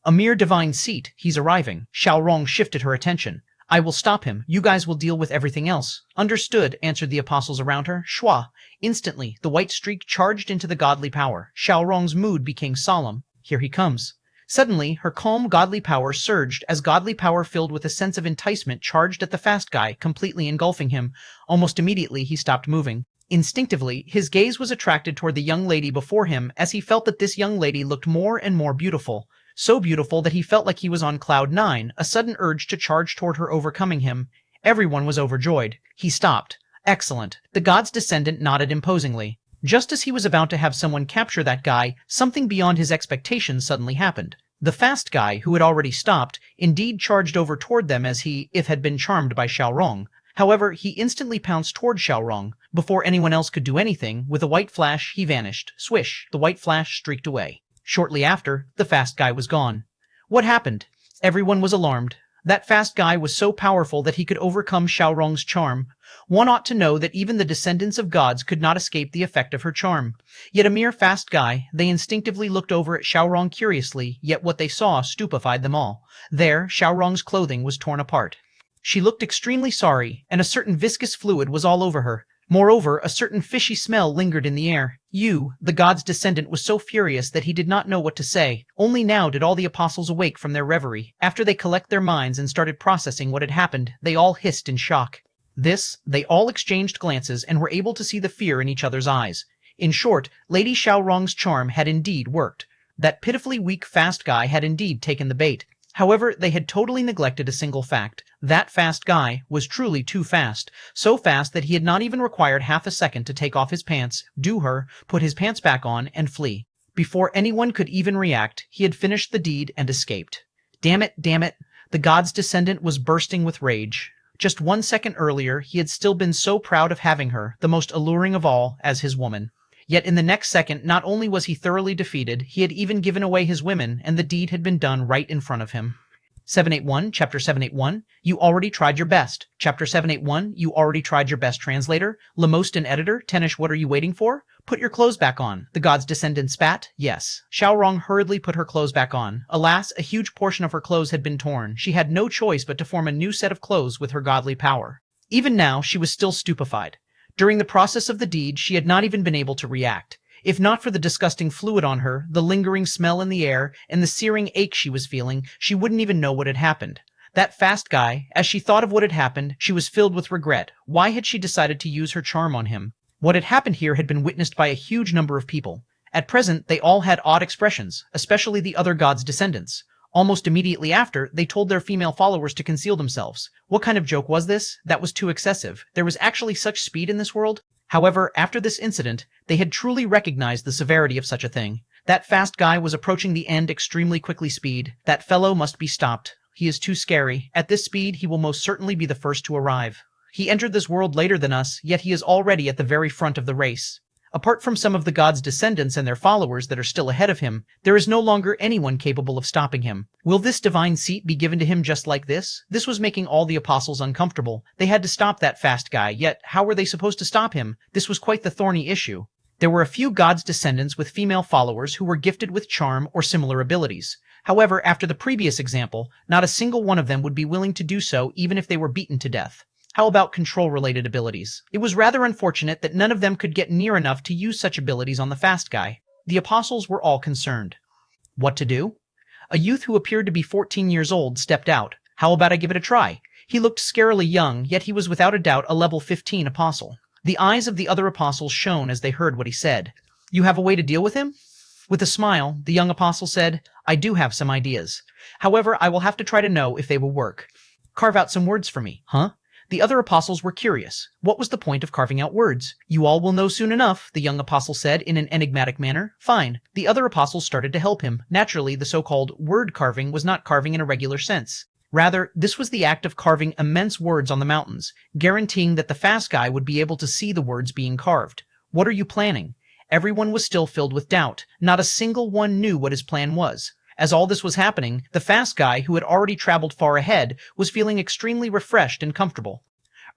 S1: "A mere divine seat. He's arriving." Xiaorong shifted her attention. "I will stop him. You guys will deal with everything else." "Understood," answered the apostles around her. Shwa! Instantly, the white streak charged into the godly power. Xiaorong's mood became solemn. "Here he comes." Suddenly, her calm godly power surged as godly power filled with a sense of enticement charged at the fast guy, completely engulfing him. Almost immediately, he stopped moving. Instinctively, his gaze was attracted toward the young lady before him as he felt that this young lady looked more and more beautiful. So beautiful that he felt like he was on cloud nine, a sudden urge to charge toward her overcoming him. Everyone was overjoyed. He stopped. Excellent. The god's descendant nodded imposingly. Just as he was about to have someone capture that guy, something beyond his expectations suddenly happened. The fast guy, who had already stopped, indeed charged over toward them as he, if had been charmed by Xiaorong. However, he instantly pounced toward Xiaorong. Before anyone else could do anything, with a white flash, he vanished. Swish! The white flash streaked away. Shortly after, the fast guy was gone. What happened? Everyone was alarmed. That fast guy was so powerful that he could overcome Xiaorong's charm. One ought to know that even the descendants of gods could not escape the effect of her charm. Yet a mere fast guy, they instinctively looked over at Xiaorong curiously, yet what they saw stupefied them all. There, Xiaorong's clothing was torn apart. She looked extremely sorry, and a certain viscous fluid was all over her. Moreover, a certain fishy smell lingered in the air. The god's descendant was so furious that he did not know what to say. Only now did all the apostles awake from their reverie. After they collect their minds and started processing what had happened, they all hissed in shock. They all exchanged glances and were able to see the fear in each other's eyes. In short, Lady Xiaorong's charm had indeed worked. That pitifully weak fast guy had indeed taken the bait. However, they had totally neglected a single fact. That fast guy was truly too fast, so fast that he had not even required half a second to take off his pants, do her, put his pants back on, and flee. Before anyone could even react, he had finished the deed and escaped. Damn it! The god's descendant was bursting with rage. Just 1 second earlier, he had still been so proud of having her, the most alluring of all, as his woman. Yet in the next second, not only was he thoroughly defeated, he had even given away his women, and the deed had been done right in front of him. 781, Chapter 781, You already tried your best. Chapter 781, You already tried your best, translator. Lamost and editor, Tenish, what are you waiting for? Put your clothes back on. The god's descendant spat. Yes. Xiaorong hurriedly put her clothes back on. Alas, a huge portion of her clothes had been torn. She had no choice but to form a new set of clothes with her godly power. Even now, she was still stupefied. During the process of the deed, she had not even been able to react. If not for the disgusting fluid on her, the lingering smell in the air, and the searing ache she was feeling, she wouldn't even know what had happened. That fast guy, as she thought of what had happened, she was filled with regret. Why had she decided to use her charm on him? What had happened here had been witnessed by a huge number of people. At present, they all had odd expressions, especially the other god's descendants. Almost immediately after, they told their female followers to conceal themselves. What kind of joke was this? That was too excessive. There was actually such speed in this world? However, after this incident, they had truly recognized the severity of such a thing. That fast guy was approaching the end extremely quickly speed. That fellow must be stopped. He is too scary. At this speed, he will most certainly be the first to arrive. He entered this world later than us, yet he is already at the very front of the race. Apart from some of the gods' descendants and their followers that are still ahead of him, there is no longer anyone capable of stopping him. Will this divine seat be given to him just like this? This was making all the apostles uncomfortable. They had to stop that fast guy, yet how were they supposed to stop him? This was quite the thorny issue. There were a few gods' descendants with female followers who were gifted with charm or similar abilities. However, after the previous example, not a single one of them would be willing to do so even if they were beaten to death. How about control-related abilities? It was rather unfortunate that none of them could get near enough to use such abilities on the fast guy. The apostles were all concerned. What to do? A youth who appeared to be 14 years old stepped out. How about I give it a try? He looked scarily young, yet he was without a doubt a level 15 apostle. The eyes of the other apostles shone as they heard what he said. You have a way to deal with him? With a smile, the young apostle said, I do have some ideas. However, I will have to try to know if they will work. Carve out some words for me. Huh? The other apostles were curious. What was the point of carving out words? You all will know soon enough, the young apostle said in an enigmatic manner. Fine. The other apostles started to help him. Naturally, the so-called word carving was not carving in a regular sense. Rather, this was the act of carving immense words on the mountains, guaranteeing that the fast guy would be able to see the words being carved. What are you planning? Everyone was still filled with doubt. Not a single one knew what his plan was. As all this was happening, the fast guy, who had already traveled far ahead, was feeling extremely refreshed and comfortable.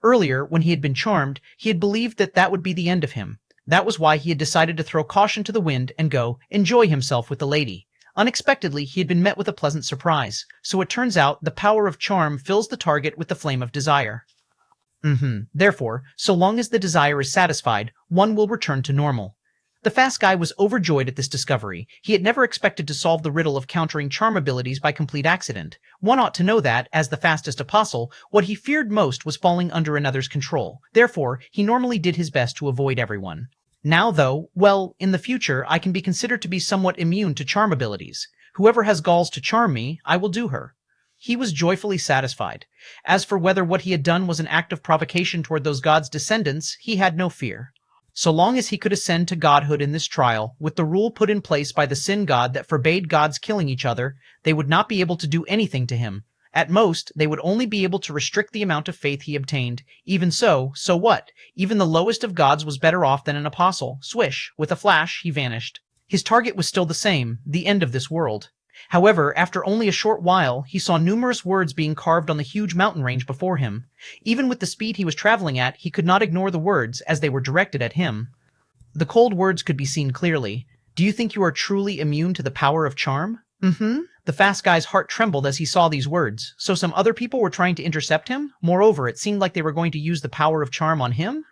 S1: Earlier, when he had been charmed, he had believed that that would be the end of him. That was why he had decided to throw caution to the wind and go enjoy himself with the lady. Unexpectedly, he had been met with a pleasant surprise. So it turns out the power of charm fills the target with the flame of desire. Therefore, so long as the desire is satisfied, one will return to normal. The fast guy was overjoyed at this discovery. He had never expected to solve the riddle of countering charm abilities by complete accident. One ought to know that, as the fastest apostle, what he feared most was falling under another's control. Therefore, he normally did his best to avoid everyone. Now, though, well, in the future, I can be considered to be somewhat immune to charm abilities. Whoever has galls to charm me, I will do her. He was joyfully satisfied. As for whether what he had done was an act of provocation toward those gods' descendants, he had no fear. So long as he could ascend to godhood in this trial, with the rule put in place by the sin god that forbade gods killing each other, they would not be able to do anything to him. At most, they would only be able to restrict the amount of faith he obtained. Even so what? Even the lowest of gods was better off than an apostle. Swish, with a flash, he vanished. His target was still the same, the end of this world. However, after only a short while, he saw numerous words being carved on the huge mountain range before him. Even with the speed he was traveling at, he could not ignore the words, as they were directed at him. The cold words could be seen clearly. Do you think you are truly immune to the power of charm? The fast guy's heart trembled as he saw these words. So some other people were trying to intercept him? Moreover, it seemed like they were going to use the power of charm on him?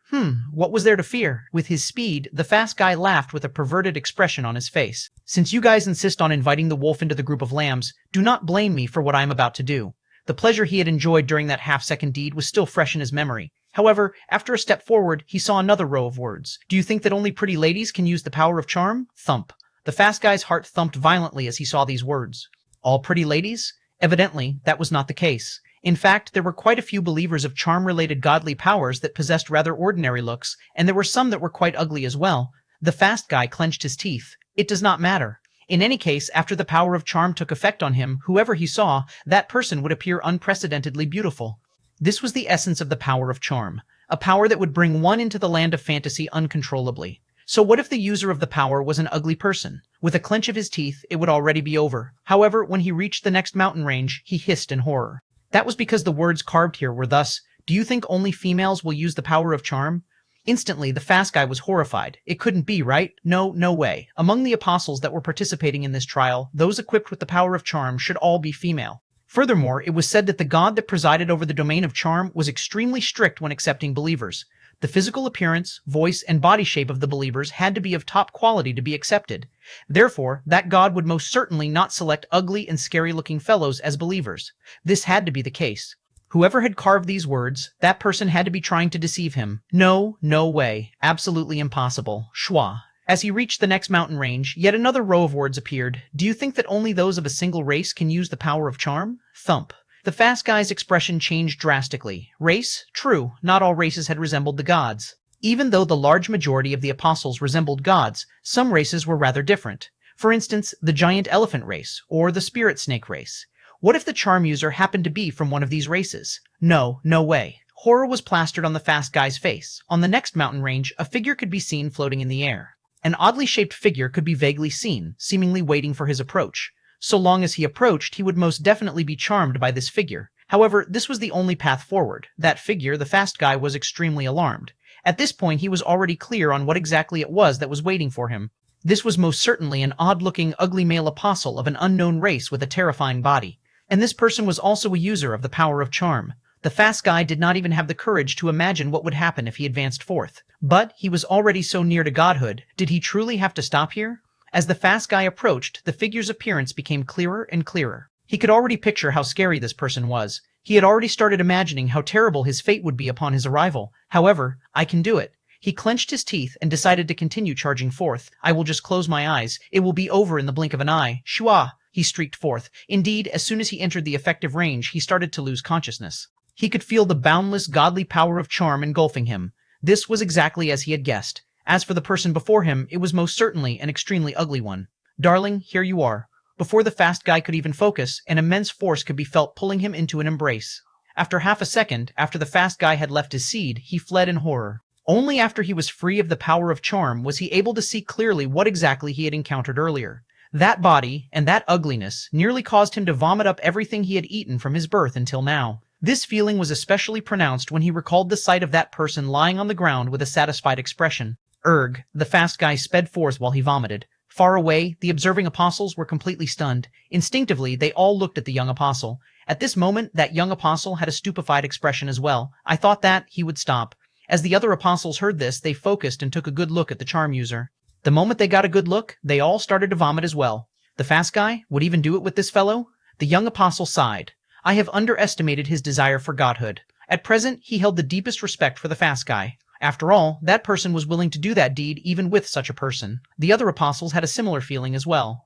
S1: What was there to fear? With his speed, the fast guy laughed with a perverted expression on his face. Since you guys insist on inviting the wolf into the group of lambs, do not blame me for what I am about to do. The pleasure he had enjoyed during that half-second deed was still fresh in his memory. However, after a step forward, he saw another row of words. Do you think that only pretty ladies can use the power of charm? Thump. The fast guy's heart thumped violently as he saw these words. All pretty ladies? Evidently, that was not the case. In fact, there were quite a few believers of charm-related godly powers that possessed rather ordinary looks, and there were some that were quite ugly as well. The fast guy clenched his teeth. It does not matter. In any case, after the power of charm took effect on him, whoever he saw, that person would appear unprecedentedly beautiful. This was the essence of the power of charm, a power that would bring one into the land of fantasy uncontrollably. So what if the user of the power was an ugly person? With a clench of his teeth, it would already be over. However, when he reached the next mountain range, he hissed in horror. That was because the words carved here were thus, "Do you think only females will use the power of charm?" Instantly, the fast guy was horrified. It couldn't be, right? No way. Among the apostles that were participating in this trial, those equipped with the power of charm should all be female. Furthermore, it was said that the god that presided over the domain of charm was extremely strict when accepting believers. The physical appearance, voice, and body shape of the believers had to be of top quality to be accepted. Therefore, that god would most certainly not select ugly and scary-looking fellows as believers. This had to be the case. Whoever had carved these words, that person had to be trying to deceive him. No, no way. Absolutely impossible. Schwa. As he reached the next mountain range, yet another row of words appeared. Do you think that only those of a single race can use the power of charm? Thump. The fast guy's expression changed drastically. Race? True, not all races had resembled the gods. Even though the large majority of the apostles resembled gods, some races were rather different. For instance, the giant elephant race, or the spirit snake race. What if the charm user happened to be from one of these races? No, no way. Horror was plastered on the fast guy's face. On the next mountain range, a figure could be seen floating in the air. An oddly shaped figure could be vaguely seen, seemingly waiting for his approach. So long as he approached, he would most definitely be charmed by this figure. However, this was the only path forward. That figure, the fast guy, was extremely alarmed. At this point, he was already clear on what exactly it was that was waiting for him. This was most certainly an odd-looking, ugly male apostle of an unknown race with a terrifying body. And this person was also a user of the power of charm. The fast guy did not even have the courage to imagine what would happen if he advanced forth. But he was already so near to godhood. Did he truly have to stop here? As the fast guy approached, the figure's appearance became clearer and clearer. He could already picture how scary this person was. He had already started imagining how terrible his fate would be upon his arrival. However, I can do it. He clenched his teeth and decided to continue charging forth. I will just close my eyes. It will be over in the blink of an eye. Shua! He streaked forth. Indeed, as soon as he entered the effective range, he started to lose consciousness. He could feel the boundless godly power of charm engulfing him. This was exactly as he had guessed. As for the person before him, it was most certainly an extremely ugly one. Darling, here you are. Before the fast guy could even focus, an immense force could be felt pulling him into an embrace. After half a second, after the fast guy had left his seed, he fled in horror. Only after he was free of the power of charm was he able to see clearly what exactly he had encountered earlier. That body, and that ugliness, nearly caused him to vomit up everything he had eaten from his birth until now. This feeling was especially pronounced when he recalled the sight of that person lying on the ground with a satisfied expression. Erg, the fast guy sped forth while he vomited. Far away, the observing apostles were completely stunned. Instinctively, they all looked at the young apostle. At this moment, that young apostle had a stupefied expression as well. I thought that he would stop. As the other apostles heard this, they focused and took a good look at the charm user. The moment they got a good look, they all started to vomit as well. The fast guy would even do it with this fellow? The young apostle sighed. I have underestimated his desire for godhood. At present, he held the deepest respect for the fast guy. After all, that person was willing to do that deed even with such a person. The other apostles had a similar feeling as well.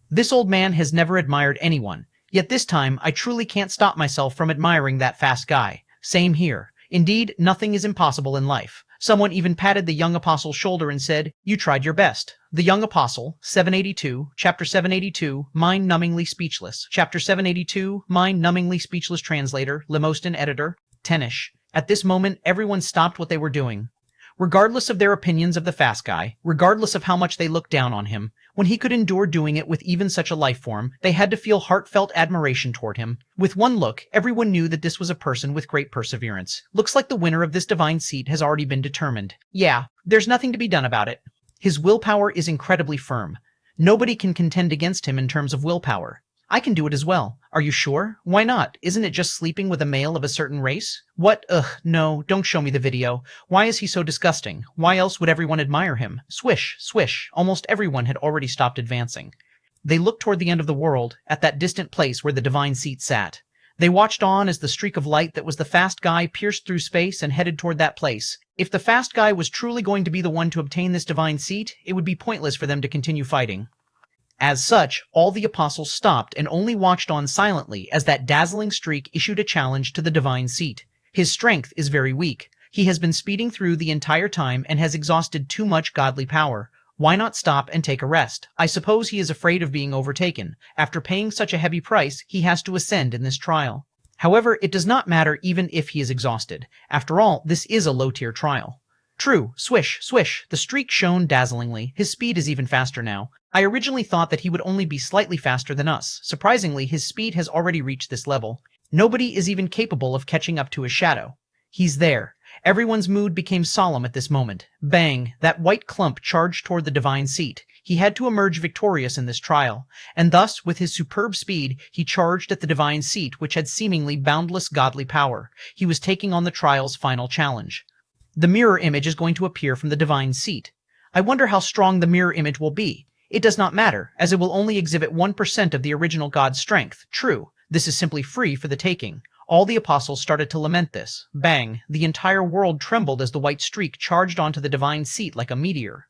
S1: This old man has never admired anyone. Yet this time, I truly can't stop myself from admiring that fast guy. Same here. Indeed, nothing is impossible in life. Someone even patted the young apostle's shoulder and said, You tried your best. The young apostle, 782, chapter 782, mind-numbingly speechless. Chapter 782, mind-numbingly speechless translator, Lemostin editor, Tenish. At this moment, everyone stopped what they were doing. Regardless of their opinions of the fast guy, regardless of how much they looked down on him, when he could endure doing it with even such a life form, they had to feel heartfelt admiration toward him. With one look, everyone knew that this was a person with great perseverance. Looks like the winner of this divine seat has already been determined. Yeah, there's nothing to be done about it. His willpower is incredibly firm. Nobody can contend against him in terms of willpower. I can do it as well. Are you sure? Why not? Isn't it just sleeping with a male of a certain race? What? Ugh, no, don't show me the video. Why is he so disgusting? Why else would everyone admire him? Swish, swish. Almost everyone had already stopped advancing. They looked toward the end of the world, at that distant place where the divine seat sat. They watched on as the streak of light that was the fast guy pierced through space and headed toward that place. If the fast guy was truly going to be the one to obtain this divine seat, it would be pointless for them to continue fighting. As such, all the apostles stopped and only watched on silently as that dazzling streak issued a challenge to the divine seat. His strength is very weak. He has been speeding through the entire time and has exhausted too much godly power. Why not stop and take a rest? I suppose he is afraid of being overtaken. After paying such a heavy price, he has to ascend in this trial. However, it does not matter even if he is exhausted. After all, this is a low-tier trial. True, swish, swish, the streak shone dazzlingly. His speed is even faster now. I originally thought that he would only be slightly faster than us. Surprisingly, his speed has already reached this level. Nobody is even capable of catching up to his shadow. He's there. Everyone's mood became solemn at this moment. Bang! That white clump charged toward the divine seat. He had to emerge victorious in this trial, and thus, with his superb speed, he charged at the divine seat, which had seemingly boundless godly power. He was taking on the trial's final challenge. The mirror image is going to appear from the divine seat. I wonder how strong the mirror image will be. It does not matter, as it will only exhibit 1% of the original God's strength. True, this is simply free for the taking. All the apostles started to lament this. Bang! The entire world trembled as the white streak charged onto the divine seat like a meteor.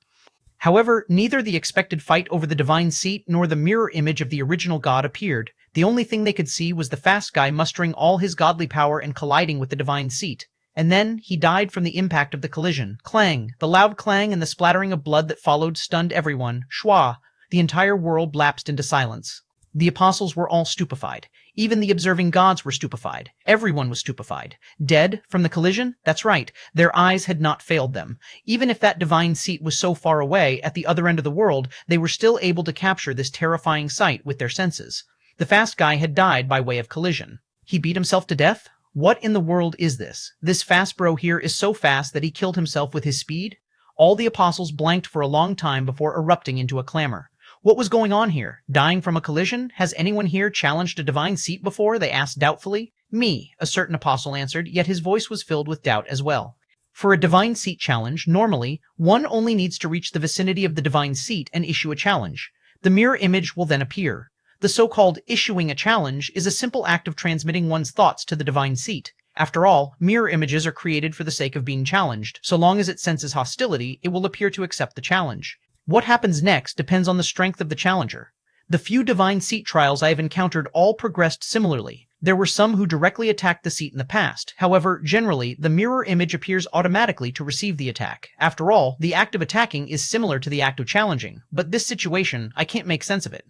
S1: However, neither the expected fight over the divine seat nor the mirror image of the original God appeared. The only thing they could see was the fast guy mustering all his godly power and colliding with the divine seat. And then he died from the impact of the collision. Clang! The loud clang and the splattering of blood that followed stunned everyone. Shwa! The entire world lapsed into silence. The apostles were all stupefied. Even the observing gods were stupefied. Everyone was stupefied. Dead from the collision? That's right. Their eyes had not failed them. Even if that divine seat was so far away, at the other end of the world, they were still able to capture this terrifying sight with their senses. The fast guy had died by way of collision. He beat himself to death? What in the world is this? This fast bro here is so fast that he killed himself with his speed? All the apostles blanked for a long time before erupting into a clamor. What was going on here? Dying from a collision? Has anyone here challenged a divine seat before? They asked doubtfully. Me, a certain apostle answered, yet his voice was filled with doubt as well. For a divine seat challenge, normally, one only needs to reach the vicinity of the divine seat and issue a challenge. The mirror image will then appear. The so-called issuing a challenge is a simple act of transmitting one's thoughts to the divine seat. After all, mirror images are created for the sake of being challenged. So long as it senses hostility, it will appear to accept the challenge. What happens next depends on the strength of the challenger. The few divine seat trials I have encountered all progressed similarly. There were some who directly attacked the seat in the past. However, generally, the mirror image appears automatically to receive the attack. After all, the act of attacking is similar to the act of challenging. But this situation, I can't make sense of it.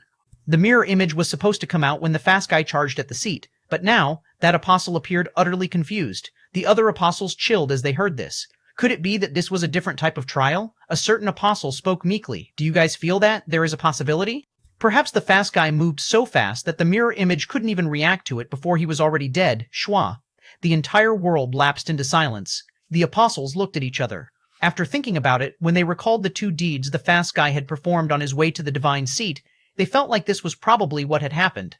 S1: The mirror image was supposed to come out when the fast guy charged at the seat. But now, that apostle appeared utterly confused. The other apostles chilled as they heard this. Could it be that this was a different type of trial? A certain apostle spoke meekly. Do you guys feel that? There is a possibility? Perhaps the fast guy moved so fast that the mirror image couldn't even react to it before he was already dead. Shwa. The entire world lapsed into silence. The apostles looked at each other. After thinking about it, when they recalled the two deeds the fast guy had performed on his way to the divine seat, they felt like this was probably what had happened.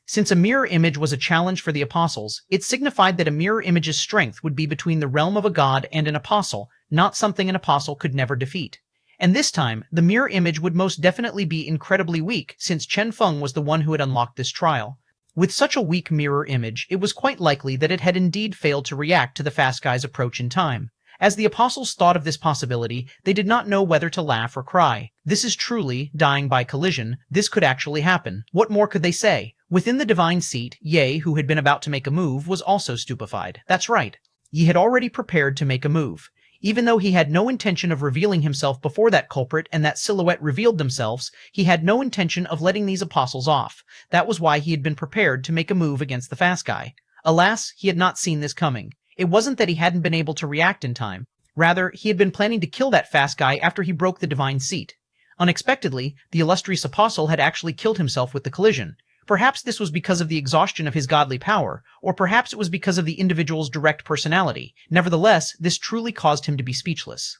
S1: Since a mirror image was a challenge for the apostles, it signified that a mirror image's strength would be between the realm of a god and an apostle, not something an apostle could never defeat. And this time, the mirror image would most definitely be incredibly weak, since Chen Feng was the one who had unlocked this trial. With such a weak mirror image, it was quite likely that it had indeed failed to react to the fast guy's approach in time. As the apostles thought of this possibility, they did not know whether to laugh or cry. This is truly dying by collision. This could actually happen. What more could they say? Within the divine seat, Ye, who had been about to make a move, was also stupefied. That's right. Ye had already prepared to make a move. Even though he had no intention of revealing himself before that culprit and that silhouette revealed themselves, he had no intention of letting these apostles off. That was why he had been prepared to make a move against the fast guy. Alas, he had not seen this coming. It wasn't that he hadn't been able to react in time. Rather, he had been planning to kill that fast guy after he broke the divine seat. Unexpectedly, the illustrious apostle had actually killed himself with the collision. Perhaps this was because of the exhaustion of his godly power, or perhaps it was because of the individual's direct personality. Nevertheless, this truly caused him to be speechless.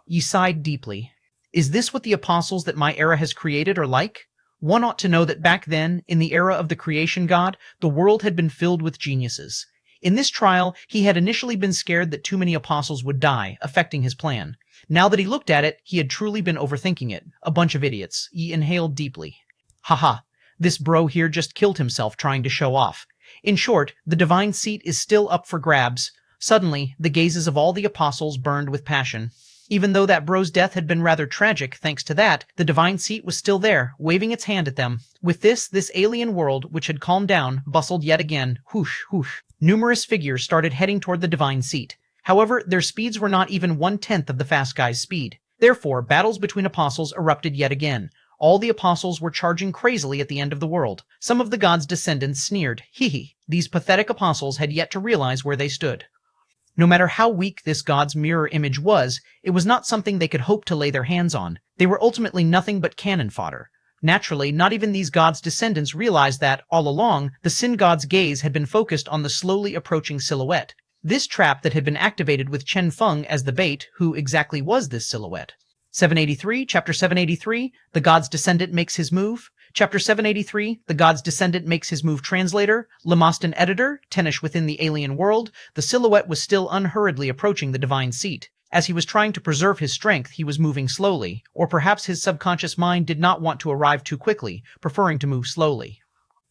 S1: Ye sighed deeply. Is this what the apostles that my era has created are like? One ought to know that back then, in the era of the creation god, the world had been filled with geniuses. In this trial, he had initially been scared that too many apostles would die, affecting his plan. Now that he looked at it, he had truly been overthinking it. A bunch of idiots. He inhaled deeply. Haha. This bro here just killed himself trying to show off. In short, the divine seat is still up for grabs. Suddenly, the gazes of all the apostles burned with passion. Even though that bro's death had been rather tragic, thanks to that, the divine seat was still there, waving its hand at them. With this alien world, which had calmed down, bustled yet again. Whoosh, whoosh. Numerous figures started heading toward the divine seat. However, their speeds were not even 1/10 of the fast guy's speed. Therefore, battles between apostles erupted yet again. All the apostles were charging crazily at the end of the world. Some of the gods' descendants sneered. Hee. These pathetic apostles had yet to realize where they stood. No matter how weak this god's mirror image was, it was not something they could hope to lay their hands on. They were ultimately nothing but cannon fodder. Naturally, not even these gods' descendants realized that, all along, the sin god's gaze had been focused on the slowly approaching silhouette. This trap that had been activated with Chen Feng as the bait. Who exactly was this silhouette? 783, chapter 783, the god's descendant makes his move. Chapter 783, The God's Descendant Makes His Move Translator, Lemostin Editor, Tennish Within the Alien World. The silhouette was still unhurriedly approaching the divine seat. As he was trying to preserve his strength, he was moving slowly, or perhaps his subconscious mind did not want to arrive too quickly, preferring to move slowly.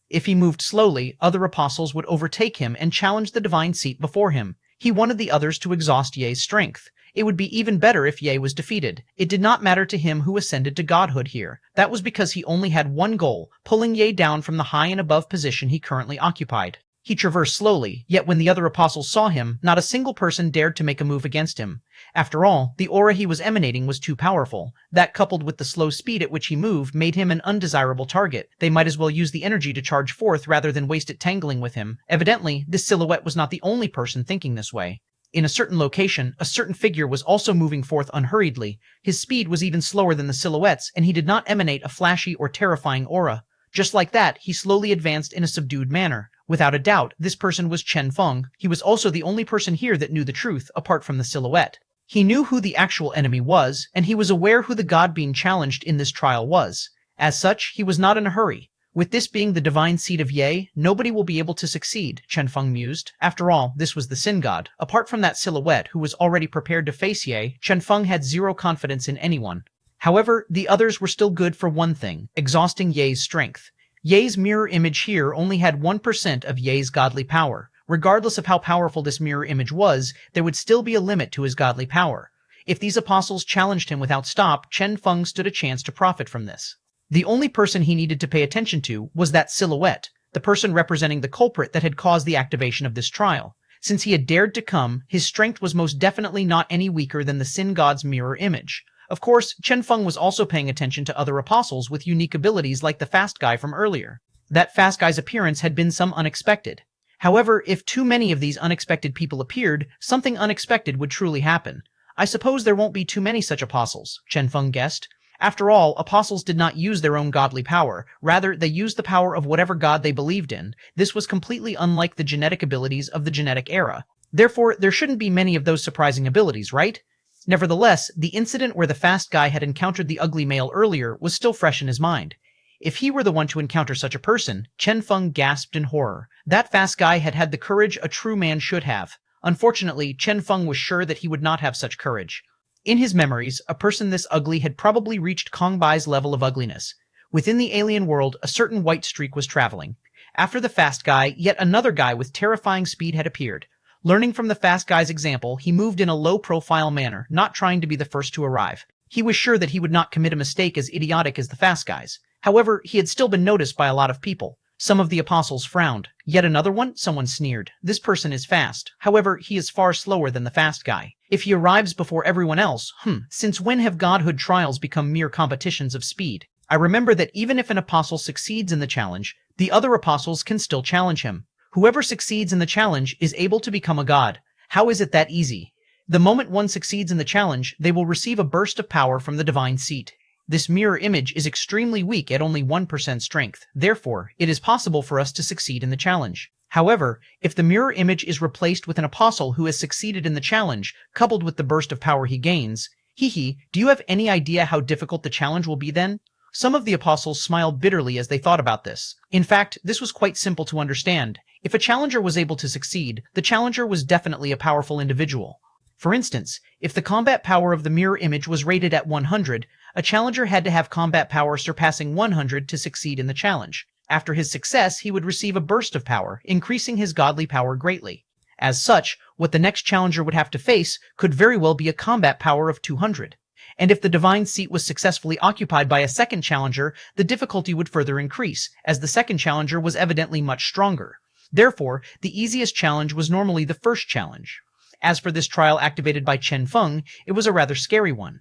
S1: If he moved slowly, other apostles would overtake him and challenge the divine seat before him. He wanted the others to exhaust Ye's strength. It would be even better if Ye was defeated. It did not matter to him who ascended to godhood here. That was because he only had one goal, pulling Ye down from the high and above position he currently occupied. He traversed slowly, yet when the other apostles saw him, not a single person dared to make a move against him. After all, the aura he was emanating was too powerful. That, coupled with the slow speed at which he moved, made him an undesirable target. They might as well use the energy to charge forth rather than waste it tangling with him. Evidently, this silhouette was not the only person thinking this way. In a certain location, a certain figure was also moving forth unhurriedly. His speed was even slower than the silhouette's, and he did not emanate a flashy or terrifying aura. Just like that, he slowly advanced in a subdued manner. Without a doubt, this person was Chen Feng. He was also the only person here that knew the truth, apart from the silhouette. He knew who the actual enemy was, and he was aware who the god being challenged in this trial was. As such, he was not in a hurry. With this being the divine seat of Ye, nobody will be able to succeed, Chen Feng mused. After all, this was the Sin God. Apart from that silhouette who was already prepared to face Ye, Chen Feng had zero confidence in anyone. However, the others were still good for one thing, exhausting Ye's strength. Ye's mirror image here only had 1% of Ye's godly power. Regardless of how powerful this mirror image was, there would still be a limit to his godly power. If these apostles challenged him without stop, Chen Feng stood a chance to profit from this. The only person he needed to pay attention to was that silhouette, the person representing the culprit that had caused the activation of this trial. Since he had dared to come, his strength was most definitely not any weaker than the Sin God's mirror image. Of course, Chen Feng was also paying attention to other apostles with unique abilities like the fast guy from earlier. That fast guy's appearance had been some unexpected. However, if too many of these unexpected people appeared, something unexpected would truly happen. I suppose there won't be too many such apostles, Chen Feng guessed. After all, apostles did not use their own godly power. Rather, they used the power of whatever god they believed in. This was completely unlike the genetic abilities of the genetic era. Therefore, there shouldn't be many of those surprising abilities, right? Nevertheless, the incident where the fast guy had encountered the ugly male earlier was still fresh in his mind. If he were the one to encounter such a person, Chen Feng gasped in horror. That fast guy had had the courage a true man should have. Unfortunately, Chen Feng was sure that he would not have such courage. In his memories, a person this ugly had probably reached Kong Bai's level of ugliness. Within the alien world, a certain white streak was traveling. After the fast guy, yet another guy with terrifying speed had appeared. Learning from the fast guy's example, he moved in a low-profile manner, not trying to be the first to arrive. He was sure that he would not commit a mistake as idiotic as the fast guys. However, he had still been noticed by a lot of people. Some of the apostles frowned. Yet another one? Someone sneered. This person is fast. However, he is far slower than the fast guy. If he arrives before everyone else, since when have godhood trials become mere competitions of speed? I remember that even if an apostle succeeds in the challenge, the other apostles can still challenge him. Whoever succeeds in the challenge is able to become a god. How is it that easy? The moment one succeeds in the challenge, they will receive a burst of power from the divine seat. This mirror image is extremely weak at only 1% strength. Therefore, it is possible for us to succeed in the challenge. However, if the mirror image is replaced with an apostle who has succeeded in the challenge, coupled with the burst of power he gains, do you have any idea how difficult the challenge will be then? Some of the apostles smiled bitterly as they thought about this. In fact, this was quite simple to understand. If a challenger was able to succeed, the challenger was definitely a powerful individual. For instance, if the combat power of the mirror image was rated at 100, a challenger had to have combat power surpassing 100 to succeed in the challenge. After his success, he would receive a burst of power, increasing his godly power greatly. As such, what the next challenger would have to face could very well be a combat power of 200. And if the divine seat was successfully occupied by a second challenger, the difficulty would further increase, as the second challenger was evidently much stronger. Therefore, the easiest challenge was normally the first challenge. As for this trial activated by Chen Feng, it was a rather scary one.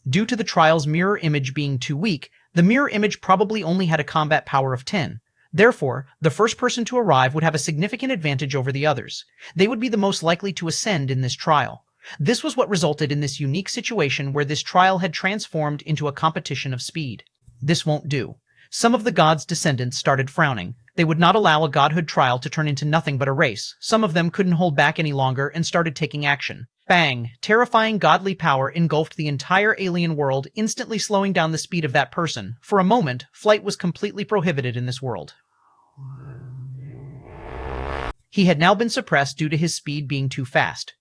S1: Due to the trial's mirror image being too weak, the mirror image probably only had a combat power of 10. Therefore, the first person to arrive would have a significant advantage over the others. They would be the most likely to ascend in this trial. This was what resulted in this unique situation where this trial had transformed into a competition of speed. This won't do. Some of the gods' descendants started frowning. They would not allow a godhood trial to turn into nothing but a race. Some of them couldn't hold back any longer and started taking action. Bang! Terrifying godly power engulfed the entire alien world, instantly slowing down the speed of that person. For a moment, flight was completely prohibited in this world. He had now been suppressed due to his speed being too fast.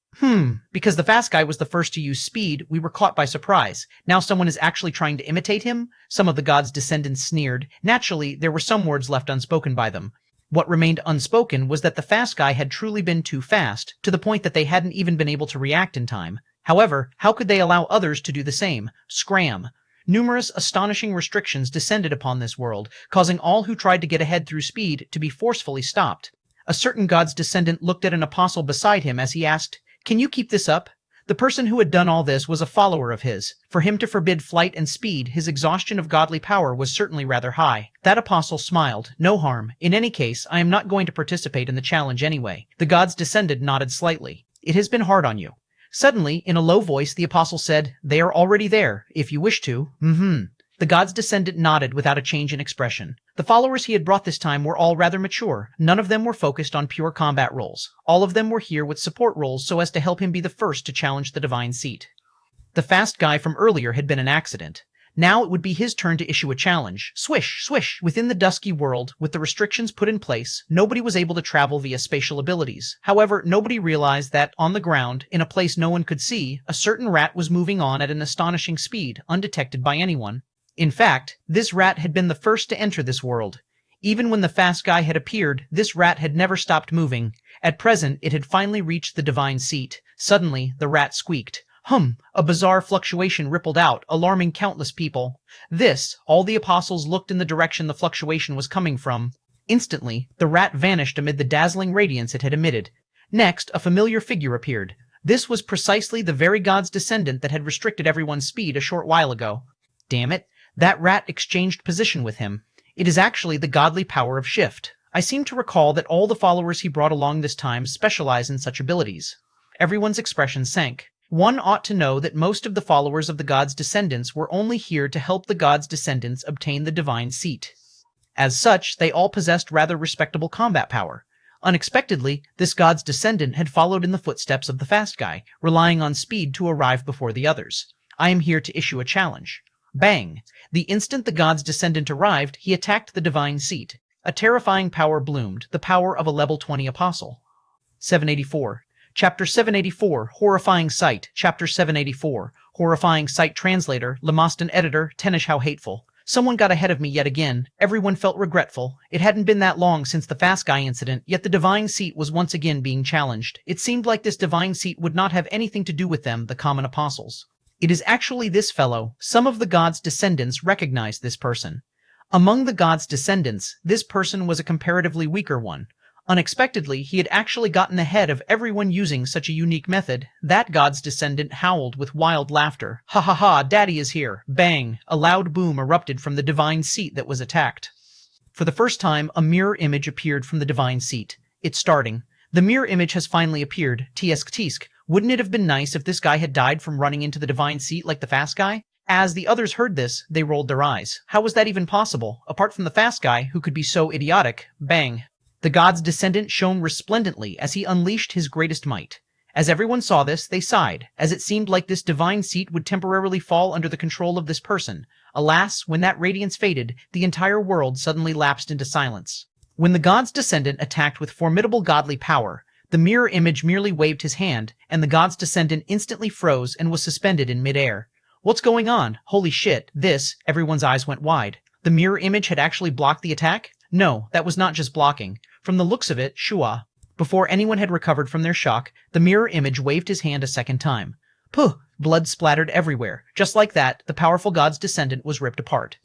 S1: Because the fast guy was the first to use speed, we were caught by surprise. Now someone is actually trying to imitate him? Some of the gods' descendants sneered. Naturally, there were some words left unspoken by them. What remained unspoken was that the fast guy had truly been too fast, to the point that they hadn't even been able to react in time. However, how could they allow others to do the same? Scram! Numerous astonishing restrictions descended upon this world, causing all who tried to get ahead through speed to be forcefully stopped. A certain god's descendant looked at an apostle beside him as he asked, "Can you keep this up?" The person who had done all this was a follower of his. For him to forbid flight and speed, his exhaustion of godly power was certainly rather high. That apostle smiled. No harm. In any case, I am not going to participate in the challenge anyway. The god's descendant nodded slightly. It has been hard on you. Suddenly, in a low voice, the apostle said, "They are already there, if you wish to." The god's descendant nodded without a change in expression. The followers he had brought this time were all rather mature. None of them were focused on pure combat roles. All of them were here with support roles so as to help him be the first to challenge the divine seat. The fast guy from earlier had been an accident. Now it would be his turn to issue a challenge. Swish, swish! Within the dusky world, with the restrictions put in place, nobody was able to travel via spatial abilities. However, nobody realized that, on the ground, in a place no one could see, a certain rat was moving on at an astonishing speed, undetected by anyone. In fact, this rat had been the first to enter this world. Even when the fast guy had appeared, this rat had never stopped moving. At present, it had finally reached the divine seat. Suddenly, the rat squeaked. A bizarre fluctuation rippled out, alarming countless people. All the apostles looked in the direction the fluctuation was coming from. Instantly, the rat vanished amid the dazzling radiance it had emitted. Next, a familiar figure appeared. This was precisely the very god's descendant that had restricted everyone's speed a short while ago. Damn it. That rat exchanged position with him. It is actually the godly power of shift. I seem to recall that all the followers he brought along this time specialize in such abilities. Everyone's expression sank. One ought to know that most of the followers of the god's descendants were only here to help the god's descendants obtain the divine seat. As such, they all possessed rather respectable combat power. Unexpectedly, this god's descendant had followed in the footsteps of the fast guy, relying on speed to arrive before the others. I am here to issue a challenge. Bang! The instant the god's descendant arrived, he attacked the divine seat. A terrifying power bloomed, the power of a level 20 apostle. 784. Chapter 784, Horrifying Sight. Chapter 784, Horrifying Sight. Translator, Lemostin Editor, Tenish how hateful. Someone got ahead of me yet again. Everyone felt regretful. It hadn't been that long since the fast guy incident, yet the divine seat was once again being challenged. It seemed like this divine seat would not have anything to do with them, the common apostles. It is actually this fellow. Some of the god's descendants recognized this person. Among the god's descendants, this person was a comparatively weaker one. Unexpectedly, he had actually gotten ahead of everyone using such a unique method. That god's descendant howled with wild laughter. Ha ha ha, daddy is here. Bang! A loud boom erupted from the divine seat that was attacked. For the first time, a mirror image appeared from the divine seat. It's starting. The mirror image has finally appeared. Tisk tisk. Wouldn't it have been nice if this guy had died from running into the divine seat like the fast guy? As the others heard this, they rolled their eyes. How was that even possible? Apart from the fast guy, who could be so idiotic. Bang! The god's descendant shone resplendently as he unleashed his greatest might. As everyone saw this, they sighed, as it seemed like this divine seat would temporarily fall under the control of this person. Alas, when that radiance faded, the entire world suddenly lapsed into silence. When the god's descendant attacked with formidable godly power, the mirror image merely waved his hand, and the god's descendant instantly froze and was suspended in midair. What's going on? Holy shit, everyone's eyes went wide. The mirror image had actually blocked the attack? No, that was not just blocking. From the looks of it, Shua. Before anyone had recovered from their shock, the mirror image waved his hand a second time. Puh! Blood splattered everywhere. Just like that, the powerful god's descendant was ripped apart.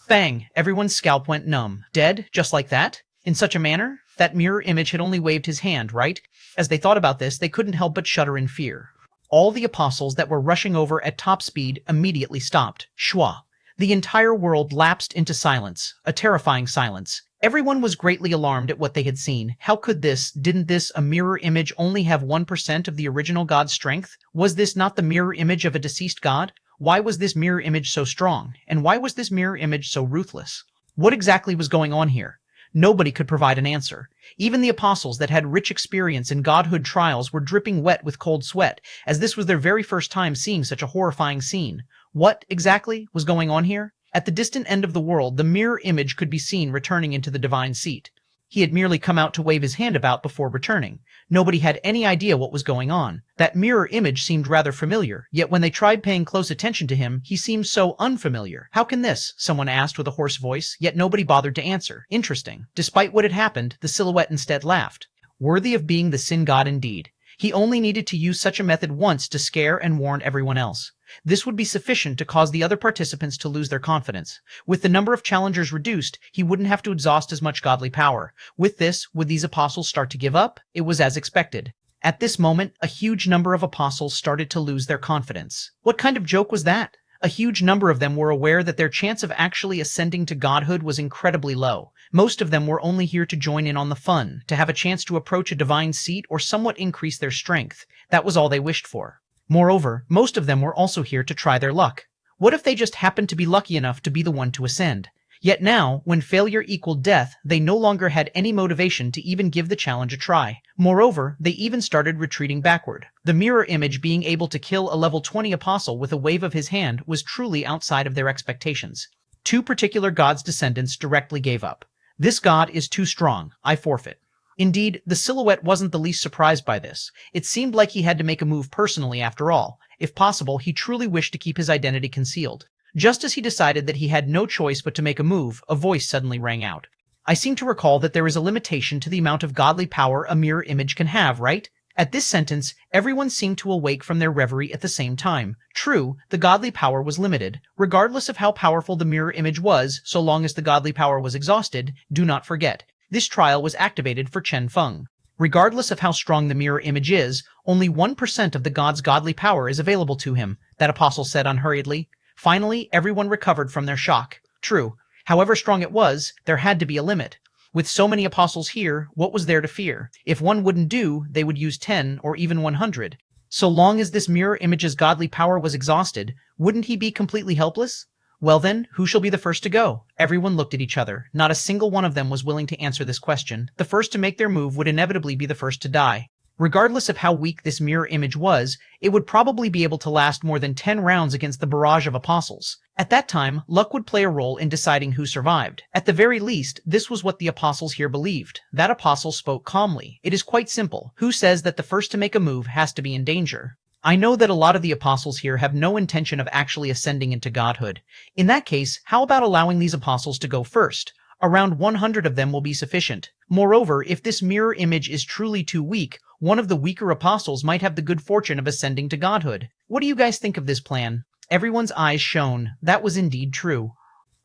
S1: Bang! Everyone's scalp went numb. Dead? Just like that? In such a manner? That mirror image had only waved his hand, right? As they thought about this, they couldn't help but shudder in fear. All the apostles that were rushing over at top speed immediately stopped. Shua. The entire world lapsed into silence, a terrifying silence. Everyone was greatly alarmed at what they had seen. How could didn't this a mirror image only have 1% of the original god's strength? Was this not the mirror image of a deceased god? Why was this mirror image so strong? And why was this mirror image so ruthless? What exactly was going on here? Nobody could provide an answer. Even the apostles that had rich experience in godhood trials were dripping wet with cold sweat, as this was their very first time seeing such a horrifying scene. What, exactly, was going on here? At the distant end of the world, the mirror image could be seen returning into the divine seat. He had merely come out to wave his hand about before returning. Nobody had any idea what was going on. That mirror image seemed rather familiar, yet when they tried paying close attention to him, he seemed so unfamiliar. How can this? Someone asked with a hoarse voice, yet nobody bothered to answer. Interesting. Despite what had happened, the silhouette instead laughed. Worthy of being the sin god indeed. He only needed to use such a method once to scare and warn everyone else. This would be sufficient to cause the other participants to lose their confidence. With the number of challengers reduced, he wouldn't have to exhaust as much godly power. With this, would these apostles start to give up? It was as expected. At this moment, a huge number of apostles started to lose their confidence. What kind of joke was that? A huge number of them were aware that their chance of actually ascending to godhood was incredibly low. Most of them were only here to join in on the fun, to have a chance to approach a divine seat or somewhat increase their strength. That was all they wished for. Moreover, most of them were also here to try their luck. What if they just happened to be lucky enough to be the one to ascend? Yet now, when failure equaled death, they no longer had any motivation to even give the challenge a try. Moreover, they even started retreating backward. The mirror image being able to kill a level 20 apostle with a wave of his hand was truly outside of their expectations. Two particular god's descendants directly gave up. This god is too strong. I forfeit. Indeed, the silhouette wasn't the least surprised by this. It seemed like he had to make a move personally after all. If possible, he truly wished to keep his identity concealed. Just as he decided that he had no choice but to make a move, a voice suddenly rang out. I seem to recall that there is a limitation to the amount of godly power a mirror image can have, right? At this sentence, everyone seemed to awake from their reverie at the same time. True, the godly power was limited. Regardless of how powerful the mirror image was, so long as the godly power was exhausted, do not forget. This trial was activated for Chen Feng. Regardless of how strong the mirror image is, only 1% of the god's godly power is available to him, that apostle said unhurriedly. Finally, everyone recovered from their shock. True. However strong it was, there had to be a limit. With so many apostles here, what was there to fear? If one wouldn't do, they would use 10 or even 100. So long as this mirror image's godly power was exhausted, wouldn't he be completely helpless? Well then, who shall be the first to go? Everyone looked at each other. Not a single one of them was willing to answer this question. The first to make their move would inevitably be the first to die. Regardless of how weak this mirror image was, it would probably be able to last more than 10 rounds against the barrage of apostles. At that time, luck would play a role in deciding who survived. At the very least, this was what the apostles here believed. That apostle spoke calmly. It is quite simple. Who says that the first to make a move has to be in danger? I know that a lot of the apostles here have no intention of actually ascending into godhood. In that case, how about allowing these apostles to go first? Around 100 of them will be sufficient. Moreover, if this mirror image is truly too weak, one of the weaker apostles might have the good fortune of ascending to godhood. What do you guys think of this plan? Everyone's eyes shone. That was indeed true.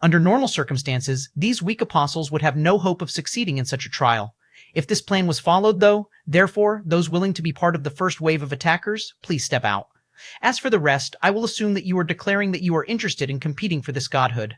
S1: Under normal circumstances, these weak apostles would have no hope of succeeding in such a trial. If this plan was followed, though, therefore, those willing to be part of the first wave of attackers, please step out. As for the rest, I will assume that you are declaring that you are interested in competing for this godhood.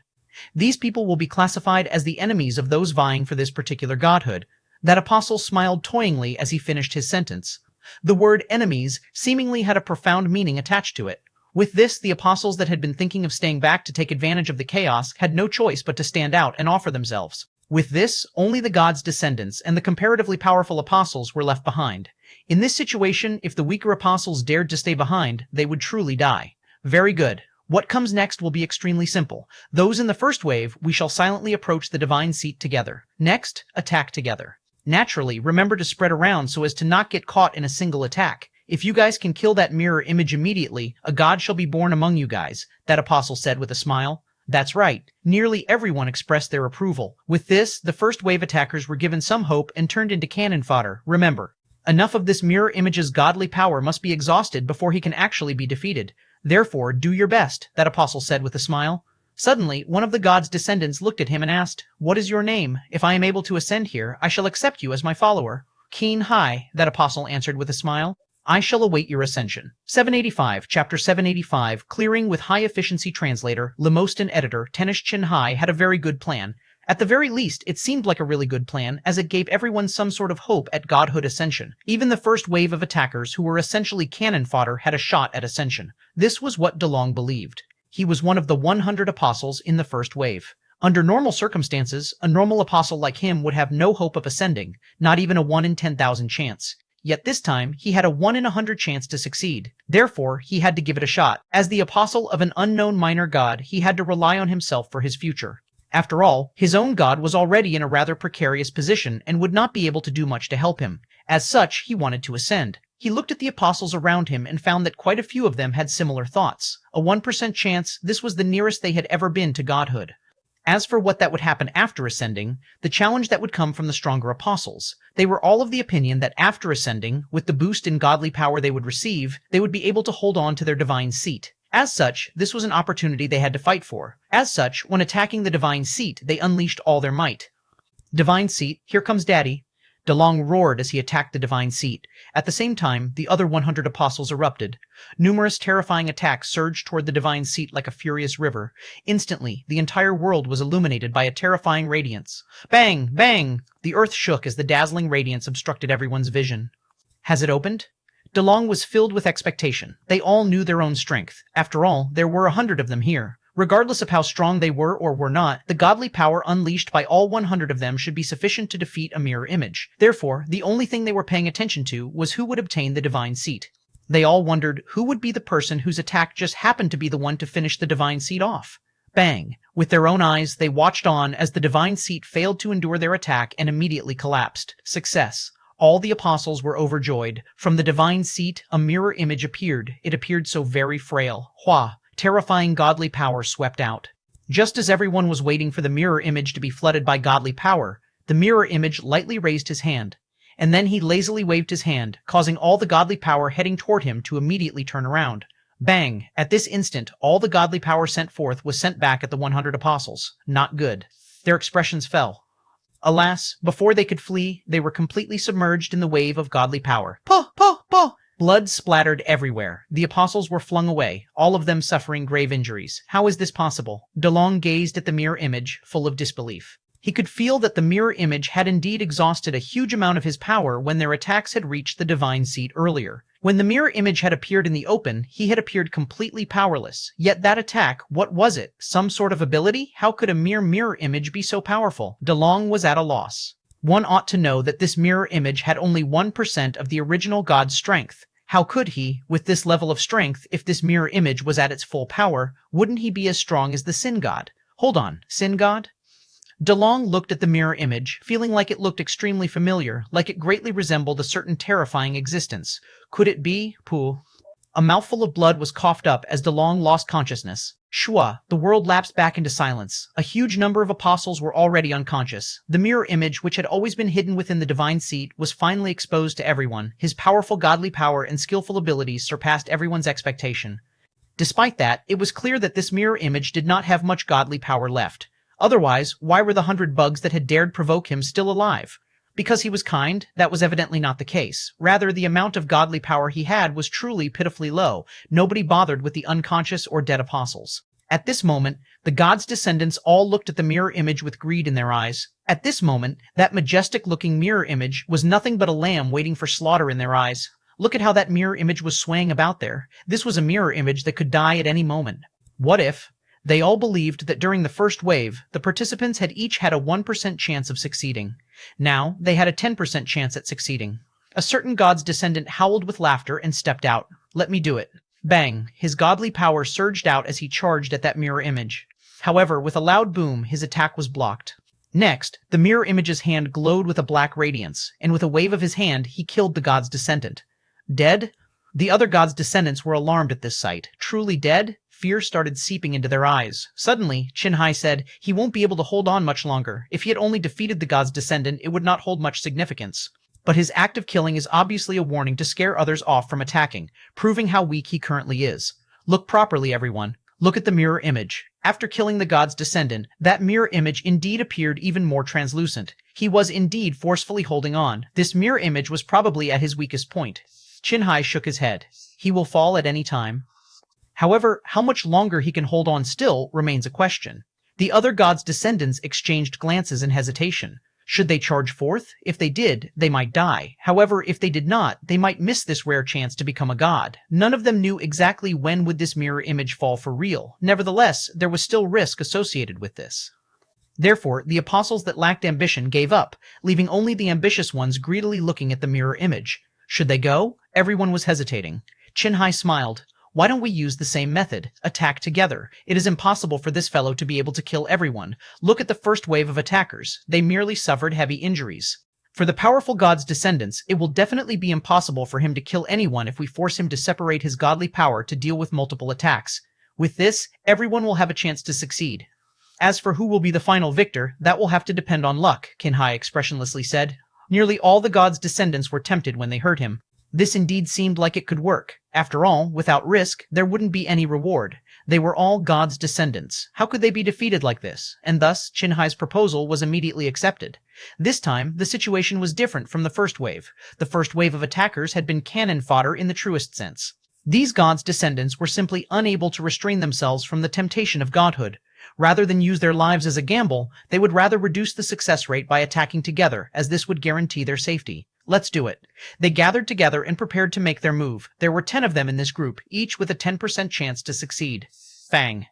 S1: These people will be classified as the enemies of those vying for this particular godhood. That apostle smiled toyingly as he finished his sentence. The word enemies seemingly had a profound meaning attached to it. With this, the apostles that had been thinking of staying back to take advantage of the chaos had no choice but to stand out and offer themselves. With this, only the god's descendants and the comparatively powerful apostles were left behind. In this situation, if the weaker apostles dared to stay behind, they would truly die. Very good. What comes next will be extremely simple. Those in the first wave, we shall silently approach the divine seat together. Next, attack together. Naturally, remember to spread around so as to not get caught in a single attack. If you guys can kill that mirror image immediately, a god shall be born among you guys, that apostle said with a smile. That's right. Nearly everyone expressed their approval. With this, the first wave attackers were given some hope and turned into cannon fodder. Remember, enough of this mirror image's godly power must be exhausted before he can actually be defeated. Therefore, do your best, that apostle said with a smile. Suddenly, one of the god's descendants looked at him and asked, "What is your name? If I am able to ascend here, I shall accept you as my follower." "Keen Hai," that apostle answered with a smile. "I shall await your ascension." 785, Chapter 785, Clearing with High-Efficiency Translator, Lemostan Editor, Chen Hai had a very good plan. At the very least, it seemed like a really good plan, as it gave everyone some sort of hope at godhood ascension. Even the first wave of attackers, who were essentially cannon fodder, had a shot at ascension. This was what DeLong believed. He was one of the 100 apostles in the first wave. Under normal circumstances, a normal apostle like him would have no hope of ascending, not even a 1 in 10,000 chance. Yet this time, he had a 1 in 100 chance to succeed. Therefore, he had to give it a shot. As the apostle of an unknown minor god, he had to rely on himself for his future. After all, his own god was already in a rather precarious position and would not be able to do much to help him. As such, he wanted to ascend. He looked at the apostles around him and found that quite a few of them had similar thoughts. A 1% chance, this was the nearest they had ever been to godhood. As for what that would happen after ascending, the challenge that would come from the stronger apostles, they were all of the opinion that after ascending, with the boost in godly power they would receive, they would be able to hold on to their divine seat. As such, this was an opportunity they had to fight for. As such, when attacking the divine seat, they unleashed all their might. Divine seat, here comes Daddy. DeLong roared as he attacked the divine seat. At the same time, the other 100 apostles erupted. Numerous terrifying attacks surged toward the divine seat like a furious river. Instantly, the entire world was illuminated by a terrifying radiance. Bang! Bang! The earth shook as the dazzling radiance obstructed everyone's vision. Has it opened? DeLong was filled with expectation. They all knew their own strength. After all, there were 100 of them here. Regardless of how strong they were or were not, the godly power unleashed by all 100 of them should be sufficient to defeat a mirror image. Therefore, the only thing they were paying attention to was who would obtain the divine seat. They all wondered who would be the person whose attack just happened to be the one to finish the divine seat off. Bang! With their own eyes, they watched on as the divine seat failed to endure their attack and immediately collapsed. Success. All the apostles were overjoyed. From the divine seat, a mirror image appeared. It appeared so very frail. Hua! Terrifying godly power swept out. Just as everyone was waiting for the mirror image to be flooded by godly power, the mirror image lightly raised his hand, and then he lazily waved his hand, causing all the godly power heading toward him to immediately turn around. Bang! At this instant, all the godly power sent forth was sent back at the 100 apostles. Not good. Their expressions fell. Alas, before they could flee, they were completely submerged in the wave of godly power. Puh! Puh! Puh! Blood splattered everywhere. The apostles were flung away, all of them suffering grave injuries. How is this possible? DeLong gazed at the mirror image, full of disbelief. He could feel that the mirror image had indeed exhausted a huge amount of his power when their attacks had reached the divine seat earlier. When the mirror image had appeared in the open, he had appeared completely powerless. Yet that attack, what was it? Some sort of ability? How could a mere mirror image be so powerful? DeLong was at a loss. One ought to know that this mirror image had only 1% of the original god's strength. How could he, with this level of strength, if this mirror image was at its full power, wouldn't he be as strong as the sin god? Hold on, sin god? DeLong looked at the mirror image, feeling like it looked extremely familiar, like it greatly resembled a certain terrifying existence. Could it be? Pooh. A mouthful of blood was coughed up as DeLong lost consciousness. Shua, the world lapsed back into silence. A huge number of apostles were already unconscious. The mirror image, which had always been hidden within the divine seat, was finally exposed to everyone. His powerful godly power and skillful abilities surpassed everyone's expectation. Despite that, it was clear that this mirror image did not have much godly power left. Otherwise, why were the 100 bugs that had dared provoke him still alive? Because he was kind? That was evidently not the case. Rather, the amount of godly power he had was truly pitifully low. Nobody bothered with the unconscious or dead apostles. At this moment, the god's descendants all looked at the mirror image with greed in their eyes. At this moment, that majestic-looking mirror image was nothing but a lamb waiting for slaughter in their eyes. Look at how that mirror image was swaying about there. This was a mirror image that could die at any moment. What if? They all believed that during the first wave, the participants had each had a 1% chance of succeeding. Now, they had a 10% chance at succeeding. A certain god's descendant howled with laughter and stepped out. Let me do it. Bang! His godly power surged out as he charged at that mirror image. However, with a loud boom, his attack was blocked. Next, the mirror image's hand glowed with a black radiance, and with a wave of his hand, he killed the god's descendant. Dead? The other god's descendants were alarmed at this sight. Truly dead? Fear started seeping into their eyes. Suddenly, Xuanhuan said, he won't be able to hold on much longer. If he had only defeated the god's descendant, it would not hold much significance. But his act of killing is obviously a warning to scare others off from attacking, proving how weak he currently is. Look properly, everyone. Look at the mirror image. After killing the god's descendant, that mirror image indeed appeared even more translucent. He was indeed forcefully holding on. This mirror image was probably at his weakest point. Xuanhuan shook his head. He will fall at any time. However, how much longer he can hold on still remains a question. The other god's descendants exchanged glances in hesitation. Should they charge forth? If they did, they might die. However, if they did not, they might miss this rare chance to become a god. None of them knew exactly when would this mirror image fall for real. Nevertheless, there was still risk associated with this. Therefore, the apostles that lacked ambition gave up, leaving only the ambitious ones greedily looking at the mirror image. Should they go? Everyone was hesitating. Chen smiled. Why don't we use the same method? Attack together. It is impossible for this fellow to be able to kill everyone. Look at the first wave of attackers. They merely suffered heavy injuries. For the powerful god's descendants, it will definitely be impossible for him to kill anyone if we force him to separate his godly power to deal with multiple attacks. With this, everyone will have a chance to succeed. As for who will be the final victor, that will have to depend on luck, Chen expressionlessly said. Nearly all the god's descendants were tempted when they heard him. This indeed seemed like it could work. After all, without risk, there wouldn't be any reward. They were all God's descendants. How could they be defeated like this? And thus, Chen proposal was immediately accepted. This time, the situation was different from the first wave. The first wave of attackers had been cannon fodder in the truest sense. These God's descendants were simply unable to restrain themselves from the temptation of godhood. Rather than use their lives as a gamble, they would rather reduce the success rate by attacking together, as this would guarantee their safety. Let's do it. They gathered together and prepared to make their move. There were 10 of them in this group, each with a 10% chance to succeed. Fang.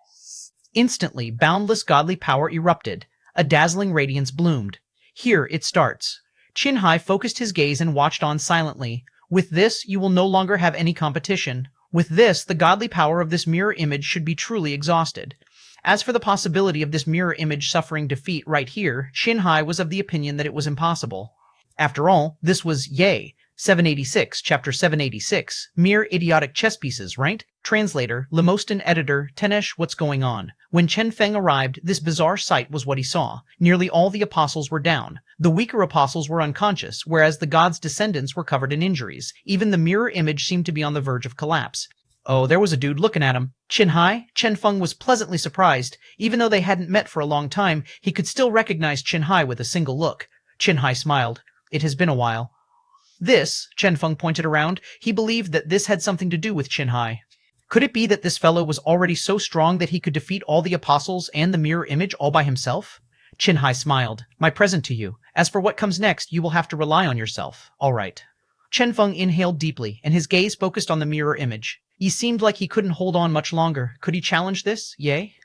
S1: Instantly, boundless godly power erupted. A dazzling radiance bloomed. Here it starts. Chen focused his gaze and watched on silently. With this, you will no longer have any competition. With this, the godly power of this mirror image should be truly exhausted. As for the possibility of this mirror image suffering defeat right here, Chen was of the opinion that it was impossible. After all, this was 786, chapter 786, mere idiotic chess pieces, right? Translator, Lemostin editor, Tenesh, what's going on? When Chen Feng arrived, this bizarre sight was what he saw. Nearly all the apostles were down. The weaker apostles were unconscious, whereas the god's descendants were covered in injuries. Even the mirror image seemed to be on the verge of collapse. Oh, there was a dude looking at him. Chen Feng was pleasantly surprised. Even though they hadn't met for a long time, he could still recognize Chen with a single look. Chen smiled. It has been a while. This, Chen Feng pointed around, he believed that this had something to do with Chen. Could it be that this fellow was already so strong that he could defeat all the apostles and the mirror image all by himself? Chen smiled. My present to you. As for what comes next, you will have to rely on yourself. All right. Chen Feng inhaled deeply, and his gaze focused on the mirror image. He seemed like he couldn't hold on much longer. Could he challenge this? Ye?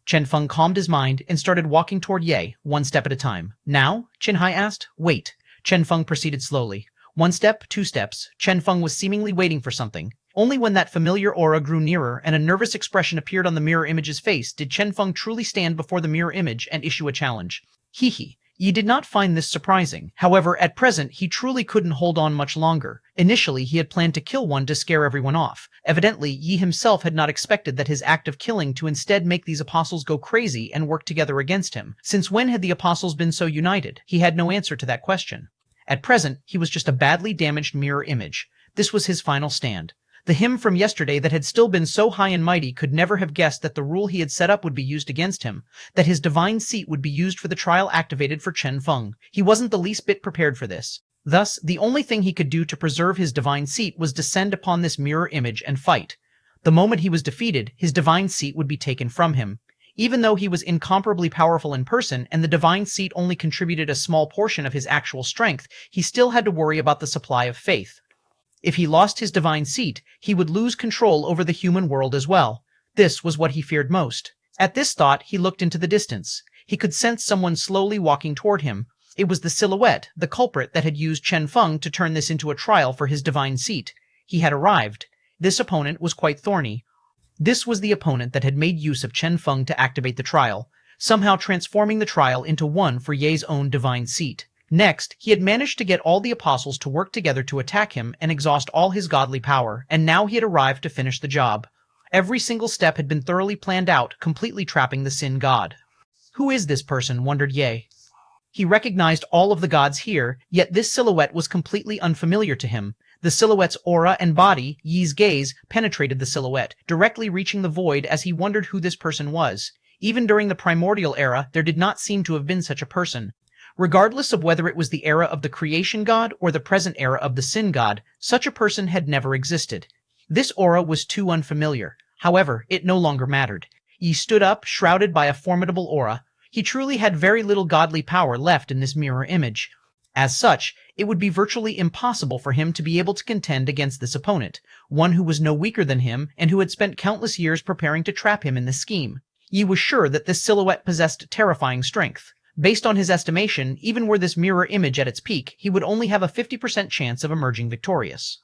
S1: Chen Feng calmed his mind and started walking toward Ye, one step at a time. Now? Chen asked. Wait. Chen Feng proceeded slowly. 1 step, 2 steps. Chen Feng was seemingly waiting for something. Only when that familiar aura grew nearer and a nervous expression appeared on the mirror image's face did Chen Feng truly stand before the mirror image and issue a challenge. He. Ye did not find this surprising. However, at present, he truly couldn't hold on much longer. Initially, he had planned to kill one to scare everyone off. Evidently, Yi himself had not expected that his act of killing to instead make these apostles go crazy and work together against him. Since when had the apostles been so united? He had no answer to that question. At present, he was just a badly damaged mirror image. This was his final stand. The him from yesterday that had still been so high and mighty could never have guessed that the rule he had set up would be used against him, that his divine seat would be used for the trial activated for Chen Feng. He wasn't the least bit prepared for this. Thus, the only thing he could do to preserve his divine seat was descend upon this mirror image and fight. The moment he was defeated, his divine seat would be taken from him. Even though he was incomparably powerful in person and the divine seat only contributed a small portion of his actual strength, he still had to worry about the supply of faith. If he lost his divine seat, he would lose control over the human world as well. This was what he feared most. At this thought, he looked into the distance. He could sense someone slowly walking toward him. It was the silhouette, the culprit that had used Chen Feng to turn this into a trial for his divine seat. He had arrived. This opponent was quite thorny. This was the opponent that had made use of Chen Feng to activate the trial, somehow transforming the trial into one for Ye's own divine seat. Next, he had managed to get all the apostles to work together to attack him and exhaust all his godly power, and now he had arrived to finish the job. Every single step had been thoroughly planned out, completely trapping the Sin God. Who is this person? Wondered Ye. He recognized all of the gods here, yet this silhouette was completely unfamiliar to him. The silhouette's aura and body, Yi's gaze, penetrated the silhouette, directly reaching the void as he wondered who this person was. Even during the primordial era, there did not seem to have been such a person. Regardless of whether it was the era of the creation god or the present era of the sin god, such a person had never existed. This aura was too unfamiliar. However, it no longer mattered. Yi stood up, shrouded by a formidable aura. He truly had very little godly power left in this mirror image. As such, it would be virtually impossible for him to be able to contend against this opponent, one who was no weaker than him and who had spent countless years preparing to trap him in this scheme. Yi was sure that this silhouette possessed terrifying strength. Based on his estimation, even were this mirror image at its peak, he would only have a 50% chance of emerging victorious.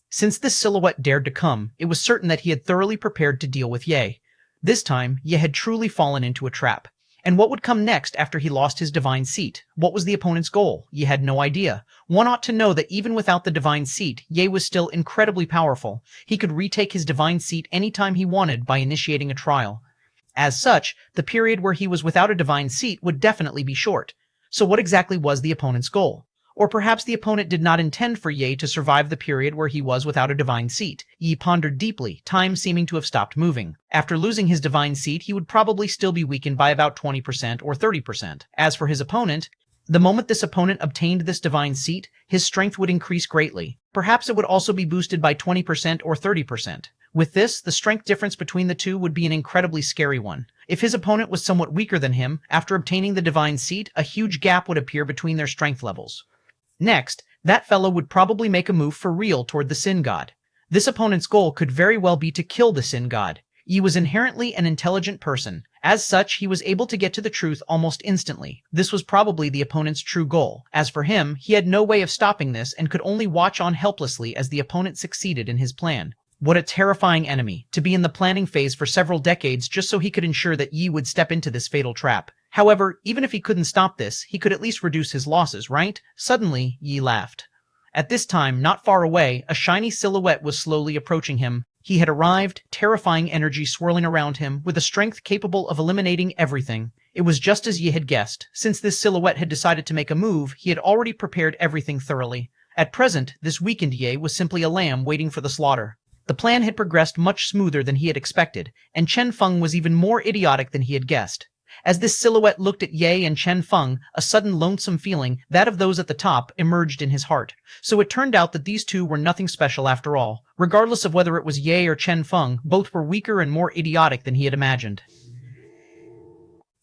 S1: Since this silhouette dared to come, it was certain that he had thoroughly prepared to deal with Ye. This time, Ye had truly fallen into a trap. And what would come next after he lost his divine seat? What was the opponent's goal? Ye had no idea. One ought to know that even without the divine seat, Ye was still incredibly powerful. He could retake his divine seat anytime he wanted by initiating a trial. As such, the period where he was without a divine seat would definitely be short. So what exactly was the opponent's goal? Or perhaps the opponent did not intend for Ye to survive the period where he was without a divine seat. Yi pondered deeply, time seeming to have stopped moving. After losing his divine seat, he would probably still be weakened by about 20% or 30%. As for his opponent, the moment this opponent obtained this divine seat, his strength would increase greatly. Perhaps it would also be boosted by 20% or 30%. With this, the strength difference between the two would be an incredibly scary one. If his opponent was somewhat weaker than him, after obtaining the divine seat, a huge gap would appear between their strength levels. Next, that fellow would probably make a move for real toward the Sin God. This opponent's goal could very well be to kill the Sin God. Yi was inherently an intelligent person. As such, he was able to get to the truth almost instantly. This was probably the opponent's true goal. As for him, he had no way of stopping this and could only watch on helplessly as the opponent succeeded in his plan. What a terrifying enemy, to be in the planning phase for several decades just so he could ensure that Yi would step into this fatal trap. However, even if he couldn't stop this, he could at least reduce his losses, right? Suddenly, Yi laughed. At this time, not far away, a shiny silhouette was slowly approaching him. He had arrived, terrifying energy swirling around him, with a strength capable of eliminating everything. It was just as Yi had guessed. Since this silhouette had decided to make a move, he had already prepared everything thoroughly. At present, this weakened Ye was simply a lamb waiting for the slaughter. The plan had progressed much smoother than he had expected, and Chen Feng was even more idiotic than he had guessed. As this silhouette looked at Ye and Chen Feng, a sudden lonesome feeling, that of those at the top, emerged in his heart. So it turned out that these two were nothing special after all. Regardless of whether it was Ye or Chen Feng, both were weaker and more idiotic than he had imagined.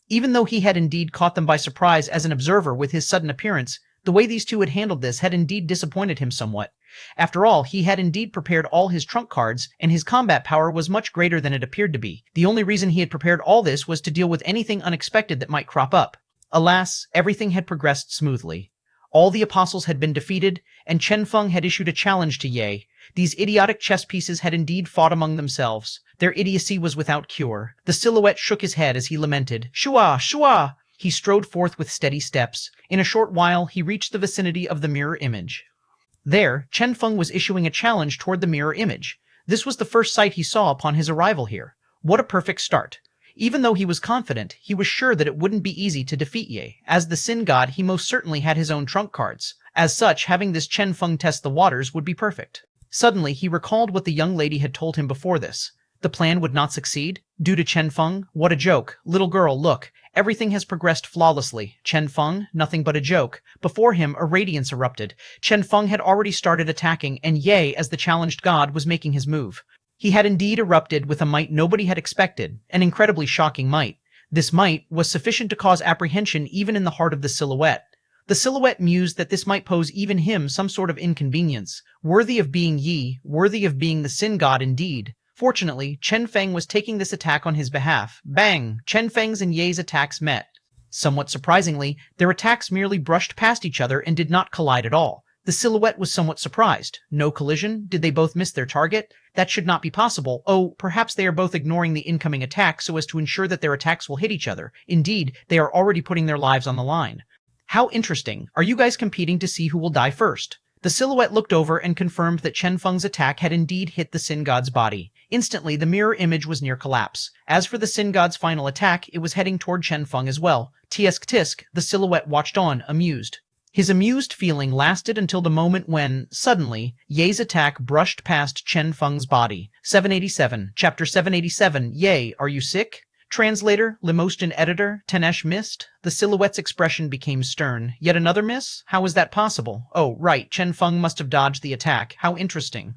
S1: Even though he had indeed caught them by surprise as an observer with his sudden appearance, the way these two had handled this had indeed disappointed him somewhat. After all, he had indeed prepared all his trump cards, and his combat power was much greater than it appeared to be. The only reason he had prepared all this was to deal with anything unexpected that might crop up. Alas, everything had progressed smoothly. All the apostles had been defeated, and Chen Feng had issued a challenge to Ye. These idiotic chess pieces had indeed fought among themselves. Their idiocy was without cure. The silhouette shook his head as he lamented, "Shua! Shua!" He strode forth with steady steps. In a short while, he reached the vicinity of the mirror image. There, Chen Feng was issuing a challenge toward the mirror image. This was the first sight he saw upon his arrival here. What a perfect start. Even though he was confident, he was sure that it wouldn't be easy to defeat Ye. As the Sin God, he most certainly had his own trump cards. As such, having this Chen Feng test the waters would be perfect. Suddenly, he recalled what the young lady had told him before this. The plan would not succeed? Due to Chen Feng? What a joke. Little girl, look. Everything has progressed flawlessly. Chen Feng? Nothing but a joke. Before him, a radiance erupted. Chen Feng had already started attacking, and Ye, as the challenged god, was making his move. He had indeed erupted with a might nobody had expected, an incredibly shocking might. This might was sufficient to cause apprehension even in the heart of the silhouette. The silhouette mused that this might pose even him some sort of inconvenience. Worthy of being Yi, worthy of being the Sin God indeed. Fortunately, Chen Feng was taking this attack on his behalf. Bang! Chen Feng's and Ye's attacks met. Somewhat surprisingly, their attacks merely brushed past each other and did not collide at all. The silhouette was somewhat surprised. No collision? Did they both miss their target? That should not be possible. Oh, perhaps they are both ignoring the incoming attack so as to ensure that their attacks will hit each other. Indeed, they are already putting their lives on the line. How interesting. Are you guys competing to see who will die first? The silhouette looked over and confirmed that Chen Feng's attack had indeed hit the Sin God's body. Instantly, the mirror image was near collapse. As for the Sin God's final attack, it was heading toward Chen Feng as well. Tisk tisk, the silhouette watched on, amused. His amused feeling lasted until the moment when, suddenly, Ye's attack brushed past Chen Feng's body. 787, Chapter 787, Ye, are you sick? Translator, Limostan editor, Tanesh missed. The silhouette's expression became stern. Yet another miss? How was that possible? Oh, right, Chen Feng must have dodged the attack. How interesting.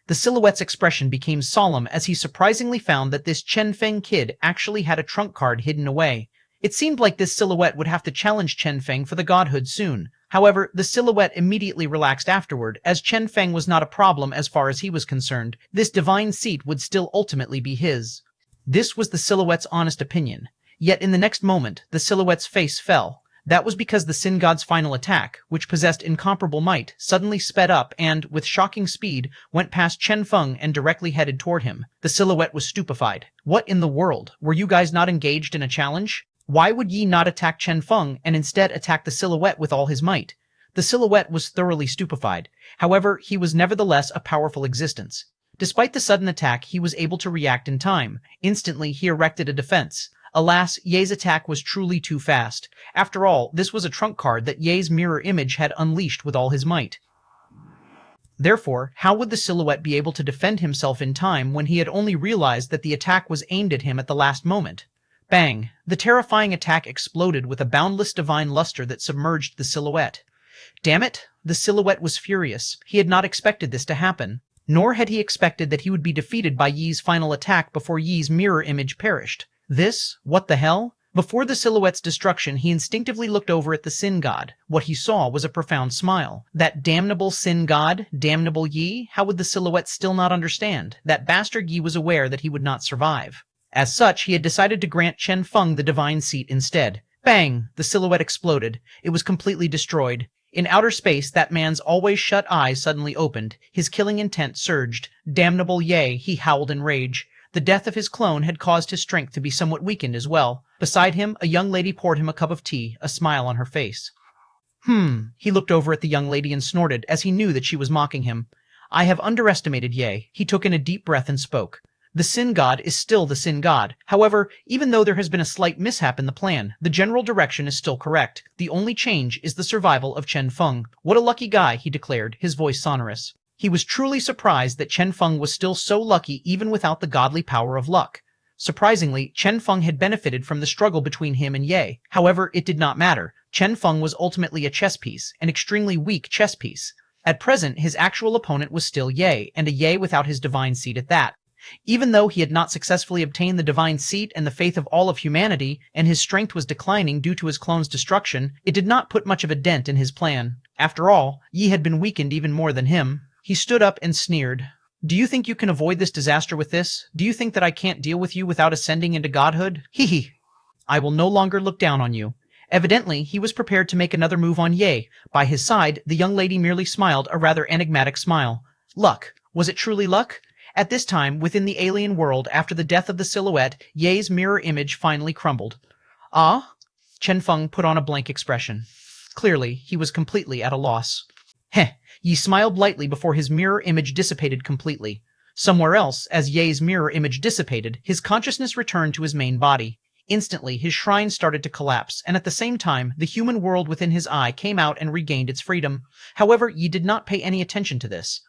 S1: The silhouette's expression became solemn as he surprisingly found that this Chen Feng kid actually had a trump card hidden away. It seemed like this silhouette would have to challenge Chen Feng for the godhood soon. However, the silhouette immediately relaxed afterward, as Chen Feng was not a problem as far as he was concerned. This divine seat would still ultimately be his. This was the silhouette's honest opinion. Yet in the next moment, the silhouette's face fell. That was because the Sin God's final attack, which possessed incomparable might, suddenly sped up and, with shocking speed, went past Chen Feng and directly headed toward him. The silhouette was stupefied. What in the world? Were you guys not engaged in a challenge? Why would Yi not attack Chen Feng and instead attack the silhouette with all his might? The silhouette was thoroughly stupefied. However, he was nevertheless a powerful existence. Despite the sudden attack, he was able to react in time. Instantly, he erected a defense. Alas, Ye's attack was truly too fast. After all, this was a trump card that Ye's mirror image had unleashed with all his might. Therefore, how would the silhouette be able to defend himself in time when he had only realized that the attack was aimed at him at the last moment? Bang! The terrifying attack exploded with a boundless divine luster that submerged the silhouette. Damn it! The silhouette was furious. He had not expected this to happen. Nor had he expected that he would be defeated by Yi's final attack before Yi's mirror image perished. What the hell? Before the silhouette's destruction, he instinctively looked over at the Sin God. What he saw was a profound smile. That damnable Sin God, damnable Yi? How would the silhouette still not understand? That bastard Yi was aware that he would not survive. As such, he had decided to grant Chen Feng the divine seat instead. Bang! The silhouette exploded. It was completely destroyed. In outer space, that man's always shut eyes suddenly opened. His killing intent surged. Damnable Ye, he howled in rage. The death of his clone had caused his strength to be somewhat weakened as well. Beside him, a young lady poured him a cup of tea, a smile on her face. He looked over at the young lady and snorted, as he knew that she was mocking him. I have underestimated Ye. He took in a deep breath and spoke. The Sin God is still the Sin God. However, even though there has been a slight mishap in the plan, the general direction is still correct. The only change is the survival of Chen Feng. What a lucky guy, he declared, his voice sonorous. He was truly surprised that Chen Feng was still so lucky even without the godly power of luck. Surprisingly, Chen Feng had benefited from the struggle between him and Ye. However, it did not matter. Chen Feng was ultimately a chess piece, an extremely weak chess piece. At present, his actual opponent was still Ye, and a Ye without his divine seat at that. Even though he had not successfully obtained the divine seat and the faith of all of humanity, and his strength was declining due to his clone's destruction, it did not put much of a dent in his plan. After all, Yi had been weakened even more than him. He stood up and sneered. Do you think you can avoid this disaster with this? Do you think that I can't deal with you without ascending into godhood? Hee. I will no longer look down on you. Evidently, he was prepared to make another move on Ye. By his side, the young lady merely smiled a rather enigmatic smile. Luck. Was it truly luck? At this time, within the alien world, after the death of the silhouette, Ye's mirror image finally crumbled. Ah? Chen Feng put on a blank expression. Clearly, he was completely at a loss. Heh. Yi smiled lightly before his mirror image dissipated completely. Somewhere else, as Ye's mirror image dissipated, his consciousness returned to his main body. Instantly, his shrine started to collapse, and at the same time, the human world within his eye came out and regained its freedom. However, Yi did not pay any attention to this.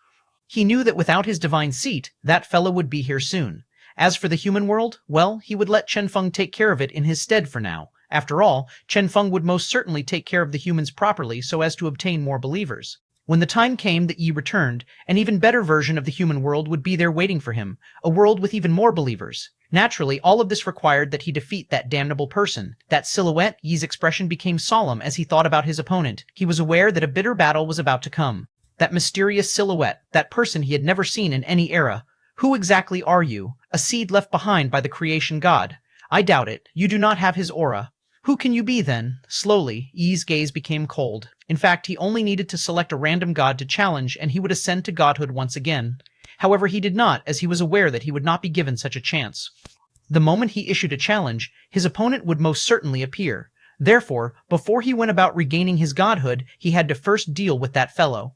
S1: He knew that without his divine seat, that fellow would be here soon. As for the human world, well, he would let Chen Feng take care of it in his stead for now. After all, Chen Feng would most certainly take care of the humans properly so as to obtain more believers. When the time came that Yi returned, an even better version of the human world would be there waiting for him, a world with even more believers. Naturally, all of this required that he defeat that damnable person. That silhouette, Yi's expression became solemn as he thought about his opponent. He was aware that a bitter battle was about to come. That mysterious silhouette, that person he had never seen in any era. Who exactly are you? A seed left behind by the creation god? I doubt it. You do not have his aura. Who can you be, then? Slowly, Yi's gaze became cold. In fact, he only needed to select a random god to challenge, and he would ascend to godhood once again. However, he did not, as he was aware that he would not be given such a chance. The moment he issued a challenge, his opponent would most certainly appear. Therefore, before he went about regaining his godhood, he had to first deal with that fellow.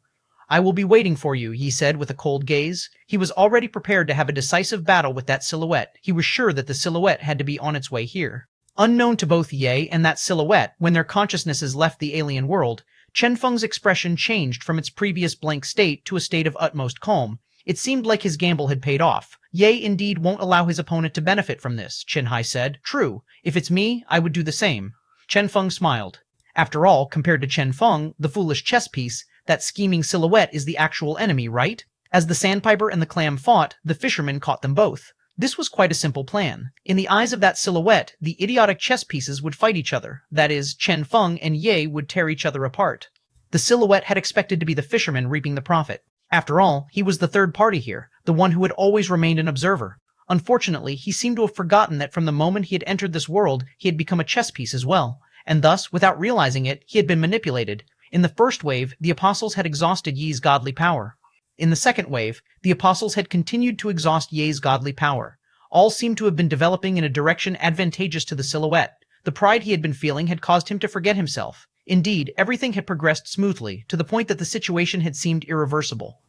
S1: I will be waiting for you, Yi said with a cold gaze. He was already prepared to have a decisive battle with that silhouette. He was sure that the silhouette had to be on its way here. Unknown to both Ye and that silhouette, when their consciousnesses left the alien world, Chen Feng's expression changed from its previous blank state to a state of utmost calm. It seemed like his gamble had paid off. Ye indeed won't allow his opponent to benefit from this, Chen Hai said. True. If it's me, I would do the same. Chen Feng smiled. After all, compared to Chen Feng, the foolish chess piece, that scheming silhouette is the actual enemy, right? As the sandpiper and the clam fought, the fisherman caught them both. This was quite a simple plan. In the eyes of that silhouette, the idiotic chess pieces would fight each other. That is, Chen Feng and Ye would tear each other apart. The silhouette had expected to be the fisherman reaping the profit. After all, he was the third party here, the one who had always remained an observer. Unfortunately, he seemed to have forgotten that from the moment he had entered this world, he had become a chess piece as well, and thus, without realizing it, he had been manipulated. In the first wave, the apostles had exhausted Yi's godly power. In the second wave, the apostles had continued to exhaust Ye's godly power. All seemed to have been developing in a direction advantageous to the silhouette. The pride he had been feeling had caused him to forget himself. Indeed, everything had progressed smoothly, to the point that the situation had seemed irreversible.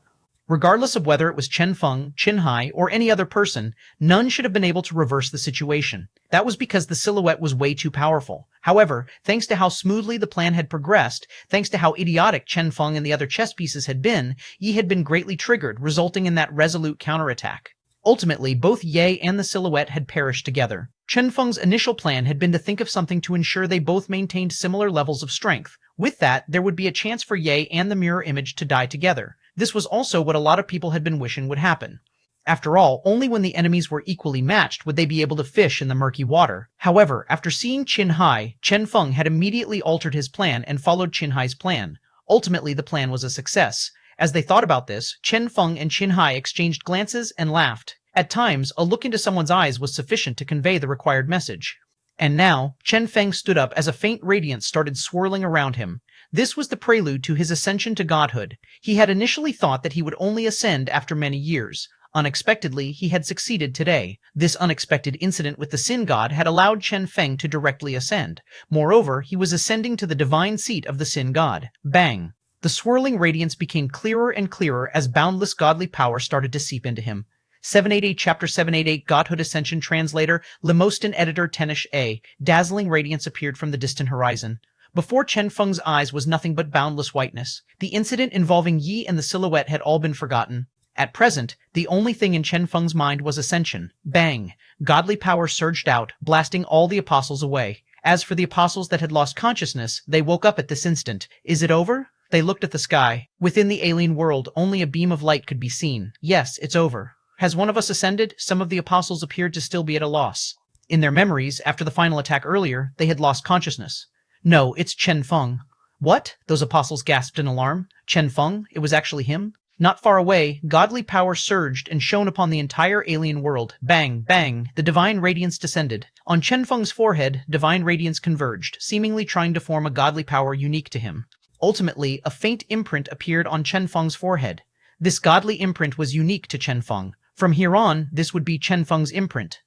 S1: Regardless of whether it was Chen Feng, Qin Hai, or any other person, none should have been able to reverse the situation. That was because the silhouette was way too powerful. However, thanks to how smoothly the plan had progressed, thanks to how idiotic Chen Feng and the other chess pieces had been, Yi had been greatly triggered, resulting in that resolute counterattack. Ultimately, both Ye and the silhouette had perished together. Chen Feng's initial plan had been to think of something to ensure they both maintained similar levels of strength. With that, there would be a chance for Ye and the mirror image to die together. This was also what a lot of people had been wishing would happen. After all, only when the enemies were equally matched would they be able to fish in the murky water. However, after seeing Qin Hai, Chen Feng had immediately altered his plan and followed Qin Hai's plan. Ultimately, the plan was a success. As they thought about this, Chen Feng and Qin Hai exchanged glances and laughed. At times, a look into someone's eyes was sufficient to convey the required message. And now, Chen Feng stood up as a faint radiance started swirling around him. This was the prelude to his ascension to godhood. He had initially thought that he would only ascend after many years. Unexpectedly, he had succeeded today. This unexpected incident with the Sin God had allowed Chen Feng to directly ascend. Moreover, he was ascending to the divine seat of the Sin God. Bang! The swirling radiance became clearer and clearer as boundless godly power started to seep into him. 788 Chapter 788 Godhood Ascension Translator Lemostin Editor Tenish A. Dazzling radiance appeared from the distant horizon. Before Chen Feng's eyes was nothing but boundless whiteness. The incident involving Yi and the silhouette had all been forgotten. At present, the only thing in Chen Feng's mind was ascension. Bang! Godly power surged out, blasting all the apostles away. As for the apostles that had lost consciousness, they woke up at this instant. Is it over? They looked at the sky. Within the alien world, only a beam of light could be seen. Yes, it's over. Has one of us ascended? Some of the apostles appeared to still be at a loss. In their memories, after the final attack earlier, they had lost consciousness. No, it's Chen Feng. What? Those apostles gasped in alarm. Chen Feng? It was actually him? Not far away, godly power surged and shone upon the entire alien world. Bang, bang, the divine radiance descended. On Chen Feng's forehead, divine radiance converged, seemingly trying to form a godly power unique to him. Ultimately, a faint imprint appeared on Chen Feng's forehead. This godly imprint was unique to Chen Feng. From here on, this would be Chen Feng's imprint.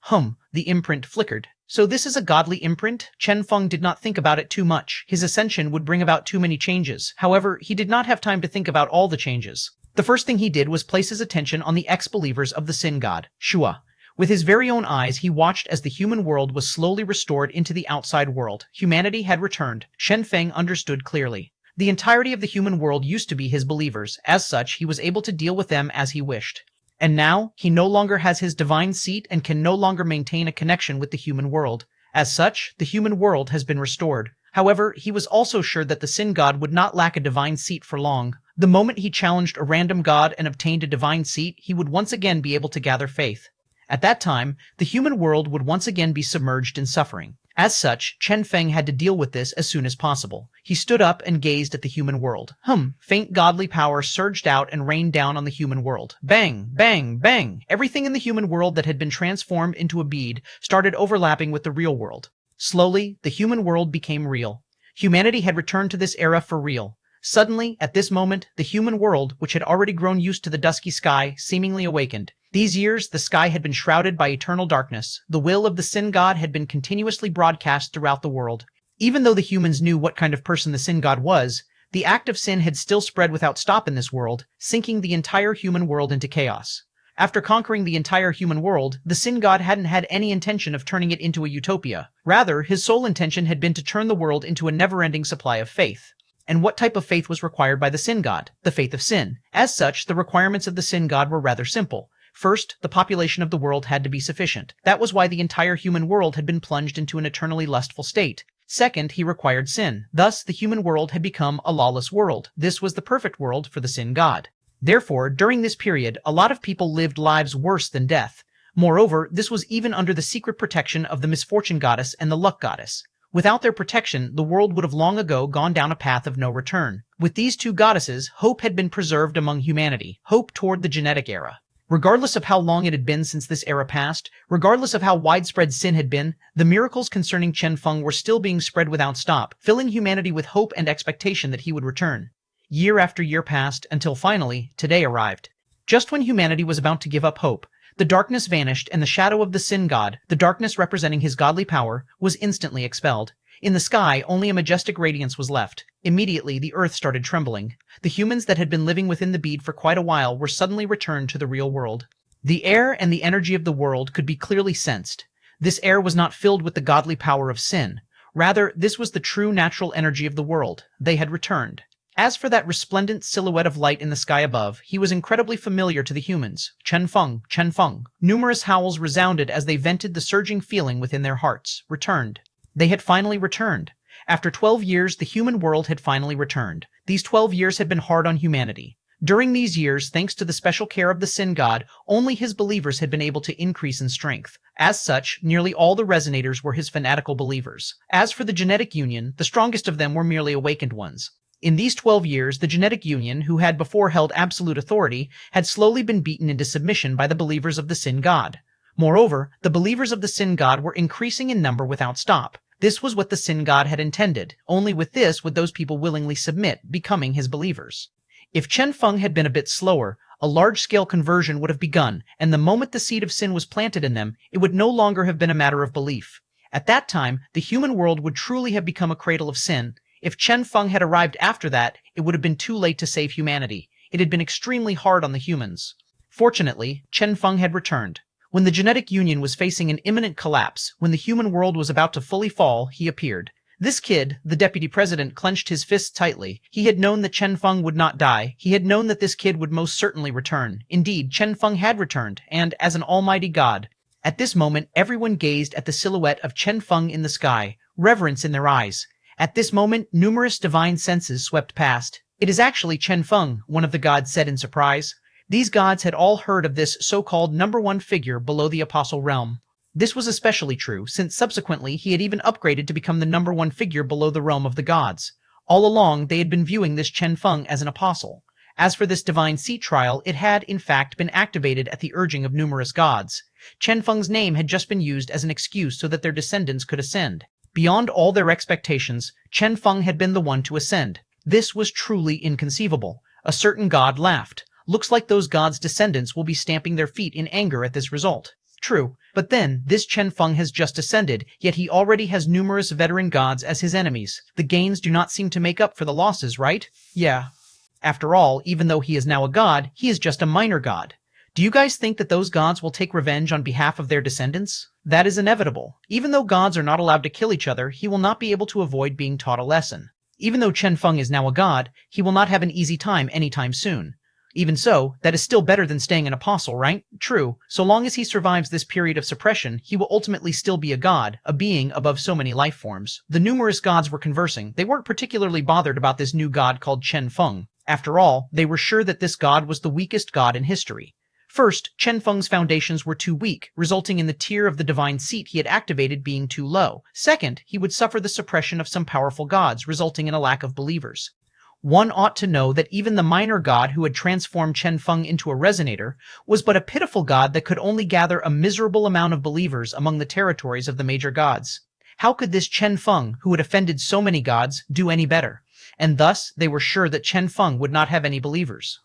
S1: The imprint flickered. So this is a godly imprint? Chen Feng did not think about it too much. His ascension would bring about too many changes. However, he did not have time to think about all the changes. The first thing he did was place his attention on the ex-believers of the Sin God, Xua. With his very own eyes, he watched as the human world was slowly restored into the outside world. Humanity had returned. Chen Feng understood clearly. The entirety of the human world used to be his believers. As such, he was able to deal with them as he wished. And now, he no longer has his divine seat and can no longer maintain a connection with the human world. As such, the human world has been restored. However, he was also sure that the Sin God would not lack a divine seat for long. The moment he challenged a random god and obtained a divine seat, he would once again be able to gather faith. At that time, the human world would once again be submerged in suffering. As such, Chen Feng had to deal with this as soon as possible. He stood up and gazed at the human world. Faint godly power surged out and rained down on the human world. Bang, bang, bang! Everything in the human world that had been transformed into a bead started overlapping with the real world. Slowly, the human world became real. Humanity had returned to this era for real. Suddenly, at this moment, the human world, which had already grown used to the dusky sky, seemingly awakened. These years, the sky had been shrouded by eternal darkness. The will of the Sin God had been continuously broadcast throughout the world. Even though the humans knew what kind of person the Sin God was, the act of sin had still spread without stop in this world, sinking the entire human world into chaos. After conquering the entire human world, the Sin God hadn't had any intention of turning it into a utopia. Rather, his sole intention had been to turn the world into a never-ending supply of faith. And what type of faith was required by the Sin God? The faith of sin. As such, the requirements of the Sin God were rather simple. First, the population of the world had to be sufficient. That was why the entire human world had been plunged into an eternally lustful state. Second, he required sin. Thus, the human world had become a lawless world. This was the perfect world for the Sin God. Therefore, during this period, a lot of people lived lives worse than death. Moreover, this was even under the secret protection of the Misfortune Goddess and the Luck Goddess. Without their protection, the world would have long ago gone down a path of no return. With these two goddesses, hope had been preserved among humanity, hope toward the genetic era. Regardless of how long it had been since this era passed, regardless of how widespread sin had been, the miracles concerning Chen Feng were still being spread without stop, filling humanity with hope and expectation that he would return. Year after year passed, until finally, today arrived. Just when humanity was about to give up hope, the darkness vanished and the shadow of the sin god, the darkness representing his godly power, was instantly expelled. In the sky, only a majestic radiance was left. Immediately, the earth started trembling. The humans that had been living within the bead for quite a while were suddenly returned to the real world. The air and the energy of the world could be clearly sensed. This air was not filled with the godly power of sin. Rather, this was the true natural energy of the world. They had returned. As for that resplendent silhouette of light in the sky above, he was incredibly familiar to the humans. Chen Feng, Chen Feng. Numerous howls resounded as they vented the surging feeling within their hearts. Returned. They had finally returned. After 12 years, the human world had finally returned. These 12 years had been hard on humanity. During these years, thanks to the special care of the Sin God, only his believers had been able to increase in strength. As such, nearly all the resonators were his fanatical believers. As for the genetic union, the strongest of them were merely awakened ones. In these 12 years, the genetic union, who had before held absolute authority, had slowly been beaten into submission by the believers of the Sin God. Moreover, the believers of the Sin God were increasing in number without stop. This was what the Sin God had intended. Only with this would those people willingly submit, becoming his believers. If Chen Feng had been a bit slower, a large-scale conversion would have begun, and the moment the seed of sin was planted in them, it would no longer have been a matter of belief. At that time, the human world would truly have become a cradle of sin. If Chen Feng had arrived after that, it would have been too late to save humanity. It had been extremely hard on the humans. Fortunately, Chen Feng had returned. When the genetic union was facing an imminent collapse, when the human world was about to fully fall, he appeared. This kid, the deputy president, clenched his fists tightly. He had known that Chen Feng would not die. He had known that this kid would most certainly return. Indeed, Chen Feng had returned, and as an almighty god. At this moment, everyone gazed at the silhouette of Chen Feng in the sky, reverence in their eyes. At this moment, numerous divine senses swept past. "It is actually Chen Feng," one of the gods said in surprise. These gods had all heard of this so-called number one figure below the apostle realm. This was especially true, since subsequently he had even upgraded to become the number one figure below the realm of the gods. All along, they had been viewing this Chen Feng as an apostle. As for this divine seat trial, it had, in fact, been activated at the urging of numerous gods. Chen Feng's name had just been used as an excuse so that their descendants could ascend. Beyond all their expectations, Chen Feng had been the one to ascend. This was truly inconceivable. A certain god laughed. Looks like those gods' descendants will be stamping their feet in anger at this result. True, but then, this Chen Feng has just ascended, yet he already has numerous veteran gods as his enemies. The gains do not seem to make up for the losses, right? Yeah. After all, even though he is now a god, he is just a minor god. Do you guys think that those gods will take revenge on behalf of their descendants? That is inevitable. Even though gods are not allowed to kill each other, he will not be able to avoid being taught a lesson. Even though Chen Feng is now a god, he will not have an easy time anytime soon. Even so, that is still better than staying an apostle, right? True, so long as he survives this period of suppression, he will ultimately still be a god, a being above so many life forms. The numerous gods were conversing. They weren't particularly bothered about this new god called Chen Feng. After all, they were sure that this god was the weakest god in history. First, Chen Feng's foundations were too weak, resulting in the tier of the divine seat he had activated being too low. Second, he would suffer the suppression of some powerful gods, resulting in a lack of believers. One ought to know that even the minor god who had transformed Chen Feng into a resonator was but a pitiful god that could only gather a miserable amount of believers among the territories of the major gods. How could this Chen Feng, who had offended so many gods, do any better? And thus, they were sure that Chen Feng would not have any believers.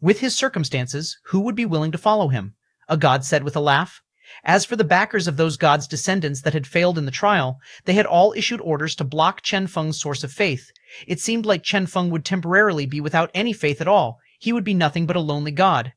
S1: With his circumstances, who would be willing to follow him? A god said with a laugh. As for the backers of those gods' descendants that had failed in the trial, they had all issued orders to block Chen Feng's source of faith. It seemed like Chen Feng would temporarily be without any faith at all. He would be nothing but a lonely god.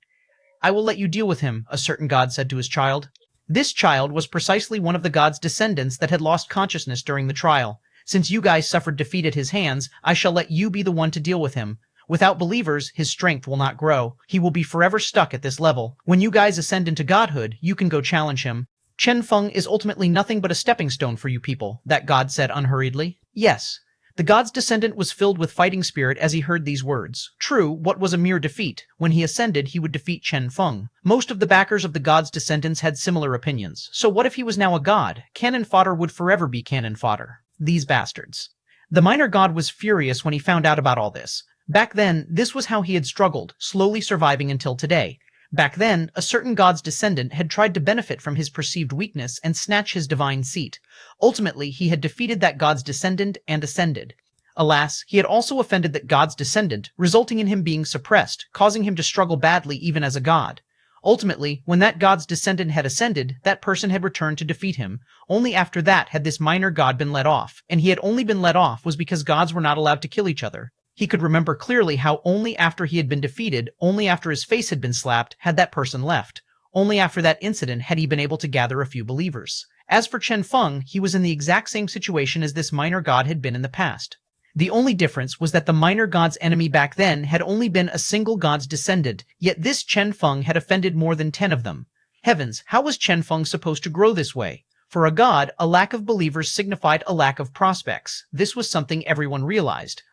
S1: "I will let you deal with him," a certain god said to his child. This child was precisely one of the god's descendants that had lost consciousness during the trial. "Since you guys suffered defeat at his hands, I shall let you be the one to deal with him. Without believers, his strength will not grow. He will be forever stuck at this level. When you guys ascend into godhood, you can go challenge him. Chen Feng is ultimately nothing but a stepping stone for you people," that god said unhurriedly. Yes. The god's descendant was filled with fighting spirit as he heard these words. True, what was a mere defeat? When he ascended, he would defeat Chen Feng. Most of the backers of the god's descendants had similar opinions. So what if he was now a god? Cannon fodder would forever be cannon fodder. These bastards. The minor god was furious when he found out about all this. Back then, this was how he had struggled, slowly surviving until today. Back then, a certain god's descendant had tried to benefit from his perceived weakness and snatch his divine seat. Ultimately, he had defeated that god's descendant and ascended. Alas, he had also offended that god's descendant, resulting in him being suppressed, causing him to struggle badly even as a god. Ultimately, when that god's descendant had ascended, that person had returned to defeat him. Only after that had this minor god been let off, and he had only been let off was because gods were not allowed to kill each other. He could remember clearly how only after he had been defeated, only after his face had been slapped, had that person left. Only after that incident had he been able to gather a few believers. As for Chen Feng, he was in the exact same situation as this minor god had been in the past. The only difference was that the minor god's enemy back then had only been a single god's descendant, yet this Chen Feng had offended more than 10 of them. Heavens, how was Chen Feng supposed to grow this way? For a god, a lack of believers signified a lack of prospects. This was something everyone realized.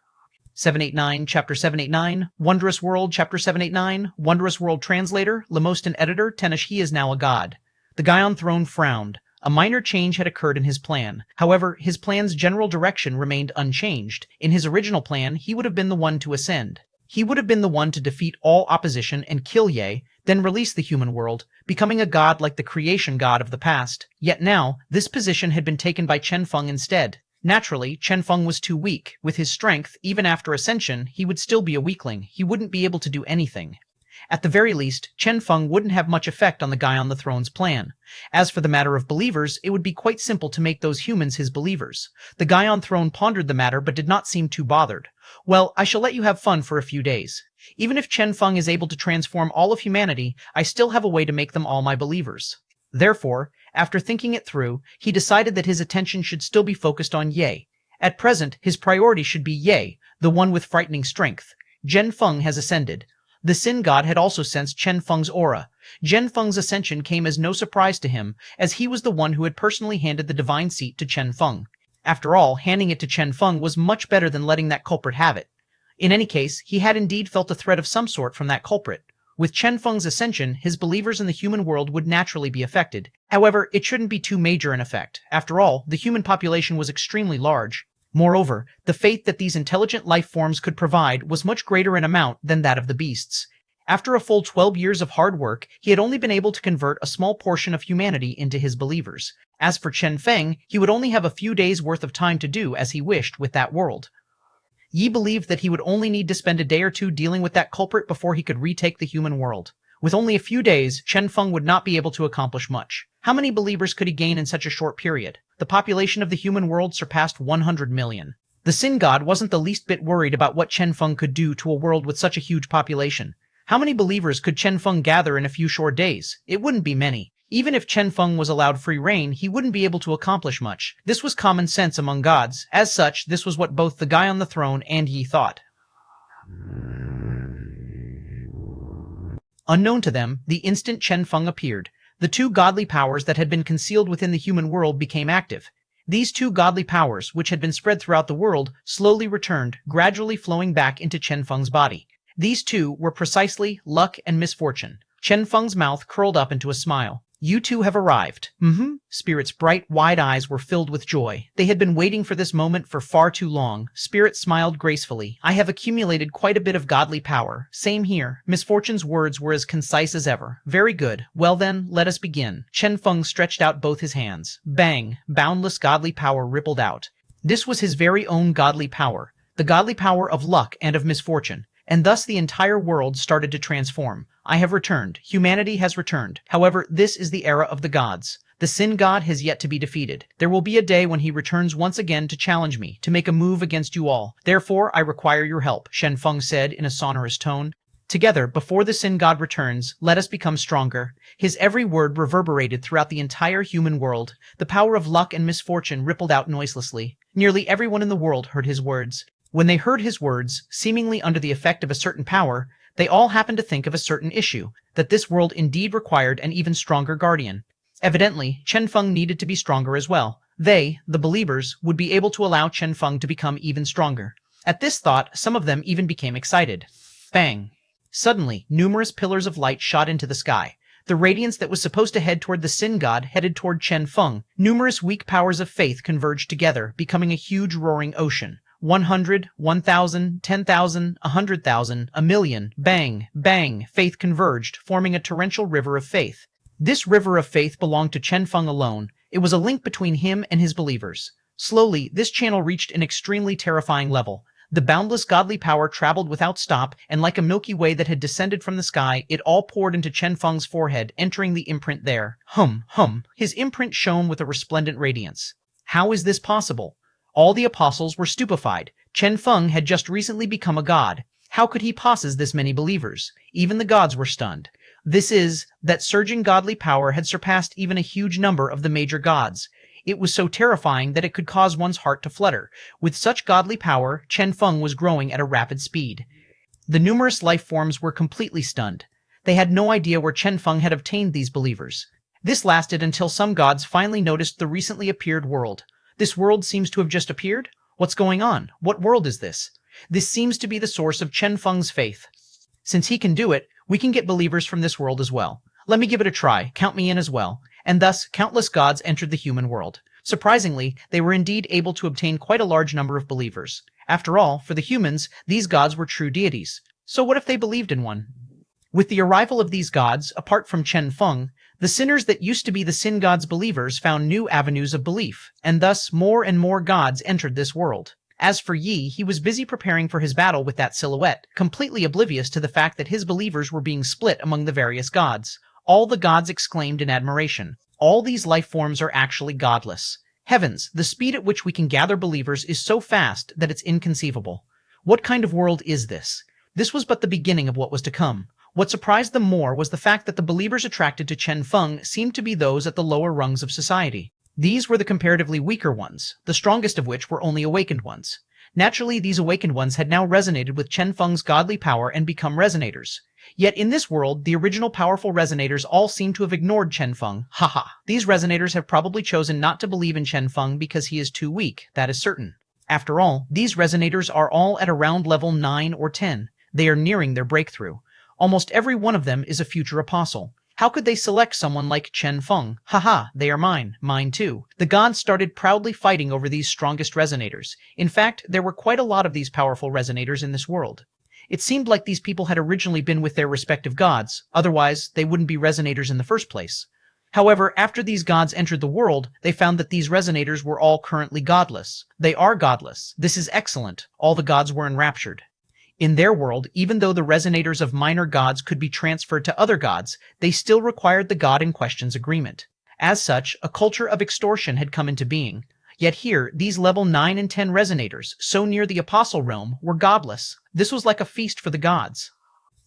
S1: 789, Chapter 789, Wondrous World, Chapter 789, Wondrous World Translator, Lemostan Editor, Tenish, he is now a god. The guy on throne frowned. A minor change had occurred in his plan. However, his plan's general direction remained unchanged. In his original plan, he would have been the one to ascend. He would have been the one to defeat all opposition and kill Ye, then release the human world, becoming a god like the creation god of the past. Yet now, this position had been taken by Chen Feng instead. Naturally, Chen Feng was too weak. With his strength, even after ascension, he would still be a weakling. He wouldn't be able to do anything. At the very least, Chen Feng wouldn't have much effect on the guy on the throne's plan. As for the matter of believers, it would be quite simple to make those humans his believers. The guy on throne pondered the matter but did not seem too bothered. Well, I shall let you have fun for a few days. Even if Chen Feng is able to transform all of humanity, I still have a way to make them all my believers. Therefore, after thinking it through, he decided that his attention should still be focused on Ye. At present, his priority should be Ye, the one with frightening strength. Chen Feng has ascended. The Sin God had also sensed Chen Feng's aura. Chen Feng's ascension came as no surprise to him, as he was the one who had personally handed the divine seat to Chen Feng. After all, handing it to Chen Feng was much better than letting that culprit have it. In any case, he had indeed felt a threat of some sort from that culprit. With Chen Feng's ascension, his believers in the human world would naturally be affected. However, it shouldn't be too major an effect. After all, the human population was extremely large. Moreover, the faith that these intelligent life forms could provide was much greater in amount than that of the beasts. After a full 12 years of hard work, he had only been able to convert a small portion of humanity into his believers. As for Chen Feng, he would only have a few days' worth of time to do as he wished with that world. Yi believed that he would only need to spend a day or two dealing with that culprit before he could retake the human world. With only a few days, Chen Feng would not be able to accomplish much. How many believers could he gain in such a short period? The population of the human world surpassed 100 million. The Sin God wasn't the least bit worried about what Chen Feng could do to a world with such a huge population. How many believers could Chen Feng gather in a few short days? It wouldn't be many. Even if Chen Feng was allowed free reign, he wouldn't be able to accomplish much. This was common sense among gods. As such, this was what both the guy on the throne and Yi thought. Unknown to them, the instant Chen Feng appeared, the two godly powers that had been concealed within the human world became active. These two godly powers, which had been spread throughout the world, slowly returned, gradually flowing back into Chen Feng's body. These two were precisely luck and misfortune. Chen Feng's mouth curled up into a smile. You two have arrived. Spirit's bright, wide eyes were filled with joy. They had been waiting for this moment for far too long. Spirit smiled gracefully. I have accumulated quite a bit of godly power. Same here. Misfortune's words were as concise as ever. Very good. Well then, let us begin. Chen Feng stretched out both his hands. Bang! Boundless godly power rippled out. This was his very own godly power. The godly power of luck and of misfortune. And thus the entire world started to transform. I have returned. Humanity has returned. However, this is the era of the gods. The Sin God has yet to be defeated. There will be a day when he returns once again to challenge me, to make a move against you all. Therefore, I require your help, Chen Feng said in a sonorous tone. Together, before the Sin God returns, let us become stronger. His every word reverberated throughout the entire human world. The power of luck and misfortune rippled out noiselessly. Nearly everyone in the world heard his words. When they heard his words, seemingly under the effect of a certain power, they all happened to think of a certain issue, that this world indeed required an even stronger guardian. Evidently, Chen Feng needed to be stronger as well. They, the believers, would be able to allow Chen Feng to become even stronger. At this thought, some of them even became excited. Bang! Suddenly, numerous pillars of light shot into the sky. The radiance that was supposed to head toward the Sin God headed toward Chen Feng. Numerous weak powers of faith converged together, becoming a huge roaring ocean. 100, 1,000, 10,000, 100,000, a million. Bang, bang, faith converged, forming a torrential river of faith. This river of faith belonged to Chen Feng alone. It was a link between him and his believers. Slowly, this channel reached an extremely terrifying level. The boundless godly power traveled without stop, and like a Milky Way that had descended from the sky, it all poured into Chen Feng's forehead, entering the imprint there. Hum, hum. His imprint shone with a resplendent radiance. How is this possible? All the apostles were stupefied. Chen Feng had just recently become a god. How could he possess this many believers? Even the gods were stunned. That surging godly power had surpassed even a huge number of the major gods. It was so terrifying that it could cause one's heart to flutter. With such godly power, Chen Feng was growing at a rapid speed. The numerous life forms were completely stunned. They had no idea where Chen Feng had obtained these believers. This lasted until some gods finally noticed the recently appeared world. This world seems to have just appeared? What's going on? What world is this? This seems to be the source of Chen Feng's faith. Since he can do it, we can get believers from this world as well. Let me give it a try. Count me in as well. And thus, countless gods entered the human world. Surprisingly, they were indeed able to obtain quite a large number of believers. After all, for the humans, these gods were true deities. So what if they believed in one? With the arrival of these gods, apart from Chen Feng, the sinners that used to be the sin gods' believers found new avenues of belief, and thus more and more gods entered this world. As for Yi, he was busy preparing for his battle with that silhouette, completely oblivious to the fact that his believers were being split among the various gods. All the gods exclaimed in admiration. All these life forms are actually godless. Heavens, the speed at which we can gather believers is so fast that it's inconceivable. What kind of world is this? This was but the beginning of what was to come. What surprised them more was the fact that the believers attracted to Chen Feng seemed to be those at the lower rungs of society. These were the comparatively weaker ones, the strongest of which were only awakened ones. Naturally, these awakened ones had now resonated with Chen Feng's godly power and become resonators. Yet in this world, the original powerful resonators all seem to have ignored Chen Feng. Haha. These resonators have probably chosen not to believe in Chen Feng because he is too weak, that is certain. After all, these resonators are all at around level 9 or 10. They are nearing their breakthrough. Almost every one of them is a future apostle. How could they select someone like Chen Feng? Haha, they are mine. Mine too. The gods started proudly fighting over these strongest resonators. In fact, there were quite a lot of these powerful resonators in this world. It seemed like these people had originally been with their respective gods, otherwise they wouldn't be resonators in the first place. However, after these gods entered the world, they found that these resonators were all currently godless. They are godless. This is excellent. All the gods were enraptured. In their world, even though the resonators of minor gods could be transferred to other gods, they still required the god in question's agreement. As such, a culture of extortion had come into being. Yet here, these level 9 and 10 resonators, so near the apostle realm, were godless. This was like a feast for the gods.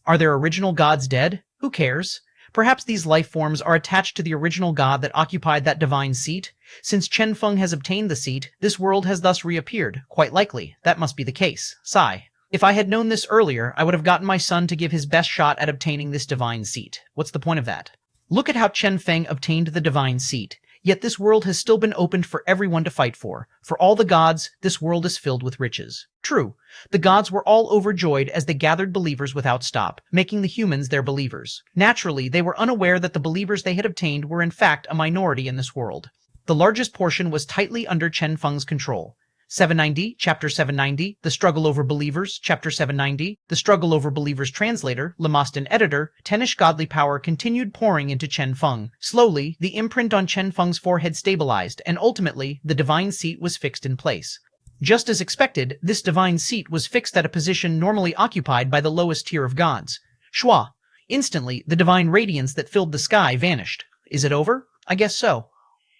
S1: Are their original gods dead? Who cares? Perhaps these life forms are attached to the original god that occupied that divine seat. Since Chen Feng has obtained the seat, this world has thus reappeared. Quite likely. That must be the case. Sigh. If I had known this earlier, I would have gotten my son to give his best shot at obtaining this divine seat. What's the point of that? Look at how Chen Feng obtained the divine seat. Yet this world has still been opened for everyone to fight for. For all the gods, this world is filled with riches. True, the gods were all overjoyed as they gathered believers without stop, making the humans their believers. Naturally, they were unaware that the believers they had obtained were in fact a minority in this world. The largest portion was tightly under Chen Feng's control. 790, Chapter 790, The Struggle Over Believers, Chapter 790, The Struggle Over Believers translator, Lamostin editor, Tenish godly power continued pouring into Chen Feng. Slowly, the imprint on Chen Feng's forehead stabilized, and ultimately, the divine seat was fixed in place. Just as expected, this divine seat was fixed at a position normally occupied by the lowest tier of gods. Shua. Instantly, the divine radiance that filled the sky vanished. Is it over? I guess so.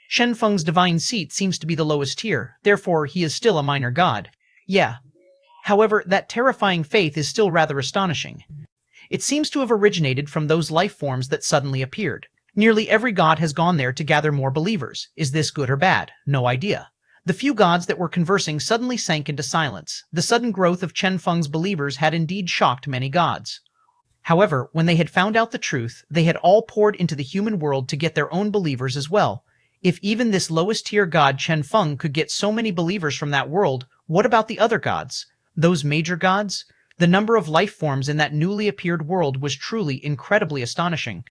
S1: Chen Feng's divine seat seems to be the lowest tier, therefore he is still a minor god. Yeah. However, that terrifying faith is still rather astonishing. It seems to have originated from those life forms that suddenly appeared. Nearly every god has gone there to gather more believers. Is this good or bad? No idea. The few gods that were conversing suddenly sank into silence. The sudden growth of Chen Feng's believers had indeed shocked many gods. However, when they had found out the truth, they had all poured into the human world to get their own believers as well. If even this lowest tier god Chen Feng could get so many believers from that world, what about the other gods? Those major gods? The number of life forms in that newly appeared world was truly incredibly astonishing.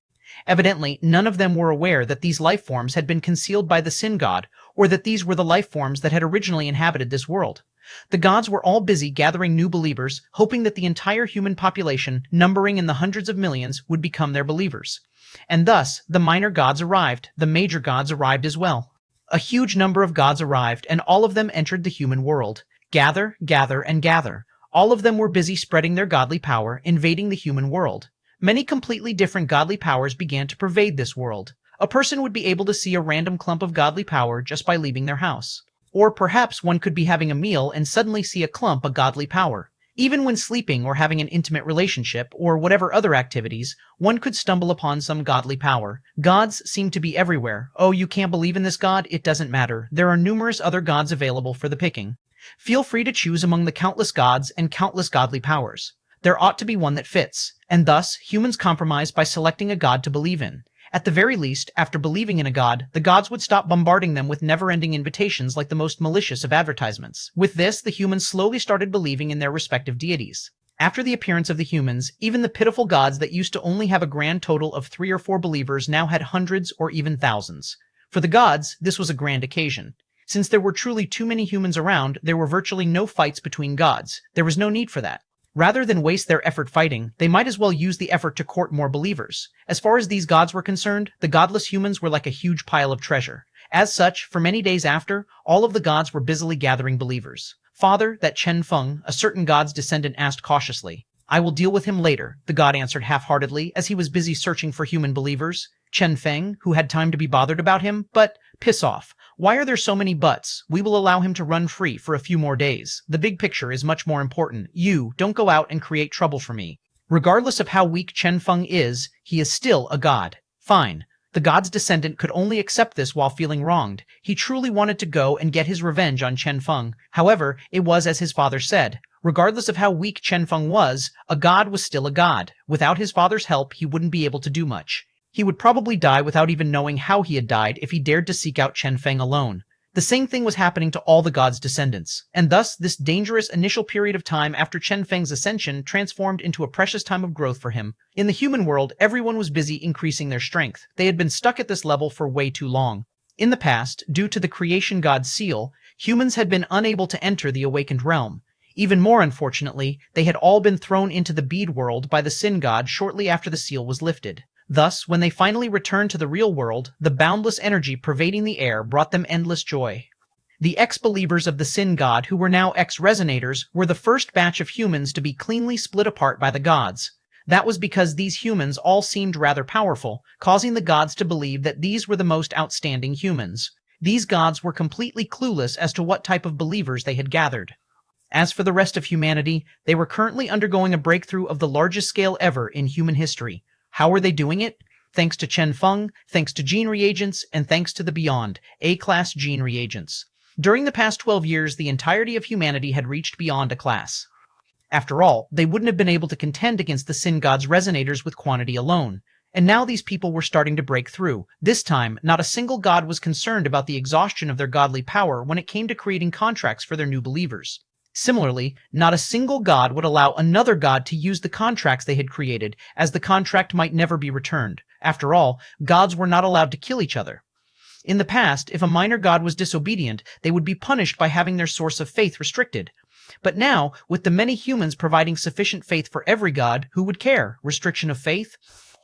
S1: Evidently, none of them were aware that these life forms had been concealed by the sin god, or that these were the life forms that had originally inhabited this world. The gods were all busy gathering new believers, hoping that the entire human population, numbering in the hundreds of millions, would become their believers. And thus, the minor gods arrived, the major gods arrived as well. A huge number of gods arrived, and all of them entered the human world. Gather, gather, and gather. All of them were busy spreading their godly power, invading the human world. Many completely different godly powers began to pervade this world. A person would be able to see a random clump of godly power just by leaving their house. Or perhaps one could be having a meal and suddenly see a clump of godly power. Even when sleeping or having an intimate relationship or whatever other activities, one could stumble upon some godly power. Gods seem to be everywhere. Oh, you can't believe in this god? It doesn't matter. There are numerous other gods available for the picking. Feel free to choose among the countless gods and countless godly powers. There ought to be one that fits, and thus humans compromise by selecting a god to believe in. At the very least, after believing in a god, the gods would stop bombarding them with never-ending invitations like the most malicious of advertisements. With this, the humans slowly started believing in their respective deities. After the appearance of the humans, even the pitiful gods that used to only have a grand total of 3 or 4 believers now had hundreds or even thousands. For the gods, this was a grand occasion. Since there were truly too many humans around, there were virtually no fights between gods. There was no need for that. Rather than waste their effort fighting, they might as well use the effort to court more believers. As far as these gods were concerned, the godless humans were like a huge pile of treasure. As such, for many days after, all of the gods were busily gathering believers. Father, that Chen Feng, a certain god's descendant, asked cautiously. I will deal with him later, the god answered half-heartedly, as he was busy searching for human believers. Chen Feng, who had time to be bothered about him, but piss off. Why are there so many buts? We will allow him to run free for a few more days. The big picture is much more important. You, don't go out and create trouble for me. Regardless of how weak Chen Feng is, he is still a god. Fine. The god's descendant could only accept this while feeling wronged. He truly wanted to go and get his revenge on Chen Feng. However, it was as his father said. Regardless of how weak Chen Feng was, a god was still a god. Without his father's help, he wouldn't be able to do much. He would probably die without even knowing how he had died if he dared to seek out Chen Feng alone. The same thing was happening to all the gods' descendants, and thus this dangerous initial period of time after Chen Feng's ascension transformed into a precious time of growth for him. In the human world, everyone was busy increasing their strength. They had been stuck at this level for way too long. In the past, due to the creation god's seal, humans had been unable to enter the awakened realm. Even more unfortunately, they had all been thrown into the bead world by the sin god shortly after the seal was lifted. Thus, when they finally returned to the real world, the boundless energy pervading the air brought them endless joy. The ex-believers of the sin god, who were now ex-resonators, were the first batch of humans to be cleanly split apart by the gods. That was because these humans all seemed rather powerful, causing the gods to believe that these were the most outstanding humans. These gods were completely clueless as to what type of believers they had gathered. As for the rest of humanity, they were currently undergoing a breakthrough of the largest scale ever in human history. How were they doing it? Thanks to Chen Feng, thanks to gene reagents, and thanks to the Beyond, A-class gene reagents. During the past 12 years, the entirety of humanity had reached beyond a class. After all, they wouldn't have been able to contend against the sin god's resonators with quantity alone. And now these people were starting to break through. This time, not a single god was concerned about the exhaustion of their godly power when it came to creating contracts for their new believers. Similarly, not a single god would allow another god to use the contracts they had created, as the contract might never be returned. After all, gods were not allowed to kill each other. In the past, if a minor god was disobedient, they would be punished by having their source of faith restricted. But now, with the many humans providing sufficient faith for every god, who would care? Restriction of faith?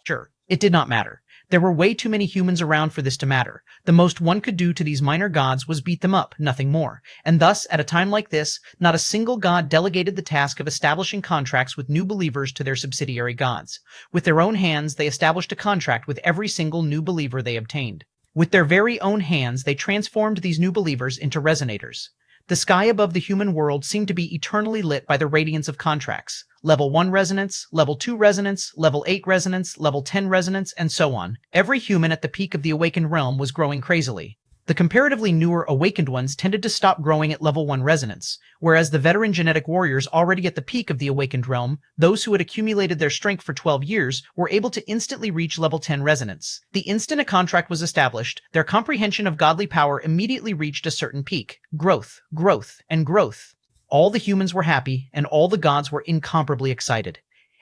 S1: Sure, it did not matter. There were way too many humans around for this to matter. The most one could do to these minor gods was beat them up, nothing more. And thus, at a time like this, not a single god delegated the task of establishing contracts with new believers to their subsidiary gods. With their own hands, they established a contract with every single new believer they obtained. With their very own hands, they transformed these new believers into resonators. The sky above the human world seemed to be eternally lit by the radiance of contracts. Level 1 resonance, Level 2 resonance, Level 8 resonance, Level 10 resonance, and so on. Every human at the peak of the awakened realm was growing crazily. The comparatively newer awakened ones tended to stop growing at Level 1 resonance, whereas the veteran genetic warriors already at the peak of the awakened realm, those who had accumulated their strength for 12 years, were able to instantly reach Level 10 resonance. The instant a contract was established, their comprehension of godly power immediately reached a certain peak. Growth, growth, and growth. All the humans were happy, and all the gods were incomparably excited.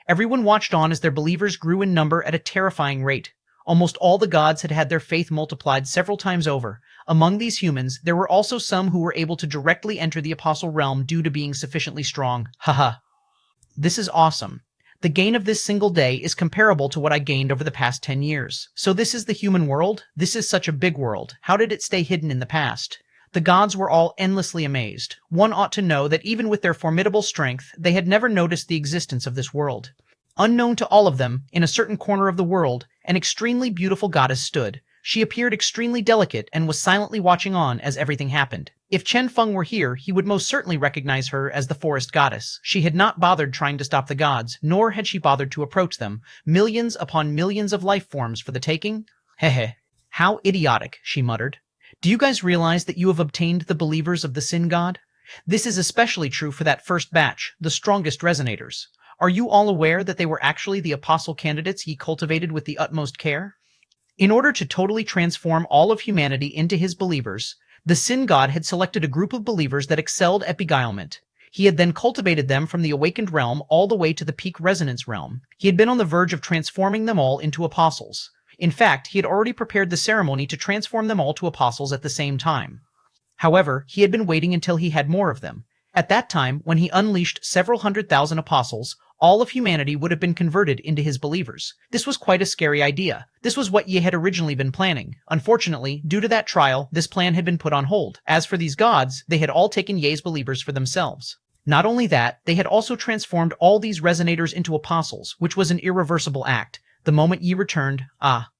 S1: Everyone watched on as their believers grew in number at a terrifying rate. Almost all the gods had had their faith multiplied several times over. Among these humans, there were also some who were able to directly enter the apostle realm due to being sufficiently strong. Haha. This is awesome. The gain of this single day is comparable to what I gained over the past 10 years. So this is the human world? This is such a big world. How did it stay hidden in the past? The gods were all endlessly amazed. One ought to know that even with their formidable strength, they had never noticed the existence of this world. Unknown to all of them, in a certain corner of the world, an extremely beautiful goddess stood. She appeared extremely delicate and was silently watching on as everything happened. If Chen Feng were here, he would most certainly recognize her as the forest goddess. She had not bothered trying to stop the gods, nor had she bothered to approach them. Millions upon millions of life forms for the taking? Hehe. How idiotic, she muttered. Do you guys realize that you have obtained the believers of the Sin God? This is especially true for that first batch, the strongest resonators. Are you all aware that they were actually the apostle candidates ye cultivated with the utmost care? In order to totally transform all of humanity into his believers, the Sin God had selected a group of believers that excelled at beguilement. He had then cultivated them from the awakened realm all the way to the peak resonance realm. He had been on the verge of transforming them all into apostles. In fact, he had already prepared the ceremony to transform them all to apostles at the same time. However, he had been waiting until he had more of them. At that time, when he unleashed several 100,000 apostles, all of humanity would have been converted into his believers. This was quite a scary idea. This was what Ye had originally been planning. Unfortunately, due to that trial, this plan had been put on hold. As for these gods, they had all taken Ye's believers for themselves. Not only that, they had also transformed all these resonators into apostles, which was an irreversible act. The moment Yi returned,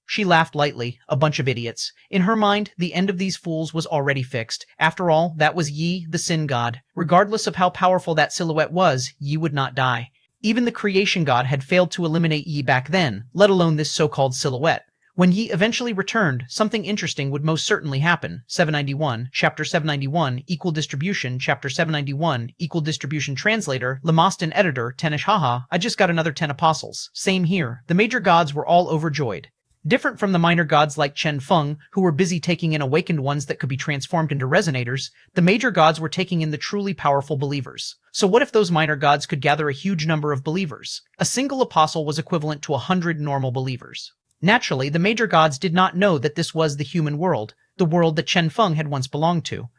S1: she laughed lightly, a bunch of idiots. In her mind, the end of these fools was already fixed. After all, that was Yi, the Sin God. Regardless of how powerful that silhouette was, Yi would not die. Even the creation god had failed to eliminate Yi back then, let alone this so-called silhouette. When Yi eventually returned, something interesting would most certainly happen. 791, Chapter 791, Equal Distribution, Chapter 791, Equal Distribution Translator, Lemostin Editor, Tenish haha, I just got another 10 apostles. Same here. The major gods were all overjoyed. Different from the minor gods like Chen Feng, who were busy taking in awakened ones that could be transformed into resonators, the major gods were taking in the truly powerful believers. So what if those minor gods could gather a huge number of believers? A single apostle was equivalent to 100 normal believers. Naturally, the major gods did not know that this was the human world, the world that Chen Feng had once belonged to.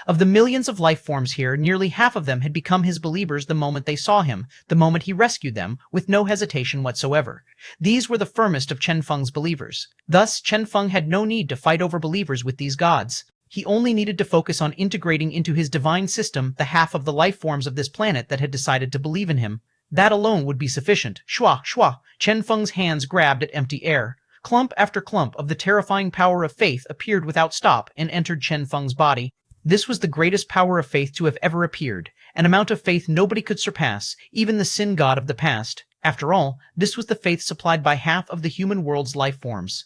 S1: Of the millions of life forms here, nearly half of them had become his believers the moment they saw him, the moment he rescued them, with no hesitation whatsoever. These were the firmest of Chen Feng's believers. Thus, Chen Feng had no need to fight over believers with these gods. He only needed to focus on integrating into his divine system the half of the life forms of this planet that had decided to believe in him. That alone would be sufficient. Shua, shua! Chen Feng's hands grabbed at empty air. Clump after clump of the terrifying power of faith appeared without stop and entered Chen Feng's body. This was the greatest power of faith to have ever appeared, an amount of faith nobody could surpass, even the Sin God of the past. After all, this was the faith supplied by half of the human world's life forms.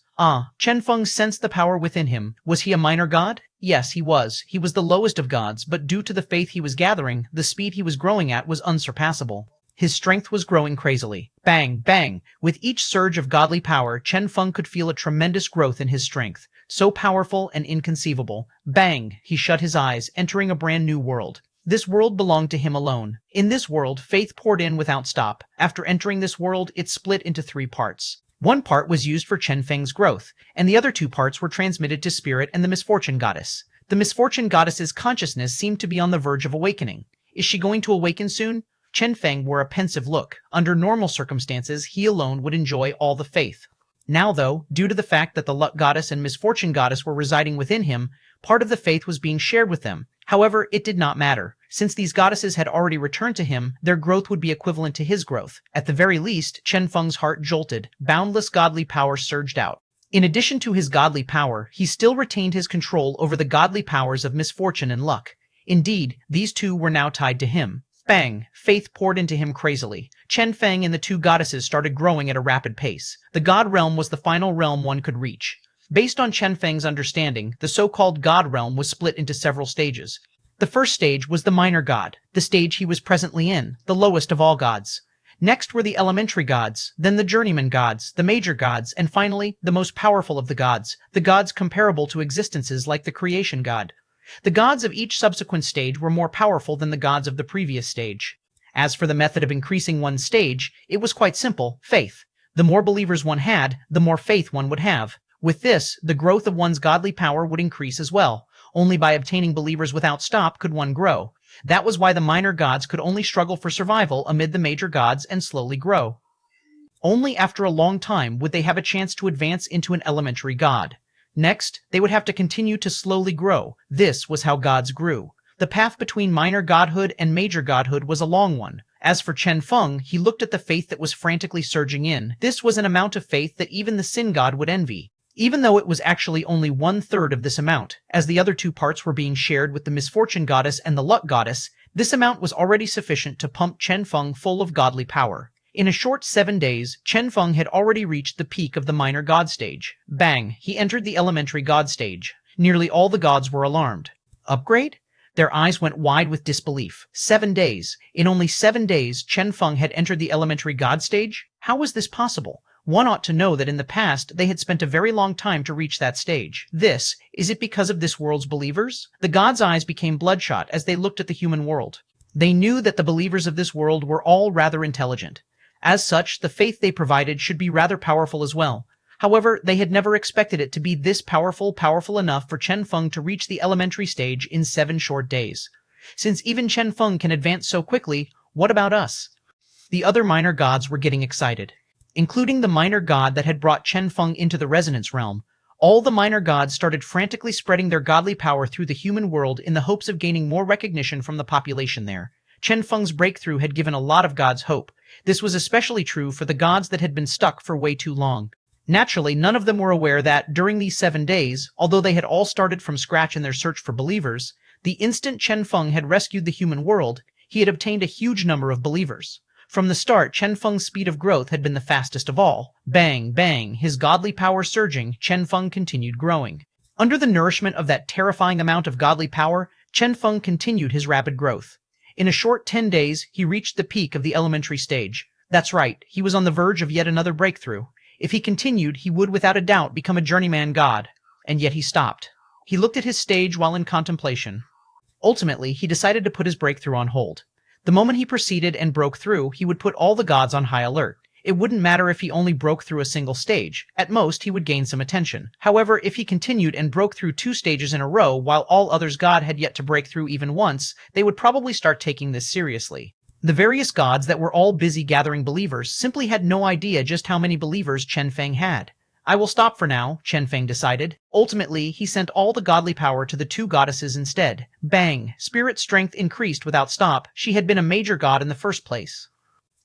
S1: Chen Feng sensed the power within him. Was he a minor god? Yes, he was. He was the lowest of gods, but due to the faith he was gathering, the speed he was growing at was unsurpassable. His strength was growing crazily. Bang, bang! With each surge of godly power, Chen Feng could feel a tremendous growth in his strength. So powerful and inconceivable. Bang! He shut his eyes, entering a brand new world. This world belonged to him alone. In this world, faith poured in without stop. After entering this world, it split into 3 parts. One part was used for Chen Feng's growth, and the other 2 parts were transmitted to Spirit and the Misfortune Goddess. The Misfortune Goddess's consciousness seemed to be on the verge of awakening. Is she going to awaken soon? Chen Feng wore a pensive look. Under normal circumstances, he alone would enjoy all the faith. Now, though, due to the fact that the Luck Goddess and Misfortune Goddess were residing within him, part of the faith was being shared with them. However, it did not matter. Since these goddesses had already returned to him, their growth would be equivalent to his growth. At the very least, Chen Feng's heart jolted. Boundless godly power surged out. In addition to his godly power, he still retained his control over the godly powers of misfortune and luck. Indeed, these two were now tied to him. Bang! Faith poured into him crazily. Chen Feng and the 2 goddesses started growing at a rapid pace. The god realm was the final realm one could reach. Based on Chen Feng's understanding, the so-called god realm was split into several stages. The first stage was the minor god, the stage he was presently in, the lowest of all gods. Next were the elementary gods, then the journeyman gods, the major gods, and finally, the most powerful of the gods comparable to existences like the creation god. The gods of each subsequent stage were more powerful than the gods of the previous stage. As for the method of increasing one's stage, it was quite simple, faith. The more believers one had, the more faith one would have. With this, the growth of one's godly power would increase as well. Only by obtaining believers without stop could one grow. That was why the minor gods could only struggle for survival amid the major gods and slowly grow. Only after a long time would they have a chance to advance into an elementary god. Next, they would have to continue to slowly grow. This was how gods grew. The path between minor godhood and major godhood was a long one. As for Chen Feng, he looked at the faith that was frantically surging in. This was an amount of faith that even the sin god would envy, even though it was actually only 1/3 of this amount, as the other two parts were being shared with the misfortune goddess and the luck goddess. This amount was already sufficient to pump Chen Feng full of godly power. In a short 7 days, Chen Feng had already reached the peak of the minor god stage. Bang! He entered the elementary god stage. Nearly all the gods were alarmed. Upgrade? Their eyes went wide with disbelief. 7 days. In only 7 days, Chen Feng had entered the elementary god stage? How was this possible? One ought to know that in the past, they had spent a very long time to reach that stage. Is it because of this world's believers? The gods' eyes became bloodshot as they looked at the human world. They knew that the believers of this world were all rather intelligent. As such, the faith they provided should be rather powerful as well. However, they had never expected it to be this powerful enough for Chen Feng to reach the elementary stage in 7 short days. Since even Chen Feng can advance so quickly, what about us? The other minor gods were getting excited, including the minor god that had brought Chen Feng into the resonance realm. All the minor gods started frantically spreading their godly power through the human world in the hopes of gaining more recognition from the population there. Chen Feng's breakthrough had given a lot of gods hope. This was especially true for the gods that had been stuck for way too long. Naturally, none of them were aware that, during these 7 days, although they had all started from scratch in their search for believers, the instant Chen Feng had rescued the human world, he had obtained a huge number of believers. From the start, Chen Feng's speed of growth had been the fastest of all. Bang, bang, his godly power surging, Chen Feng continued growing. Under the nourishment of that terrifying amount of godly power, Chen Feng continued his rapid growth. In a short 10 days, he reached the peak of the elementary stage. That's right, he was on the verge of yet another breakthrough. If he continued, he would without a doubt become a journeyman god. And yet he stopped. He looked at his stage while in contemplation. Ultimately, he decided to put his breakthrough on hold. The moment he proceeded and broke through, he would put all the gods on high alert. It wouldn't matter if he only broke through a single stage. At most, he would gain some attention. However, if he continued and broke through 2 stages in a row while all others' god had yet to break through even once, they would probably start taking this seriously. The various gods that were all busy gathering believers simply had no idea just how many believers Chen Feng had. I will stop for now, Chen Feng decided. Ultimately, he sent all the godly power to the 2 goddesses instead. Bang! Spirit strength increased without stop. She had been a major god in the first place.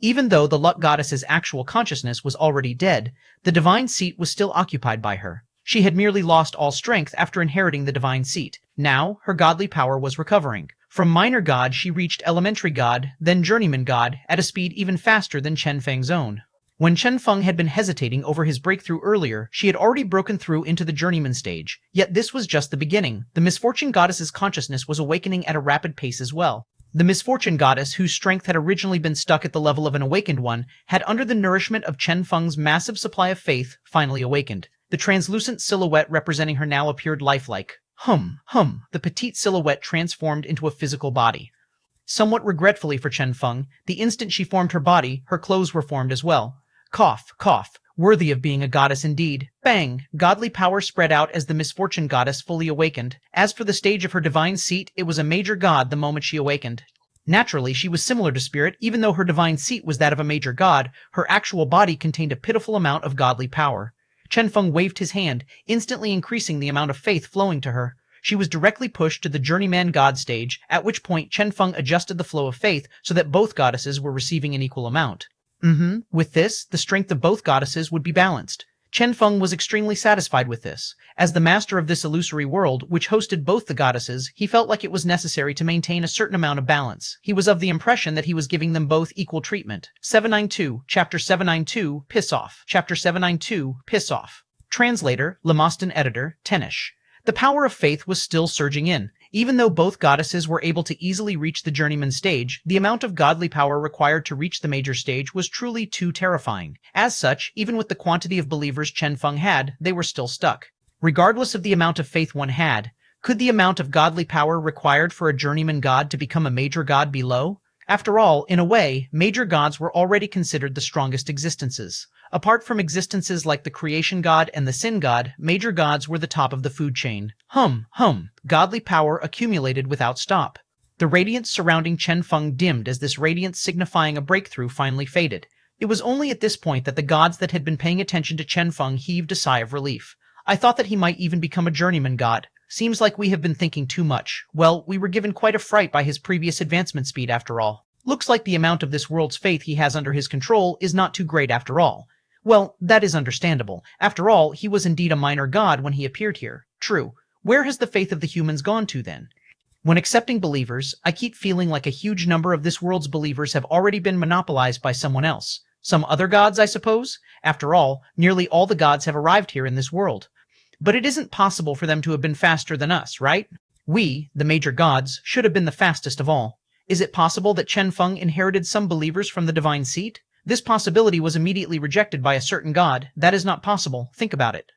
S1: Even though the luck goddess's actual consciousness was already dead, the divine seat was still occupied by her. She had merely lost all strength after inheriting the divine seat. Now, her godly power was recovering. From minor god, she reached elementary god, then journeyman god, at a speed even faster than Chen Feng's own. When Chen Feng had been hesitating over his breakthrough earlier, she had already broken through into the journeyman stage. Yet this was just the beginning. The misfortune goddess's consciousness was awakening at a rapid pace as well. The misfortune goddess, whose strength had originally been stuck at the level of an awakened one, had under the nourishment of Chen Feng's massive supply of faith, finally awakened. The translucent silhouette representing her now appeared lifelike. The petite silhouette transformed into a physical body. Somewhat regretfully for Chen Feng, the instant she formed her body, her clothes were formed as well. Cough, cough. Worthy of being a goddess indeed. Bang! Godly power spread out as the misfortune goddess fully awakened. As for the stage of her divine seat, it was a major god the moment she awakened. Naturally, she was similar to spirit. Even though her divine seat was that of a major god, her actual body contained a pitiful amount of godly power. Chen Feng waved his hand, instantly increasing the amount of faith flowing to her. She was directly pushed to the journeyman god stage, at which point Chen Feng adjusted the flow of faith so that both goddesses were receiving an equal amount. With this, the strength of both goddesses would be balanced. Chen Feng was extremely satisfied with this. As the master of this illusory world, which hosted both the goddesses, he felt like it was necessary to maintain a certain amount of balance. He was of the impression that he was giving them both equal treatment. 792, Chapter 792, Piss Off. Chapter 792, Piss Off. Translator, Lemoston Editor, Tenish. The power of faith was still surging in. Even though both goddesses were able to easily reach the journeyman stage, the amount of godly power required to reach the major stage was truly too terrifying. As such, even with the quantity of believers Chen Feng had, they were still stuck. Regardless of the amount of faith one had, could the amount of godly power required for a journeyman god to become a major god be low? After all, in a way, major gods were already considered the strongest existences. Apart from existences like the creation god and the sin god, major gods were the top of the food chain. Godly power accumulated without stop. The radiance surrounding Chen Feng dimmed as this radiance signifying a breakthrough finally faded. It was only at this point that the gods that had been paying attention to Chen Feng heaved a sigh of relief. I thought that he might even become a journeyman god. Seems like we have been thinking too much. Well, we were given quite a fright by his previous advancement speed after all. Looks like the amount of this world's faith he has under his control is not too great after all. Well, that is understandable. After all, he was indeed a minor god when he appeared here. True. Where has the faith of the humans gone to then? When accepting believers, I keep feeling like a huge number of this world's believers have already been monopolized by someone else. Some other gods, I suppose? After all, nearly all the gods have arrived here in this world. But it isn't possible for them to have been faster than us, right? We, the major gods, should have been the fastest of all. Is it possible that Chen Feng inherited some believers from the divine seat? This possibility was immediately rejected by a certain god. That is not possible. Think about it.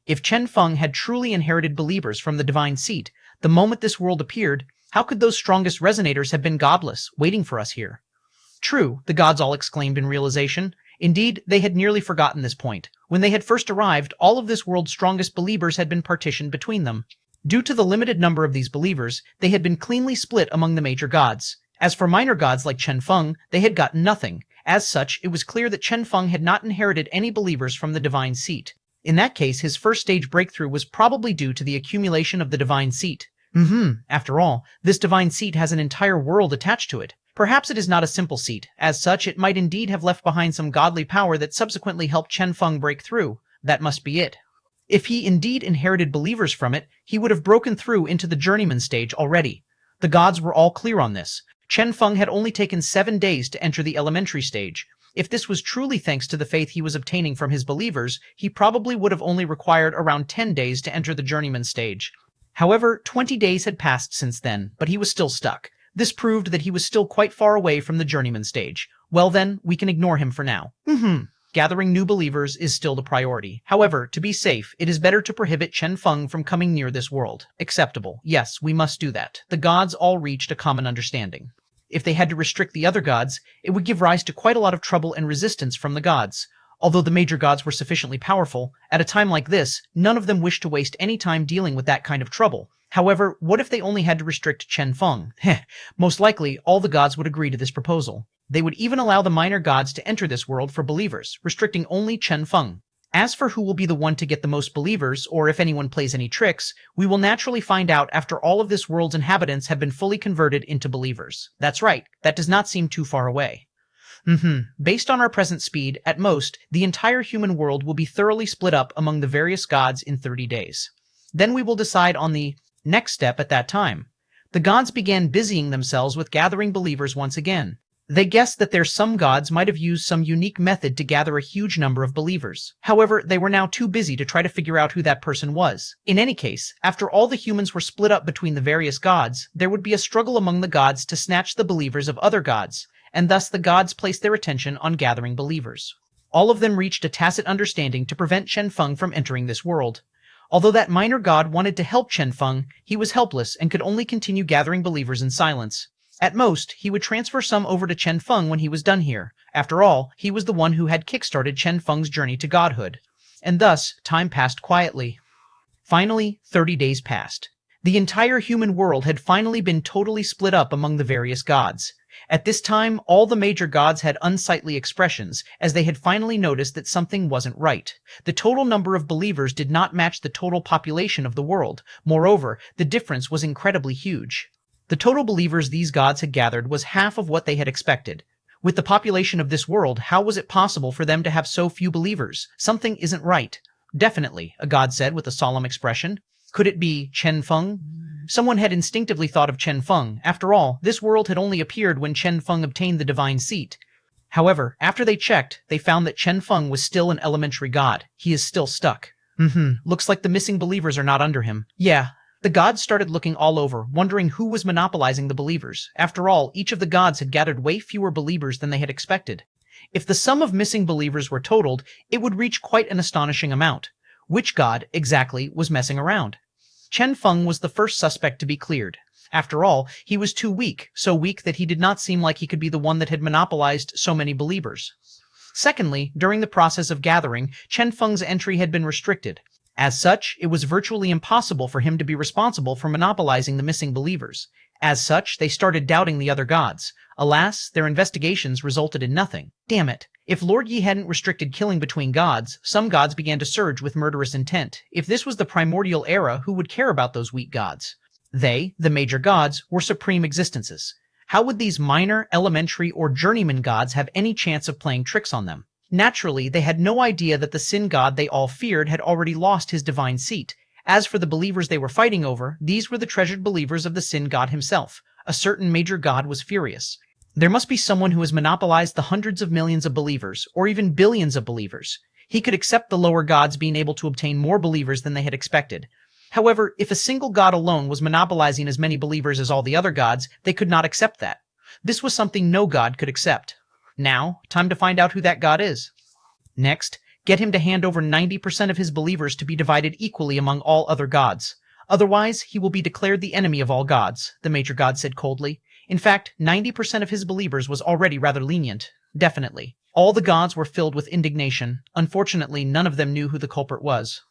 S1: If Chen Feng had truly inherited believers from the divine seat, the moment this world appeared, how could those strongest resonators have been godless, waiting for us here? True, the gods all exclaimed in realization. Indeed, they had nearly forgotten this point. When they had first arrived, all of this world's strongest believers had been partitioned between them. Due to the limited number of these believers, they had been cleanly split among the major gods. As for minor gods like Chen Feng, they had gotten nothing. As such, it was clear that Chen Feng had not inherited any believers from the divine seat. In that case, his first stage breakthrough was probably due to the accumulation of the divine seat. After all, this divine seat has an entire world attached to it. Perhaps it is not a simple seat. As such, it might indeed have left behind some godly power that subsequently helped Chen Feng break through. That must be it. If he indeed inherited believers from it, he would have broken through into the journeyman stage already. The gods were all clear on this. Chen Feng had only taken 7 days to enter the elementary stage. If this was truly thanks to the faith he was obtaining from his believers, he probably would have only required around 10 days to enter the journeyman stage. However, 20 days had passed since then, but he was still stuck. This proved that he was still quite far away from the journeyman stage. Well then, we can ignore him for now. Gathering new believers is still the priority. However, to be safe, it is better to prohibit Chen Feng from coming near this world. Acceptable. Yes, we must do that. The gods all reached a common understanding. If they had to restrict the other gods, it would give rise to quite a lot of trouble and resistance from the gods. Although the major gods were sufficiently powerful, at a time like this, none of them wished to waste any time dealing with that kind of trouble. However, what if they only had to restrict Chen Feng? Most likely, all the gods would agree to this proposal. They would even allow the minor gods to enter this world for believers, restricting only Chen Feng. As for who will be the one to get the most believers, or if anyone plays any tricks, we will naturally find out after all of this world's inhabitants have been fully converted into believers. That's right, that does not seem too far away. Based on our present speed, at most, the entire human world will be thoroughly split up among the various gods in 30 days. Then we will decide on the next step at that time. The gods began busying themselves with gathering believers once again. They guessed that some gods might have used some unique method to gather a huge number of believers. However, they were now too busy to try to figure out who that person was. In any case, after all the humans were split up between the various gods, there would be a struggle among the gods to snatch the believers of other gods, and thus the gods placed their attention on gathering believers. All of them reached a tacit understanding to prevent Chen Feng from entering this world. Although that minor god wanted to help Chen Feng, he was helpless and could only continue gathering believers in silence. At most, he would transfer some over to Chen Feng when he was done here. After all, he was the one who had kickstarted Chen Feng's journey to godhood. And thus, time passed quietly. Finally, 30 days passed. The entire human world had finally been totally split up among the various gods. At this time, all the major gods had unsightly expressions, as they had finally noticed that something wasn't right. The total number of believers did not match the total population of the world. Moreover, the difference was incredibly huge. The total believers these gods had gathered was half of what they had expected. With the population of this world, how was it possible for them to have so few believers? Something isn't right. Definitely, a god said with a solemn expression. Could it be Chen Feng? Someone had instinctively thought of Chen Feng. After all, this world had only appeared when Chen Feng obtained the divine seat. However, after they checked, they found that Chen Feng was still an elementary god. He is still stuck. Looks like the missing believers are not under him. Yeah. The gods started looking all over, wondering who was monopolizing the believers. After all, each of the gods had gathered way fewer believers than they had expected. If the sum of missing believers were totaled, it would reach quite an astonishing amount. Which god, exactly, was messing around? Chen Feng was the first suspect to be cleared. After all, he was too weak, so weak that he did not seem like he could be the one that had monopolized so many believers. Secondly, during the process of gathering, Chen Feng's entry had been restricted. As such, it was virtually impossible for him to be responsible for monopolizing the missing believers. As such, they started doubting the other gods. Alas, their investigations resulted in nothing. Damn it. If Lord Yi hadn't restricted killing between gods, some gods began to surge with murderous intent. If this was the primordial era, who would care about those weak gods? They, the major gods, were supreme existences. How would these minor, elementary, or journeyman gods have any chance of playing tricks on them? Naturally, they had no idea that the sin god they all feared had already lost his divine seat. As for the believers they were fighting over, these were the treasured believers of the sin god himself. A certain major god was furious. There must be someone who has monopolized the hundreds of millions of believers, or even billions of believers. He could accept the lower gods being able to obtain more believers than they had expected. However, if a single god alone was monopolizing as many believers as all the other gods, they could not accept that. This was something no god could accept. Now, time to find out who that god is. Next, get him to hand over 90% of his believers to be divided equally among all other gods. Otherwise, he will be declared the enemy of all gods, the major god said coldly. In fact, 90% of his believers was already rather lenient. Definitely. All the gods were filled with indignation. Unfortunately, none of them knew who the culprit was.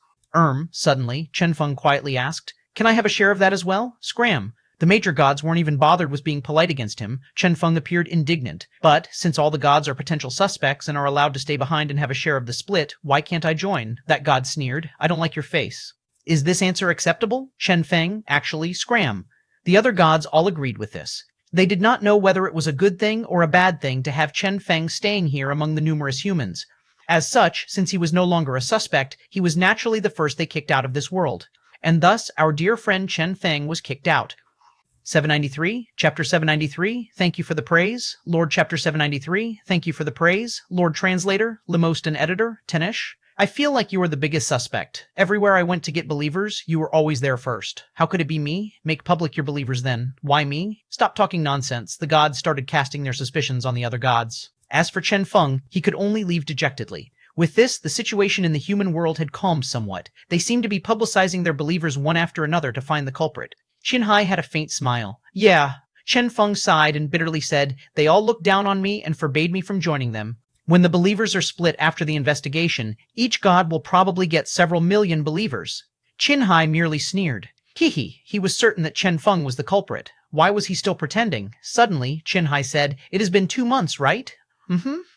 S1: Suddenly, Chen Feng quietly asked, "Can I have a share of that as well?" Scram. The major gods weren't even bothered with being polite against him. Chen Feng appeared indignant. But, since all the gods are potential suspects and are allowed to stay behind and have a share of the split, why can't I join? That god sneered. I don't like your face. Is this answer acceptable? Chen Feng, actually, scram. The other gods all agreed with this. They did not know whether it was a good thing or a bad thing to have Chen Feng staying here among the numerous humans. As such, since he was no longer a suspect, he was naturally the first they kicked out of this world. And thus, our dear friend Chen Feng was kicked out. 793, Chapter 793, thank you for the praise. Lord Chapter 793, thank you for the praise. Lord Translator, Lemost and Editor, Tenish. I feel like you are the biggest suspect. Everywhere I went to get believers, you were always there first. How could it be me? Make public your believers then. Why me? Stop talking nonsense. The gods started casting their suspicions on the other gods. As for Chen Feng, he could only leave dejectedly. With this, the situation in the human world had calmed somewhat. They seemed to be publicizing their believers one after another to find the culprit. Xinhai had a faint smile. Yeah. Chen Feng sighed and bitterly said, they all looked down on me and forbade me from joining them. When the believers are split after the investigation, each god will probably get several million believers. Xinhai merely sneered. Hehe, he was certain that Chen Feng was the culprit. Why was he still pretending? Suddenly, Xinhai said, it has been 2 months, right?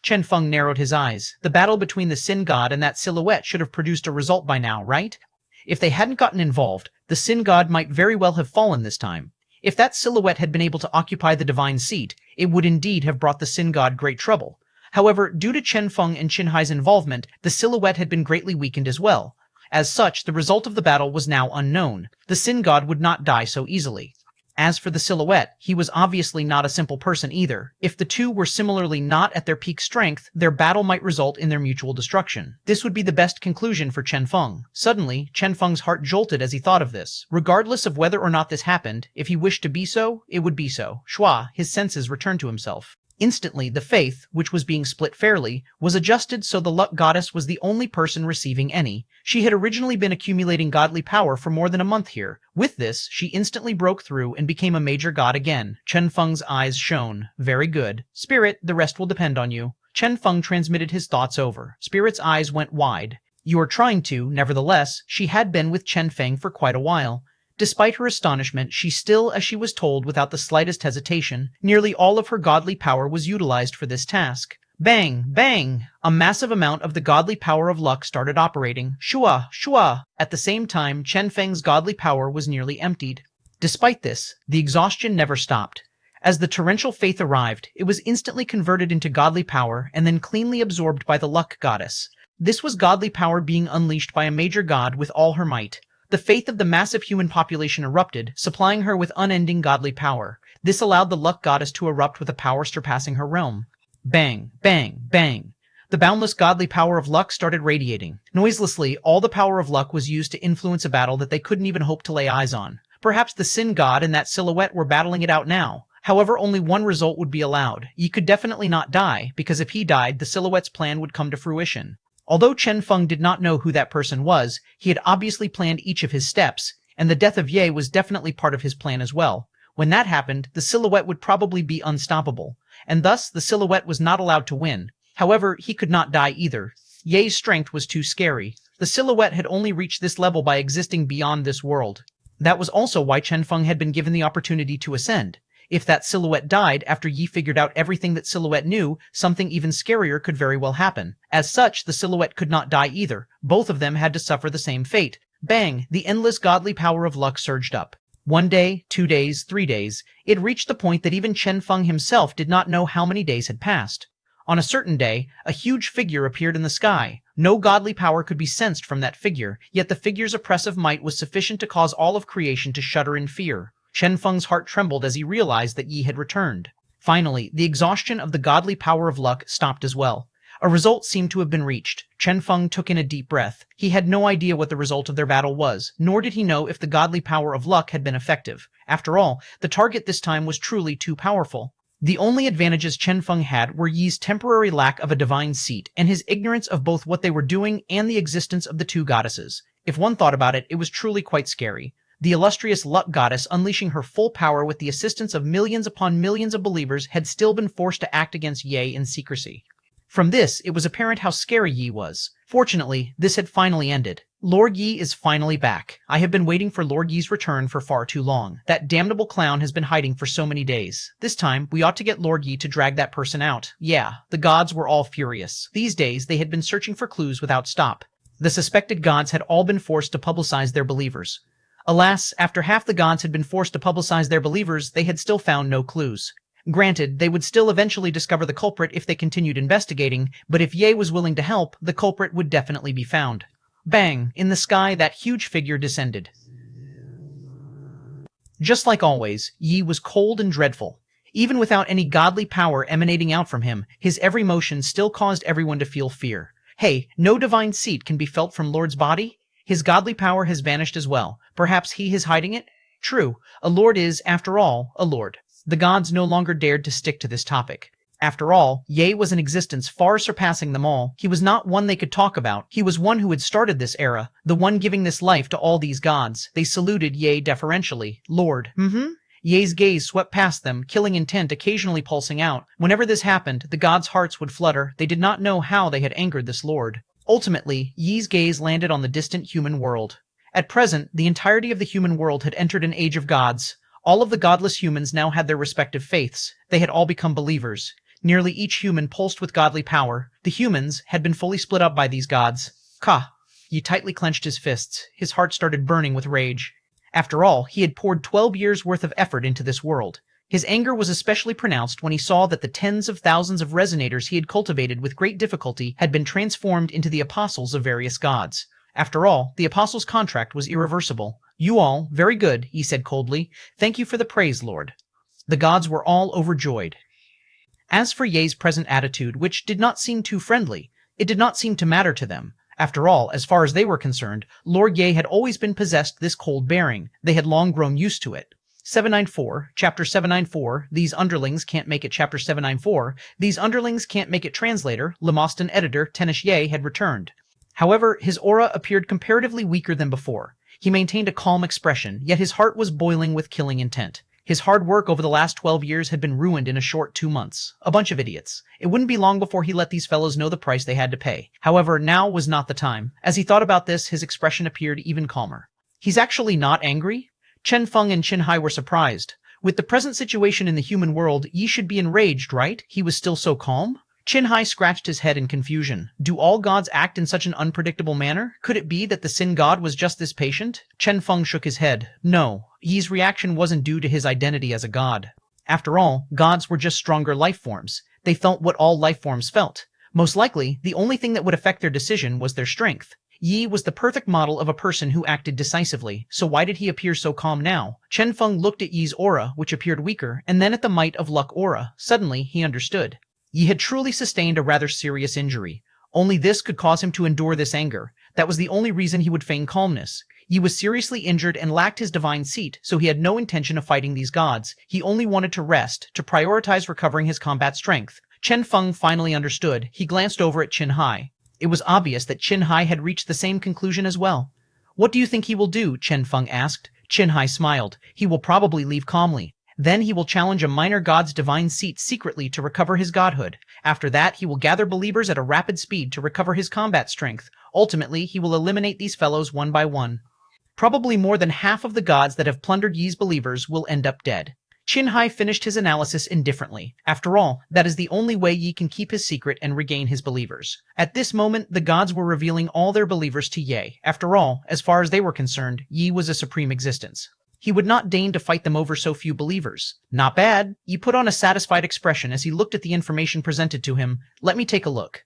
S1: Chen Feng narrowed his eyes. The battle between the Sin God and that silhouette should have produced a result by now, right? If they hadn't gotten involved, the Sin God might very well have fallen this time. If that silhouette had been able to occupy the divine seat, it would indeed have brought the Sin God great trouble. However, due to Chen Feng and Xinhai's involvement, the silhouette had been greatly weakened as well. As such, the result of the battle was now unknown. The Sin God would not die so easily. As for the silhouette, he was obviously not a simple person either. If the two were similarly not at their peak strength, their battle might result in their mutual destruction. This would be the best conclusion for Chen Feng. Suddenly, Chen Feng's heart jolted as he thought of this. Regardless of whether or not this happened, if he wished to be so, it would be so. Shua, his senses returned to himself. Instantly, the faith, which was being split fairly, was adjusted so the luck goddess was the only person receiving any. She had originally been accumulating godly power for more than a month here. With this, she instantly broke through and became a major god again. Chen Feng's eyes shone. Very good. Spirit, the rest will depend on you. Chen Feng transmitted his thoughts over. Spirit's eyes went wide. You are trying to, nevertheless, she had been with Chen Feng for quite a while. Despite her astonishment, she still, as she was told without the slightest hesitation, nearly all of her godly power was utilized for this task. Bang! Bang! A massive amount of the godly power of luck started operating. Shua! Shua! At the same time, Chen Feng's godly power was nearly emptied. Despite this, the exhaustion never stopped. As the torrential faith arrived, it was instantly converted into godly power and then cleanly absorbed by the luck goddess. This was godly power being unleashed by a major god with all her might. The faith of the massive human population erupted, supplying her with unending godly power. This allowed the luck goddess to erupt with a power surpassing her realm. Bang, bang, bang. The boundless godly power of luck started radiating. Noiselessly, all the power of luck was used to influence a battle that they couldn't even hope to lay eyes on. Perhaps the Sin God and that silhouette were battling it out now. However, only one result would be allowed. He could definitely not die, because if he died, the silhouette's plan would come to fruition. Although Chen Feng did not know who that person was, he had obviously planned each of his steps, and the death of Ye was definitely part of his plan as well. When that happened, the silhouette would probably be unstoppable, and thus the silhouette was not allowed to win. However, he could not die either. Ye's strength was too scary. The silhouette had only reached this level by existing beyond this world. That was also why Chen Feng had been given the opportunity to ascend. If that silhouette died after Yi figured out everything that silhouette knew, something even scarier could very well happen. As such, the silhouette could not die either. Both of them had to suffer the same fate. Bang! The endless godly power of luck surged up. 1 day, 2 days, 3 days. It reached the point that even Chen Feng himself did not know how many days had passed. On a certain day, a huge figure appeared in the sky. No godly power could be sensed from that figure, yet the figure's oppressive might was sufficient to cause all of creation to shudder in fear. Chen Feng's heart trembled as he realized that Yi had returned. Finally, the exhaustion of the godly power of luck stopped as well. A result seemed to have been reached. Chen Feng took in a deep breath. He had no idea what the result of their battle was, nor did he know if the godly power of luck had been effective. After all, the target this time was truly too powerful. The only advantages Chen Feng had were Yi's temporary lack of a divine seat, and his ignorance of both what they were doing and the existence of the two goddesses. If one thought about it, it was truly quite scary. The illustrious luck goddess, unleashing her full power with the assistance of millions upon millions of believers, had still been forced to act against Ye in secrecy. From this, it was apparent how scary Yi was. Fortunately, this had finally ended. Lord Yi is finally back. I have been waiting for Lord Yi's return for far too long. That damnable clown has been hiding for so many days. This time, we ought to get Lord Yi to drag that person out. Yeah, the gods were all furious. These days, they had been searching for clues without stop. The suspected gods had all been forced to publicize their believers. Alas, after half the gods had been forced to publicize their believers, they had still found no clues. Granted, they would still eventually discover the culprit if they continued investigating, but if Ye was willing to help, the culprit would definitely be found. Bang! In the sky, that huge figure descended. Just like always, Yi was cold and dreadful. Even without any godly power emanating out from him, his every motion still caused everyone to feel fear. Hey, no divine seat can be felt from Lord's body? His godly power has vanished as well. Perhaps he is hiding it? True, a lord is, after all, a lord. The gods no longer dared to stick to this topic. After all, Ye was an existence far surpassing them all. He was not one they could talk about. He was one who had started this era, the one giving this life to all these gods. They saluted Ye deferentially. Lord. Ye's gaze swept past them, killing intent occasionally pulsing out. Whenever this happened, the gods' hearts would flutter. They did not know how they had angered this lord. Ultimately, Yi's gaze landed on the distant human world. At present, the entirety of the human world had entered an age of gods. All of the godless humans now had their respective faiths. They had all become believers. Nearly each human pulsed with godly power. The humans had been fully split up by these gods. Yi tightly clenched his fists. His heart started burning with rage. After all, he had poured 12 years' worth of effort into this world. His anger was especially pronounced when he saw that the tens of thousands of resonators he had cultivated with great difficulty had been transformed into the apostles of various gods. After all, the apostles' contract was irreversible. You all, very good, he said coldly. Thank you for the praise, Lord. The gods were all overjoyed. As for Ye's present attitude, which did not seem too friendly, it did not seem to matter to them. After all, as far as they were concerned, Lord Ye had always been possessed this cold bearing. They had long grown used to it. 794, Chapter 794, These Underlings Can't Make It Chapter 794, These Underlings Can't Make It Translator, Lemoston Editor, Tennis Ye had returned. However, his aura appeared comparatively weaker than before. He maintained a calm expression, yet his heart was boiling with killing intent. His hard work over the last 12 years had been ruined in a short 2 months. A bunch of idiots. It wouldn't be long before he let these fellows know the price they had to pay. However, now was not the time. As he thought about this, his expression appeared even calmer. He's actually not angry? Chen Feng and Chen Hai were surprised. With the present situation in the human world, Yi should be enraged, right? He was still so calm? Chen Hai scratched his head in confusion. Do all gods act in such an unpredictable manner? Could it be that the Sin God was just this patient? Chen Feng shook his head. No, Yi's reaction wasn't due to his identity as a god. After all, gods were just stronger life forms. They felt what all life forms felt. Most likely, the only thing that would affect their decision was their strength. Yi was the perfect model of a person who acted decisively, so why did he appear so calm now? Chen Feng looked at Yi's aura, which appeared weaker, and then at the might of luck aura. Suddenly, he understood. Yi had truly sustained a rather serious injury. Only this could cause him to endure this anger. That was the only reason he would feign calmness. Yi was seriously injured and lacked his divine seat, so he had no intention of fighting these gods. He only wanted to rest, to prioritize recovering his combat strength. Chen Feng finally understood. He glanced over at Chen Hai. It was obvious that Chen Hai had reached the same conclusion as well. What do you think he will do? Chen Feng asked. Chen Hai smiled. He will probably leave calmly. Then he will challenge a minor god's divine seat secretly to recover his godhood. After that, he will gather believers at a rapid speed to recover his combat strength. Ultimately, he will eliminate these fellows one by one. Probably more than half of the gods that have plundered Yi's believers will end up dead. Qinhai finished his analysis indifferently. After all, that is the only way Yi can keep his secret and regain his believers. At this moment, the gods were revealing all their believers to Ye. After all, as far as they were concerned, Yi was a supreme existence. He would not deign to fight them over so few believers. Not bad. Yi put on a satisfied expression as he looked at the information presented to him. Let me take a look.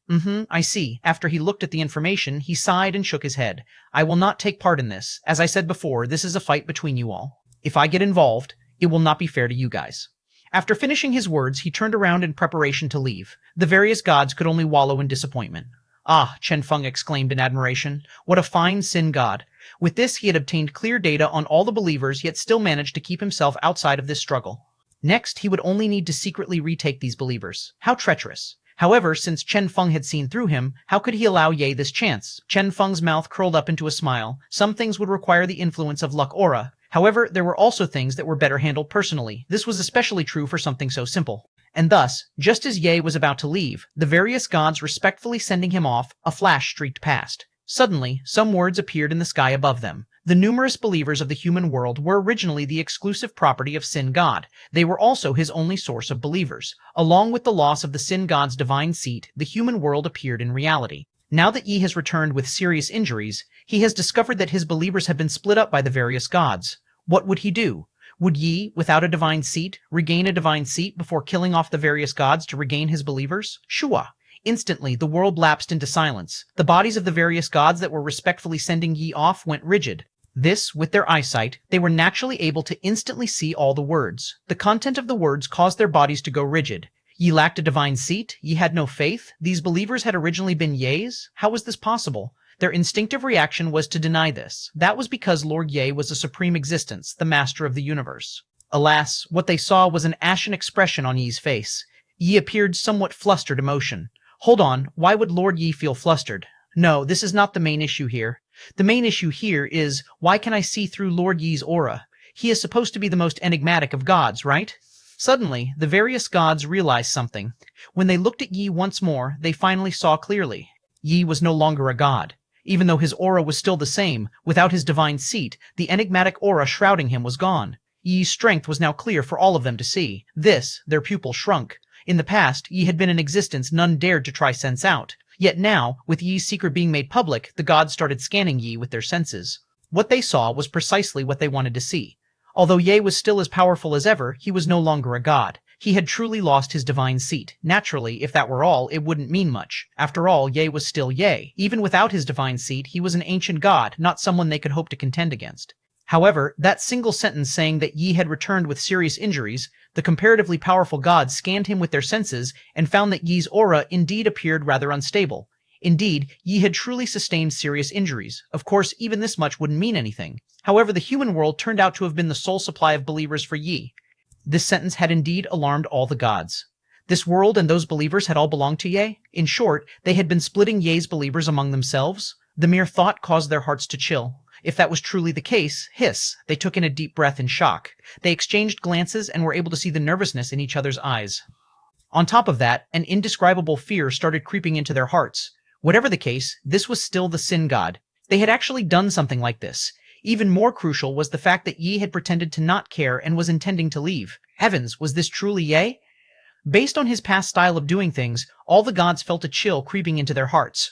S1: I see. After he looked at the information, he sighed and shook his head. I will not take part in this. As I said before, this is a fight between you all. If I get involved, it will not be fair to you guys. After finishing his words, he turned around in preparation to leave. The various gods could only wallow in disappointment. Ah, Chen Feng exclaimed in admiration. What a fine sin god. With this, he had obtained clear data on all the believers, yet still managed to keep himself outside of this struggle. Next, he would only need to secretly retake these believers. How treacherous. However, since Chen Feng had seen through him, how could he allow Ye this chance? Chen Feng's mouth curled up into a smile. Some things would require the influence of luck aura. However, there were also things that were better handled personally. This was especially true for something so simple. And thus, just as Ye was about to leave, the various gods respectfully sending him off, a flash streaked past. Suddenly, some words appeared in the sky above them. The numerous believers of the human world were originally the exclusive property of Sin God. They were also his only source of believers. Along with the loss of the Sin God's divine seat, the human world appeared in reality. Now that Yi has returned with serious injuries, he has discovered that his believers have been split up by the various gods. What would he do? Would Yi, without a divine seat, regain a divine seat before killing off the various gods to regain his believers? Shua. Instantly, the world lapsed into silence. The bodies of the various gods that were respectfully sending Yi off went rigid. This, with their eyesight, they were naturally able to instantly see all the words. The content of the words caused their bodies to go rigid. Ye lacked a divine seat? Ye had no faith? These believers had originally been Ye's? How was this possible? Their instinctive reaction was to deny this. That was because Lord Ye was a supreme existence, the master of the universe. Alas, what they saw was an ashen expression on Yi's face. Yi appeared somewhat flustered emotion. Hold on, why would Lord Yi feel flustered? No, this is not the main issue here. The main issue here is, why can I see through Lord Yi's aura? He is supposed to be the most enigmatic of gods, right? Suddenly, the various gods realized something. When they looked at Yi once more, they finally saw clearly. Yi was no longer a god. Even though his aura was still the same, without his divine seat, the enigmatic aura shrouding him was gone. Yi's strength was now clear for all of them to see. This, their pupil shrunk. In the past, Yi had been an existence none dared to try sense out. Yet now, with Yi's secret being made public, the gods started scanning Yi with their senses. What they saw was precisely what they wanted to see. Although Ye was still as powerful as ever, he was no longer a god. He had truly lost his divine seat. Naturally, if that were all, it wouldn't mean much. After all, Ye was still Ye. Even without his divine seat, he was an ancient god, not someone they could hope to contend against. However, that single sentence saying that Yi had returned with serious injuries, the comparatively powerful gods scanned him with their senses and found that Yi's aura indeed appeared rather unstable. Indeed, Yi had truly sustained serious injuries. Of course, even this much wouldn't mean anything. However, the human world turned out to have been the sole supply of believers for Yi. This sentence had indeed alarmed all the gods. This world and those believers had all belonged to Ye? In short, they had been splitting Ye's believers among themselves? The mere thought caused their hearts to chill. If that was truly the case, hiss, they took in a deep breath in shock. They exchanged glances and were able to see the nervousness in each other's eyes. On top of that, an indescribable fear started creeping into their hearts. Whatever the case, this was still the Sin God. They had actually done something like this. Even more crucial was the fact that Yi had pretended to not care and was intending to leave. Heavens, was this truly Ye? Based on his past style of doing things, all the gods felt a chill creeping into their hearts.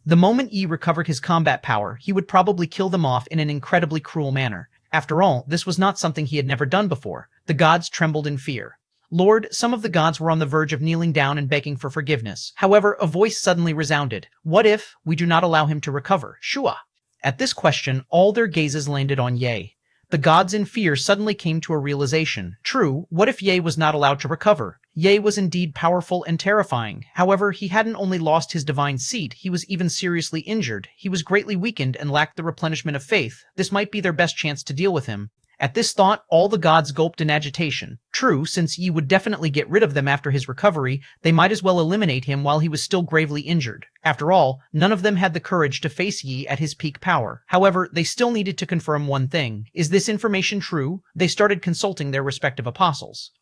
S1: The moment Yi recovered his combat power, he would probably kill them off in an incredibly cruel manner. After all, this was not something he had never done before. The gods trembled in fear. Lord, some of the gods were on the verge of kneeling down and begging for forgiveness. However, a voice suddenly resounded. What if we do not allow him to recover? Shua! At this question, all their gazes landed on Ye. The gods in fear suddenly came to a realization. True, what if Ye was not allowed to recover? Ye was indeed powerful and terrifying. However, he hadn't only lost his divine seat, he was even seriously injured. He was greatly weakened and lacked the replenishment of faith. This might be their best chance to deal with him. At this thought, all the gods gulped in agitation. True, since Yi would definitely get rid of them after his recovery, they might as well eliminate him while he was still gravely injured. After all, none of them had the courage to face Yi at his peak power. However, they still needed to confirm one thing. Is this information true? They started consulting their respective apostles.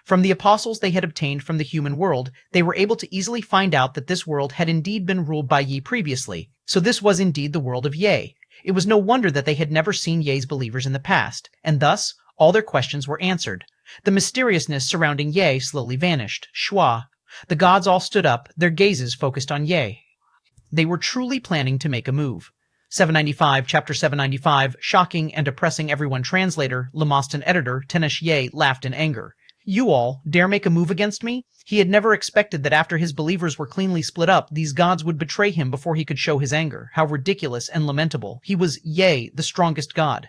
S1: From the apostles they had obtained from the human world, they were able to easily find out that this world had indeed been ruled by Yi previously. So this was indeed the world of Ye. It was no wonder that they had never seen Ye's believers in the past, and thus, all their questions were answered. The mysteriousness surrounding Ye slowly vanished. Shua. The gods all stood up, their gazes focused on Ye. They were truly planning to make a move. 795, Chapter 795, shocking and depressing everyone. Translator, Lemostan editor, Tenesh Ye laughed in anger. You all dare make a move against me? He had never expected that after his believers were cleanly split up, these gods would betray him before he could show his anger. How ridiculous and lamentable. He was Ye, the strongest god.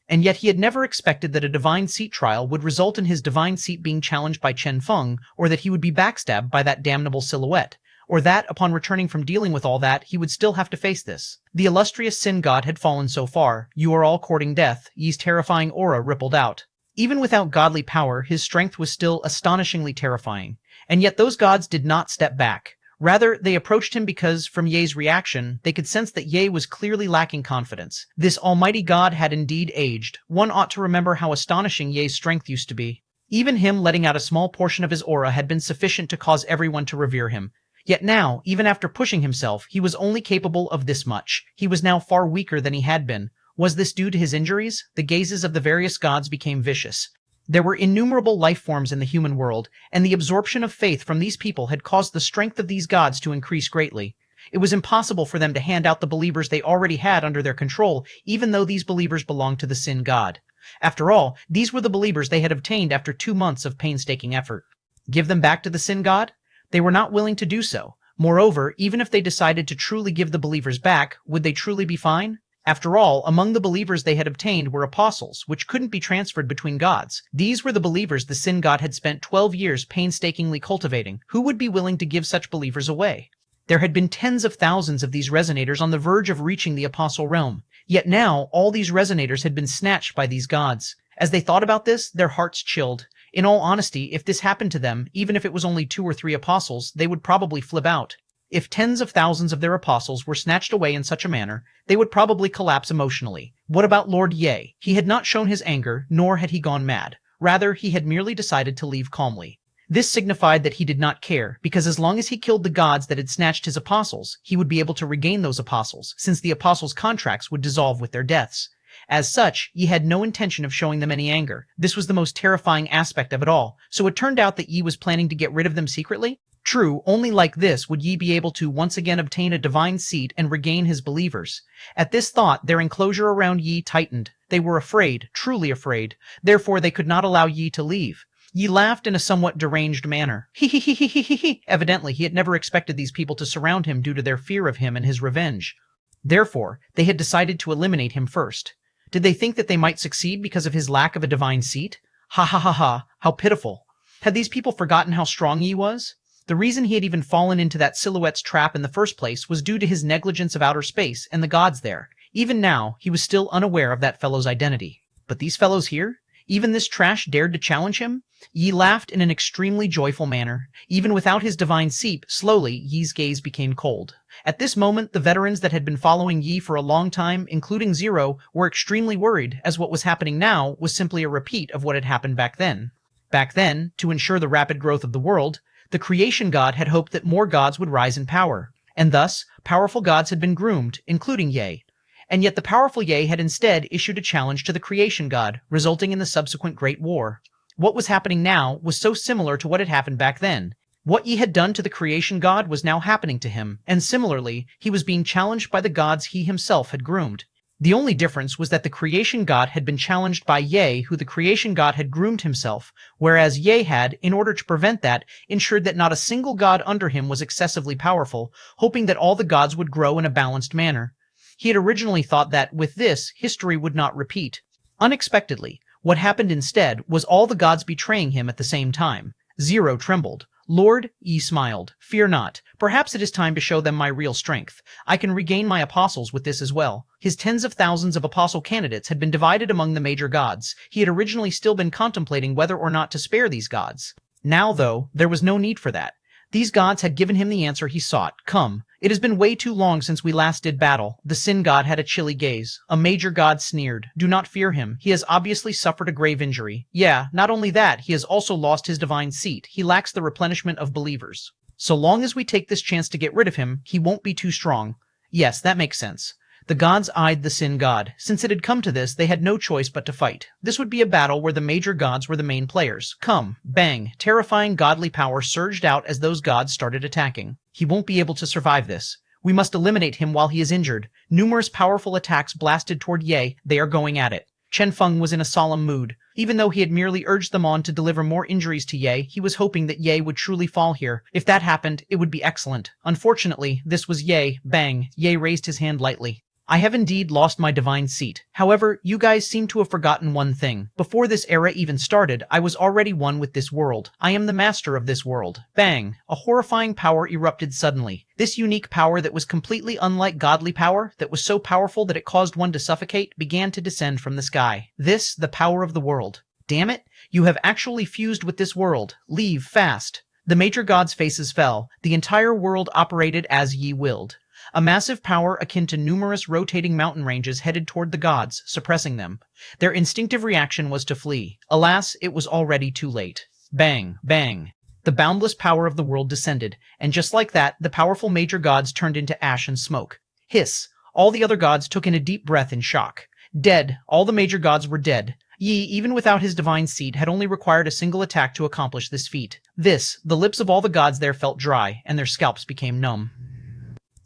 S1: And yet he had never expected that a divine seat trial would result in his divine seat being challenged by Chen Feng, or that he would be backstabbed by that damnable silhouette, or that, upon returning from dealing with all that, he would still have to face this. The illustrious sin god had fallen so far. You are all courting death. Yi's terrifying aura rippled out. Even without godly power, his strength was still astonishingly terrifying. And yet those gods did not step back. Rather, they approached him because, from Ye's reaction, they could sense that Ye was clearly lacking confidence. This almighty god had indeed aged. One ought to remember how astonishing Ye's strength used to be. Even him letting out a small portion of his aura had been sufficient to cause everyone to revere him. Yet now, even after pushing himself, he was only capable of this much. He was now far weaker than he had been. Was this due to his injuries? The gazes of the various gods became vicious. There were innumerable life forms in the human world, and the absorption of faith from these people had caused the strength of these gods to increase greatly. It was impossible for them to hand out the believers they already had under their control, even though these believers belonged to the sin god. After all, these were the believers they had obtained after 2 months of painstaking effort. Give them back to the sin god? They were not willing to do so. Moreover, even if they decided to truly give the believers back, would they truly be fine? After all, among the believers they had obtained were apostles, which couldn't be transferred between gods. These were the believers the sin god had spent 12 years painstakingly cultivating. Who would be willing to give such believers away? There had been tens of thousands of these resonators on the verge of reaching the apostle realm. Yet now, all these resonators had been snatched by these gods. As they thought about this, their hearts chilled. In all honesty, if this happened to them, even if it was only 2 or 3 apostles, they would probably flip out. If tens of thousands of their apostles were snatched away in such a manner, they would probably collapse emotionally. What about Lord Ye? He had not shown his anger, nor had he gone mad. Rather, he had merely decided to leave calmly. This signified that he did not care, because as long as he killed the gods that had snatched his apostles, he would be able to regain those apostles, since the apostles' contracts would dissolve with their deaths. As such, Yi had no intention of showing them any anger. This was the most terrifying aspect of it all. So it turned out that Yi was planning to get rid of them secretly? True, only like this would Yi be able to once again obtain a divine seat and regain his believers. At this thought, their enclosure around Yi tightened. They were afraid, truly afraid. Therefore, they could not allow Yi to leave. Yi laughed in a somewhat deranged manner. He. Evidently, he had never expected these people to surround him due to their fear of him and his revenge. Therefore, they had decided to eliminate him first. Did they think that they might succeed because of his lack of a divine seat? Ha, how pitiful. Had these people forgotten how strong Yi was? The reason he had even fallen into that silhouette's trap in the first place was due to his negligence of outer space and the gods there. Even now, he was still unaware of that fellow's identity. But these fellows here? Even this trash dared to challenge him? Yi laughed in an extremely joyful manner. Even without his divine seat, slowly, Yi's gaze became cold. At this moment, the veterans that had been following Yi for a long time, including Zero, were extremely worried, as what was happening now was simply a repeat of what had happened back then. Back then, to ensure the rapid growth of the world, the creation god had hoped that more gods would rise in power, and thus, powerful gods had been groomed, including Ye. And yet the powerful Ye had instead issued a challenge to the creation god, resulting in the subsequent Great War. What was happening now was so similar to what had happened back then. What Yi had done to the creation god was now happening to him, and similarly, he was being challenged by the gods he himself had groomed. The only difference was that the creation god had been challenged by Ye, who the creation god had groomed himself, whereas Ye had, in order to prevent that, ensured that not a single god under him was excessively powerful, hoping that all the gods would grow in a balanced manner. He had originally thought that, with this, history would not repeat. Unexpectedly, what happened instead was all the gods betraying him at the same time. Zero trembled. Lord Yi smiled. Fear not. Perhaps it is time to show them my real strength. I can regain my apostles with this as well. His tens of thousands of apostle candidates had been divided among the major gods. He had originally still been contemplating whether or not to spare these gods. Now, though, there was no need for that. These gods had given him the answer he sought. Come. It has been way too long since we last did battle. The sin god had a chilly gaze. A major god sneered. Do not fear him. He has obviously suffered a grave injury. Yeah, not only that, he has also lost his divine seat. He lacks the replenishment of believers. So long as we take this chance to get rid of him, he won't be too strong. Yes, that makes sense. The gods eyed the sin god. Since it had come to this, they had no choice but to fight. This would be a battle where the major gods were the main players. Come, bang, terrifying godly power surged out as those gods started attacking. He won't be able to survive this. We must eliminate him while he is injured. Numerous powerful attacks blasted toward Ye. They are going at it. Chen Feng was in a solemn mood. Even though he had merely urged them on to deliver more injuries to Ye, he was hoping that Ye would truly fall here. If that happened, it would be excellent. Unfortunately, this was Ye. Bang. Ye raised his hand lightly. I have indeed lost my divine seat. However, you guys seem to have forgotten one thing. Before this era even started, I was already one with this world. I am the master of this world. Bang! A horrifying power erupted suddenly. This unique power that was completely unlike godly power, that was so powerful that it caused one to suffocate, began to descend from the sky. This, the power of the world. Damn it! You have actually fused with this world. Leave, fast. The major gods' faces fell. The entire world operated as ye willed. A massive power akin to numerous rotating mountain ranges headed toward the gods, suppressing them. Their instinctive reaction was to flee. Alas, it was already too late. Bang, bang. The boundless power of the world descended, and just like that, the powerful major gods turned into ash and smoke. Hiss. All the other gods took in a deep breath in shock. Dead. All the major gods were dead. Yi, even without his divine seed, had only required a single attack to accomplish this feat. The lips of all the gods there felt dry, and their scalps became numb.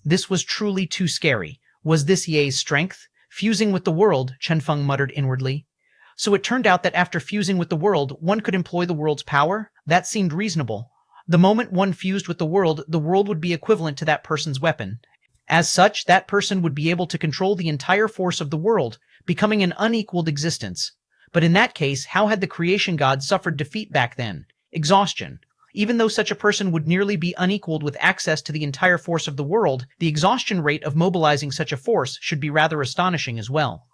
S1: This was truly too scary. Was this Ye's strength? Fusing with the world, Chen Feng muttered inwardly. So it turned out that after fusing with the world, one could employ the world's power? That seemed reasonable. The moment one fused with the world would be equivalent to that person's weapon. As such, that person would be able to control the entire force of the world, becoming an unequaled existence. But in that case, how had the creation god suffered defeat back then? Exhaustion. Even though such a person would nearly be unequaled with access to the entire force of the world, the exhaustion rate of mobilizing such a force should be rather astonishing as well.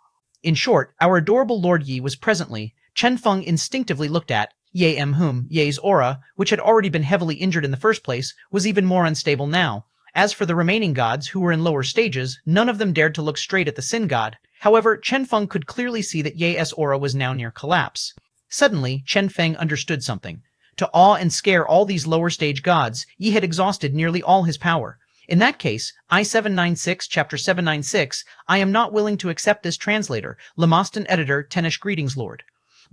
S1: In short, our adorable Lord Yi was presently, Chen Feng instinctively looked at, Ye's aura, which had already been heavily injured in the first place, was even more unstable now. As for the remaining gods, who were in lower stages, none of them dared to look straight at the sin god. However, Chen Feng could clearly see that Ye's aura was now near collapse. Suddenly, Chen Feng understood something. To awe and scare all these lower-stage gods, Yi had exhausted nearly all his power. In that case, I-796, Chapter 796, I am not willing to accept this translator, Lamostan editor, Tenish greetings, Lord.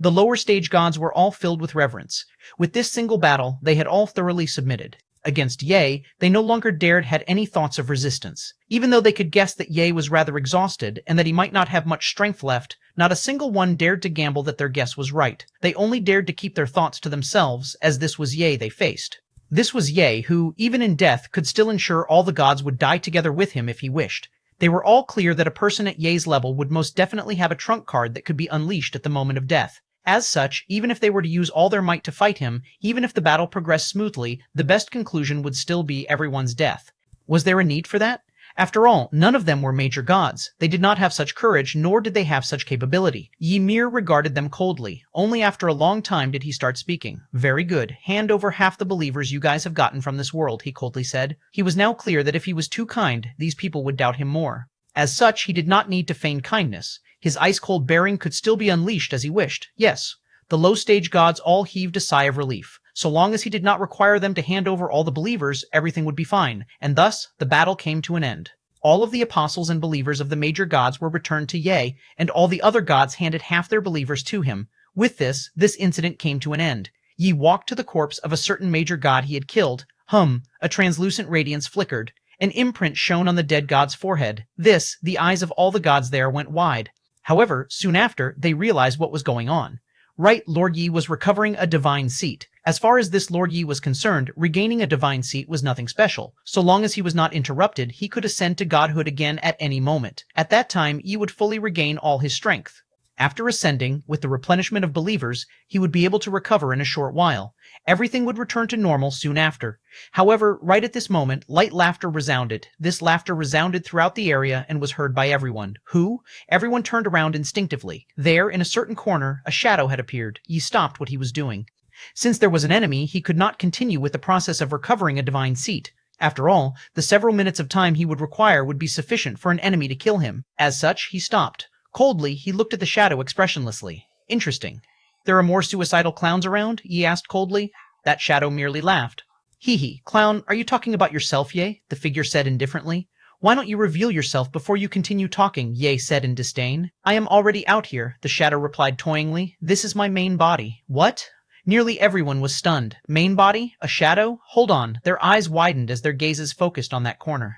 S1: The lower-stage gods were all filled with reverence. With this single battle, they had all thoroughly submitted. Against Ye, they no longer had any thoughts of resistance. Even though they could guess that Ye was rather exhausted and that he might not have much strength left, not a single one dared to gamble that their guess was right. They only dared to keep their thoughts to themselves, as this was Ye they faced. This was Ye who, even in death, could still ensure all the gods would die together with him if he wished. They were all clear that a person at Ye's level would most definitely have a trump card that could be unleashed at the moment of death. As such, even if they were to use all their might to fight him, even if the battle progressed smoothly, the best conclusion would still be everyone's death. Was there a need for that? After all, none of them were major gods. They did not have such courage, nor did they have such capability. Ymir regarded them coldly. Only after a long time did he start speaking. Very good. Hand over half the believers you guys have gotten from this world, he coldly said. He was now clear that if he was too kind, these people would doubt him more. As such, he did not need to feign kindness. His ice-cold bearing could still be unleashed as he wished. Yes, the low-stage gods all heaved a sigh of relief. So long as he did not require them to hand over all the believers, everything would be fine, and thus the battle came to an end. All of the apostles and believers of the major gods were returned to Ye, and all the other gods handed half their believers to him. With this incident came to an end. Yi walked to the corpse of a certain major god he had killed. A translucent radiance flickered. An imprint shone on the dead god's forehead. The eyes of all the gods there went wide. However, soon after, they realized what was going on. Right, Lord Yi was recovering a divine seat. As far as this Lord Yi was concerned, regaining a divine seat was nothing special. So long as he was not interrupted, he could ascend to godhood again at any moment. At that time, Yi would fully regain all his strength. After ascending, with the replenishment of believers, he would be able to recover in a short while. Everything would return to normal soon after. However, right at this moment, light laughter resounded. This laughter resounded throughout the area and was heard by everyone. Who? Everyone turned around instinctively. There, in a certain corner, a shadow had appeared. He stopped what he was doing. Since there was an enemy, he could not continue with the process of recovering a divine seat. After all, the several minutes of time he would require would be sufficient for an enemy to kill him. As such, he stopped. Coldly, he looked at the shadow expressionlessly. Interesting. There are more suicidal clowns around? Yi asked coldly. That shadow merely laughed. Hee hee, clown, are you talking about yourself, Ye? The figure said indifferently. Why don't you reveal yourself before you continue talking? Ye said in disdain. I am already out here, the shadow replied toyingly. This is my main body. What? Nearly everyone was stunned. Main body? A shadow? Hold on. Their eyes widened as their gazes focused on that corner.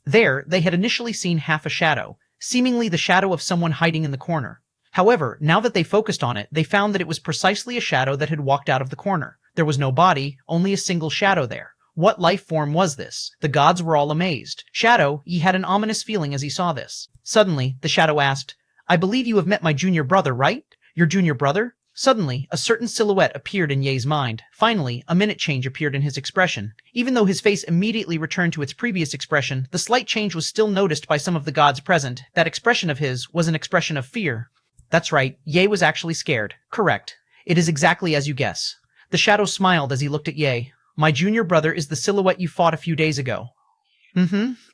S1: There, they had initially seen half a shadow, seemingly the shadow of someone hiding in the corner. However, now that they focused on it, they found that it was precisely a shadow that had walked out of the corner. There was no body, only a single shadow there. What life form was this? The gods were all amazed. Shadow, he had an ominous feeling as he saw this. Suddenly, the shadow asked, I believe you have met my junior brother, right? Your junior brother? Suddenly, a certain silhouette appeared in Ye's mind. Finally, a minute change appeared in his expression. Even though his face immediately returned to its previous expression, the slight change was still noticed by some of the gods present. That expression of his was an expression of fear. That's right, Ye was actually scared. Correct. It is exactly as you guess. The shadow smiled as he looked at Ye. My junior brother is the silhouette you fought a few days ago.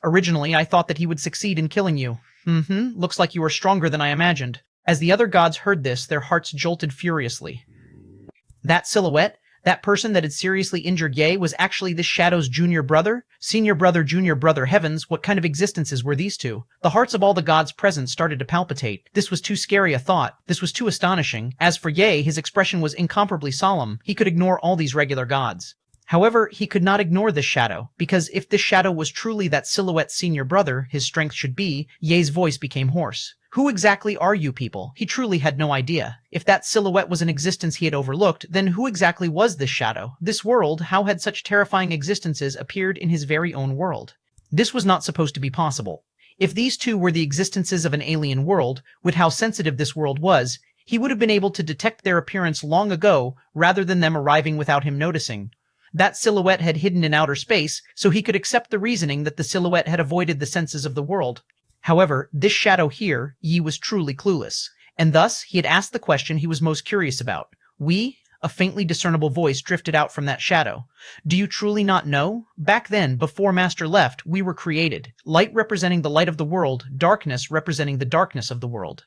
S1: Originally, I thought that he would succeed in killing you. Looks like you are stronger than I imagined. As the other gods heard this, their hearts jolted furiously. That silhouette, that person that had seriously injured Ye, was actually this shadow's junior brother? Senior brother, junior brother, heavens, what kind of existences were these two? The hearts of all the gods present started to palpitate. This was too scary a thought. This was too astonishing. As for Ye, his expression was incomparably solemn. He could ignore all these regular gods. However, he could not ignore this shadow, because if this shadow was truly that silhouette's senior brother, his strength should be, Ye's voice became hoarse. Who exactly are you people? He truly had no idea. If that silhouette was an existence he had overlooked, then who exactly was this shadow? This world, how had such terrifying existences appeared in his very own world? This was not supposed to be possible. If these two were the existences of an alien world, with how sensitive this world was, he would have been able to detect their appearance long ago, rather than them arriving without him noticing. That silhouette had hidden in outer space, so he could accept the reasoning that the silhouette had avoided the senses of the world. However, this shadow here, Yi was truly clueless, and thus he had asked the question he was most curious about. We? A faintly discernible voice drifted out from that shadow. Do you truly not know? Back then, before Master left, we were created. Light representing the light of the world, darkness representing the darkness of the world.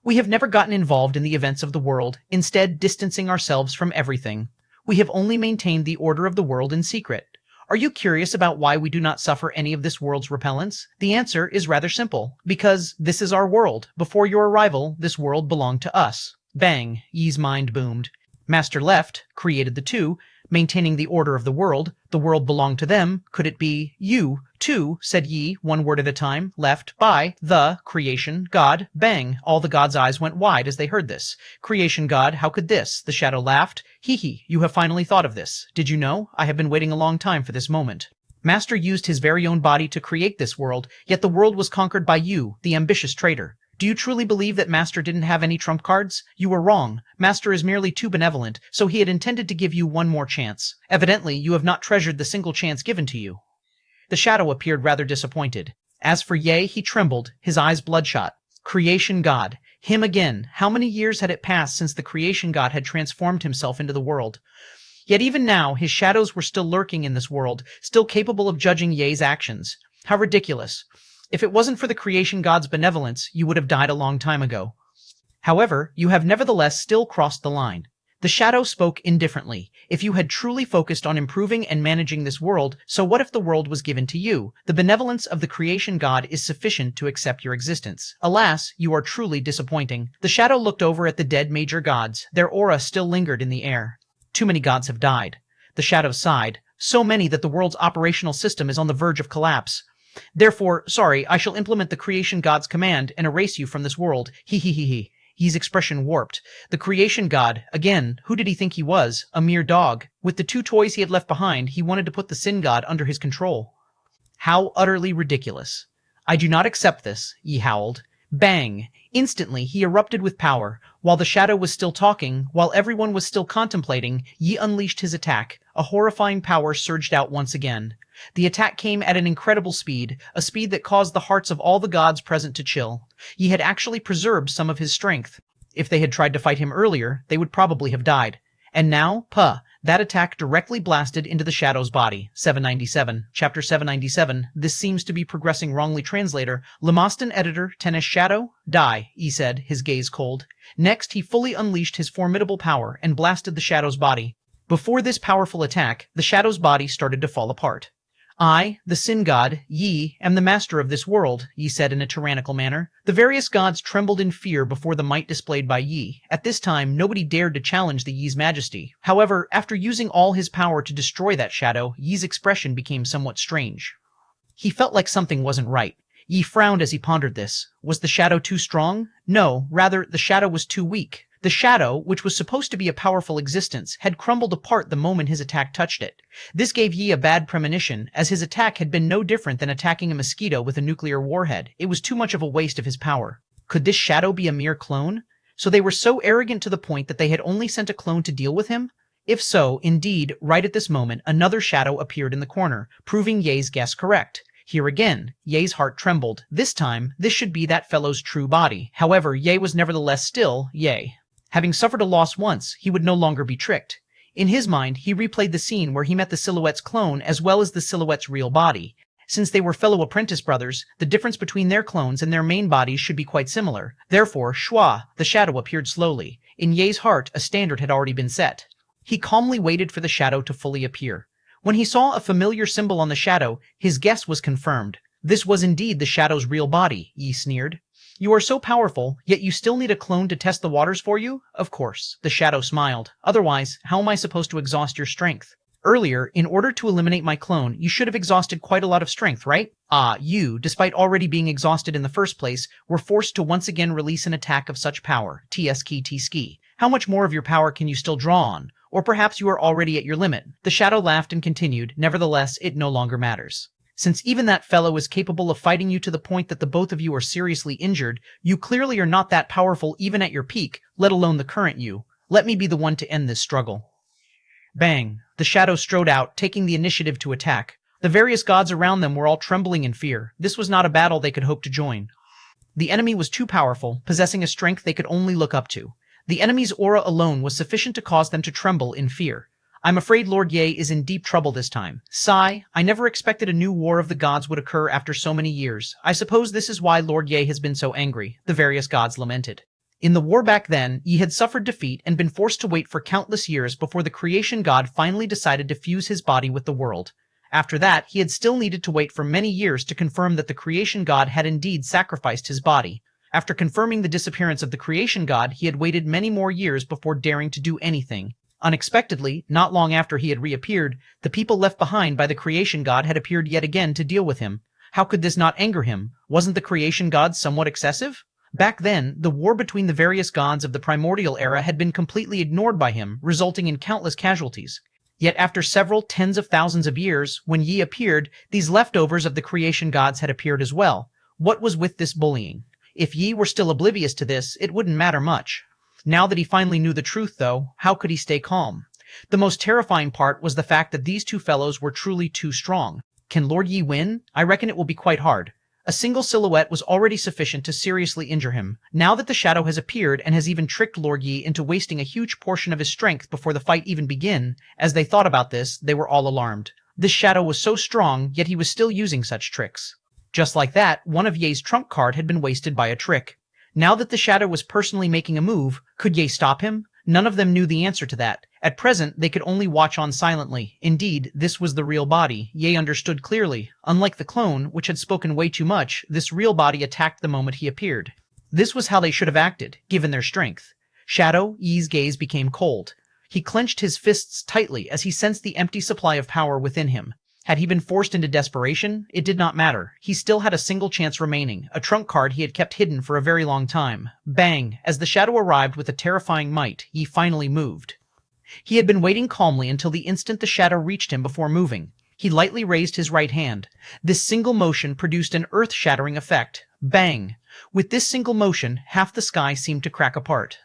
S1: We have never gotten involved in the events of the world, instead distancing ourselves from everything. We have only maintained the order of the world in secret. Are you curious about why we do not suffer any of this world's repellents? The answer is rather simple. Because this is our world. Before your arrival, this world belonged to us. Bang, Yi's mind boomed. Master left, created the two, maintaining the order of the world belonged to them. Could it be you, too, said Yi, one word at a time, left, by, the, creation, God, bang. All the gods' eyes went wide as they heard this. Creation God, how could this? The shadow laughed. Hee hee, you have finally thought of this. Did you know? I have been waiting a long time for this moment. Master used his very own body to create this world, yet the world was conquered by you, the ambitious traitor. Do you truly believe that Master didn't have any trump cards? You were wrong. Master is merely too benevolent, so he had intended to give you one more chance. Evidently, you have not treasured the single chance given to you. The shadow appeared rather disappointed. As for Ye, he trembled, his eyes bloodshot. Creation God. Him again. How many years had it passed since the creation God had transformed himself into the world? Yet even now, his shadows were still lurking in this world, still capable of judging Ye's actions. How ridiculous. If it wasn't for the creation god's benevolence, you would have died a long time ago. However, you have nevertheless still crossed the line. The shadow spoke indifferently. If you had truly focused on improving and managing this world, so what if the world was given to you? The benevolence of the creation god is sufficient to accept your existence. Alas, you are truly disappointing. The shadow looked over at the dead major gods. Their aura still lingered in the air. Too many gods have died. The shadow sighed. So many that the world's operational system is on the verge of collapse. Therefore, sorry, I shall implement the creation god's command and erase you from this world. He. His expression warped. The creation god, again, who did he think he was? A mere dog. With the two toys he had left behind, he wanted to put the sin god under his control. How utterly ridiculous. I do not accept this, Yi howled. Bang! Instantly, he erupted with power. While the shadow was still talking, while everyone was still contemplating, Yi unleashed his attack. A horrifying power surged out once again. The attack came at an incredible speed, a speed that caused the hearts of all the gods present to chill. Yi had actually preserved some of his strength. If they had tried to fight him earlier, they would probably have died. And now, that attack directly blasted into the shadow's body. 797. Chapter 797. This seems to be progressing wrongly. Translator. Lemostan editor. Tennis shadow. Die, he said, his gaze cold. Next, he fully unleashed his formidable power and blasted the shadow's body. Before this powerful attack, the shadow's body started to fall apart. I, the Sin God, Yi, am the master of this world, Yi said in a tyrannical manner. The various gods trembled in fear before the might displayed by Yi. At this time, nobody dared to challenge the Yi's majesty. However, after using all his power to destroy that shadow, Yi's expression became somewhat strange. He felt like something wasn't right. Yi frowned as he pondered this. Was the shadow too strong? No, rather, the shadow was too weak. The shadow, which was supposed to be a powerful existence, had crumbled apart the moment his attack touched it. This gave Yi a bad premonition, as his attack had been no different than attacking a mosquito with a nuclear warhead. It was too much of a waste of his power. Could this shadow be a mere clone? So they were so arrogant to the point that they had only sent a clone to deal with him? If so, indeed, right at this moment, another shadow appeared in the corner, proving Ye's guess correct. Here again, Ye's heart trembled. This time, this should be that fellow's true body. However, Ye was nevertheless still Ye. Having suffered a loss once, he would no longer be tricked. In his mind, he replayed the scene where he met the Silhouette's clone as well as the Silhouette's real body. Since they were fellow apprentice brothers, the difference between their clones and their main bodies should be quite similar. Therefore, Shua, the shadow, appeared slowly. In Ye's heart, a standard had already been set. He calmly waited for the shadow to fully appear. When he saw a familiar symbol on the shadow, his guess was confirmed. This was indeed the shadow's real body, Yi sneered. You are so powerful, yet you still need a clone to test the waters for you? Of course, the shadow smiled. Otherwise, how am I supposed to exhaust your strength? Earlier, in order to eliminate my clone, you should have exhausted quite a lot of strength, right? You, despite already being exhausted in the first place, were forced to once again release an attack of such power. T-ski. How much more of your power can you still draw on? Or perhaps you are already at your limit. The shadow laughed and continued, nevertheless, it no longer matters. Since even that fellow is capable of fighting you to the point that the both of you are seriously injured, you clearly are not that powerful even at your peak, let alone the current you. Let me be the one to end this struggle. Bang! The shadow strode out, taking the initiative to attack. The various gods around them were all trembling in fear. This was not a battle they could hope to join. The enemy was too powerful, possessing a strength they could only look up to. The enemy's aura alone was sufficient to cause them to tremble in fear. I'm afraid Lord Ye is in deep trouble this time. Sigh, I never expected a new war of the gods would occur after so many years. I suppose this is why Lord Ye has been so angry, the various gods lamented. In the war back then, Yi had suffered defeat and been forced to wait for countless years before the creation god finally decided to fuse his body with the world. After that, he had still needed to wait for many years to confirm that the creation god had indeed sacrificed his body. After confirming the disappearance of the creation god, he had waited many more years before daring to do anything. Unexpectedly, not long after he had reappeared, the people left behind by the creation god had appeared yet again to deal with him. How could this not anger him? Wasn't the creation god somewhat excessive? Back then, the war between the various gods of the primordial era had been completely ignored by him, resulting in countless casualties. Yet after several tens of thousands of years, when Yi appeared, these leftovers of the creation gods had appeared as well. What was with this bullying? If Yi were still oblivious to this, it wouldn't matter much. Now that he finally knew the truth, though, how could he stay calm? The most terrifying part was the fact that these two fellows were truly too strong. Can Lord Yi win? I reckon it will be quite hard. A single silhouette was already sufficient to seriously injure him. Now that the shadow has appeared and has even tricked Lord Yi into wasting a huge portion of his strength before the fight even began, as they thought about this, they were all alarmed. This shadow was so strong, yet he was still using such tricks. Just like that, one of Ye's trump card had been wasted by a trick. Now that the shadow was personally making a move, could Ye stop him? None of them knew the answer to that. At present, they could only watch on silently. Indeed, this was the real body. Ye understood clearly. Unlike the clone, which had spoken way too much, this real body attacked the moment he appeared. This was how they should have acted, given their strength. Shadow, Ye's gaze became cold. He clenched his fists tightly as he sensed the empty supply of power within him. Had he been forced into desperation? It did not matter. He still had a single chance remaining, a trump card he had kept hidden for a very long time. Bang! As the shadow arrived with a terrifying might, Yi finally moved. He had been waiting calmly until the instant the shadow reached him before moving. He lightly raised his right hand. This single motion produced an earth-shattering effect. Bang! With this single motion, half the sky seemed to crack apart.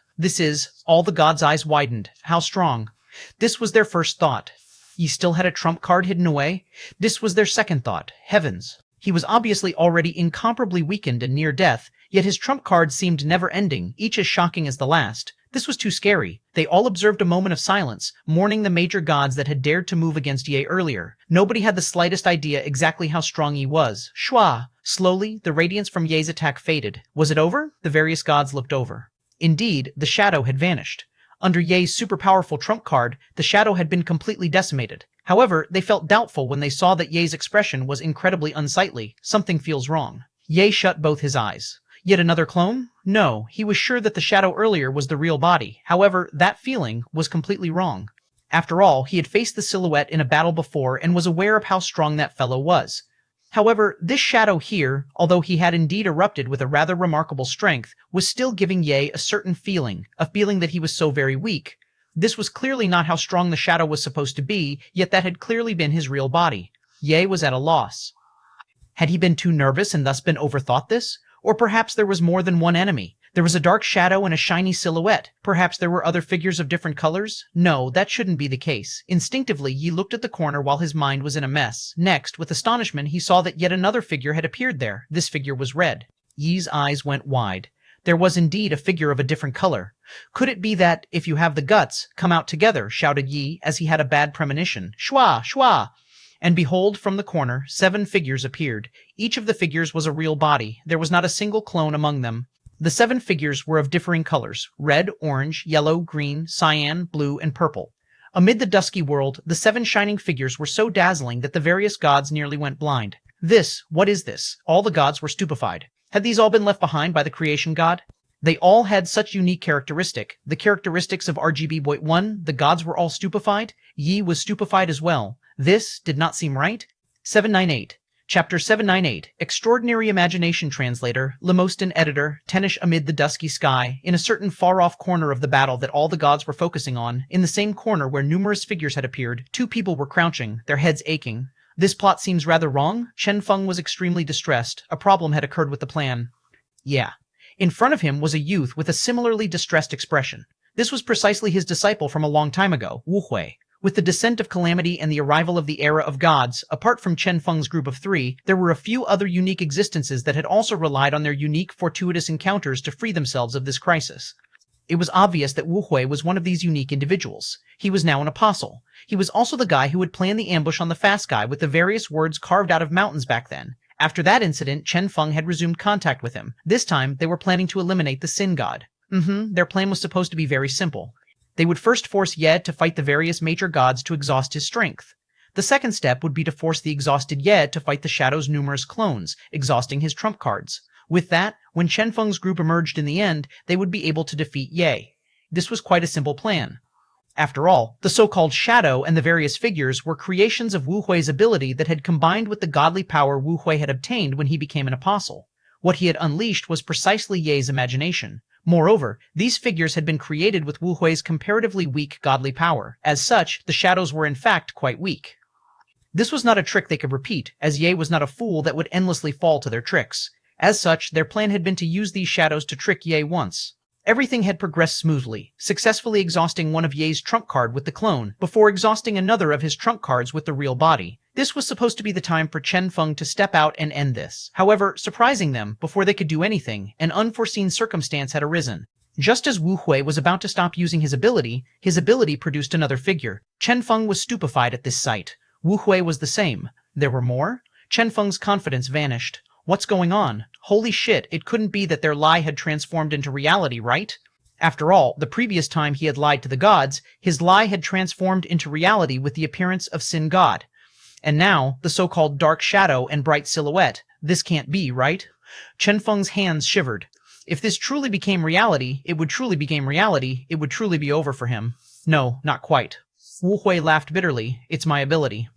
S1: All the gods' eyes widened. How strong? This was their first thought. Ye still had a trump card hidden away? This was their second thought. Heavens! He was obviously already incomparably weakened and near death, yet his trump cards seemed never-ending, each as shocking as the last. This was too scary. They all observed a moment of silence, mourning the major gods that had dared to move against Ye earlier. Nobody had the slightest idea exactly how strong Ye was. Shua! Slowly, the radiance from Ye's attack faded. Was it over? The various gods looked over. Indeed, the shadow had vanished. Under Ye's super-powerful trump card, the shadow had been completely decimated. However, they felt doubtful when they saw that Ye's expression was incredibly unsightly. Something feels wrong. Ye shut both his eyes. Yet another clone? No, he was sure that the shadow earlier was the real body. However, that feeling was completely wrong. After all, he had faced the silhouette in a battle before and was aware of how strong that fellow was. However, this shadow here, although he had indeed erupted with a rather remarkable strength, was still giving Ye a certain feeling, a feeling that he was so very weak. This was clearly not how strong the shadow was supposed to be, yet that had clearly been his real body. Ye was at a loss. Had he been too nervous and thus been overthought this? Or perhaps there was more than one enemy. There was a dark shadow and a shiny silhouette. Perhaps there were other figures of different colors? No, that shouldn't be the case. Instinctively, Yi looked at the corner while his mind was in a mess. Next, with astonishment, he saw that yet another figure had appeared there. This figure was red. Yi's eyes went wide. There was indeed a figure of a different color. Could it be that, if you have the guts, come out together, shouted Yi, as he had a bad premonition. Shua! Shua! And behold, from the corner, 7 figures appeared. Each of the figures was a real body. There was not a single clone among them. The 7 figures were of differing colors: red, orange, yellow, green, cyan, blue, and purple. Amid the dusky world, the 7 shining figures were so dazzling that the various gods nearly went blind. What is this? All the gods were stupefied. Had these all been left behind by the creation god? They all had such unique the characteristics of RGB.1, the gods were all stupefied. Yi was stupefied as well. This did not seem right. 798. Chapter 798. Extraordinary Imagination Translator, Lemostin Editor, Tenish amid the dusky sky, in a certain far-off corner of the battle that all the gods were focusing on, in the same corner where numerous figures had appeared, 2 people were crouching, their heads aching. This plot seems rather wrong. Chen Feng was extremely distressed. A problem had occurred with the plan. Yeah. In front of him was a youth with a similarly distressed expression. This was precisely his disciple from a long time ago, Wu Hui. With the descent of calamity and the arrival of the era of gods, apart from Chen Feng's group of 3, there were a few other unique existences that had also relied on their unique, fortuitous encounters to free themselves of this crisis. It was obvious that Wu Hui was one of these unique individuals. He was now an apostle. He was also the guy who had planned the ambush on the fast guy with the various words carved out of mountains back then. After that incident, Chen Feng had resumed contact with him. This time, they were planning to eliminate the Sin God. Their plan was supposed to be very simple. They would first force Ye to fight the various major gods to exhaust his strength. The second step would be to force the exhausted Ye to fight the Shadow's numerous clones, exhausting his trump cards. With that, when Chen Feng's group emerged in the end, they would be able to defeat Ye. This was quite a simple plan. After all, the so-called Shadow and the various figures were creations of Wu Hui's ability that had combined with the godly power Wu Hui had obtained when he became an apostle. What he had unleashed was precisely Ye's imagination. Moreover, these figures had been created with Wu Hui's comparatively weak godly power. As such, the Shadows were in fact quite weak. This was not a trick they could repeat, as Ye was not a fool that would endlessly fall to their tricks. As such, their plan had been to use these Shadows to trick Ye once. Everything had progressed smoothly, successfully exhausting one of Ye's trump card with the clone, before exhausting another of his trump cards with the real body. This was supposed to be the time for Chen Feng to step out and end this. However, surprising them, before they could do anything, an unforeseen circumstance had arisen. Just as Wu Hui was about to stop using his ability produced another figure. Chen Feng was stupefied at this sight. Wu Hui was the same. There were more? Chen Feng's confidence vanished. What's going on? Holy shit, it couldn't be that their lie had transformed into reality, right? After all, the previous time he had lied to the gods, his lie had transformed into reality with the appearance of Sin God. And now, the so-called dark shadow and bright silhouette. This can't be, right? Chen Feng's hands shivered. If this truly became reality, it would truly be over for him. No, not quite. Wu Hui laughed bitterly. It's my ability.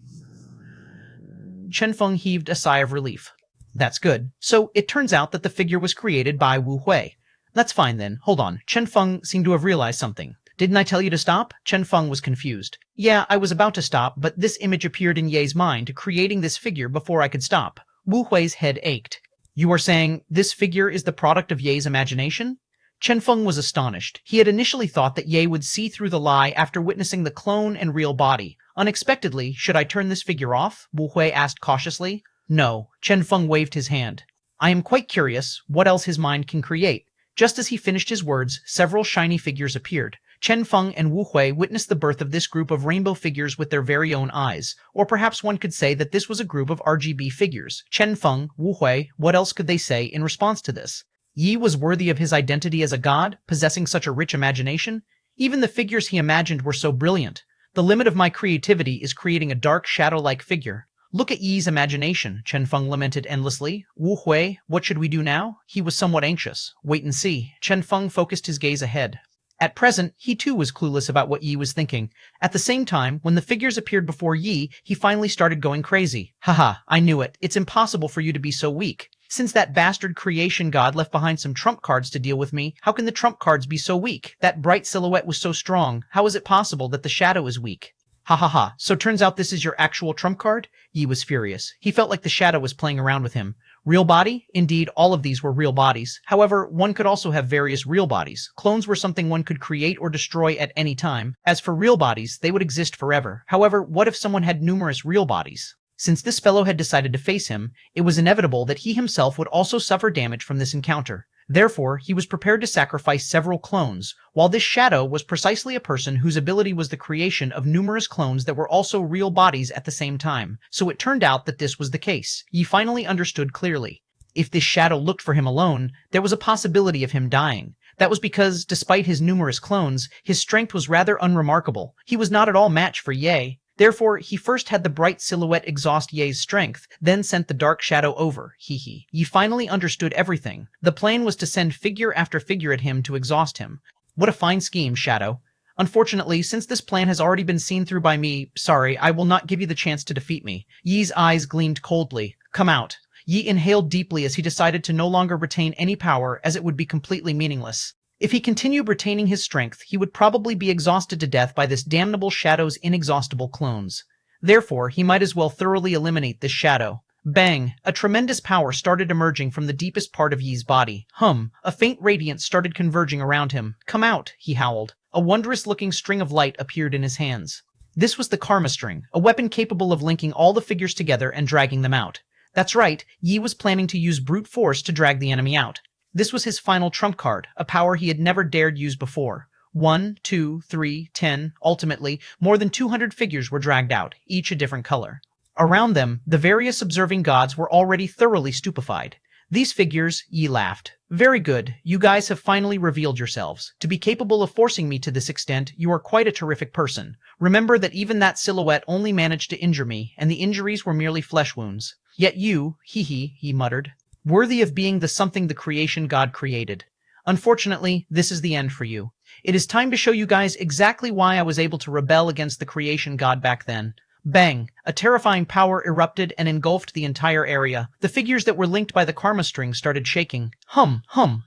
S1: Chen Feng heaved a sigh of relief. That's good. So, it turns out that the figure was created by Wu Hui. That's fine then. Hold on. Chen Feng seemed to have realized something. Didn't I tell you to stop? Chen Feng was confused. Yeah, I was about to stop, but this image appeared in Ye's mind, creating this figure before I could stop. Wu Hui's head ached. You are saying this figure is the product of Ye's imagination? Chen Feng was astonished. He had initially thought that Ye would see through the lie after witnessing the clone and real body. Unexpectedly, should I turn this figure off? Wu Hui asked cautiously. No. Chen Feng waved his hand. I am quite curious what else his mind can create. Just as he finished his words, several shiny figures appeared. Chen Feng and Wu Hui witnessed the birth of this group of rainbow figures with their very own eyes. Or perhaps one could say that this was a group of RGB figures. Chen Feng, Wu Hui, what else could they say in response to this? Yi was worthy of his identity as a god, possessing such a rich imagination? Even the figures he imagined were so brilliant. The limit of my creativity is creating a dark shadow-like figure. Look at Yi's imagination, Chen Feng lamented endlessly. Wu Hui, what should we do now? He was somewhat anxious. Wait and see. Chen Feng focused his gaze ahead. At present, he too was clueless about what Yi was thinking. At the same time, when the figures appeared before Yi, he finally started going crazy. Haha, I knew it. It's impossible for you to be so weak. Since that bastard creation god left behind some trump cards to deal with me, how can the trump cards be so weak? That bright silhouette was so strong. How is it possible that the shadow is weak? Ha ha ha, so turns out this is your actual trump card? Yi was furious. He felt like the shadow was playing around with him. Real body? Indeed, all of these were real bodies. However, one could also have various real bodies. Clones were something one could create or destroy at any time. As for real bodies, they would exist forever. However, what if someone had numerous real bodies? Since this fellow had decided to face him, it was inevitable that he himself would also suffer damage from this encounter. Therefore, he was prepared to sacrifice several clones, while this shadow was precisely a person whose ability was the creation of numerous clones that were also real bodies at the same time. So it turned out that this was the case. He finally understood clearly. If this shadow looked for him alone, there was a possibility of him dying. That was because, despite his numerous clones, his strength was rather unremarkable. He was not at all match for Ye. Therefore, he first had the bright silhouette exhaust Ye's strength, then sent the dark shadow over. Hee. Ye finally understood everything. The plan was to send figure after figure at him to exhaust him. What a fine scheme, Shadow. Unfortunately, since this plan has already been seen through by me, sorry, I will not give you the chance to defeat me. Yi's eyes gleamed coldly. Come out. Yi inhaled deeply as he decided to no longer retain any power, as it would be completely meaningless. If he continued retaining his strength, he would probably be exhausted to death by this damnable shadow's inexhaustible clones. Therefore, he might as well thoroughly eliminate this shadow. Bang! A tremendous power started emerging from the deepest part of Yi's body. A faint radiance started converging around him. Come out, he howled. A wondrous-looking string of light appeared in his hands. This was the Karma String, a weapon capable of linking all the figures together and dragging them out. That's right, Yi was planning to use brute force to drag the enemy out. This was his final trump card, a power he had never dared use before. 1, 2, 3, 10, ultimately, more than 200 figures were dragged out, each a different color. Around them, the various observing gods were already thoroughly stupefied. These figures, Yi laughed. Very good, you guys have finally revealed yourselves. To be capable of forcing me to this extent, you are quite a terrific person. Remember that even that silhouette only managed to injure me, and the injuries were merely flesh wounds. Yet you, he muttered. Worthy of being the something the creation god created. Unfortunately, this is the end for you. It is time to show you guys exactly why I was able to rebel against the creation god back then. Bang! A terrifying power erupted and engulfed the entire area. The figures that were linked by the karma string started shaking.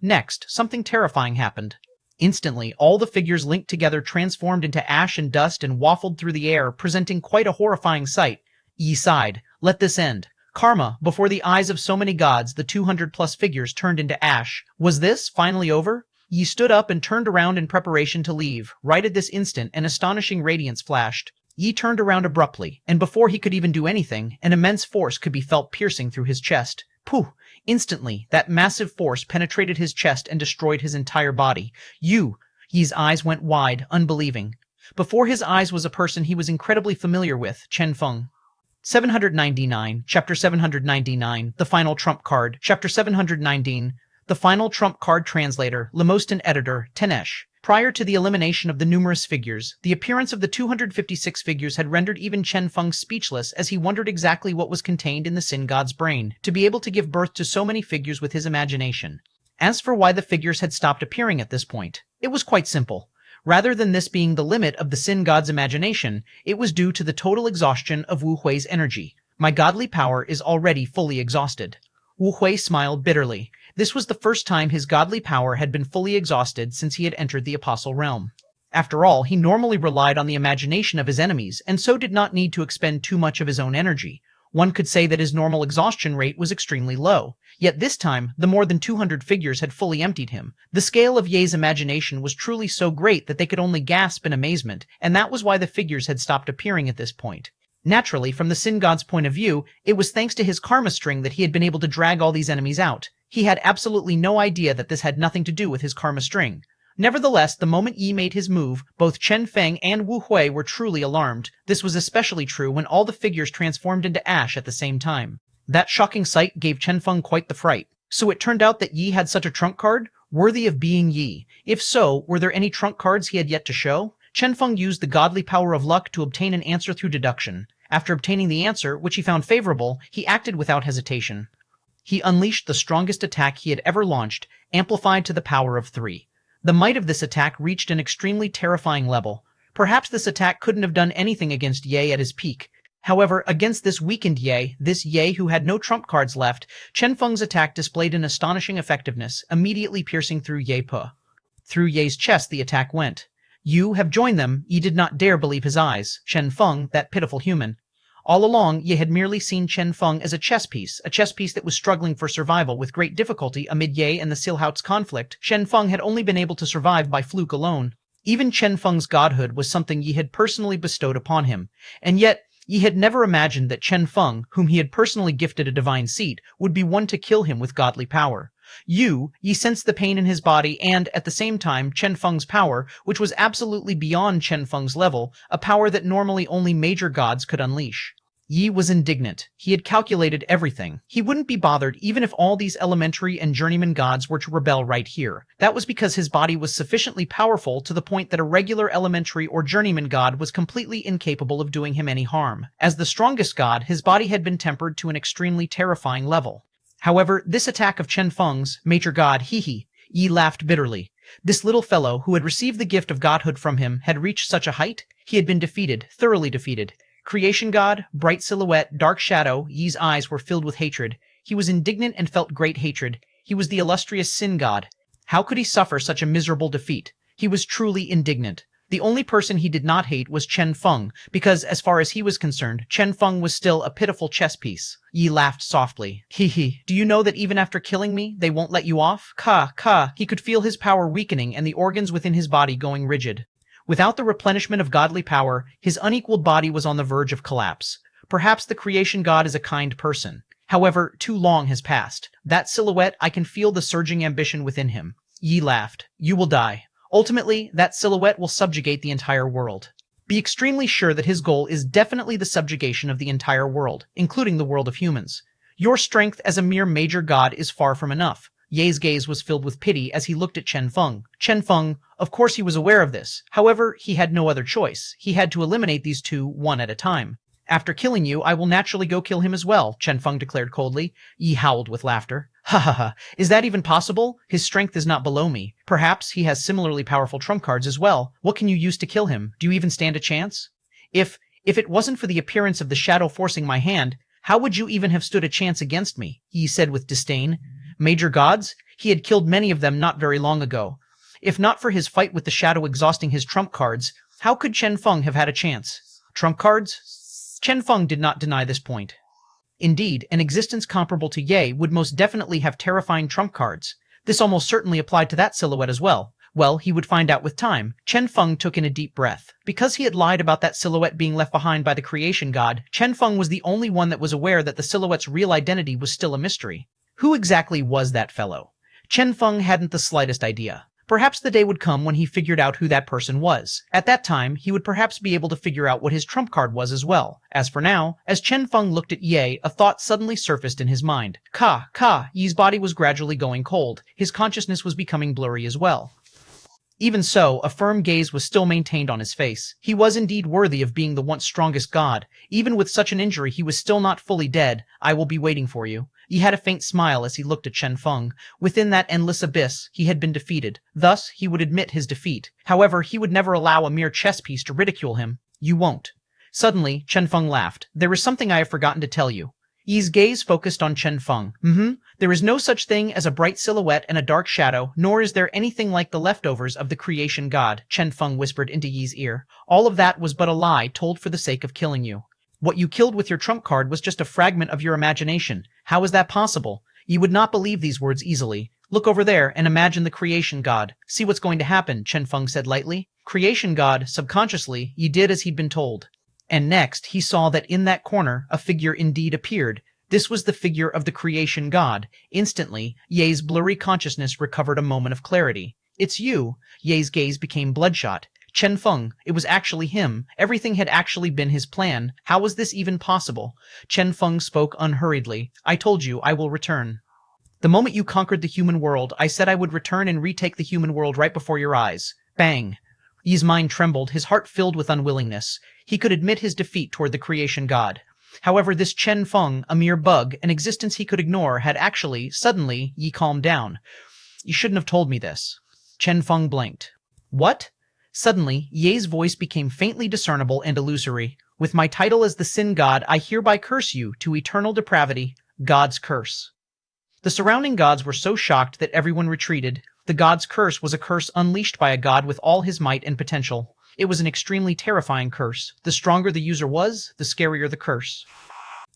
S1: Next, something terrifying happened. Instantly, all the figures linked together transformed into ash and dust and waffled through the air, presenting quite a horrifying sight. Yi sighed. Let this end. Karma, before the eyes of so many gods, the 200-plus figures turned into ash. Was this finally over? Yi stood up and turned around in preparation to leave. Right at this instant, an astonishing radiance flashed. Yi turned around abruptly, and before he could even do anything, an immense force could be felt piercing through his chest. Pooh! Instantly, that massive force penetrated his chest and destroyed his entire body. Yi's eyes went wide, unbelieving. Before his eyes was a person he was incredibly familiar with, Chen Feng. 799, Chapter 799, The Final Trump Card, Chapter 719, The Final Trump Card Translator, Lemostan Editor, Tenesh. Prior to the elimination of the numerous figures, the appearance of the 256 figures had rendered even Chen Feng speechless as he wondered exactly what was contained in the Sin God's brain, to be able to give birth to so many figures with his imagination. As for why the figures had stopped appearing at this point, it was quite simple. Rather than this being the limit of the Sin God's imagination, it was due to the total exhaustion of Wu Hui's energy. My godly power is already fully exhausted. Wu Hui smiled bitterly. This was the first time his godly power had been fully exhausted since he had entered the Apostle Realm. After all, he normally relied on the imagination of his enemies, and so did not need to expend too much of his own energy. One could say that his normal exhaustion rate was extremely low. Yet this time, the more than 200 figures had fully emptied him. The scale of Ye's imagination was truly so great that they could only gasp in amazement, and that was why the figures had stopped appearing at this point. Naturally, from the Sin God's point of view, it was thanks to his karma string that he had been able to drag all these enemies out. He had absolutely no idea that this had nothing to do with his karma string. Nevertheless, the moment Yi made his move, both Chen Feng and Wu Hui were truly alarmed. This was especially true when all the figures transformed into ash at the same time. That shocking sight gave Chen Feng quite the fright. So it turned out that Yi had such a trump card, worthy of being Yi. If so, were there any trump cards he had yet to show? Chen Feng used the godly power of luck to obtain an answer through deduction. After obtaining the answer, which he found favorable, he acted without hesitation. He unleashed the strongest attack he had ever launched, amplified to the power of 3. The might of this attack reached an extremely terrifying level. Perhaps this attack couldn't have done anything against Ye at his peak. However, against this weakened Ye, this Ye who had no trump cards left, Chen Feng's attack displayed an astonishing effectiveness, immediately piercing through Ye Pe. Through Ye's chest the attack went. You have joined them. Yi did not dare believe his eyes. Chen Feng, that pitiful human. All along, Ye had merely seen Chen Feng as a chess piece that was struggling for survival with great difficulty amid Ye and the Silhout's conflict. Chen Feng had only been able to survive by fluke alone. Even Chen Feng's godhood was something Ye had personally bestowed upon him, and yet Yi had never imagined that Chen Feng, whom he had personally gifted a divine seat, would be one to kill him with godly power. Yi sensed the pain in his body and, at the same time, Chen Feng's power, which was absolutely beyond Chen Feng's level, a power that normally only major gods could unleash. Yi was indignant. He had calculated everything. He wouldn't be bothered even if all these elementary and journeyman gods were to rebel right here. That was because his body was sufficiently powerful to the point that a regular elementary or journeyman god was completely incapable of doing him any harm. As the strongest god, his body had been tempered to an extremely terrifying level. However, this attack of Chen Feng's, major god, Yi laughed bitterly. This little fellow, who had received the gift of godhood from him, had reached such a height? He had been defeated, thoroughly defeated. Creation god, bright silhouette, dark shadow, Yi's eyes were filled with hatred. He was indignant and felt great hatred. He was the illustrious Sin God. How could he suffer such a miserable defeat? He was truly indignant. The only person he did not hate was Chen Feng, because as far as he was concerned, Chen Feng was still a pitiful chess piece. Yi laughed softly. Do you know that even after killing me, they won't let you off? He could feel his power weakening and the organs within his body going rigid. Without the replenishment of godly power, his unequaled body was on the verge of collapse. Perhaps the creation god is a kind person. However, too long has passed. That silhouette, I can feel the surging ambition within him. Yi laughed. You will die. Ultimately, that silhouette will subjugate the entire world. Be extremely sure that his goal is definitely the subjugation of the entire world, including the world of humans. Your strength as a mere major god is far from enough. Ye's gaze was filled with pity as he looked at Chen Feng. Chen Feng, of course he was aware of this. However, he had no other choice. He had to eliminate these two, one at a time. After killing you, I will naturally go kill him as well, Chen Feng declared coldly. Yi howled with laughter. Ha. Is that even possible? His strength is not below me. Perhaps he has similarly powerful trump cards as well. What can you use to kill him? Do you even stand a chance? If it wasn't for the appearance of the shadow forcing my hand, how would you even have stood a chance against me? Yi said with disdain. Major gods? He had killed many of them not very long ago. If not for his fight with the shadow exhausting his trump cards, how could Chen Feng have had a chance? Trump cards? Chen Feng did not deny this point. Indeed, an existence comparable to Ye would most definitely have terrifying trump cards. This almost certainly applied to that silhouette as well. Well, he would find out with time. Chen Feng took in a deep breath. Because he had lied about that silhouette being left behind by the creation god, Chen Feng was the only one that was aware that the silhouette's real identity was still a mystery. Who exactly was that fellow? Chen Feng hadn't the slightest idea. Perhaps the day would come when he figured out who that person was. At that time, he would perhaps be able to figure out what his trump card was as well. As for now, as Chen Feng looked at Ye, a thought suddenly surfaced in his mind. Yi's body was gradually going cold. His consciousness was becoming blurry as well. Even so, a firm gaze was still maintained on his face. He was indeed worthy of being the once strongest god. Even with such an injury, he was still not fully dead. I will be waiting for you. He had a faint smile as he looked at Chen Feng. Within that endless abyss, he had been defeated. Thus, he would admit his defeat. However, he would never allow a mere chess piece to ridicule him. You won't. Suddenly, Chen Feng laughed. There is something I have forgotten to tell you. Yi's gaze focused on Chen Feng. There is no such thing as a bright silhouette and a dark shadow, nor is there anything like the leftovers of the creation god, Chen Feng whispered into Yi's ear. All of that was but a lie told for the sake of killing you. What you killed with your trump card was just a fragment of your imagination. How is that possible? Yi would not believe these words easily. Look over there and imagine the creation god. See what's going to happen, Chen Feng said lightly. Creation god, subconsciously, Yi did as he'd been told. And next, he saw that in that corner, a figure indeed appeared. This was the figure of the creation god. Instantly, Ye's blurry consciousness recovered a moment of clarity. It's you. Ye's gaze became bloodshot. Chen Feng, it was actually him. Everything had actually been his plan. How was this even possible? Chen Feng spoke unhurriedly. I told you I will return. The moment you conquered the human world, I said I would return and retake the human world right before your eyes. Bang. Yi's mind trembled, his heart filled with unwillingness. He could admit his defeat toward the creation god. However, this Chen Feng, a mere bug, an existence he could ignore, had actually, suddenly, Yi calmed down. You shouldn't have told me this. Chen Feng blinked. What? Suddenly, Ye's voice became faintly discernible and illusory. With my title as the Sin God, I hereby curse you to eternal depravity, God's curse. The surrounding gods were so shocked that everyone retreated. The god's curse was a curse unleashed by a god with all his might and potential. It was an extremely terrifying curse. The stronger the user was, the scarier the curse.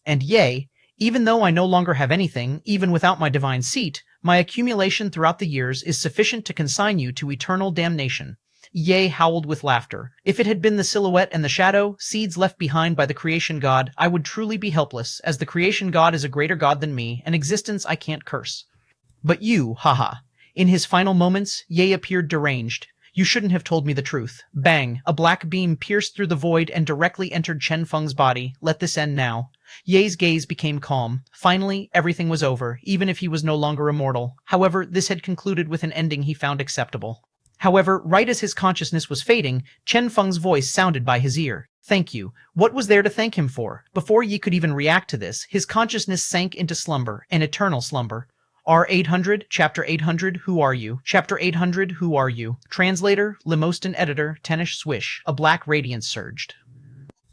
S1: And Ye, even though I no longer have anything, even without my divine seat, my accumulation throughout the years is sufficient to consign you to eternal damnation. Ye howled with laughter. If it had been the silhouette and the shadow, seeds left behind by the creation god, I would truly be helpless, as the creation god is a greater god than me, an existence I can't curse. But you, haha. In his final moments, Ye appeared deranged. You shouldn't have told me the truth. Bang! A black beam pierced through the void and directly entered Chen Feng's body. Let this end now. Ye's gaze became calm. Finally, everything was over, even if he was no longer immortal. However, this had concluded with an ending he found acceptable. However, right as his consciousness was fading, Chen Feng's voice sounded by his ear. Thank you. What was there to thank him for? Before Yi could even react to this, his consciousness sank into slumber, an eternal slumber. R800, Chapter 800, Who Are You? Chapter 800, Who Are You? Translator, Limostan Editor, Tenish Swish. A black radiance surged.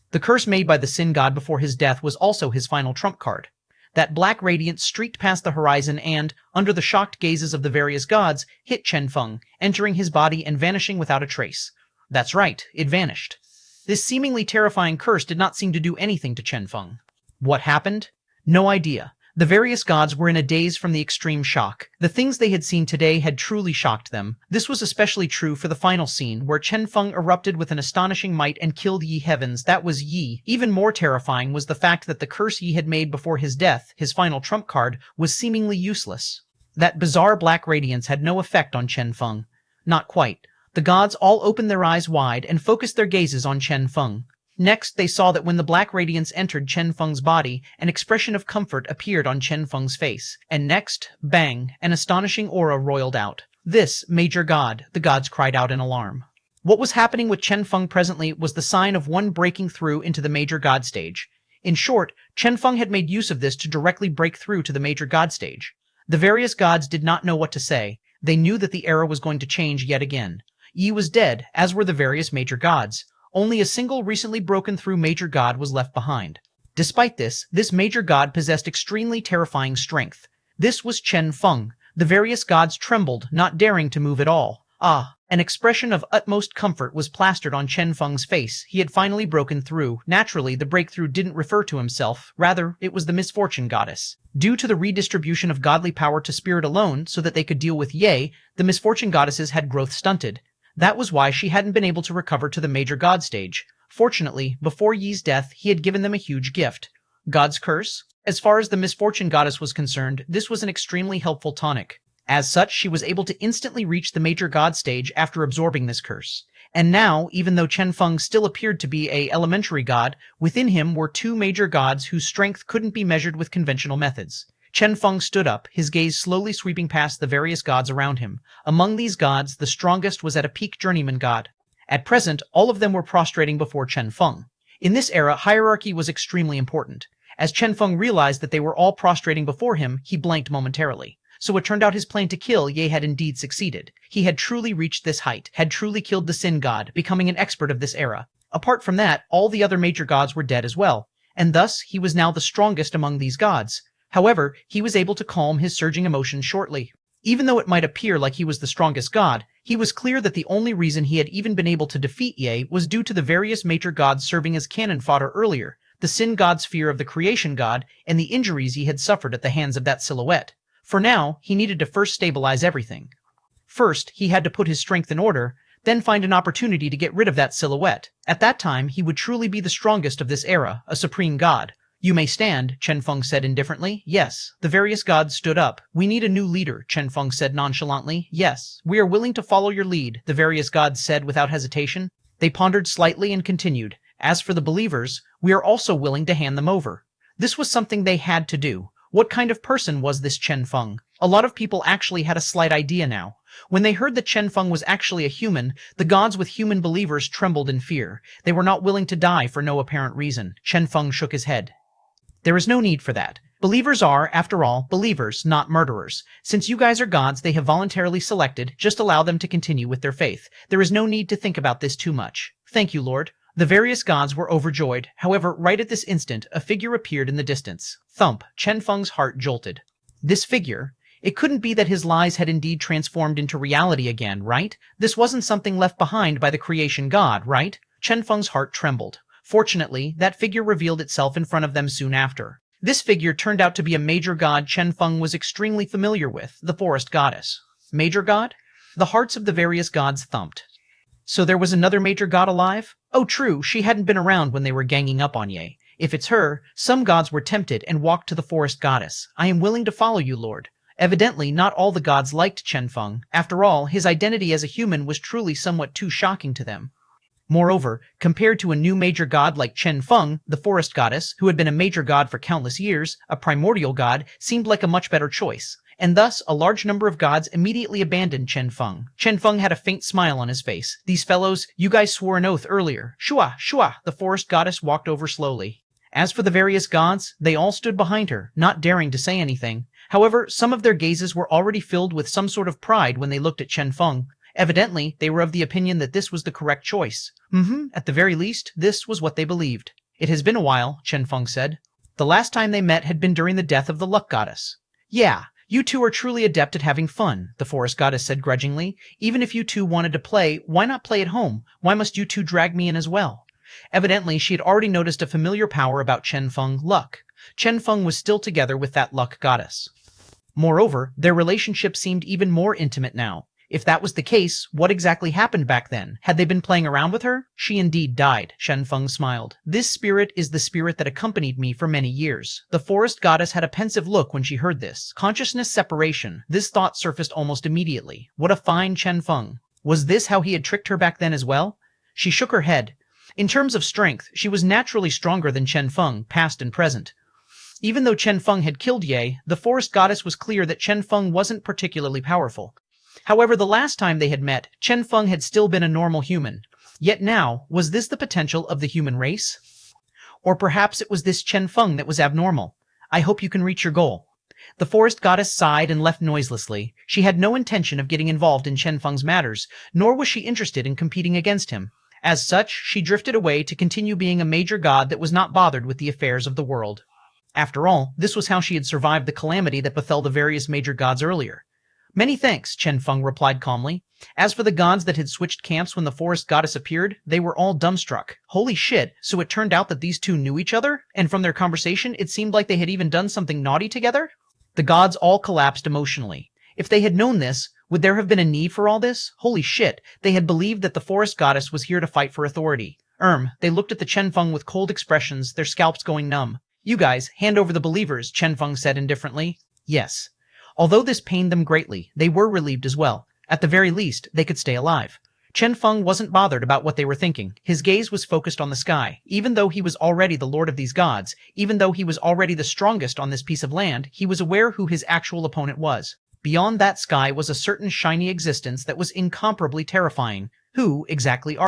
S1: The curse made by the Sin God before his death was also his final trump card. That black radiance streaked past the horizon and, under the shocked gazes of the various gods, hit Chen Feng, entering his body and vanishing without a trace. That's right, it vanished. This seemingly terrifying curse did not seem to do anything to Chen Feng. What happened? No idea. The various gods were in a daze from the extreme shock. The things they had seen today had truly shocked them. This was especially true for the final scene, where Chen Feng erupted with an astonishing might and killed Yi Heavens. That was Yi. Even more terrifying was the fact that the curse Yi had made before his death, his final trump card, was seemingly useless. That bizarre black radiance had no effect on Chen Feng. Not quite. The gods all opened their eyes wide and focused their gazes on Chen Feng. Next, they saw that when the black radiance entered Chen Feng's body, an expression of comfort appeared on Chen Feng's face. And next, bang, an astonishing aura roiled out. This, Major God, the gods cried out in alarm. What was happening with Chen Feng presently was the sign of one breaking through into the Major God stage. In short, Chen Feng had made use of this to directly break through to the Major God stage. The various gods did not know what to say. They knew that the era was going to change yet again. Yi was dead, as were the various major gods. Only a single recently broken through major god was left behind. Despite this major god possessed extremely terrifying strength. This was Chen Feng. The various gods trembled, not daring to move at all. An expression of utmost comfort was plastered on Chen Feng's face. He had finally broken through. Naturally, the breakthrough didn't refer to himself. Rather, it was the misfortune goddess. Due to the redistribution of godly power to spirit alone, so that they could deal with Ye, the misfortune goddesses had growth stunted. That was why she hadn't been able to recover to the major god stage. Fortunately, before Yi's death, he had given them a huge gift. God's curse? As far as the misfortune goddess was concerned, this was an extremely helpful tonic. As such, she was able to instantly reach the major god stage after absorbing this curse. And now, even though Chen Feng still appeared to be a elementary god, within him were two major gods whose strength couldn't be measured with conventional methods. Chen Feng stood up, his gaze slowly sweeping past the various gods around him. Among these gods, the strongest was at a peak journeyman god. At present, all of them were prostrating before Chen Feng. In this era, hierarchy was extremely important. As Chen Feng realized that they were all prostrating before him, he blanked momentarily. So it turned out his plan to kill Ye had indeed succeeded. He had truly reached this height, had truly killed the Sin God, becoming an expert of this era. Apart from that, all the other major gods were dead as well. and thus he was now the strongest among these gods. However, he was able to calm his surging emotions shortly. Even though it might appear like he was the strongest god, he was clear that the only reason he had even been able to defeat Ye was due to the various major gods serving as cannon fodder earlier, the sin god's fear of the creation god, and the injuries he had suffered at the hands of that silhouette. For now, he needed to first stabilize everything. First, he had to put his strength in order, then find an opportunity to get rid of that silhouette. At that time, he would truly be the strongest of this era, a supreme god. You may stand, Chen Feng said indifferently. Yes. The various gods stood up. We need a new leader, Chen Feng said nonchalantly. Yes. We are willing to follow your lead, the various gods said without hesitation. They pondered slightly and continued. As for the believers, we are also willing to hand them over. This was something they had to do. What kind of person was this Chen Feng? A lot of people actually had a slight idea now. When they heard that Chen Feng was actually a human, the gods with human believers trembled in fear. They were not willing to die for no apparent reason. Chen Feng shook his head. There is no need for that. Believers are, after all, believers, not murderers. Since you guys are gods they have voluntarily selected, just allow them to continue with their faith. There is no need to think about this too much. Thank you, Lord. The various gods were overjoyed. However, right at this instant, a figure appeared in the distance. Thump! Chen Feng's heart jolted. This figure? It couldn't be that his lies had indeed transformed into reality again, right? This wasn't something left behind by the creation god, right? Chen Feng's heart trembled. Fortunately, that figure revealed itself in front of them soon after. This figure turned out to be a major god Chen Feng was extremely familiar with, the forest goddess. Major god? The hearts of the various gods thumped. So there was another major god alive? Oh true, she hadn't been around when they were ganging up on Ye. If it's her, some gods were tempted and walked to the forest goddess. I am willing to follow you, Lord. Evidently, not all the gods liked Chen Feng. After all, his identity as a human was truly somewhat too shocking to them. Moreover, compared to a new major god like Chen Feng, the forest goddess, who had been a major god for countless years, a primordial god, seemed like a much better choice. And thus, a large number of gods immediately abandoned Chen Feng. Chen Feng had a faint smile on his face. These fellows, you guys swore an oath earlier. Shua, shua, the forest goddess walked over slowly. As for the various gods, they all stood behind her, not daring to say anything. However, some of their gazes were already filled with some sort of pride when they looked at Chen Feng. Evidently, they were of the opinion that this was the correct choice. At the very least, this was what they believed. It has been a while, Chen Feng said. The last time they met had been during the death of the luck goddess. Yeah, you two are truly adept at having fun, the forest goddess said grudgingly. Even if you two wanted to play, why not play at home? Why must you two drag me in as well? Evidently, she had already noticed a familiar power about Chen Feng, luck. Chen Feng was still together with that luck goddess. Moreover, their relationship seemed even more intimate now. If that was the case, what exactly happened back then? Had they been playing around with her? She indeed died, Chen Feng smiled. This spirit is the spirit that accompanied me for many years. The forest goddess had a pensive look when she heard this. Consciousness separation. This thought surfaced almost immediately. What a fine Chen Feng. Was this how he had tricked her back then as well? She shook her head. In terms of strength, she was naturally stronger than Chen Feng, past and present. Even though Chen Feng had killed Ye, the forest goddess was clear that Chen Feng wasn't particularly powerful. However, the last time they had met, Chen Feng had still been a normal human. Yet now, was this the potential of the human race? Or perhaps it was this Chen Feng that was abnormal. I hope you can reach your goal. The forest goddess sighed and left noiselessly. She had no intention of getting involved in Chen Feng's matters, nor was she interested in competing against him. As such, she drifted away to continue being a major god that was not bothered with the affairs of the world. After all, this was how she had survived the calamity that befell the various major gods earlier. Many thanks, Chen Feng replied calmly. As for the gods that had switched camps when the forest goddess appeared, they were all dumbstruck. Holy shit, so it turned out that these two knew each other? And from their conversation, it seemed like they had even done something naughty together? The gods all collapsed emotionally. If they had known this, would there have been a need for all this? Holy shit, they had believed that the forest goddess was here to fight for authority. They looked at the Chen Feng with cold expressions, their scalps going numb. You guys, hand over the believers, Chen Feng said indifferently. Yes. Although this pained them greatly, they were relieved as well. At the very least, they could stay alive. Chen Feng wasn't bothered about what they were thinking. His gaze was focused on the sky. Even though he was already the lord of these gods, even though he was already the strongest on this piece of land, he was aware who his actual opponent was. Beyond that sky was a certain shiny existence that was incomparably terrifying. Who exactly are